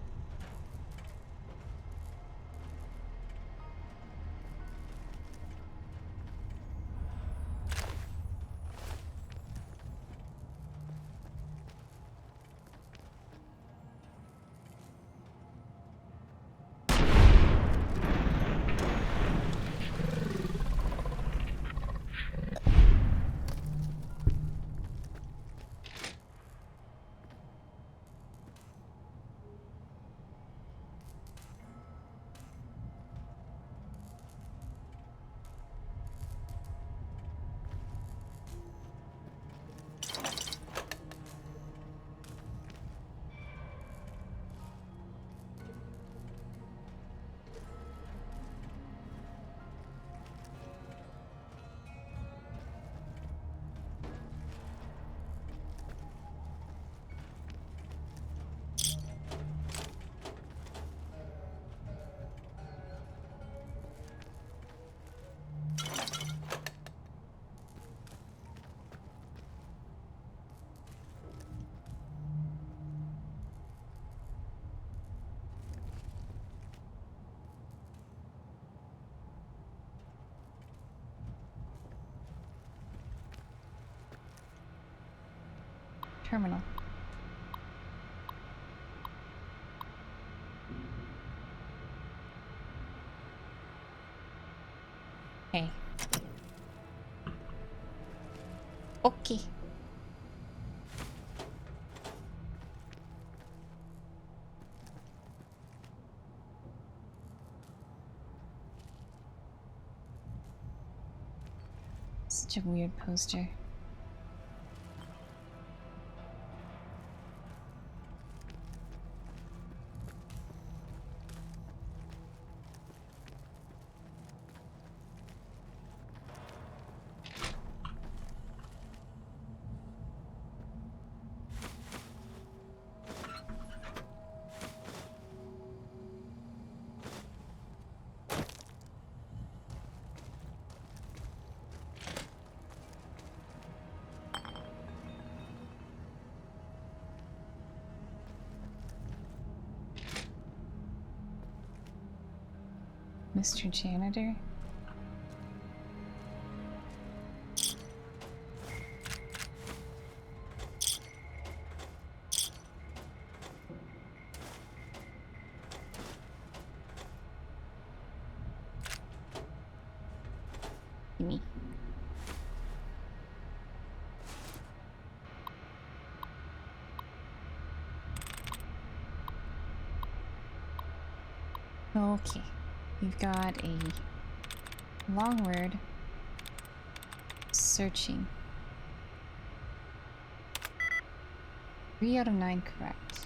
A: Terminal. Hey. Okay. Such a weird poster. Mr. Janitor? Me. Okay. We've got a long word. Searching. 3 out of 9 correct.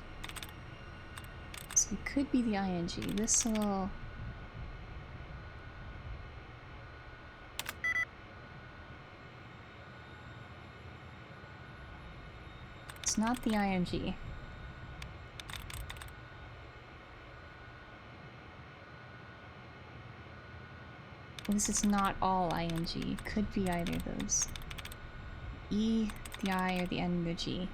A: So it could be the ing. This little... It's not the ing. This is not all ing. Could be either of those. E, the I, or the N, or the G.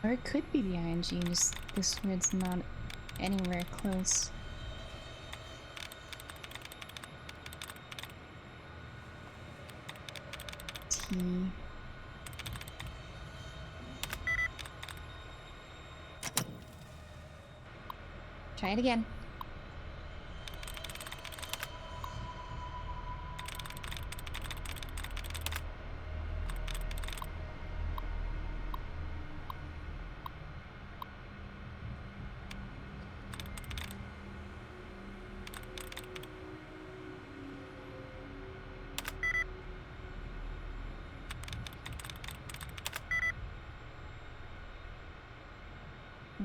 A: Or it could be the ing, just this word's not anywhere close. T. Try it again.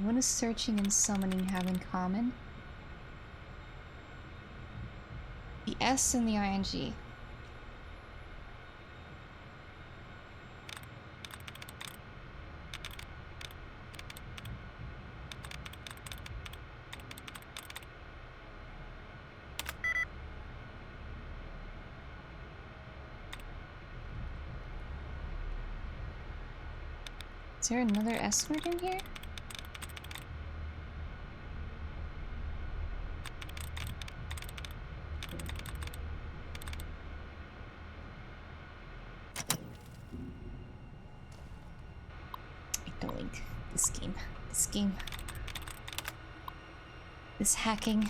A: What does searching and summoning have in common? The S and the ing. Is there another escort in here? I don't like this game. This game. This hacking.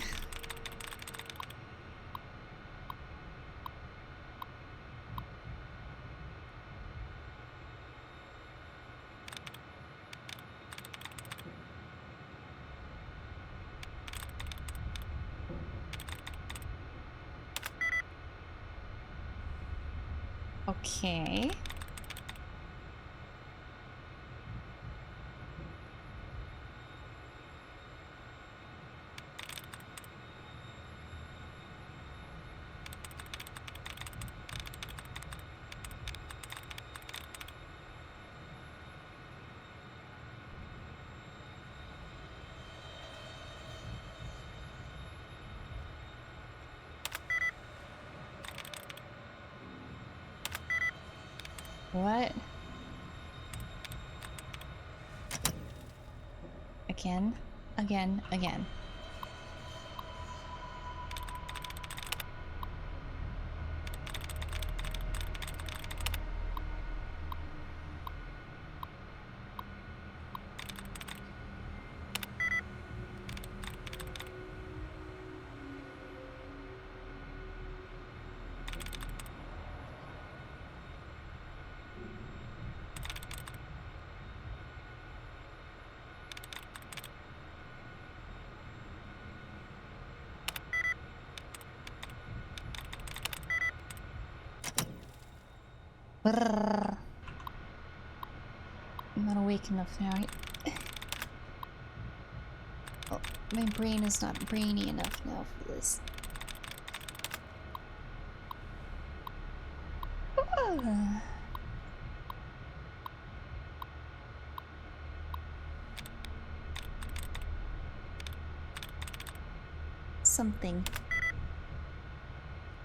A: Okay. What? Again, again, again. Brrr. I'm not awake enough now. Oh, my brain is not brainy enough now for this. Something.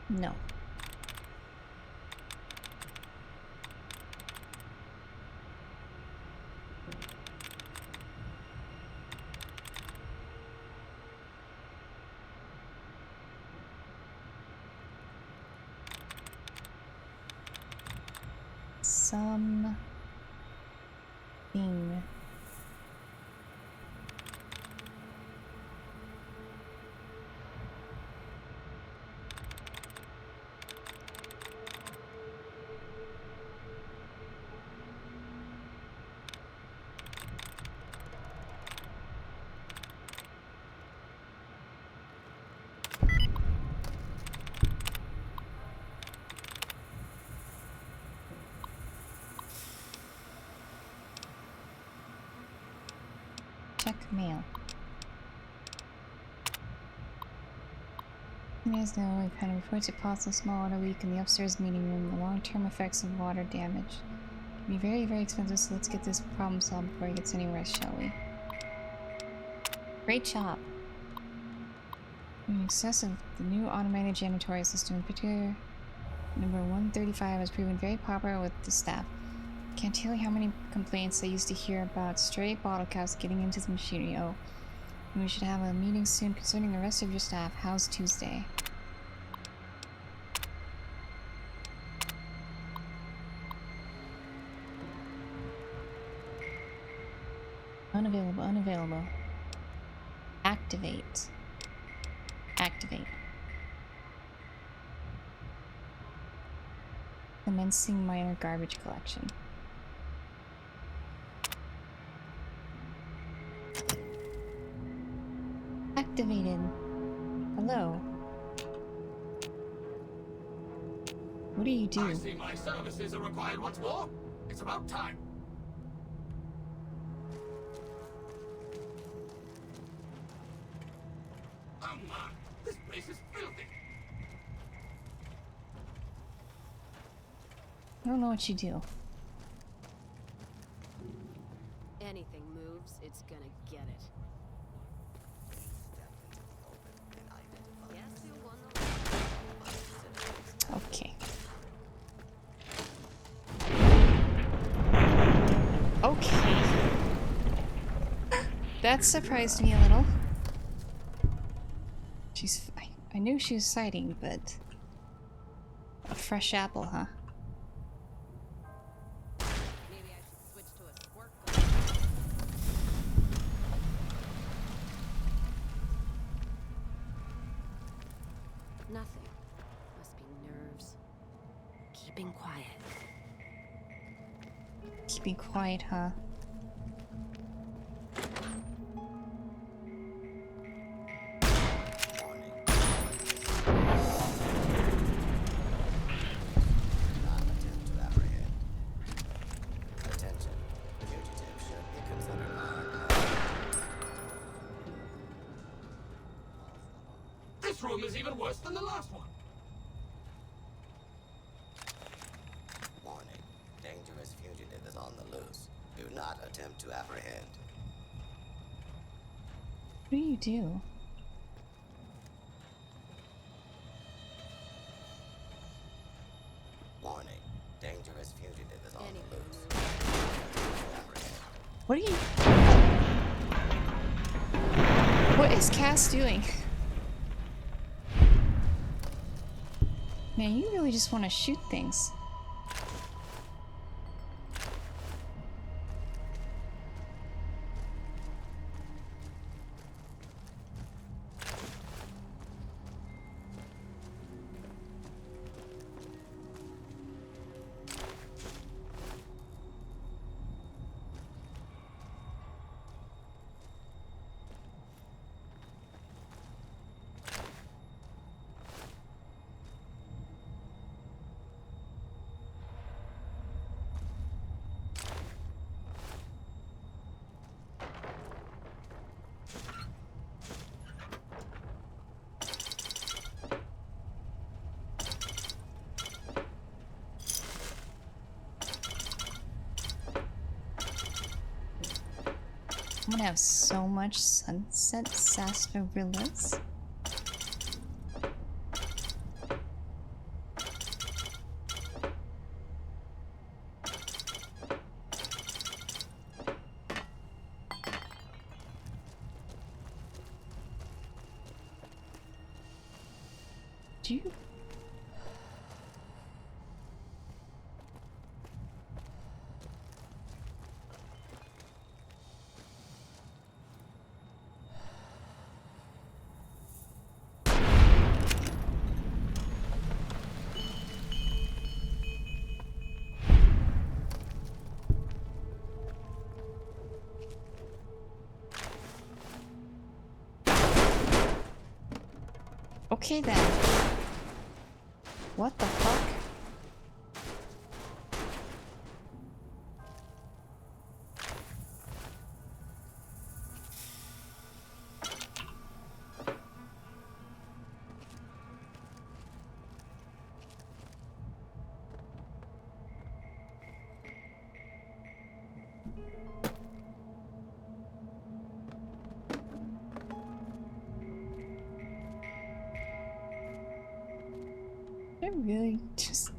A: No. Something. Check mail. As now, we've had reports of possible small water leak in the upstairs meeting room. The long-term effects of water damage can be very, very expensive, so let's get this problem solved before it gets any worse, shall we? Great job! In excess of the new automated janitorial system, in particular, number 135 has proven very popular with the staff. Can't tell you how many complaints I used to hear about stray bottle caps getting into the machinery. Oh, and we should have a meeting soon concerning the rest of your staff. How's Tuesday? Unavailable, unavailable. Activate. Activate. Commencing minor garbage collection. Activated. Hello. What do you do?
Q: I see my services are required once more. It's about time. Come on, this place is filthy.
A: I don't know what you do.
B: Anything moves, it's gonna get it.
A: Okay. Okay. That surprised me a little. I knew she was fighting, but a fresh apple, huh?
B: Maybe I should switch to a squirt gun. Nothing. Must be nerves. Keeping quiet.
A: Keeping quiet, huh?
S: This room is even worse than the last one.
U: Warning. Dangerous fugitive is on the loose. Do not attempt to apprehend.
A: What do you do?
U: Warning. Dangerous fugitive is on the loose.
A: What are you... What is Cass doing? Man, you really just want to shoot things. I'm gonna have so much sunset sarsaparillas. Do you... Okay then. What the fuck? I really just...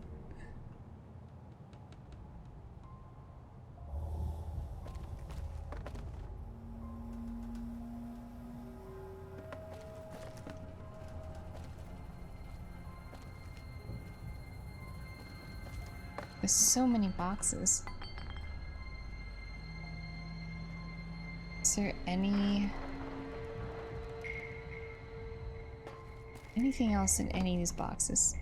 A: There's so many boxes. Is there anything else in any of these boxes?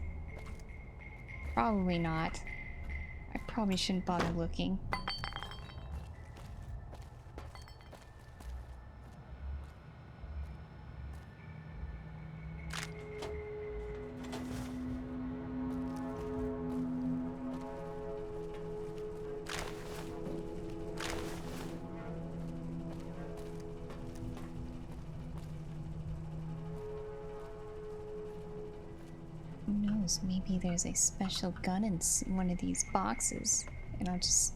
A: Probably not. I probably shouldn't bother looking. Who knows, maybe there's a special gun in one of these boxes, and I'll just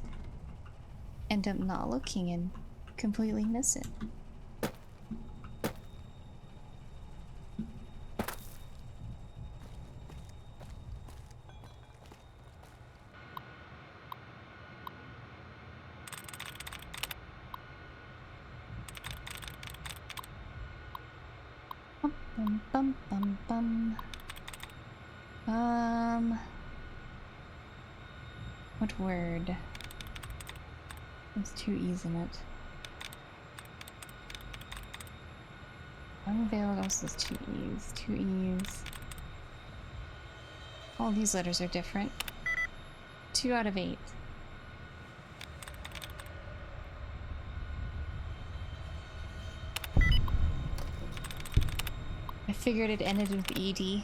A: end up not looking and completely miss it. Bum bum bum bum. What word? There's two E's in it. Unveiled also has two E's. Two E's. All these letters are different. 2 out of 8. I figured it ended with ED.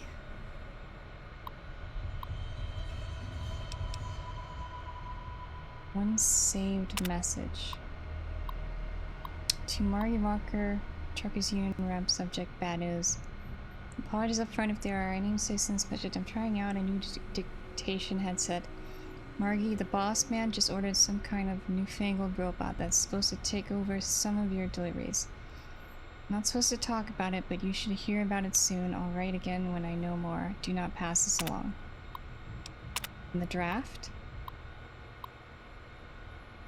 A: One saved message. To Margie Walker, Truckers Union Rep, subject bad news. Apologies up front if there are any mistakes in this budget. I'm trying out a new dictation headset. Margie, the boss man, just ordered some kind of newfangled robot that's supposed to take over some of your deliveries. I'm not supposed to talk about it, but you should hear about it soon. I'll write again when I know more. Do not pass this along. In the draft?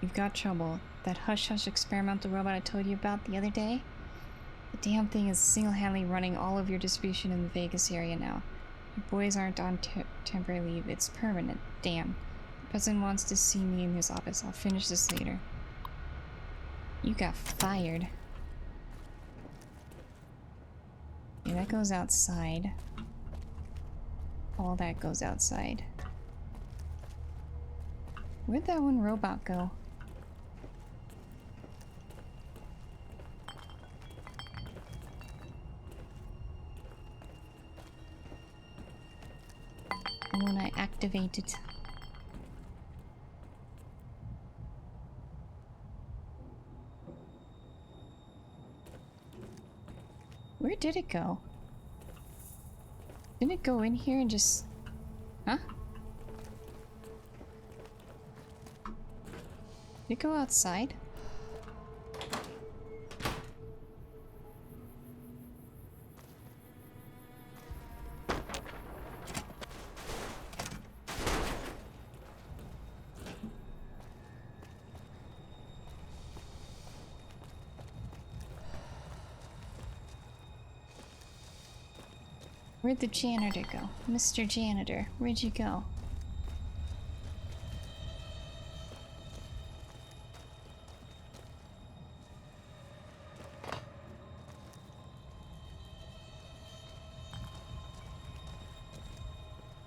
A: You've got trouble. That hush-hush experimental robot I told you about the other day? The damn thing is single-handedly running all of your distribution in the Vegas area now. Your boys aren't on temporary leave. It's permanent. Damn. The president wants to see me in his office. I'll finish this later. You got fired. Yeah, that goes outside. All that goes outside. Where'd that one robot go? When I activate it. Where did it go? Didn't it go in here and just... Huh? Did it go outside? Where'd the janitor go? Mr. Janitor, where'd you go?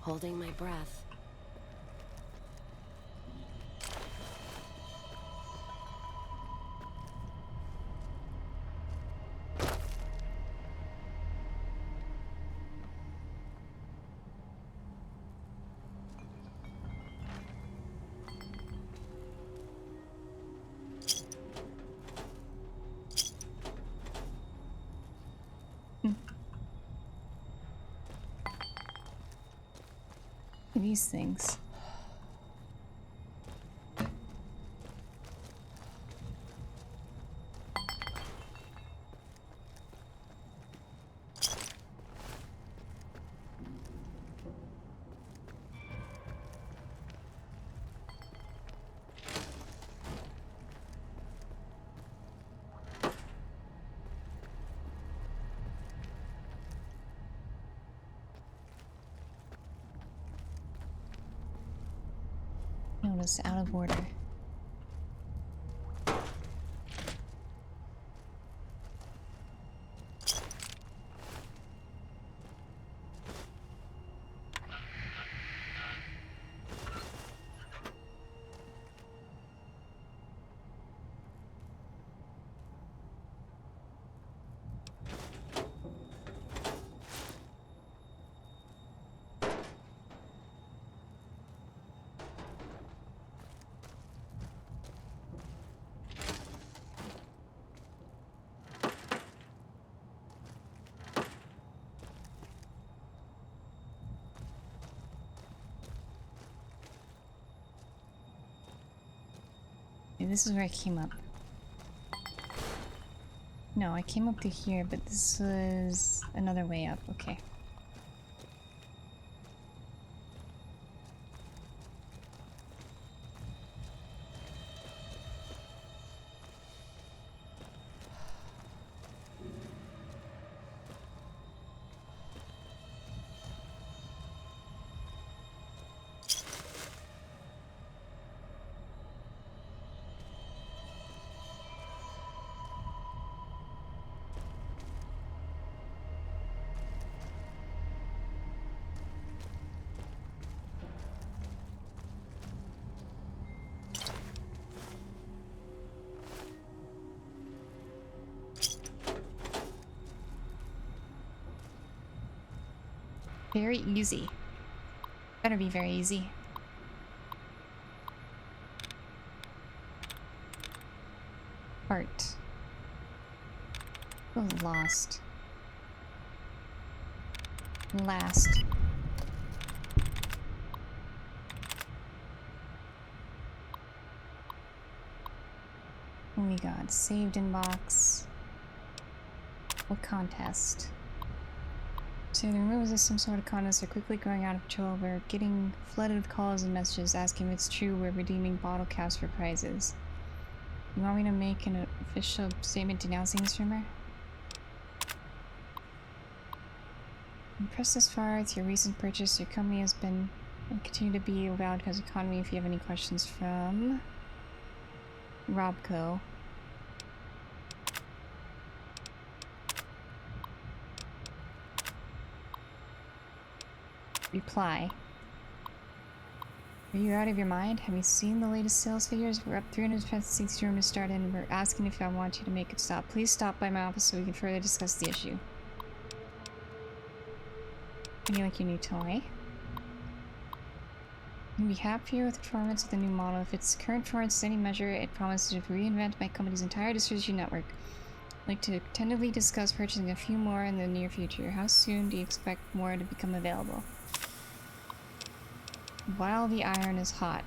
B: Holding my breath.
A: These things. Notice out of order. Okay, this is where I came up. No, I came up to here, but this was another way up. Okay. Very easy. Better be very easy. Heart. Oh, lost. Last. Oh my god, saved inbox. What contest? So the rumors of some sort of contest are quickly going out of control. We're getting flooded with calls and messages asking if it's true we're redeeming bottle caps for prizes. You want me to make an official statement denouncing this rumor? Impressed as far as your recent purchase, your company has been and continue to be a valid because economy. If you have any questions from Robco. Reply. Are you out of your mind? Have you seen the latest sales figures? We're up 300% since the room has started and we're asking if I want you to make it stop. Please stop by my office so we can further discuss the issue. And you like your new toy? You'll be happier with the performance of the new model. If its current performance is any measure, it promises to reinvent my company's entire distribution network. I'd like to tentatively discuss purchasing a few more in the near future. How soon do you expect more to become available? While the iron is hot.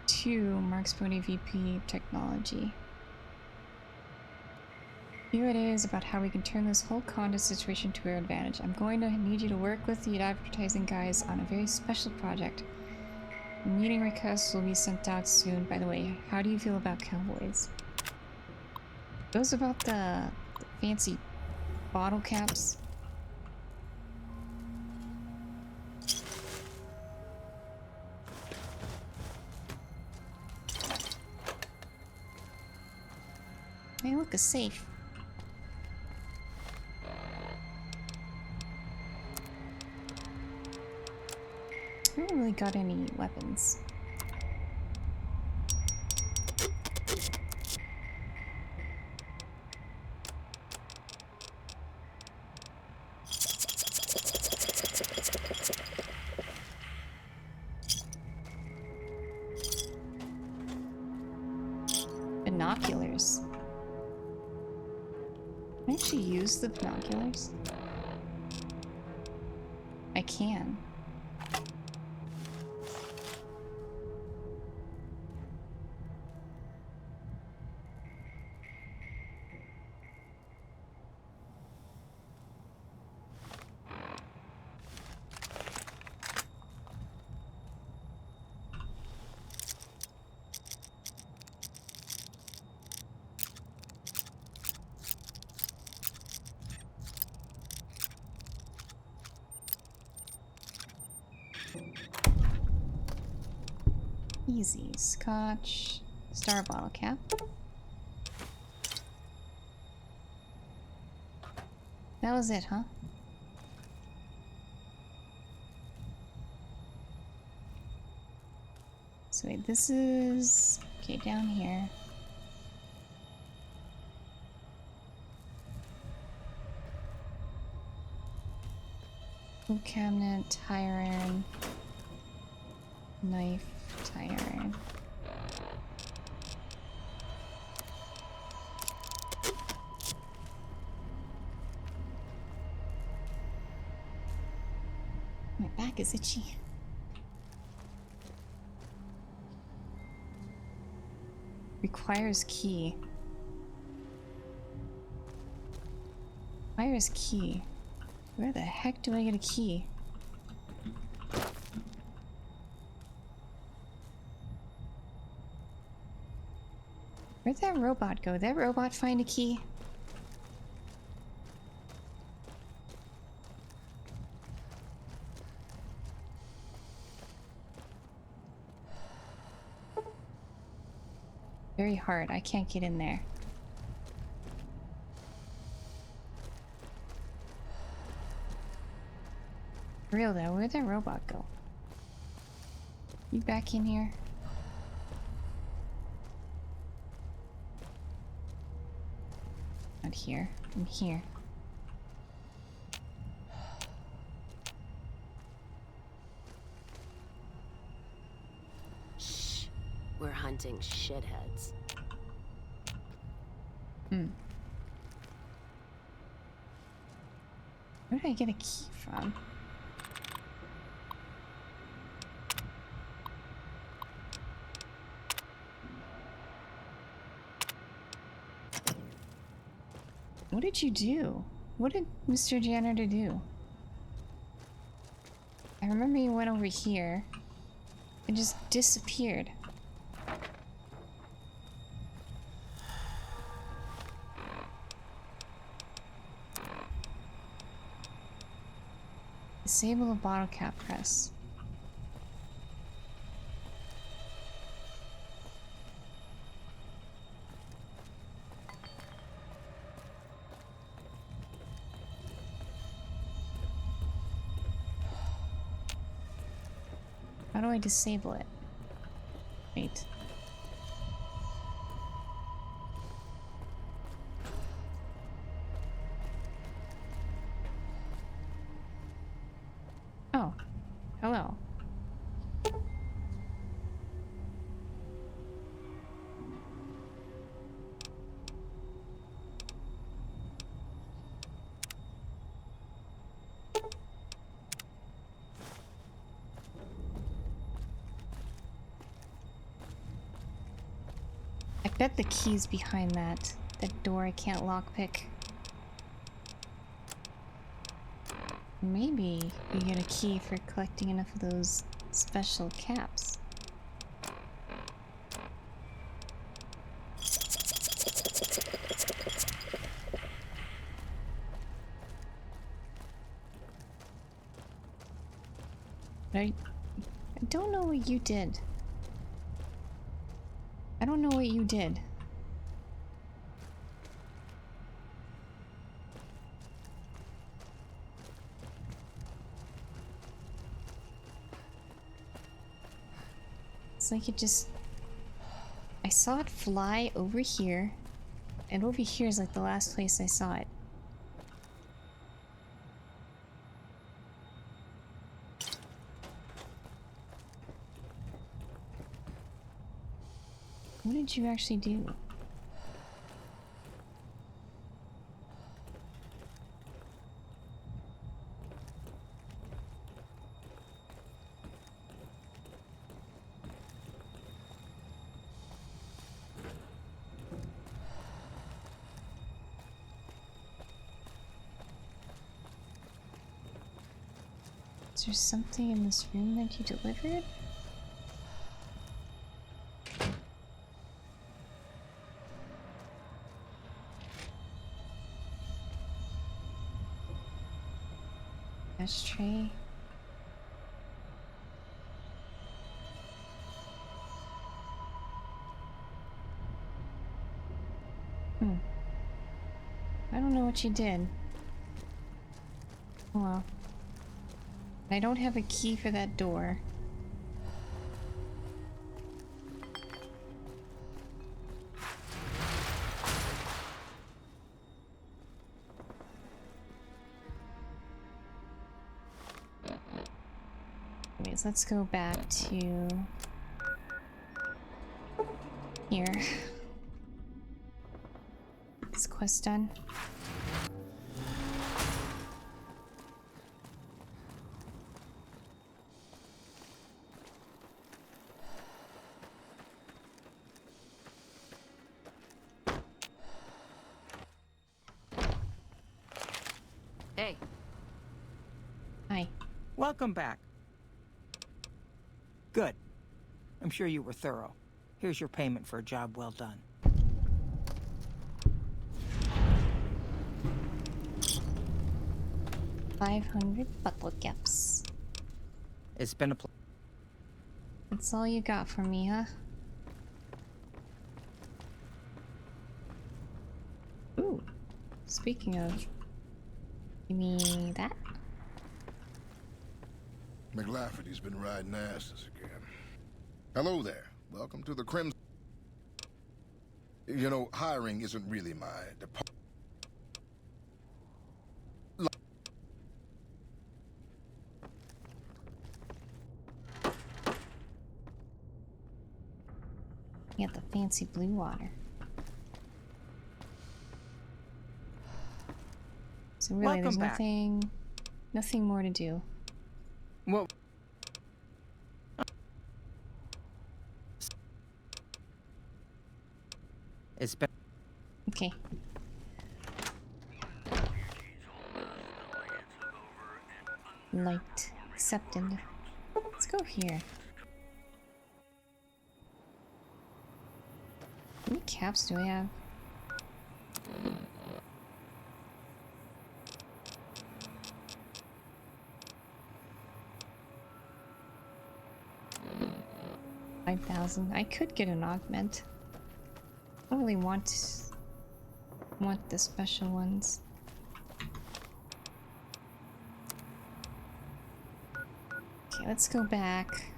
A: 2. Mark Spody, VP of Technology. Here it is about how we can turn this whole contest situation to our advantage. I'm going to need you to work with the advertising guys on a very special project. Meeting requests will be sent out soon. By the way, how do you feel about cowboys? Those about the fancy bottle caps. Hey, look, a safe. I haven't really got any weapons. Binoculars. Can I actually use the binoculars? I can. Easy. Scotch. Star bottle cap. That was it, huh? So wait, this is... Okay, down here. Tool cabinet, tire iron, knife, tire iron. My back is itchy. Requires key. Requires key. Where the heck do I get a key? Where'd that robot go? Did that robot find a key? Very hard. I can't get in there. For real though, where'd that robot go? You back in here? Not here. I'm here.
B: hunting shitheads.
A: Where did I get a key from? What did you do? What did Mr. Janitor do? I remember you went over here and just disappeared. Disable the bottle cap press. How do I disable it? Wait. Oh, hello. I bet the key's behind that door I can't lockpick. Maybe you get a key for collecting enough of those special caps. I don't know what you did. I don't know what you did. It's like it just... I saw it fly over here, and over here is like the last place I saw it. What did you actually do? Is there something in this room that you delivered? Ashtray. I don't know what you did. Oh well. I don't have a key for that door. Anyways, let's go back to here. This quest done.
J: Hey.
A: Hi.
O: Welcome back. Good. I'm sure you were thorough. Here's your payment for a job well done.
A: $500 bottle caps.
O: It's been a pleasure.
A: That's all you got for me, huh? Ooh. Speaking of... Give me that?
C: McLafferty's been riding asses again. Hello there. Welcome to the Crimson. You know, hiring isn't really my department.
A: Get the fancy blue water. So really,
O: Welcome
A: there's
O: back.
A: nothing more to do.
O: Well, it's been
A: okay. Light accepted. Let's go here. How many caps do I have? $5,000. I could get an augment. I don't really want the special ones. Okay, let's go back.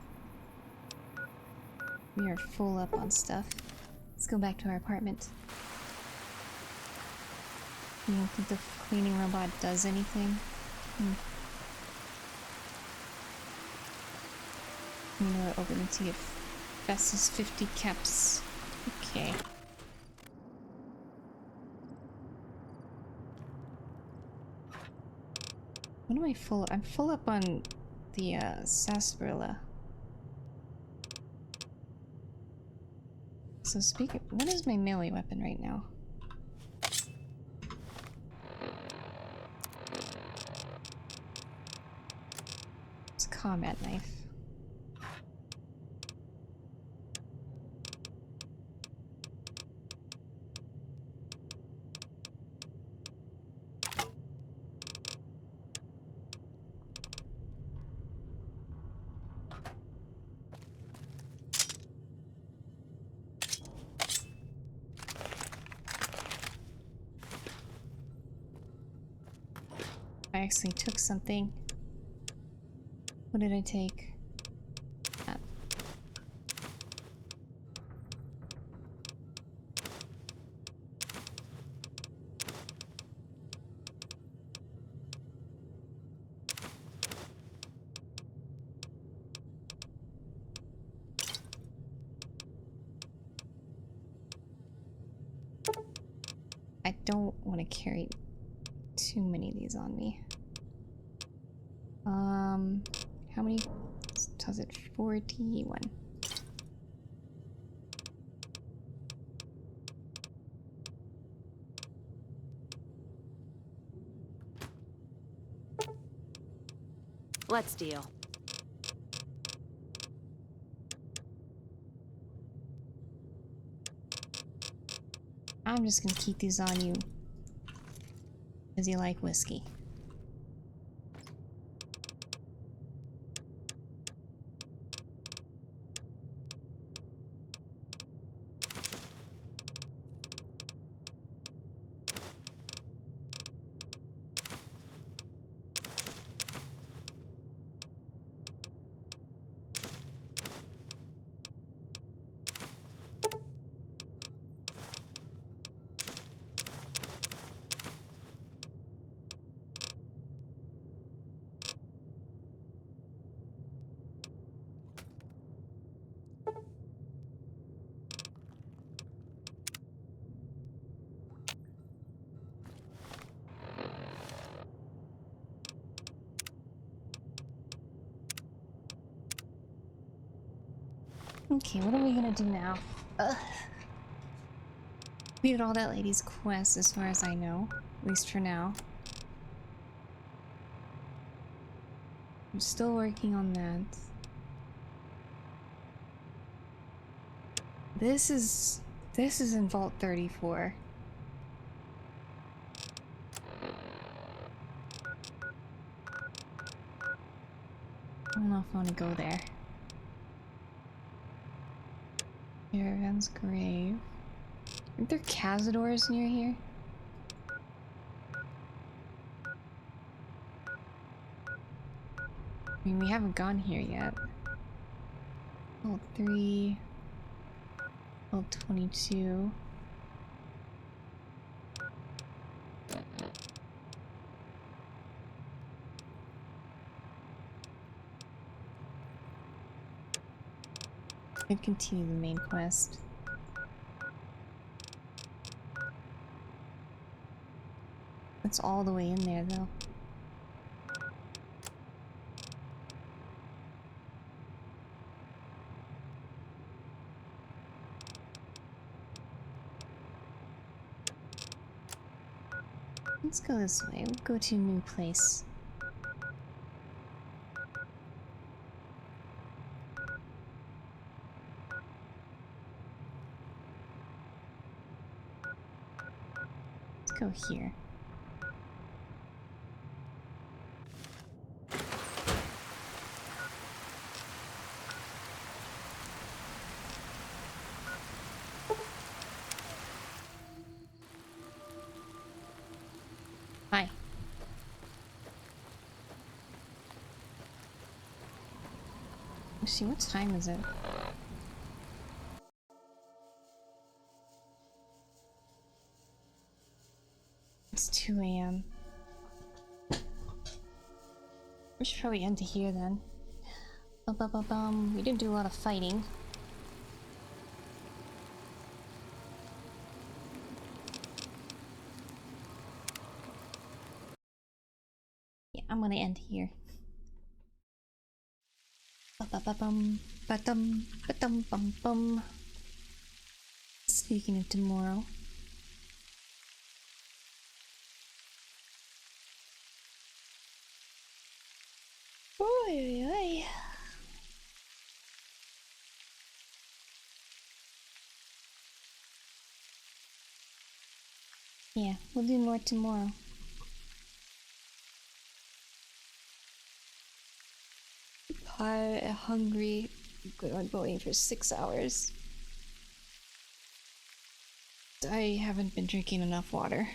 A: We are full up on stuff. Let's go back to our apartment. You don't think the cleaning robot does anything? You know, open it to get fastest 50 caps. Okay. What am I full of? I'm full up on the sarsaparilla. So speaking, what is my melee weapon right now? It's a combat knife. I actually took something. What did I take? That. I don't want to carry too many of these on me. How many does it? 41.
B: Let's deal.
A: I'm just gonna keep these on you because you like whiskey. Okay, what are we gonna do now? Ugh. We did all that lady's quest as far as I know. At least for now. I'm still working on that. This is in Vault 34. I don't know if I want to go there. Caravan's grave. Aren't there cazadors near here? I mean, we haven't gone here yet. Vault 3. Vault 22. I'd continue the main quest. That's all the way in there, though. Let's go this way. We'll go to a new place. Let's go here. Hi. Let's see, what time is it? It's 2 a.m. We should probably end it here then. We didn't do a lot of fighting. Yeah, I'm gonna end here. Speaking of tomorrow. Oy, oy. Yeah, we'll do more tomorrow. Tired, hungry. I've been waiting for 6 hours. I haven't been drinking enough water.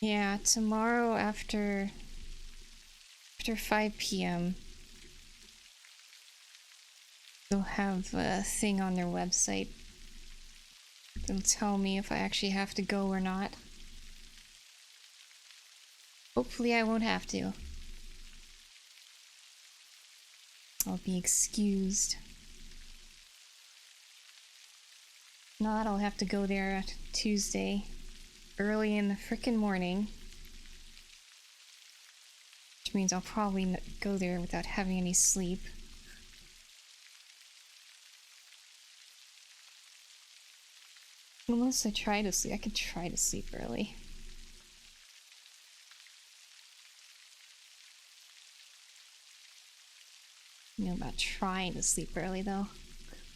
A: Yeah, tomorrow after 5 p.m. they'll have a thing on their website. They'll tell me if I actually have to go or not. Hopefully I won't have to. I'll be excused. Not, I'll have to go there Tuesday, early in the frickin' morning. Which means I'll probably go there without having any sleep. Unless I try to sleep, I could try to sleep early. You know about trying to sleep early though.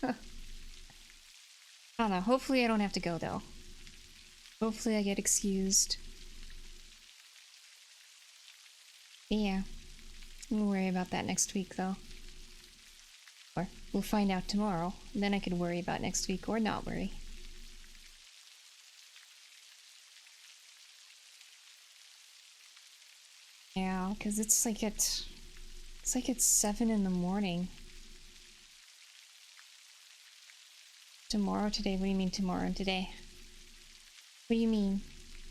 A: I don't know, hopefully I don't have to go though. Hopefully I get excused. But yeah, we'll worry about that next week though. Or we'll find out tomorrow, and then I could worry about next week or not worry. Yeah, because it's like it's like 7 in the morning. Tomorrow, today? What do you mean tomorrow and today? What do you mean?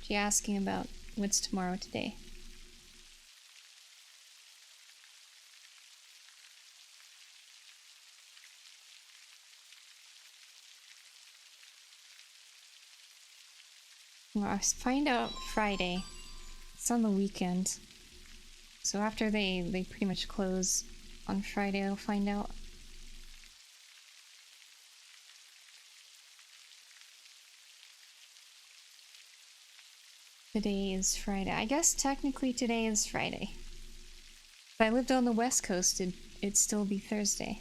A: What are you asking about? What's tomorrow, today? Well, I find out Friday. It's on the weekend. So after they pretty much close on Friday, I'll find out. Today is Friday. I guess technically today is Friday. If I lived on the West Coast, it'd still be Thursday.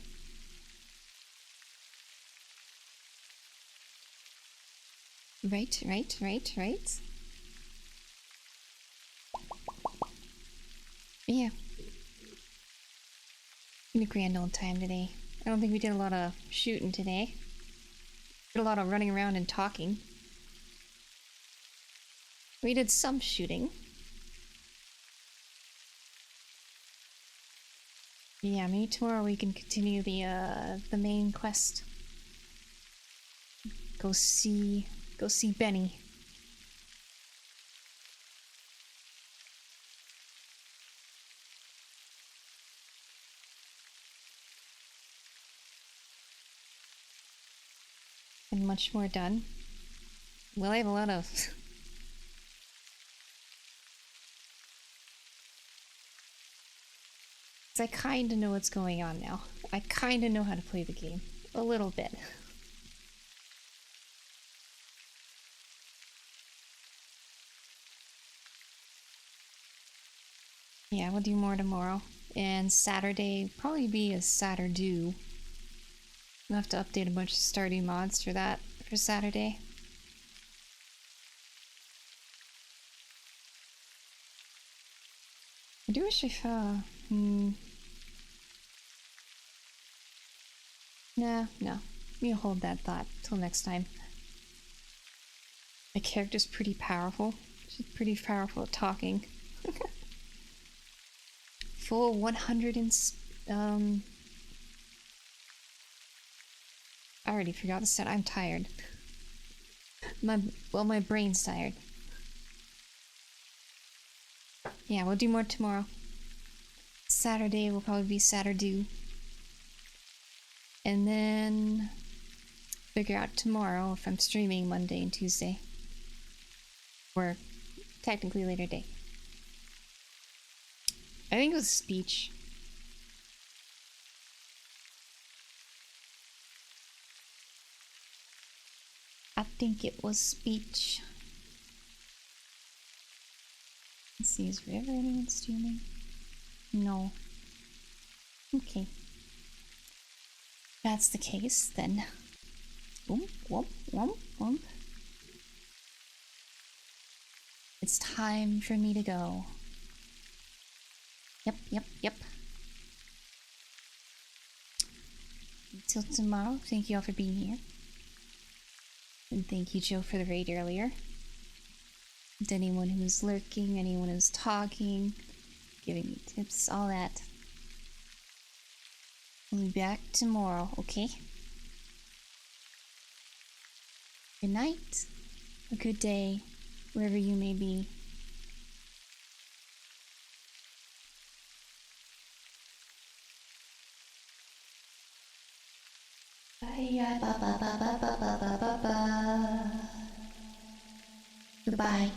A: Right. Yeah. We had a grand old time today. I don't think we did a lot of shooting today. Did a lot of running around and talking. We did some shooting. Yeah, maybe tomorrow we can continue the main quest. Go see Benny. and much more done. Well, I have a lot of... I kinda know what's going on now. I kinda know how to play the game. A little bit. Yeah, we'll do more tomorrow. And Saturday, probably be a Saturday. We'll have to update a bunch of Stardew mods for that for Saturday. I do wish I no. You hold that thought till next time. My character's pretty powerful. She's pretty powerful at talking. Full 100 and I already forgot to set. I'm tired. My brain's tired. Yeah, we'll do more tomorrow. Saturday will probably be Saturday. And then figure out tomorrow if I'm streaming Monday and Tuesday. Or technically later day. I think it was speech. I think it was speech. Let's see, is ever anyone streaming? No. Okay. If that's the case, then. Whoomp, whoomp, whoomp, whoomp. It's time for me to go. Yep. Until tomorrow, thank you all for being here. And thank you, Joe, for the raid earlier. And anyone who's lurking, anyone who's talking, giving me tips, all that. We'll be back tomorrow, okay? Good night. A good day, wherever you may be. Goodbye.